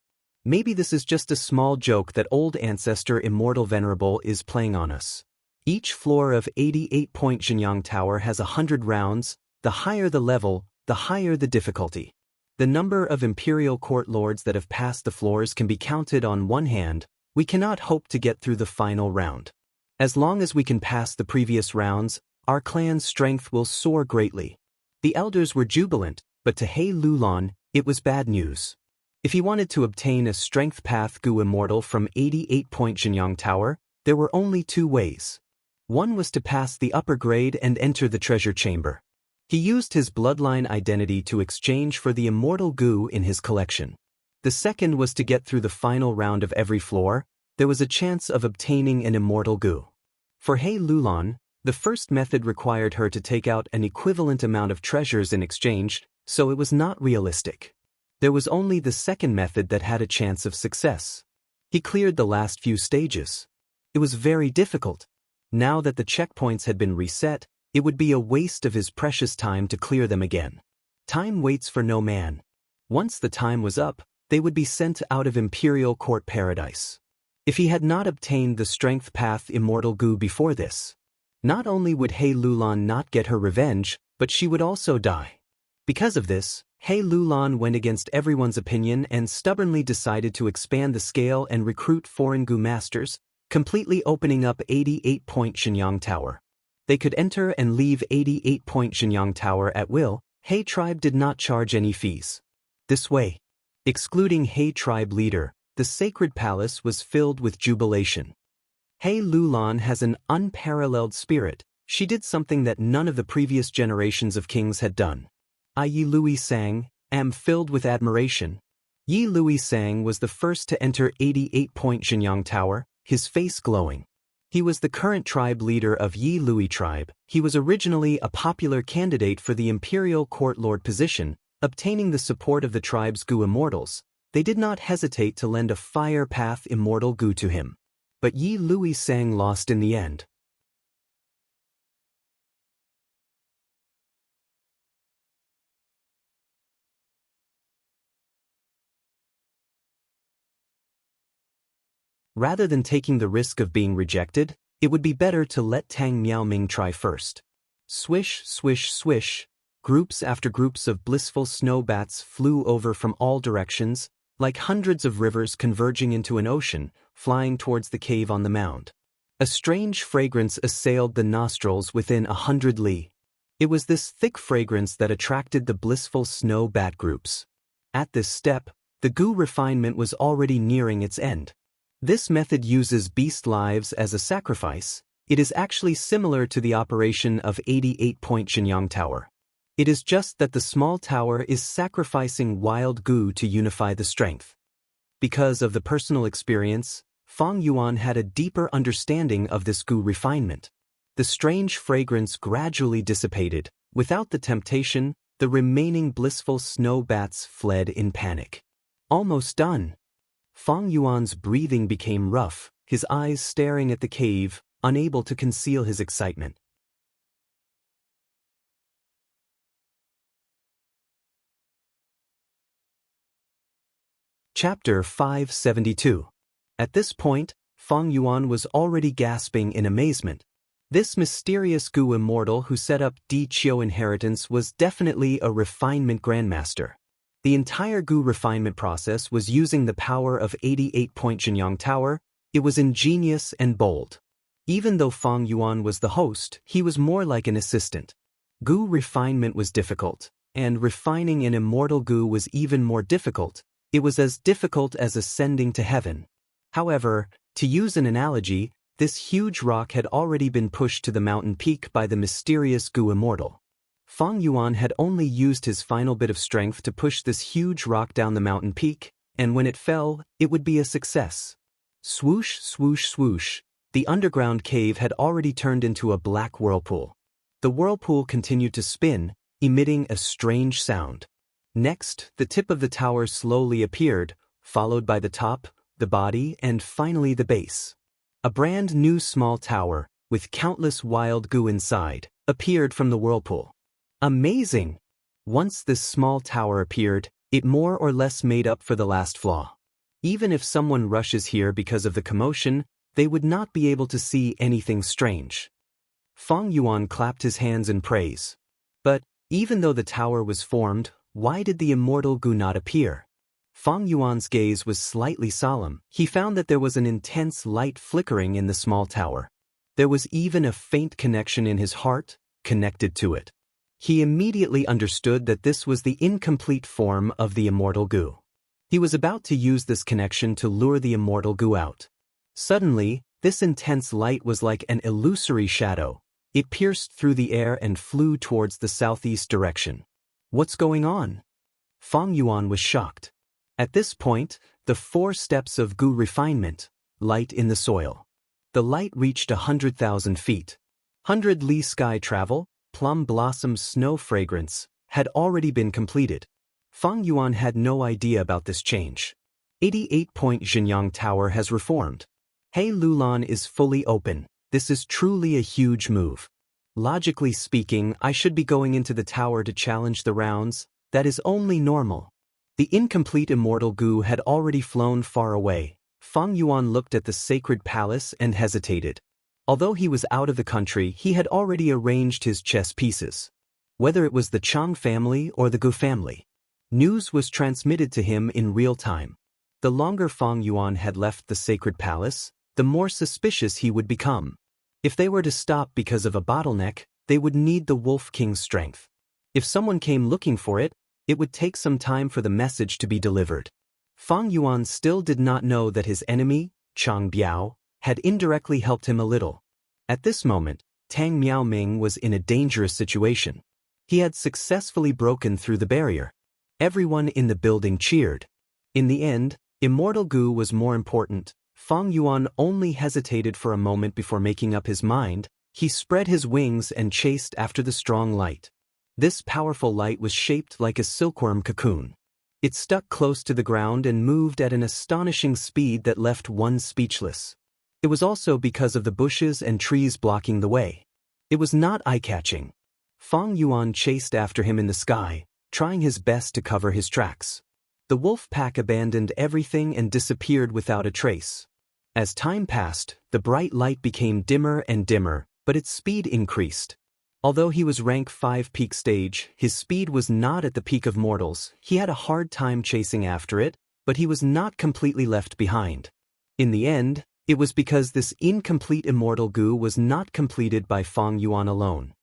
[SPEAKER 1] Maybe this is just a small joke that old ancestor Immortal Venerable is playing on us. Each floor of 88-point Xianxia Tower has 100 rounds. The higher the level, the higher the difficulty. The number of imperial court lords that have passed the floors can be counted on one hand. We cannot hope to get through the final round. As long as we can pass the previous rounds, our clan's strength will soar greatly. The elders were jubilant, but to He Lulan, it was bad news. If he wanted to obtain a strength path Gu Immortal from 88-point Xianxia Tower, there were only two ways. One was to pass the upper grade and enter the treasure chamber. He used his bloodline identity to exchange for the immortal Gu in his collection. The second was to get through the final round of every floor. There was a chance of obtaining an immortal Gu. For He Lulan, the first method required her to take out an equivalent amount of treasures in exchange, so it was not realistic. There was only the second method that had a chance of success. He cleared the last few stages. It was very difficult. Now that the checkpoints had been reset, it would be a waste of his precious time to clear them again. Time waits for no man. Once the time was up, they would be sent out of Imperial Court Paradise. If he had not obtained the Strength Path Immortal Gu before this, not only would He Lulan not get her revenge, but she would also die. Because of this, He Lulan went against everyone's opinion and stubbornly decided to expand the scale and recruit foreign Gu masters, completely opening up 88-point Xianxia Tower. They could enter and leave 88-point Xianxia Tower at will. He tribe did not charge any fees. This way, excluding He tribe leader, the sacred palace was filled with jubilation. He Lulan has an unparalleled spirit. She did something that none of the previous generations of kings had done. I Yi Lui Sang, am filled with admiration. Yi Lui Sang was the first to enter 88-point Xianxia Tower, his face glowing. He was the current tribe leader of Yi Lui tribe. He was originally a popular candidate for the imperial court lord position, obtaining the support of the tribe's Gu immortals. They did not hesitate to lend a fire path immortal Gu to him. But Yi Lui Sang lost in the end. Rather than taking the risk of being rejected, it would be better to let Tang Miaoming try first. Swish, swish, swish, groups after groups of blissful snow bats flew over from all directions, like hundreds of rivers converging into an ocean, flying towards the cave on the mound. A strange fragrance assailed the nostrils within 100 li. It was this thick fragrance that attracted the blissful snow bat groups. At this step, the Gu refinement was already nearing its end. This method uses beast lives as a sacrifice. It is actually similar to the operation of 88-point Xianxia Tower. It is just that the small tower is sacrificing wild Gu to unify the strength. Because of the personal experience, Fang Yuan had a deeper understanding of this Gu refinement. The strange fragrance gradually dissipated. Without the temptation, the remaining blissful snow bats fled in panic. Almost done. Fang Yuan's breathing became rough, his eyes staring at the cave, unable to conceal his excitement. Chapter 572. At this point, Fang Yuan was already gasping in amazement. This mysterious Gu immortal who set up Di Qiu inheritance was definitely a refinement grandmaster. The entire Gu refinement process was using the power of 88-point Xianxia Tower. It was ingenious and bold. Even though Fang Yuan was the host, he was more like an assistant. Gu refinement was difficult, and refining an immortal Gu was even more difficult. It was as difficult as ascending to heaven. However, to use an analogy, this huge rock had already been pushed to the mountain peak by the mysterious Gu immortal. Feng Yuan had only used his final bit of strength to push this huge rock down the mountain peak, and when it fell, it would be a success. Swoosh, swoosh, swoosh. The underground cave had already turned into a black whirlpool. The whirlpool continued to spin, emitting a strange sound. Next, the tip of the tower slowly appeared, followed by the top, the body, and finally the base. A brand new small tower, with countless wild goo inside, appeared from the whirlpool. Amazing! Once this small tower appeared, it more or less made up for the last flaw. Even if someone rushes here because of the commotion, they would not be able to see anything strange. Feng Yuan clapped his hands in praise. But, even though the tower was formed, why did the immortal goo not appear? Feng Yuan's gaze was slightly solemn. He found that there was an intense light flickering in the small tower. There was even a faint connection in his heart, connected to it. He immediately understood that this was the incomplete form of the immortal goo. He was about to use this connection to lure the immortal goo out. Suddenly, this intense light was like an illusory shadow. It pierced through the air and flew towards the southeast direction. What's going on? Feng Yuan was shocked. At this point, the 4 steps of goo refinement, light in the soil. The light reached 100,000 feet. 100 li sky travel, plum blossom snow fragrance, had already been completed. Feng Yuan had no idea about this change. 88-point Xianxia Tower has reformed. He Lulan is fully open. This is truly a huge move. Logically speaking, I should be going into the tower to challenge the rounds. That is only normal. The incomplete immortal goo had already flown far away. Feng Yuan looked at the sacred palace and hesitated. Although he was out of the country, he had already arranged his chess pieces. Whether it was the Chang family or the Gu family, news was transmitted to him in real time. The longer Feng Yuan had left the sacred palace, the more suspicious he would become. If they were to stop because of a bottleneck, they would need the Wolf King's strength. If someone came looking for it, it would take some time for the message to be delivered. Feng Yuan still did not know that his enemy, Chang Biao, had indirectly helped him a little. At this moment, Tang Miaoming was in a dangerous situation. He had successfully broken through the barrier. Everyone in the building cheered. In the end, immortal goo was more important. Feng Yuan only hesitated for a moment before making up his mind. He spread his wings and chased after the strong light. This powerful light was shaped like a silkworm cocoon. It stuck close to the ground and moved at an astonishing speed that left one speechless. It was also because of the bushes and trees blocking the way. It was not eye-catching. Feng Yuan chased after him in the sky, trying his best to cover his tracks. The wolf pack abandoned everything and disappeared without a trace. As time passed, the bright light became dimmer and dimmer, but its speed increased. Although he was rank 5 peak stage, his speed was not at the peak of mortals. He had a hard time chasing after it, but he was not completely left behind. In the end, it was because this incomplete immortal goo was not completed by Feng Yuan alone.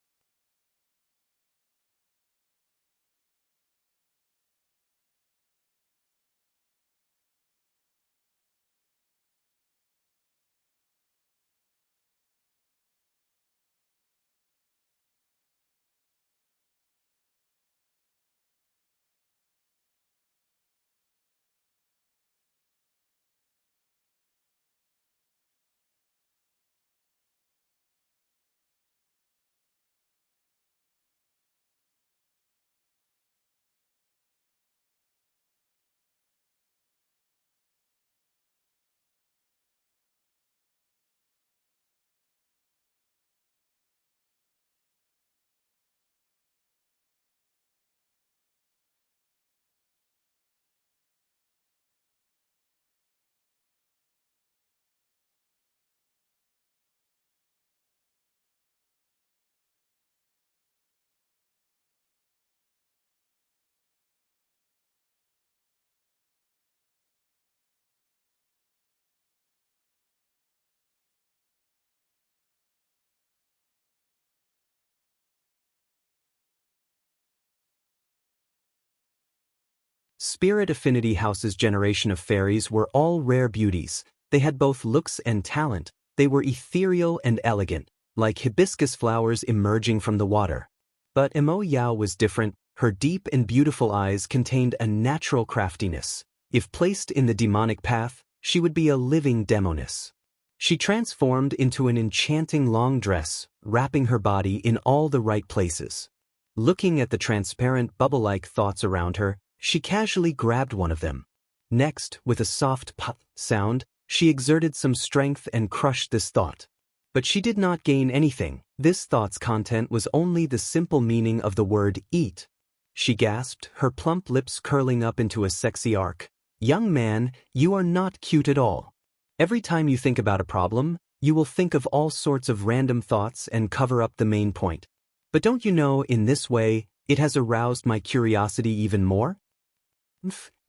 [SPEAKER 1] Spirit Affinity House's generation of fairies were all rare beauties. They had both looks and talent. They were ethereal and elegant, like hibiscus flowers emerging from the water. But Mo Yao was different. Her deep and beautiful eyes contained a natural craftiness. If placed in the demonic path, she would be a living demoness. She transformed into an enchanting long dress, wrapping her body in all the right places. Looking at the transparent bubble-like thoughts around her, she casually grabbed one of them. Next, with a soft pop sound, she exerted some strength and crushed this thought. But she did not gain anything. This thought's content was only the simple meaning of the word eat. She gasped, her plump lips curling up into a sexy arc. Young man, you are not cute at all. Every time you think about a problem, you will think of all sorts of random thoughts and cover up the main point. But don't you know, in this way, it has aroused my curiosity even more?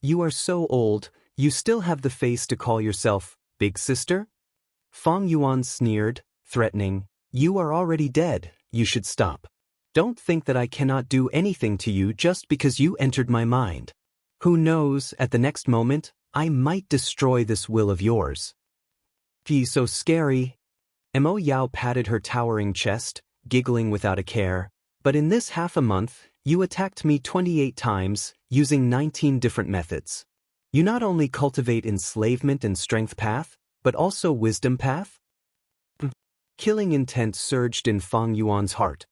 [SPEAKER 1] You are so old, you still have the face to call yourself big sister? Fang Yuan sneered, threatening, you are already dead, you should stop. Don't think that I cannot do anything to you just because you entered my mind. Who knows, at the next moment, I might destroy this will of yours. He's so scary. Mo Yao patted her towering chest, giggling without a care. But in this half a month, you attacked me 28 times, using 19 different methods. You not only cultivate enslavement and strength path, but also wisdom path? Killing intent surged in Fang Yuan's heart.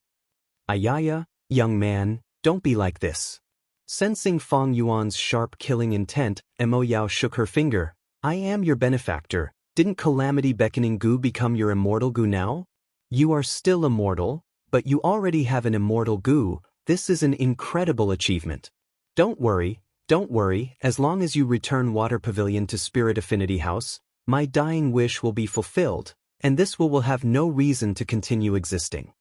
[SPEAKER 1] Ayaya, young man, don't be like this. Sensing Fang Yuan's sharp killing intent, Mo Yao shook her finger. I am your benefactor. Didn't Calamity Beckoning Goo become your immortal goo now? You are still immortal, but you already have an immortal goo. This is an incredible achievement. Don't worry, as long as you return Water Pavilion to Spirit Affinity House, my dying wish will be fulfilled, and this will have no reason to continue existing.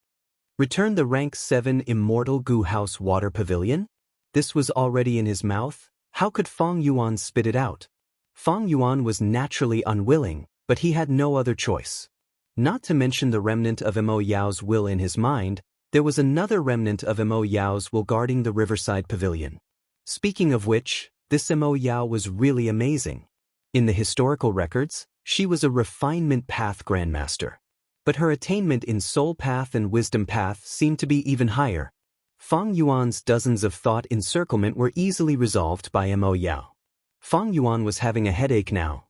[SPEAKER 1] Return the rank 7 Immortal Goo House Water Pavilion? This was already in his mouth. How could Fang Yuan spit it out? Fang Yuan was naturally unwilling, but he had no other choice. Not to mention the remnant of Mo Yao's will in his mind, there was another remnant of Mo Yao's will guarding the Riverside Pavilion. Speaking of which, this Mo Yao was really amazing. In the historical records, she was a refinement path grandmaster. But her attainment in soul path and wisdom path seemed to be even higher. Fang Yuan's dozens of thought encirclement were easily resolved by Mo Yao. Fang Yuan was having a headache now.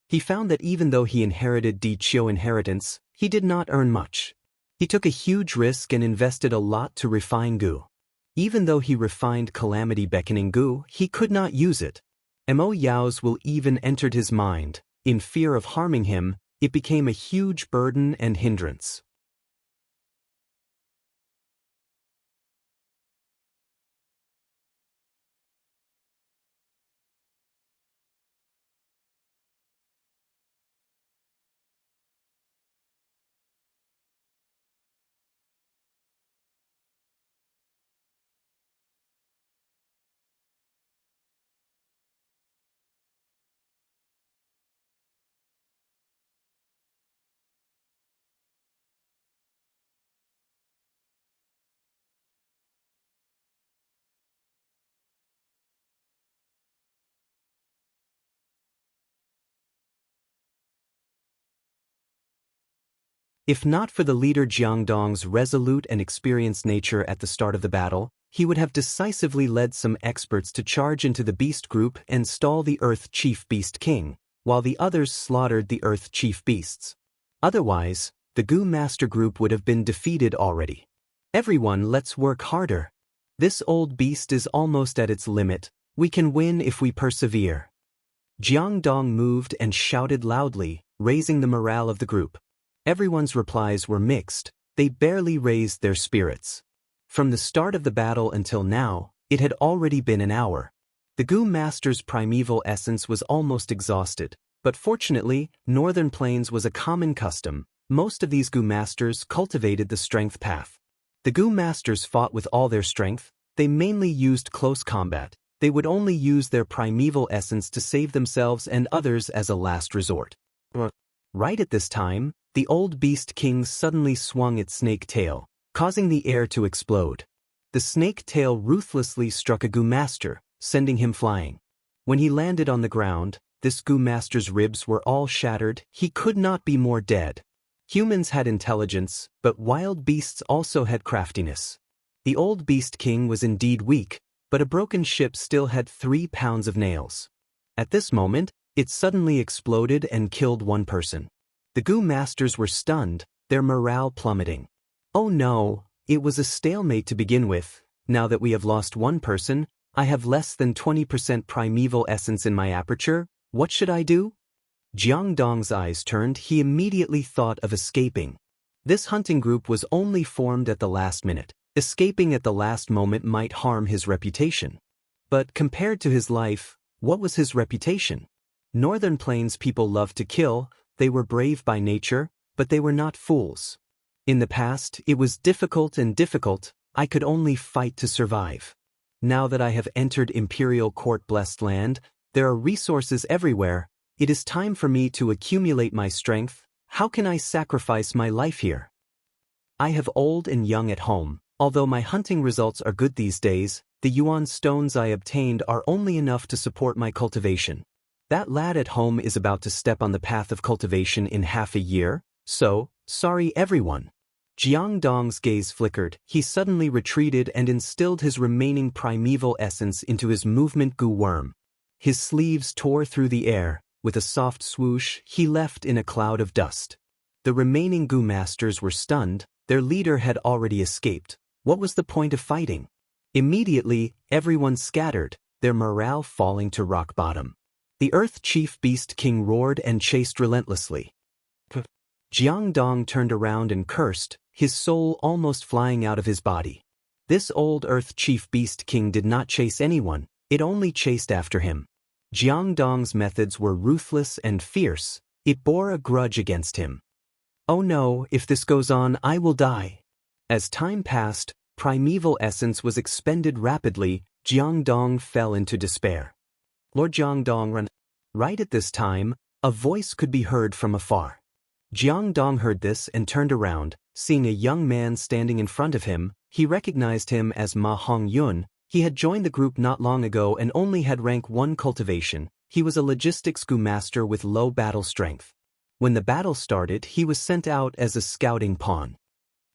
[SPEAKER 1] He found that even though he inherited Di Qiu inheritance, he did not earn much. He took a huge risk and invested a lot to refine Goo. Even though he refined Calamity Beckoning Goo, he could not use it. Mo Yao's will even entered his mind. In fear of harming him, it became a huge burden and hindrance. If not for the leader Jiangdong's resolute and experienced nature at the start of the battle, he would have decisively led some experts to charge into the beast group and stall the Earth Chief Beast King, while the others slaughtered the Earth Chief Beasts. Otherwise, the Goo Master group would have been defeated already. Everyone, let's work harder. This old beast is almost at its limit. We can win if we persevere. Jiangdong moved and shouted loudly, raising the morale of the group. Everyone's replies were mixed. They barely raised their spirits. From the start of the battle until now, it had already been an hour. The Goo Master's primeval essence was almost exhausted, but fortunately, Northern Plains was a common custom. Most of these Goo Masters cultivated the strength path. The Goo Masters fought with all their strength. They mainly used close combat. They would only use their primeval essence to save themselves and others as a last resort. Right at this time, the old Beast King suddenly swung its snake tail, causing the air to explode. The snake tail ruthlessly struck a Goo Master, sending him flying. When he landed on the ground, this Goo Master's ribs were all shattered. He could not be more dead. Humans had intelligence, but wild beasts also had craftiness. The old Beast King was indeed weak, but a broken ship still had 3 pounds of nails. At this moment, it suddenly exploded and killed one person. The Goo Masters were stunned, their morale plummeting. Oh no, it was a stalemate to begin with. Now that we have lost one person, I have less than 20% primeval essence in my aperture. What should I do? Jiang Dong's eyes turned. He immediately thought of escaping. This hunting group was only formed at the last minute. Escaping at the last moment might harm his reputation. But compared to his life, what was his reputation? Northern Plains people loved to kill, they were brave by nature, but they were not fools. In the past, it was difficult, I could only fight to survive. Now that I have entered Imperial Court-blessed land, there are resources everywhere. It is time for me to accumulate my strength. How can I sacrifice my life here? I have old and young at home. Although my hunting results are good these days, the yuan stones I obtained are only enough to support my cultivation. That lad at home is about to step on the path of cultivation in half a year, so, sorry everyone. Jiang Dong's gaze flickered. He suddenly retreated and instilled his remaining primeval essence into his movement goo worm. His sleeves tore through the air. With a soft swoosh, he left in a cloud of dust. The remaining Goo Masters were stunned. Their leader had already escaped. What was the point of fighting? Immediately, everyone scattered, their morale falling to rock bottom. The Earth Chief Beast King roared and chased relentlessly. Jiang Dong turned around and cursed, his soul almost flying out of his body. This old Earth Chief Beast King did not chase anyone, it only chased after him. Jiang Dong's methods were ruthless and fierce, it bore a grudge against him. Oh no, if this goes on, I will die. As time passed, primeval essence was expended rapidly. Jiang Dong fell into despair. Lord Jiang Dong ran. Right at this time, a voice could be heard from afar. Jiang Dong heard this and turned around, seeing a young man standing in front of him. He recognized him as Ma Hongyun. He had joined the group not long ago and only had rank 1 cultivation. He was a logistics Goo master with low battle strength. When the battle started, he was sent out as a scouting pawn.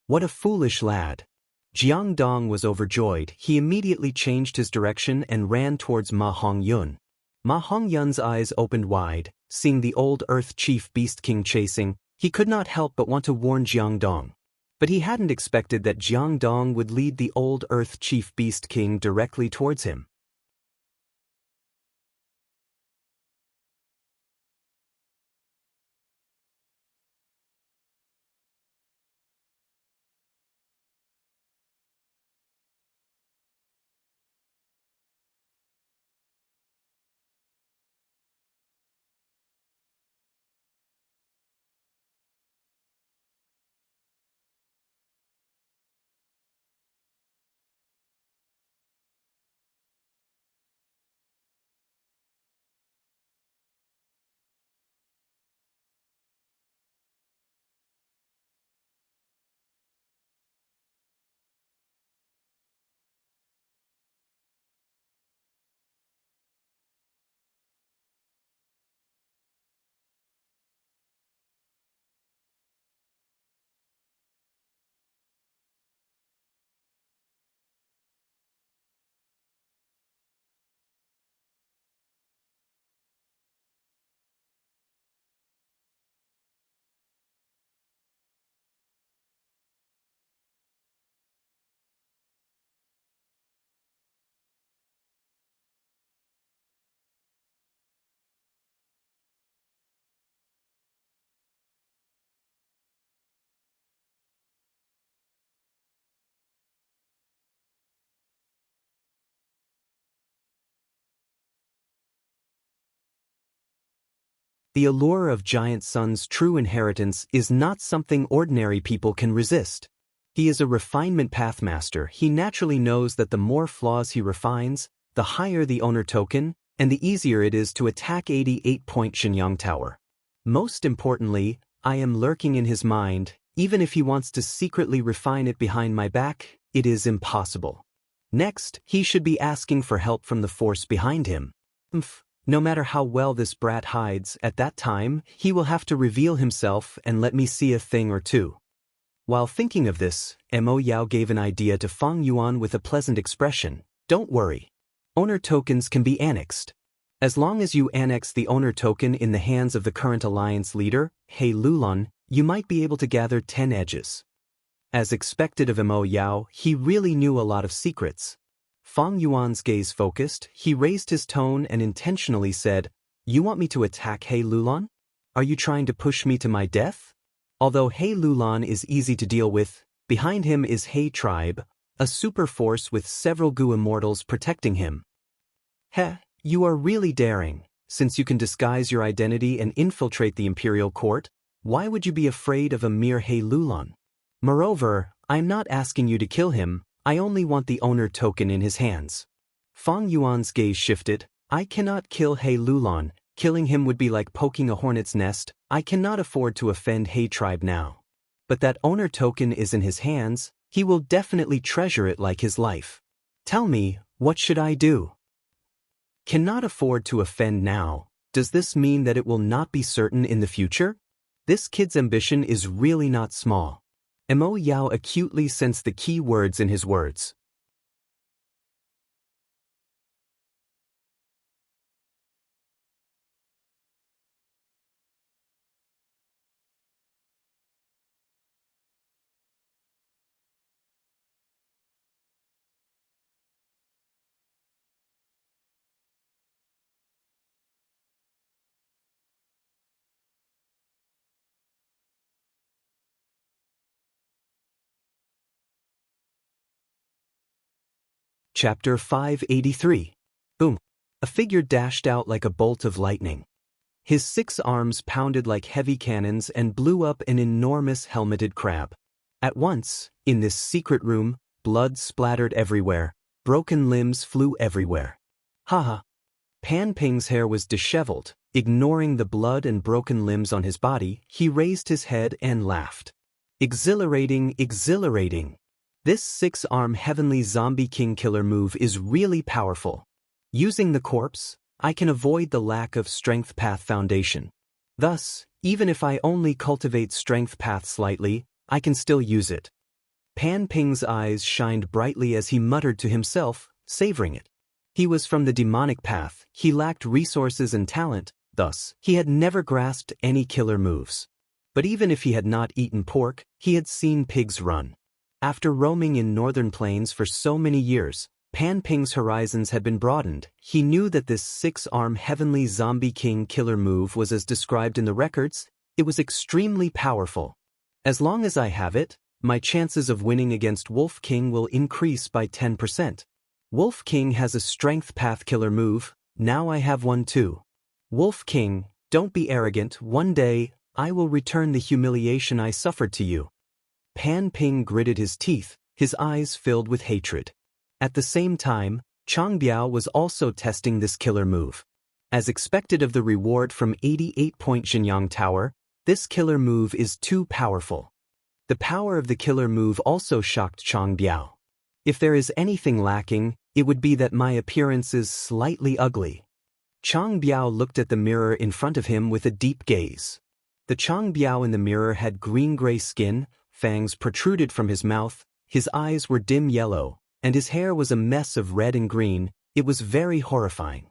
[SPEAKER 1] What a foolish lad. Jiang Dong was overjoyed. He immediately changed his direction and ran towards Ma Hongyun. Ma Hongyun's eyes opened wide, seeing the old Earth Chief Beast King chasing. He could not help but want to warn Jiang Dong. But he hadn't expected that Jiang Dong would lead the old Earth Chief Beast King directly towards him. The allure of Giant Sun's true inheritance is not something ordinary people can resist. He is a refinement pathmaster. He naturally knows that the more flaws he refines, the higher the owner token, and the easier it is to attack 88-point Shenyang Tower. Most importantly, I am lurking in his mind. Even if he wants to secretly refine it behind my back, it is impossible. Next, he should be asking for help from the force behind him. No matter how well this brat hides, at that time, he will have to reveal himself and let me see a thing or two. While thinking of this, Mo Yao gave an idea to Fang Yuan with a pleasant expression. Don't worry. Owner tokens can be annexed. As long as you annex the owner token in the hands of the current alliance leader, He Lulan, you might be able to gather 10 edges. As expected of Mo Yao, he really knew a lot of secrets. Fang Yuan's gaze focused, he raised his tone and intentionally said, "You want me to attack He Lulan? Are you trying to push me to my death?" Although He Lulan is easy to deal with, behind him is He Tribe, a super force with several Gu immortals protecting him. Heh, you are really daring. Since you can disguise your identity and infiltrate the imperial court, why would you be afraid of a mere He Lulan? Moreover, I'm not asking you to kill him, I only want the owner token in his hands. Fang Yuan's gaze shifted. I cannot kill He Lulan. Killing him would be like poking a hornet's nest. I cannot afford to offend He Tribe now. But that owner token is in his hands, he will definitely treasure it like his life. Tell me, what should I do? Cannot afford to offend now. Does this mean that it will not be certain in the future? This kid's ambition is really not small. Mo Yao acutely sensed the key words in his words. Chapter 583. Boom. A figure dashed out like a bolt of lightning. His 6 arms pounded like heavy cannons and blew up an enormous helmeted crab. At once, in this secret room, blood splattered everywhere, broken limbs flew everywhere. Haha. Pan Ping's hair was disheveled. Ignoring the blood and broken limbs on his body, he raised his head and laughed. Exhilarating, exhilarating. This 6-arm heavenly zombie king killer move is really powerful. Using the corpse, I can avoid the lack of strength path foundation. Thus, even if I only cultivate strength path slightly, I can still use it. Pan Ping's eyes shined brightly as he muttered to himself, savoring it. He was from the demonic path, he lacked resources and talent, thus, he had never grasped any killer moves. But even if he had not eaten pork, he had seen pigs run. After roaming in northern plains for so many years, Pan Ping's horizons had been broadened. He knew that this 6-arm heavenly zombie king killer move was as described in the records. It was extremely powerful. As long as I have it, my chances of winning against Wolf King will increase by 10%. Wolf King has a strength path killer move, now I have one too. Wolf King, don't be arrogant, one day, I will return the humiliation I suffered to you. Pan Ping gritted his teeth, his eyes filled with hatred. At the same time, Chang Biao was also testing this killer move. As expected of the reward from 88-point Xianxia Tower, this killer move is too powerful. The power of the killer move also shocked Chang Biao. If there is anything lacking, it would be that my appearance is slightly ugly. Chang Biao looked at the mirror in front of him with a deep gaze. The Chang Biao in the mirror had green-gray skin, fangs protruded from his mouth, his eyes were dim yellow, and his hair was a mess of red and green. It was very horrifying.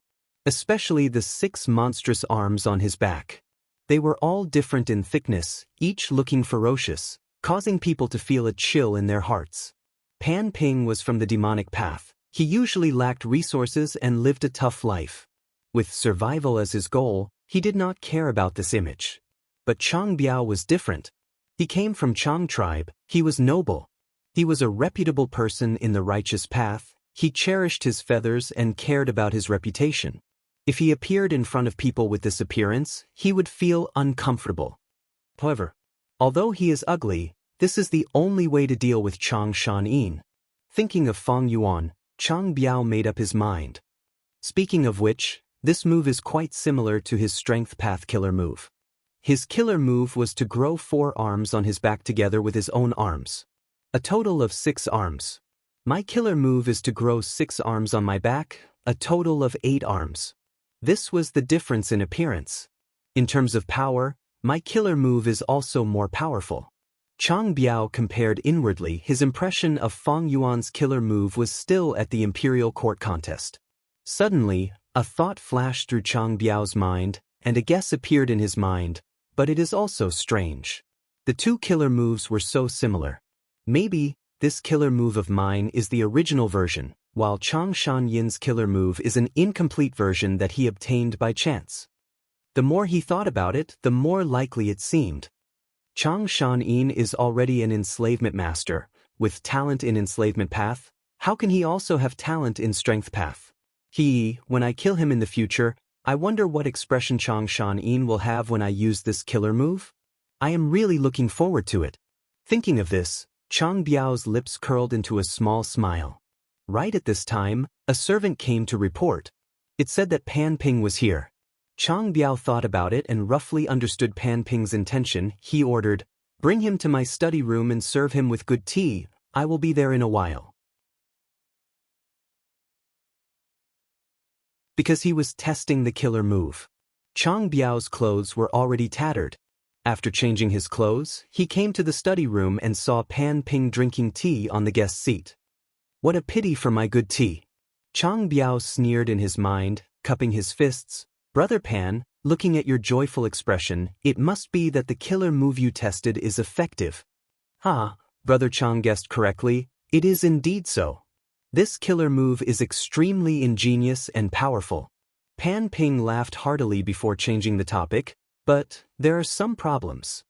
[SPEAKER 1] Especially the 6 monstrous arms on his back. They were all different in thickness, each looking ferocious, causing people to feel a chill in their hearts. Pan Ping was from the demonic path. He usually lacked resources and lived a tough life. With survival as his goal, he did not care about this image. But Chang Biao was different. He came from Chang tribe, he was noble. He was a reputable person in the righteous path, he cherished his feathers and cared about his reputation. If he appeared in front of people with this appearance, he would feel uncomfortable. However, although he is ugly, this is the only way to deal with Chang Shanyin. Thinking of Fang Yuan, Chang Biao made up his mind. Speaking of which, this move is quite similar to his strength path killer move. His killer move was to grow 4 arms on his back together with his own arms. A total of 6 arms. My killer move is to grow 6 arms on my back, a total of 8 arms. This was the difference in appearance. In terms of power, my killer move is also more powerful. Chang Biao compared inwardly. His impression of Fang Yuan's killer move was still at the imperial court contest. Suddenly, a thought flashed through Chang Biao's mind, and a guess appeared in his mind, but it is also strange. The two killer moves were so similar. Maybe this killer move of mine is the original version, while Chang Shan-yin's killer move is an incomplete version that he obtained by chance. The more he thought about it, the more likely it seemed. Chang Shan-yin is already an enslavement master, with talent in enslavement path. How can he also have talent in strength path? When I kill him in the future, I wonder what expression Chang Shan-yin will have when I use this killer move? I am really looking forward to it. Thinking of this, Chang Biao's lips curled into a small smile. Right at this time, a servant came to report. It said that Pan Ping was here. Chang Biao thought about it and roughly understood Pan Ping's intention. He ordered, "Bring him to my study room and serve him with good tea. I will be there in a while." Because he was testing the killer move. Chang Biao's clothes were already tattered. After changing his clothes, he came to the study room and saw Pan Ping drinking tea on the guest seat. "What a pity for my good tea." Chang Biao sneered in his mind, cupping his fists. "Brother Pan, looking at your joyful expression, it must be that the killer move you tested is effective." Brother Chang guessed correctly, it is indeed so. This killer move is extremely ingenious and powerful. Pan Ping laughed heartily before changing the topic, but there are some problems.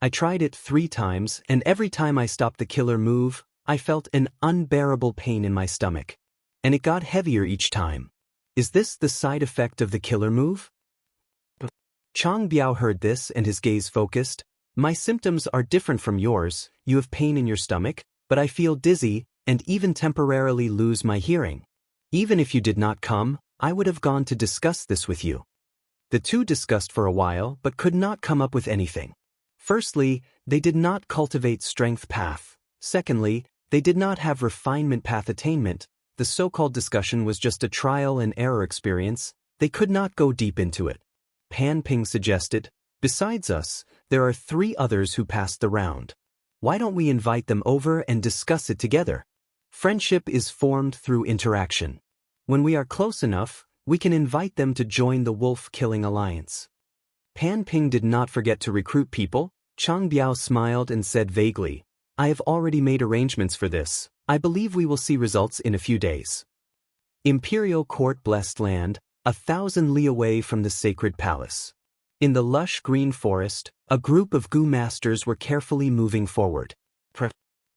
[SPEAKER 1] I tried it 3 times, and every time I stopped the killer move, I felt an unbearable pain in my stomach. And it got heavier each time. Is this the side effect of the killer move? Chang Biao heard this and his gaze focused. "My symptoms are different from yours. You have pain in your stomach, but I feel dizzy and even temporarily lose my hearing. Even if you did not come, I would have gone to discuss this with you." The two discussed for a while but could not come up with anything. Firstly, they did not cultivate strength path. Secondly, they did not have refinement path attainment. The so-called discussion was just a trial and error experience. They could not go deep into it. Pan Ping suggested, "Besides us, there are 3 others who passed the round. Why don't we invite them over and discuss it together? Friendship is formed through interaction. When we are close enough, we can invite them to join the wolf-killing alliance." Pan Ping did not forget to recruit people. Chang Biao smiled and said vaguely, "I have already made arrangements for this. I believe we will see results in a few days." Imperial Court blessed land, 1,000 li away from the sacred palace. In the lush green forest, a group of Gu masters were carefully moving forward.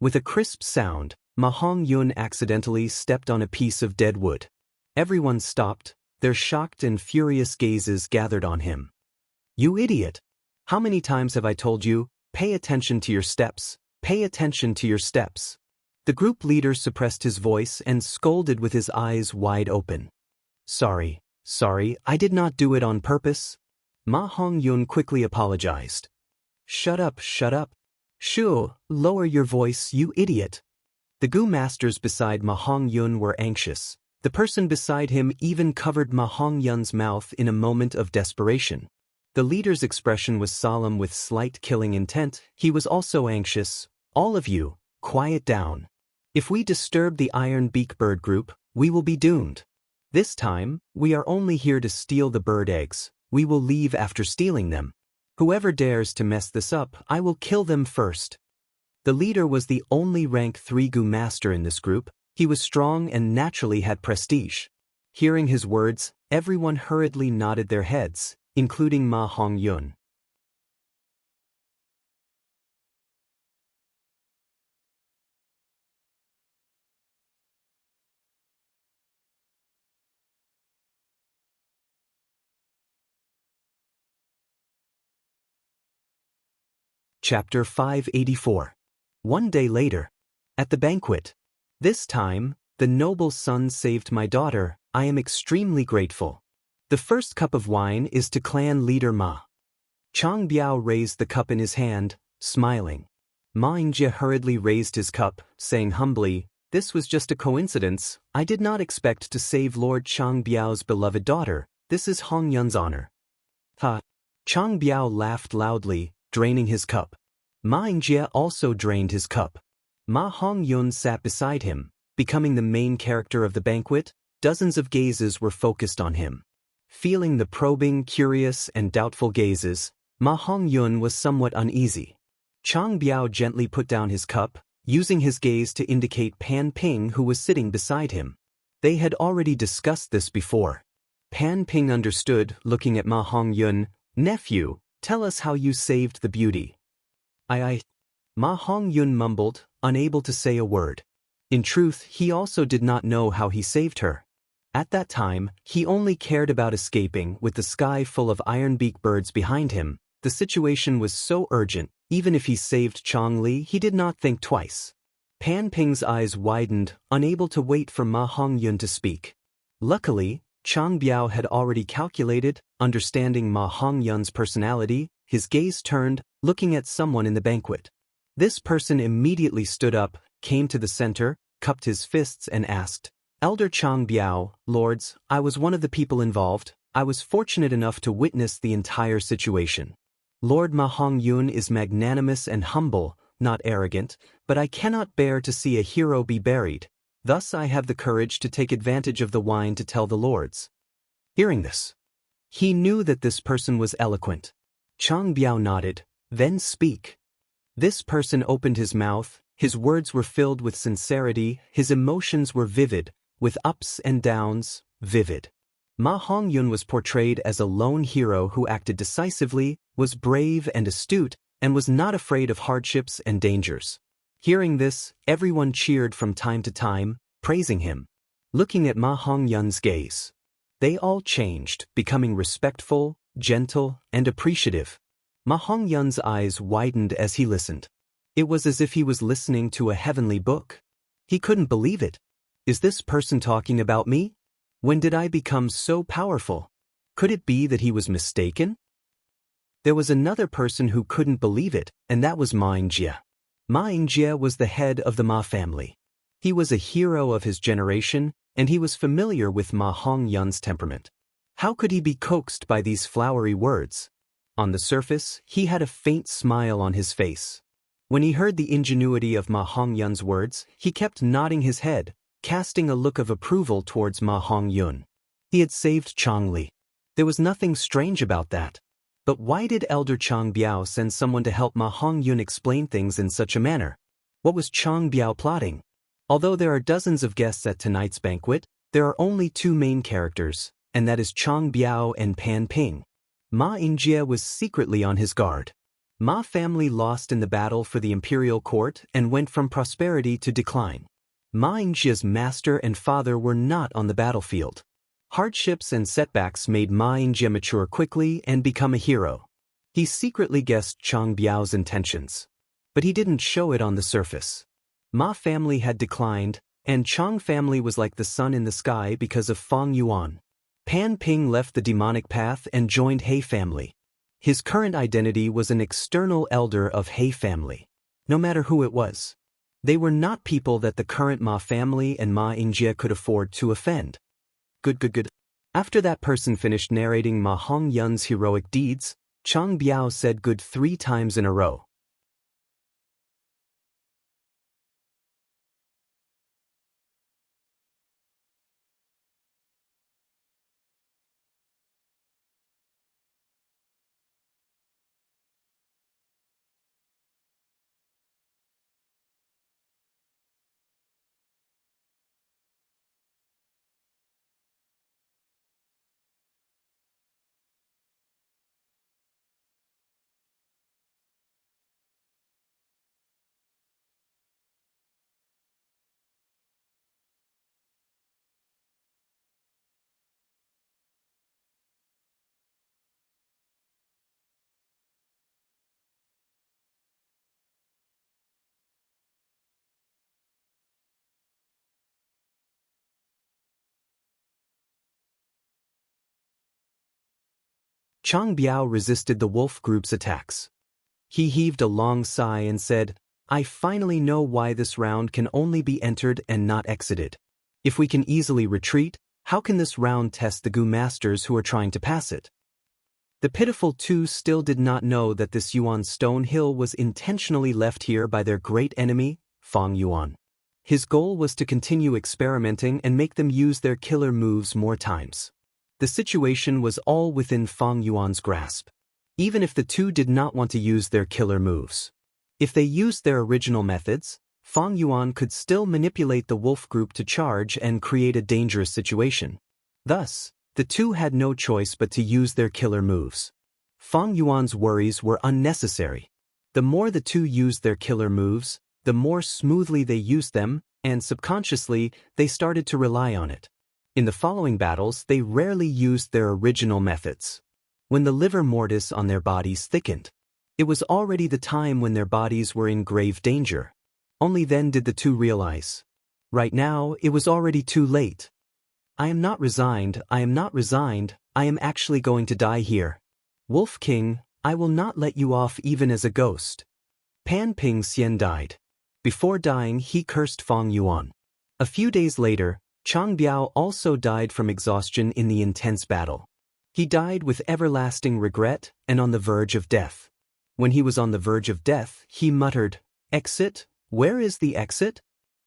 [SPEAKER 1] With a crisp sound, Ma Hongyun accidentally stepped on a piece of dead wood. Everyone stopped, their shocked and furious gazes gathered on him. "You idiot! How many times have I told you, pay attention to your steps, pay attention to your steps?" The group leader suppressed his voice and scolded with his eyes wide open. Sorry, I did not do it on purpose." Ma Hongyun quickly apologized. Shut up. Shoo, lower your voice, you idiot." The Gu masters beside Ma Hongyun were anxious. The person beside him even covered Ma Hongyun's mouth in a moment of desperation. The leader's expression was solemn with slight killing intent. He was also anxious. "All of you, quiet down. If we disturb the Iron Beak Bird group, we will be doomed. This time, we are only here to steal the bird eggs. We will leave after stealing them. Whoever dares to mess this up, I will kill them first." The leader was the only rank 3 Gu master in this group. He was strong and naturally had prestige. Hearing his words, everyone hurriedly nodded their heads, including Ma Hongyun. Chapter 584. One day later. At the banquet. "This time, the noble son saved my daughter. I am extremely grateful. The first cup of wine is to clan leader Ma." Chang Biao raised the cup in his hand, smiling. Ma Yingjie hurriedly raised his cup, saying humbly, "This was just a coincidence. I did not expect to save Lord Chang Biao's beloved daughter. This is Hongyun's honor." Ha! Chang Biao laughed loudly, draining his cup. Ma Yingjie also drained his cup. Ma Hongyun sat beside him, becoming the main character of the banquet. Dozens of gazes were focused on him. Feeling the probing, curious, and doubtful gazes, Ma Hongyun was somewhat uneasy. Chang Biao gently put down his cup, using his gaze to indicate Pan Ping, who was sitting beside him. They had already discussed this before. Pan Ping understood, looking at Ma Hongyun. "Nephew, tell us how you saved the beauty." Ma Hongyun mumbled, unable to say a word. In truth, he also did not know how he saved her. At that time, he only cared about escaping. With the sky full of iron-beak birds behind him, the situation was so urgent, even if he saved Chong Li, he did not think twice. Pan Ping's eyes widened, unable to wait for Ma Hongyun to speak. Luckily, Chang Biao had already calculated, understanding Ma Hongyun's personality. His gaze turned, looking at someone in the banquet. This person immediately stood up, came to the center, cupped his fists and asked, "Elder Chang Biao, lords, I was one of the people involved. I was fortunate enough to witness the entire situation. Lord Ma Hongyun is magnanimous and humble, not arrogant, but I cannot bear to see a hero be buried. Thus I have the courage to take advantage of the wine to tell the lords." Hearing this, he knew that this person was eloquent. Chang Biao nodded, "Then speak." This person opened his mouth. His words were filled with sincerity, his emotions were vivid, with ups and downs, vivid. Ma Hongyun was portrayed as a lone hero who acted decisively, was brave and astute, and was not afraid of hardships and dangers. Hearing this, everyone cheered from time to time, praising him. Looking at Ma Hongyun's gaze, they all changed, becoming respectful, gentle, and appreciative. Ma Hongyun's eyes widened as he listened. It was as if he was listening to a heavenly book. He couldn't believe it. Is this person talking about me? When did I become so powerful? Could it be that he was mistaken? There was another person who couldn't believe it, and that was Ma Yingjie. Ma Yingjie was the head of the Ma family. He was a hero of his generation, and he was familiar with Ma Hongyun's temperament. How could he be coaxed by these flowery words? On the surface, he had a faint smile on his face. When he heard the ingenuity of Ma Hongyun's words, he kept nodding his head, casting a look of approval towards Ma Hongyun. He had saved Chong Li. There was nothing strange about that. But why did Elder Chang Biao send someone to help Ma Hongyun explain things in such a manner? What was Chang Biao plotting? Although there are dozens of guests at tonight's banquet, there are only two main characters, and that is Chang Biao and Pan Ping. Ma Yingjie was secretly on his guard. Ma family lost in the battle for the imperial court and went from prosperity to decline. Ma Yingjie's master and father were not on the battlefield. Hardships and setbacks made Ma Yingjie mature quickly and become a hero. He secretly guessed Chang Biao's intentions, but he didn't show it on the surface. Ma family had declined, and Chang family was like the sun in the sky because of Feng Yuan. Pan Ping left the demonic path and joined He family. His current identity was an external elder of He family. No matter who it was, they were not people that the current Ma family and Ma Yingjie could afford to offend. Good. After that person finished narrating Ma Hongyun's heroic deeds, Chang Biao said good 3 times in a row. Chang Biao resisted the wolf group's attacks. He heaved a long sigh and said, "I finally know why this round can only be entered and not exited. If we can easily retreat, how can this round test the Gu masters who are trying to pass it?" The pitiful two still did not know that this Yuan stone hill was intentionally left here by their great enemy, Fang Yuan. His goal was to continue experimenting and make them use their killer moves more times. The situation was all within Fang Yuan's grasp. Even if the two did not want to use their killer moves. If they used their original methods, Fang Yuan could still manipulate the wolf group to charge and create a dangerous situation. Thus, the two had no choice but to use their killer moves. Fang Yuan's worries were unnecessary. The more the two used their killer moves, the more smoothly they used them, and subconsciously, they started to rely on it. In the following battles, they rarely used their original methods. When the livor mortis on their bodies thickened, it was already the time when their bodies were in grave danger. Only then did the two realize. Right now, it was already too late. I am not resigned, I am not resigned, I am actually going to die here. Wolf King, I will not let you off even as a ghost. Pan Ping Xian died. Before dying, he cursed Fang Yuan. A few days later, Chang Biao also died from exhaustion in the intense battle. He died with everlasting regret and on the verge of death. When he was on the verge of death, he muttered, "Exit? Where is the exit?"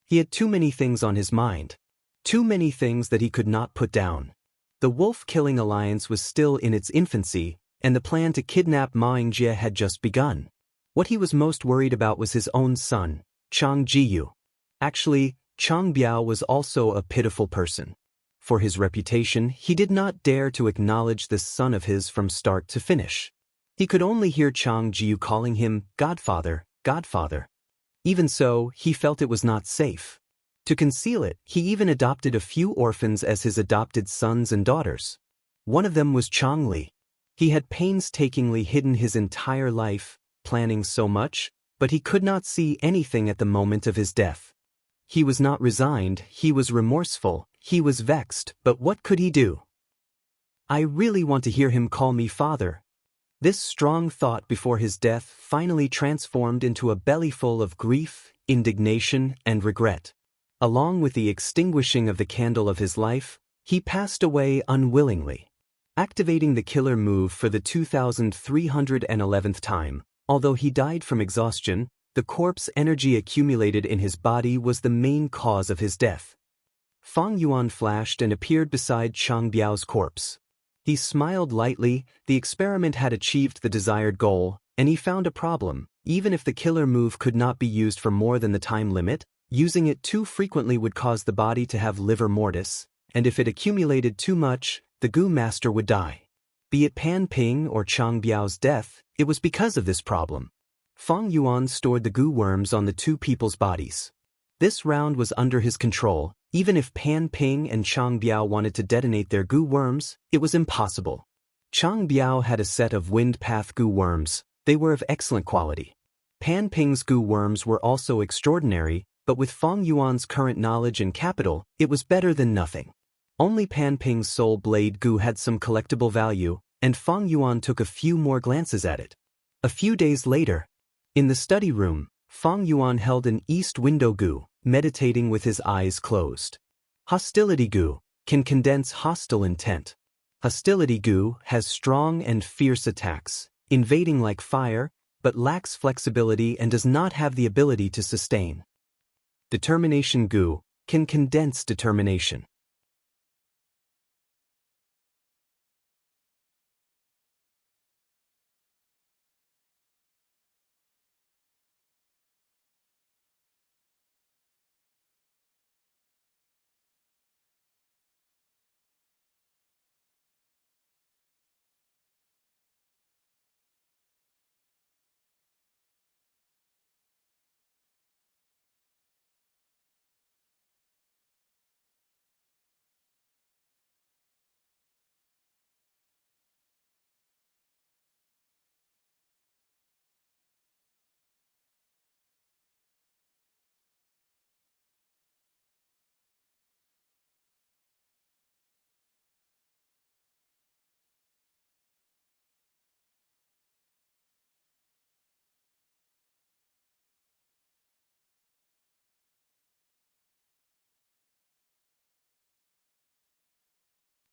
[SPEAKER 1] He had too many things on his mind. Too many things that he could not put down. The wolf-killing alliance was still in its infancy, and the plan to kidnap Ma Yingjie had just begun. What he was most worried about was his own son, Chang Jiyu. Actually, Chang Biao was also a pitiful person. For his reputation, he did not dare to acknowledge this son of his from start to finish. He could only hear Chang Jiyu calling him Godfather, Godfather. Even so, he felt it was not safe. To conceal it, he even adopted a few orphans as his adopted sons and daughters. One of them was Chang Li. He had painstakingly hidden his entire life, planning so much, but he could not see anything at the moment of his death. He was not resigned, he was remorseful, he was vexed, but what could he do? I really want to hear him call me father. This strong thought before his death finally transformed into a bellyful of grief, indignation, and regret. Along with the extinguishing of the candle of his life, he passed away unwillingly. Activating the killer move for the 2311th time, although he died from exhaustion, the corpse energy accumulated in his body was the main cause of his death. Fang Yuan flashed and appeared beside Chang Biao's corpse. He smiled lightly, the experiment had achieved the desired goal, and he found a problem. Even if the killer move could not be used for more than the time limit, using it too frequently would cause the body to have livor mortis, and if it accumulated too much, the Gu master would die. Be it Pan Ping or Chang Biao's death, it was because of this problem. Fang Yuan stored the Gu worms on the two people's bodies. This round was under his control. Even if Pan Ping and Chang Biao wanted to detonate their Gu worms, it was impossible. Chang Biao had a set of wind path Gu worms. They were of excellent quality. Pan Ping's Gu worms were also extraordinary, but with Fang Yuan's current knowledge and capital, it was better than nothing. Only Pan Ping's soul blade Gu had some collectible value, and Fang Yuan took a few more glances at it. A few days later, in the study room, Fang Yuan held an east window Gu, meditating with his eyes closed. Hostility Gu can condense hostile intent. Hostility Gu has strong and fierce attacks, invading like fire, but lacks flexibility and does not have the ability to sustain. Determination Gu can condense determination.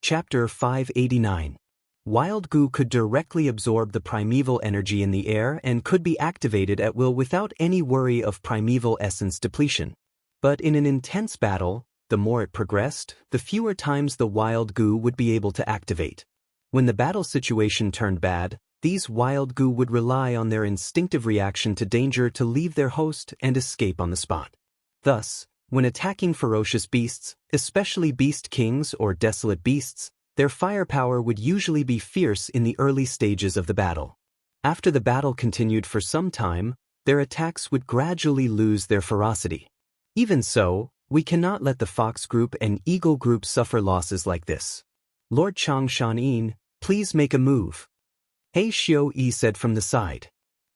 [SPEAKER 1] Chapter 589. Wild goo could directly absorb the primeval energy in the air and could be activated at will without any worry of primeval essence depletion. But in an intense battle, the more it progressed, the fewer times the wild goo would be able to activate. When the battle situation turned bad, these wild goo would rely on their instinctive reaction to danger to leave their host and escape on the spot. Thus, when attacking ferocious beasts, especially beast kings or desolate beasts, their firepower would usually be fierce in the early stages of the battle. After the battle continued for some time, their attacks would gradually lose their ferocity. Even so, we cannot let the fox group and eagle group suffer losses like this. Lord Chang Shanyin, please make a move. He Xiu said from the side.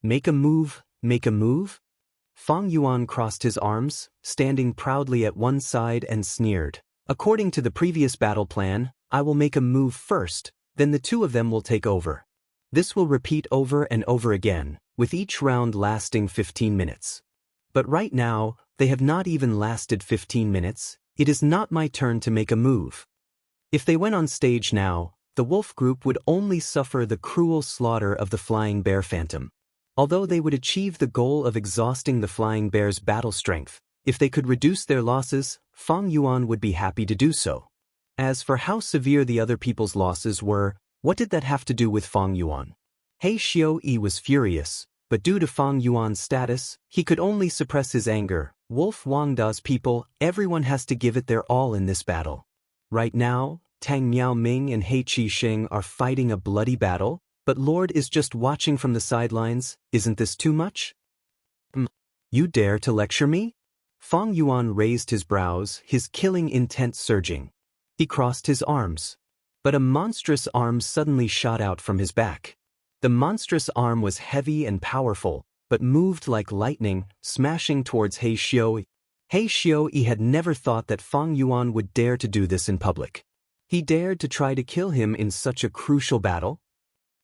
[SPEAKER 1] Make a move, make a move? Fang Yuan crossed his arms, standing proudly at one side and sneered. According to the previous battle plan, I will make a move first, then the two of them will take over. This will repeat over and over again, with each round lasting 15 minutes. But right now, they have not even lasted 15 minutes, it is not my turn to make a move. If they went on stage now, the wolf group would only suffer the cruel slaughter of the flying bear phantom. Although they would achieve the goal of exhausting the flying bear's battle strength, if they could reduce their losses, Fang Yuan would be happy to do so. As for how severe the other people's losses were, what did that have to do with Fang Yuan? He Xiu was furious, but due to Fang Yuan's status, he could only suppress his anger. Wolf Wangda's people, everyone has to give it their all in this battle. Right now, Tang Miaoming and He Qixing are fighting a bloody battle, but Lord is just watching from the sidelines. Isn't this too much? You dare to lecture me? Fang Yuan raised his brows, his killing intent surging. He crossed his arms. But a monstrous arm suddenly shot out from his back. The monstrous arm was heavy and powerful, but moved like lightning, smashing towards He Xiu. He Xiu had never thought that Fang Yuan would dare to do this in public. He dared to try to kill him in such a crucial battle?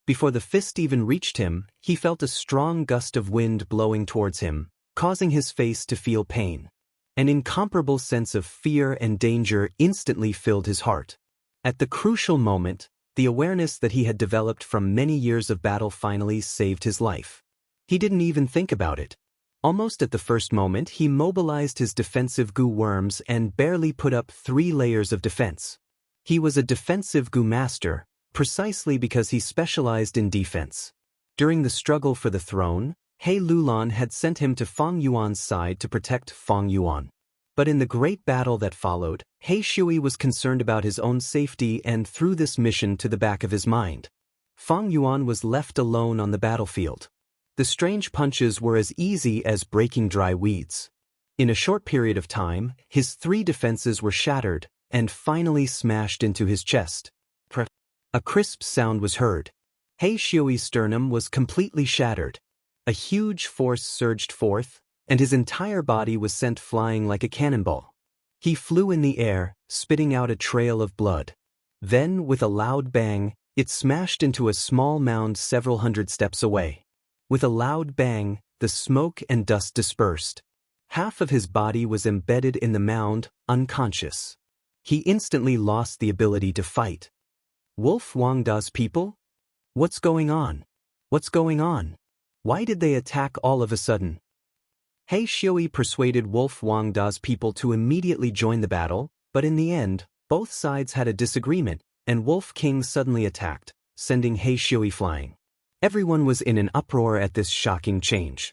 [SPEAKER 1] Before the fist even reached him, he felt a strong gust of wind blowing towards him, causing his face to feel pain. An incomparable sense of fear and danger instantly filled his heart. At the crucial moment, the awareness that he had developed from many years of battle finally saved his life. He didn't even think about it. Almost at the first moment, he mobilized his defensive goo worms and barely put up 3 layers of defense. He was a defensive goo master, precisely because he specialized in defense. During the struggle for the throne, He Lulan had sent him to Fang Yuan's side to protect Fang Yuan. But in the great battle that followed, He Shui was concerned about his own safety and threw this mission to the back of his mind. Fang Yuan was left alone on the battlefield. The strange punches were as easy as breaking dry weeds. In a short period of time, his 3 defenses were shattered and finally smashed into his chest. A crisp sound was heard. He Shui's sternum was completely shattered. A huge force surged forth, and his entire body was sent flying like a cannonball. He flew in the air, spitting out a trail of blood. Then, with a loud bang, it smashed into a small mound several hundred steps away. With a loud bang, the smoke and dust dispersed. Half of his body was embedded in the mound, unconscious. He instantly lost the ability to fight. Wolf Wangda's people? What's going on? What's going on? Why did they attack all of a sudden? He Shui persuaded Wolf Wangda's people to immediately join the battle, but in the end, both sides had a disagreement, and Wolf King suddenly attacked, sending He Shui flying. Everyone was in an uproar at this shocking change.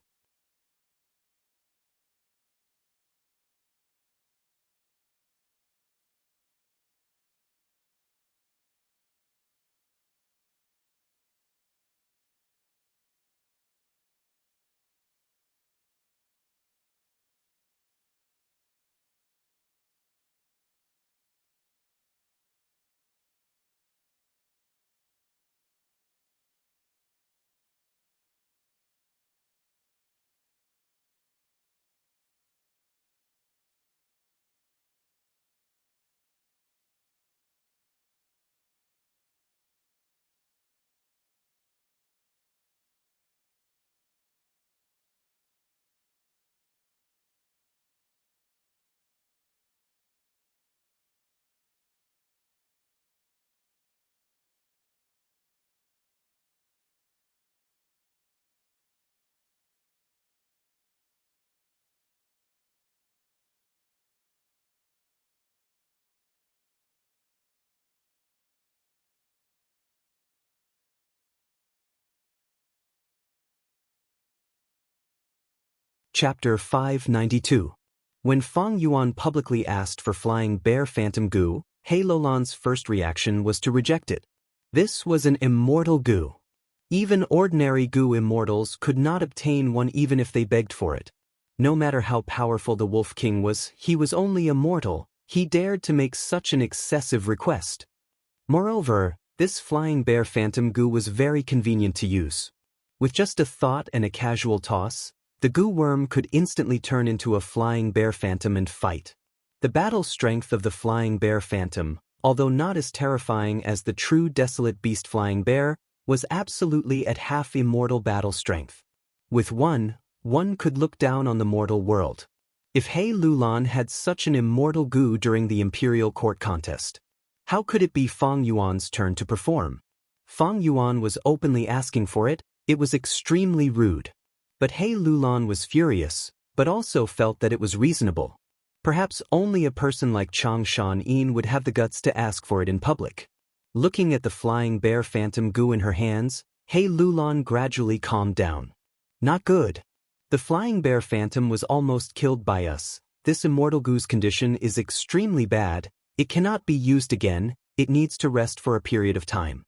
[SPEAKER 1] Chapter 592. When Fang Yuan publicly asked for flying bear phantom goo, He Lulan's first reaction was to reject it. This was an immortal goo. Even ordinary goo immortals could not obtain one even if they begged for it. No matter how powerful the Wolf King was, he was only a mortal. He dared to make such an excessive request. Moreover, this flying bear phantom goo was very convenient to use. With just a thought and a casual toss, the goo worm could instantly turn into a flying bear phantom and fight. The battle strength of the flying bear phantom, although not as terrifying as the true desolate beast flying bear, was absolutely at half immortal battle strength. With one could look down on the mortal world. If He Lulan had such an immortal goo during the imperial court contest, how could it be Fang Yuan's turn to perform? Fang Yuan was openly asking for it. It was extremely rude. But He Lulan was furious, but also felt that it was reasonable. Perhaps only a person like Xianxia would have the guts to ask for it in public. Looking at the flying bear phantom goo in her hands, He Lulan gradually calmed down. Not good. The flying bear phantom was almost killed by us. This immortal goo's condition is extremely bad. It cannot be used again. It needs to rest for a period of time.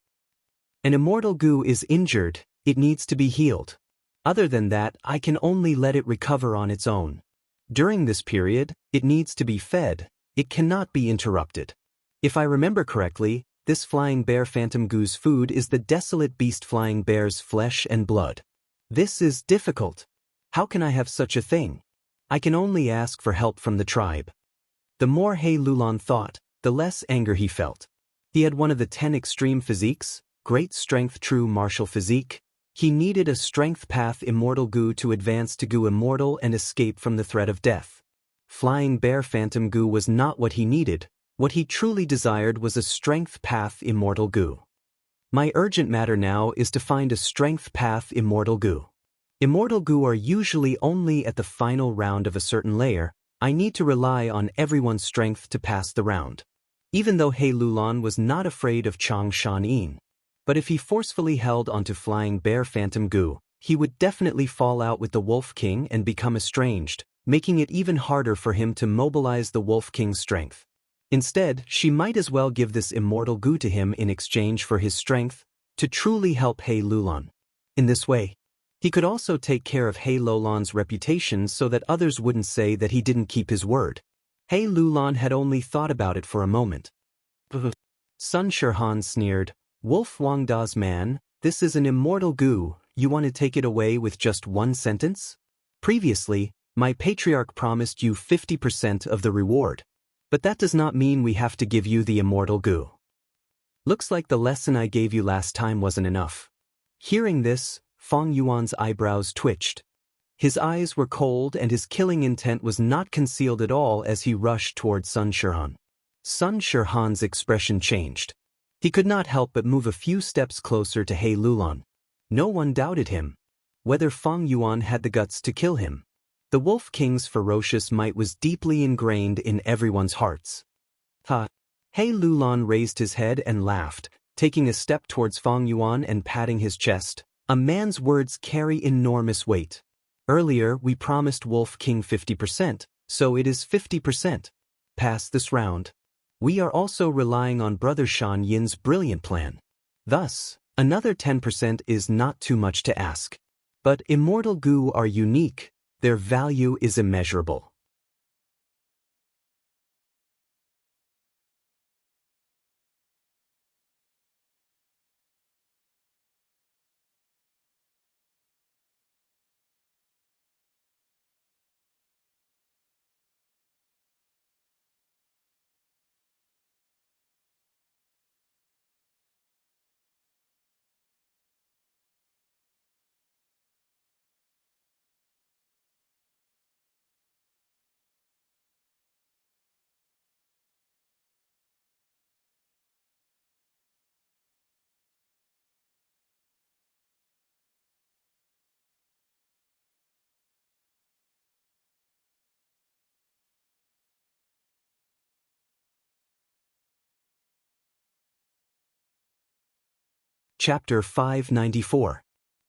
[SPEAKER 1] An immortal goo is injured. It needs to be healed. Other than that, I can only let it recover on its own. During this period, it needs to be fed. It cannot be interrupted. If I remember correctly, this flying bear phantom goo's food is the desolate beast flying bear's flesh and blood. This is difficult. How can I have such a thing? I can only ask for help from the tribe. The more He Lulan thought, the less anger he felt. He had one of the 10 extreme physiques, great strength true martial physique. He needed a strength path immortal goo to advance to goo immortal and escape from the threat of death. Flying bear phantom goo was not what he needed. What he truly desired was a strength path immortal goo. My urgent matter now is to find a strength path immortal goo. Immortal goo are usually only at the final round of a certain layer. I need to rely on everyone's strength to pass the round. Even though He Lulan was not afraid of Xianxia, but if he forcefully held onto flying bear phantom goo, he would definitely fall out with the Wolf King and become estranged, making it even harder for him to mobilize the Wolf King's strength. Instead, she might as well give this immortal goo to him in exchange for his strength, to truly help He Lulan. In this way, he could also take care of He Lulan's reputation so that others wouldn't say that he didn't keep his word. He Lulan had only thought about it for a moment. Sun Shirhan sneered, "Wolf Wangda's man, this is an immortal goo, you want to take it away with just one sentence? Previously, my patriarch promised you 50% of the reward. But that does not mean we have to give you the immortal goo. Looks like the lesson I gave you last time wasn't enough." Hearing this, Fang Yuan's eyebrows twitched. His eyes were cold and his killing intent was not concealed at all as he rushed toward Sun Shirhan. Sun Shirhan's expression changed. He could not help but move a few steps closer to He Lulan. No one doubted him. Whether Fang Yuan had the guts to kill him. The Wolf King's ferocious might was deeply ingrained in everyone's hearts. He Lulan raised his head and laughed, taking a step towards Fang Yuan and patting his chest. A man's words carry enormous weight. Earlier we promised Wolf King 50%, so it is 50%. Pass this round. We are also relying on Brother Shan Yin's brilliant plan. Thus, another 10% is not too much to ask. But immortal goo are unique, their value is immeasurable. Chapter 594.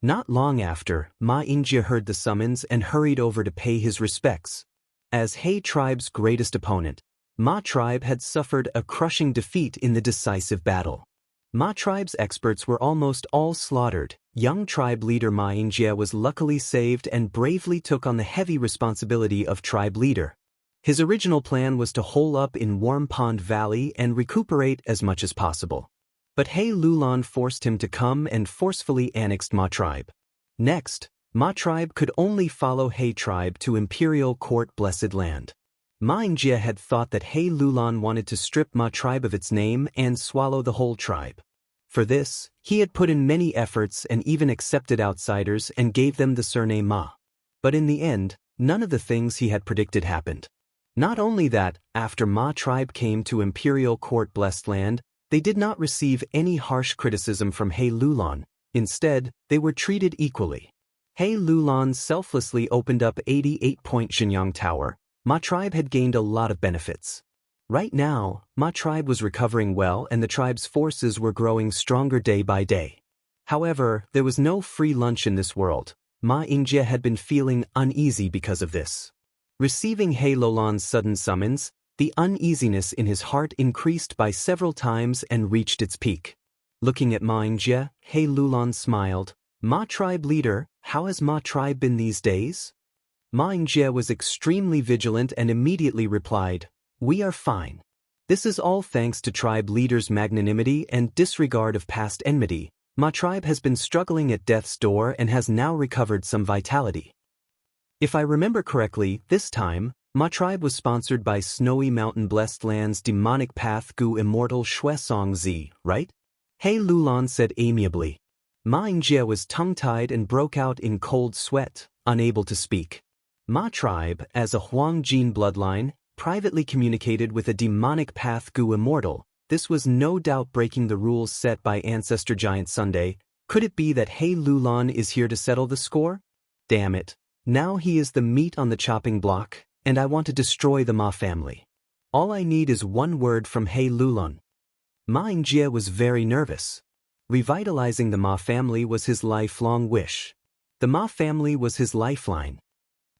[SPEAKER 1] Not long after, Xianxia heard the summons and hurried over to pay his respects. As He tribe's greatest opponent, Ma tribe had suffered a crushing defeat in the decisive battle. Ma tribe's experts were almost all slaughtered. Young tribe leader Xianxia was luckily saved and bravely took on the heavy responsibility of tribe leader. His original plan was to hole up in Warm Pond Valley and recuperate as much as possible. But He Lulan forced him to come and forcefully annexed Ma tribe. Next, Ma tribe could only follow He tribe to Imperial Court Blessed Land. Xianxia had thought that He Lulan wanted to strip Ma tribe of its name and swallow the whole tribe. For this, he had put in many efforts and even accepted outsiders and gave them the surname Ma. But in the end, none of the things he had predicted happened. Not only that, after Ma tribe came to Imperial Court Blessed Land, they did not receive any harsh criticism from He Lulan. Instead, they were treated equally. He Lulan selflessly opened up 88-point Xianxia Tower. Ma tribe had gained a lot of benefits. Right now, Ma tribe was recovering well and the tribe's forces were growing stronger day by day. However, there was no free lunch in this world. Xianxia had been feeling uneasy because of this. Receiving He Lulan's sudden summons, the uneasiness in his heart increased by several times and reached its peak. Looking at Xianxia, He Lulan smiled. Ma tribe leader, how has Ma tribe been these days? Xianxia was extremely vigilant and immediately replied, "We are fine. This is all thanks to tribe leader's magnanimity and disregard of past enmity. Ma tribe has been struggling at death's door and has now recovered some vitality." If I remember correctly, this time, Ma tribe was sponsored by Snowy Mountain Blessed Land's demonic path Gu Immortal Xianxia, right? He Lulan said amiably. Xianxia was tongue-tied and broke out in cold sweat, unable to speak. Ma tribe, as a Huangjin bloodline, privately communicated with a demonic path Gu Immortal. This was no doubt breaking the rules set by Ancestor Giant Sunday. Could it be that He Lulan is here to settle the score? Damn it. Now he is the meat on the chopping block, and I want to destroy the Ma family. All I need is one word from He Lulan. Xianxia was very nervous. Revitalizing the Ma family was his lifelong wish. The Ma family was his lifeline.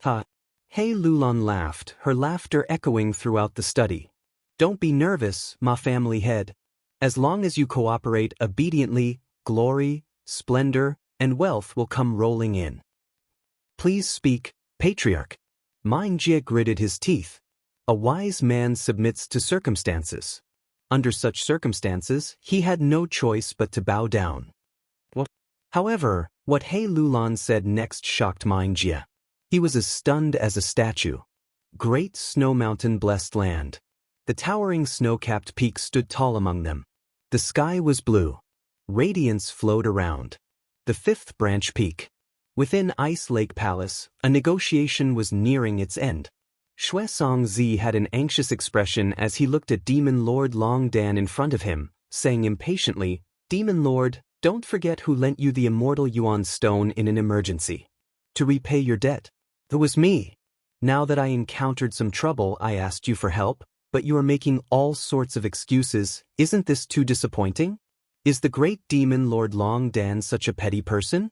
[SPEAKER 1] Ha! He Lulan laughed, her laughter echoing throughout the study. Don't be nervous, Ma family head. As long as you cooperate obediently, glory, splendor, and wealth will come rolling in. Please speak, Patriarch. Xianxia gritted his teeth. A wise man submits to circumstances. Under such circumstances, he had no choice but to bow down. However, what He Lulan said next shocked Xianxia. He was as stunned as a statue. Great Snow Mountain Blessed Land. The towering snow-capped peaks stood tall among them. The sky was blue. Radiance flowed around. The fifth branch peak. Within Ice Lake Palace, a negotiation was nearing its end. Xianxia had an anxious expression as he looked at Demon Lord Long Dan in front of him, saying impatiently, "Demon Lord, don't forget who lent you the immortal Yuan stone in an emergency. To repay your debt. It was me. Now that I encountered some trouble, I asked you for help, but you are making all sorts of excuses. Isn't this too disappointing? Is the great Demon Lord Long Dan such a petty person?"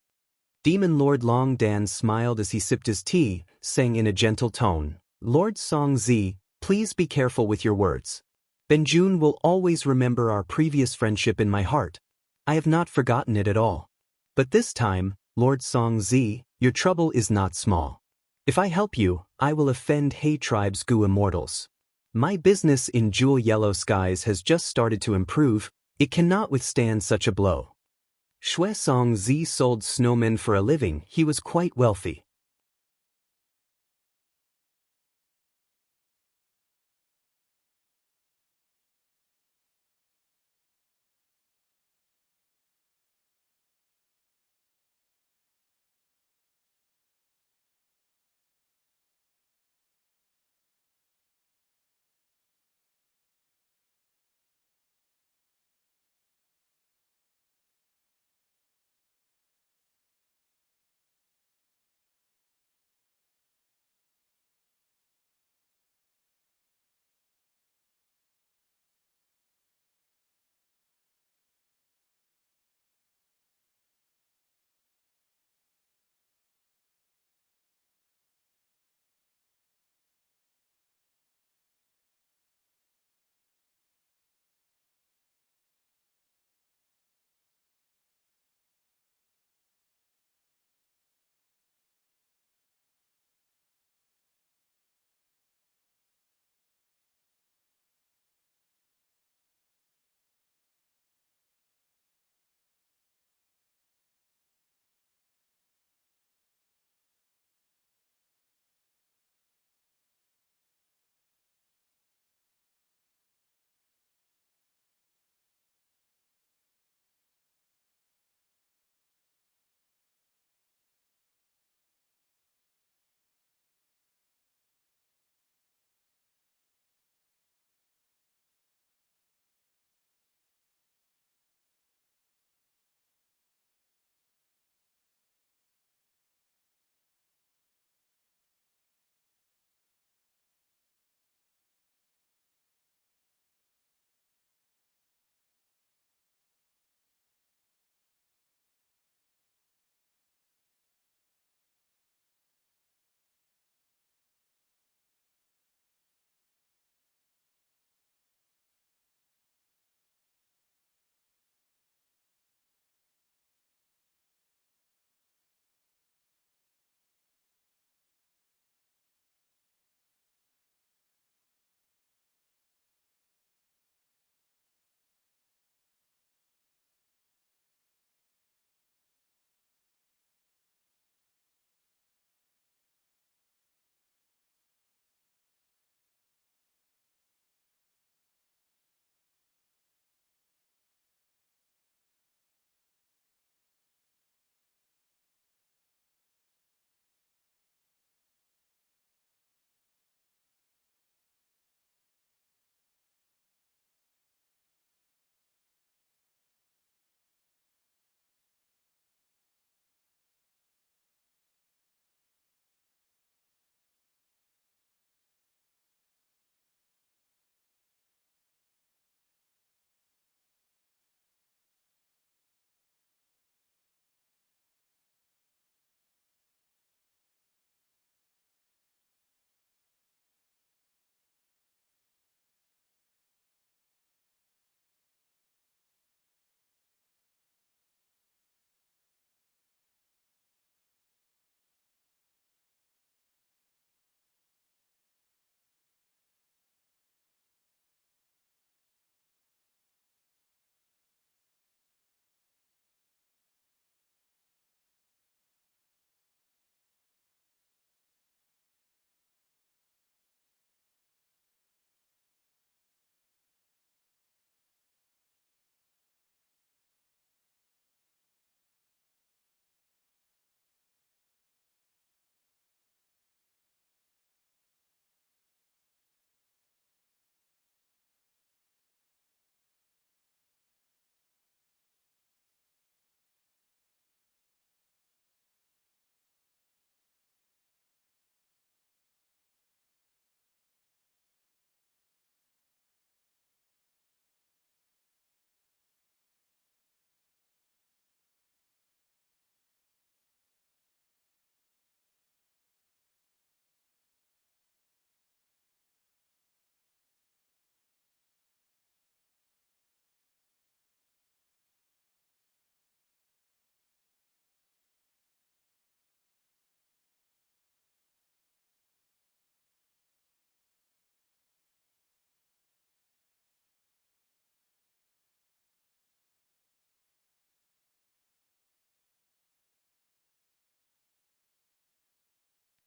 [SPEAKER 1] Demon Lord Long Dan smiled as he sipped his tea, saying in a gentle tone, "Lord Xianxia, please be careful with your words. Benjun will always remember our previous friendship in my heart. I have not forgotten it at all. But this time, Lord Xianxia, your trouble is not small. If I help you, I will offend He tribe's Gu immortals. My business in Jewel Yellow Skies has just started to improve. It cannot withstand such a blow." Xianxia sold snowmen for a living. He was quite wealthy.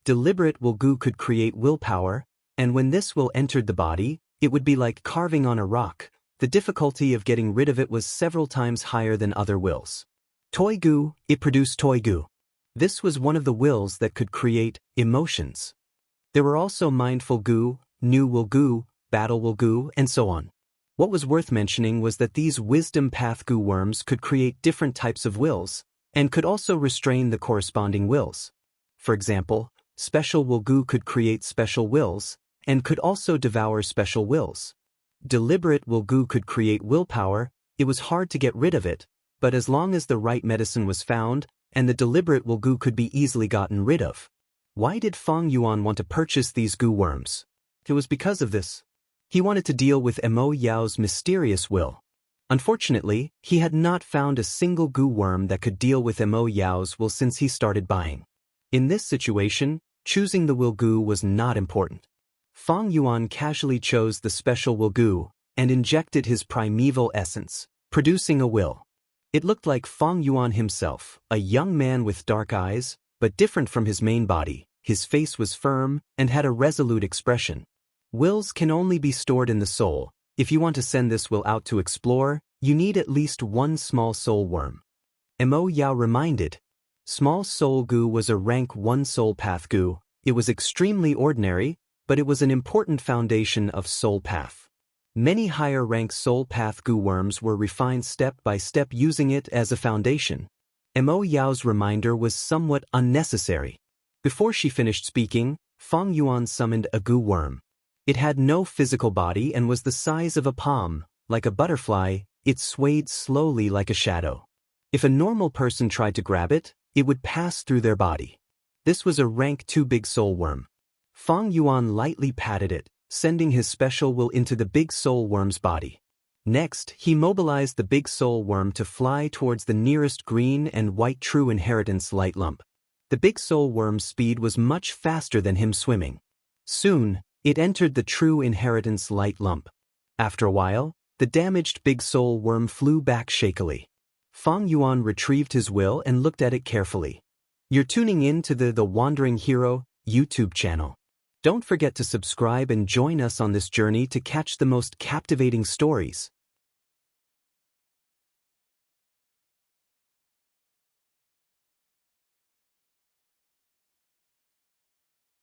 [SPEAKER 1] Deliberate will gu could create willpower, and when this will entered the body, it would be like carving on a rock. The difficulty of getting rid of it was several times higher than other wills. Toy gu, it produced toy gu. This was one of the wills that could create emotions. There were also mindful gu, new will gu, battle will gu, and so on. What was worth mentioning was that these wisdom path gu worms could create different types of wills, and could also restrain the corresponding wills. For example, special will gu could create special wills, and could also devour special wills. Deliberate will gu could create willpower. It was hard to get rid of it, but as long as the right medicine was found, and the deliberate will gu could be easily gotten rid of. Why did Feng Yuan want to purchase these gu worms? It was because of this. He wanted to deal with Mo Yao's mysterious will. Unfortunately, he had not found a single gu worm that could deal with Mo Yao's will since he started buying. In this situation, choosing the will gu was not important. Feng Yuan casually chose the special will gu and injected his primeval essence, producing a will. It looked like Feng Yuan himself, a young man with dark eyes, but different from his main body. His face was firm and had a resolute expression. Wills can only be stored in the soul. If you want to send this will out to explore, you need at least one small soul worm. Mo Yao reminded. Small soul gu was a rank 1 soul path gu. It was extremely ordinary, but it was an important foundation of soul path. Many higher rank soul path gu worms were refined step by step using it as a foundation. Mo Yao's reminder was somewhat unnecessary. Before she finished speaking, Feng Yuan summoned a gu worm. It had no physical body and was the size of a palm. Like a butterfly, it swayed slowly like a shadow. If a normal person tried to grab it, it would pass through their body. This was a rank 2 big soul worm. Feng Yuan lightly patted it, sending his special will into the big soul worm's body. Next, he mobilized the big soul worm to fly towards the nearest green and white true inheritance light lump. The big soul worm's speed was much faster than him swimming. Soon, it entered the true inheritance light lump. After a while, the damaged big soul worm flew back shakily. Feng Yuan retrieved his will and looked at it carefully. You're tuning in to the Wandering Hero YouTube channel. Don't forget to subscribe and join us on this journey to catch the most captivating stories.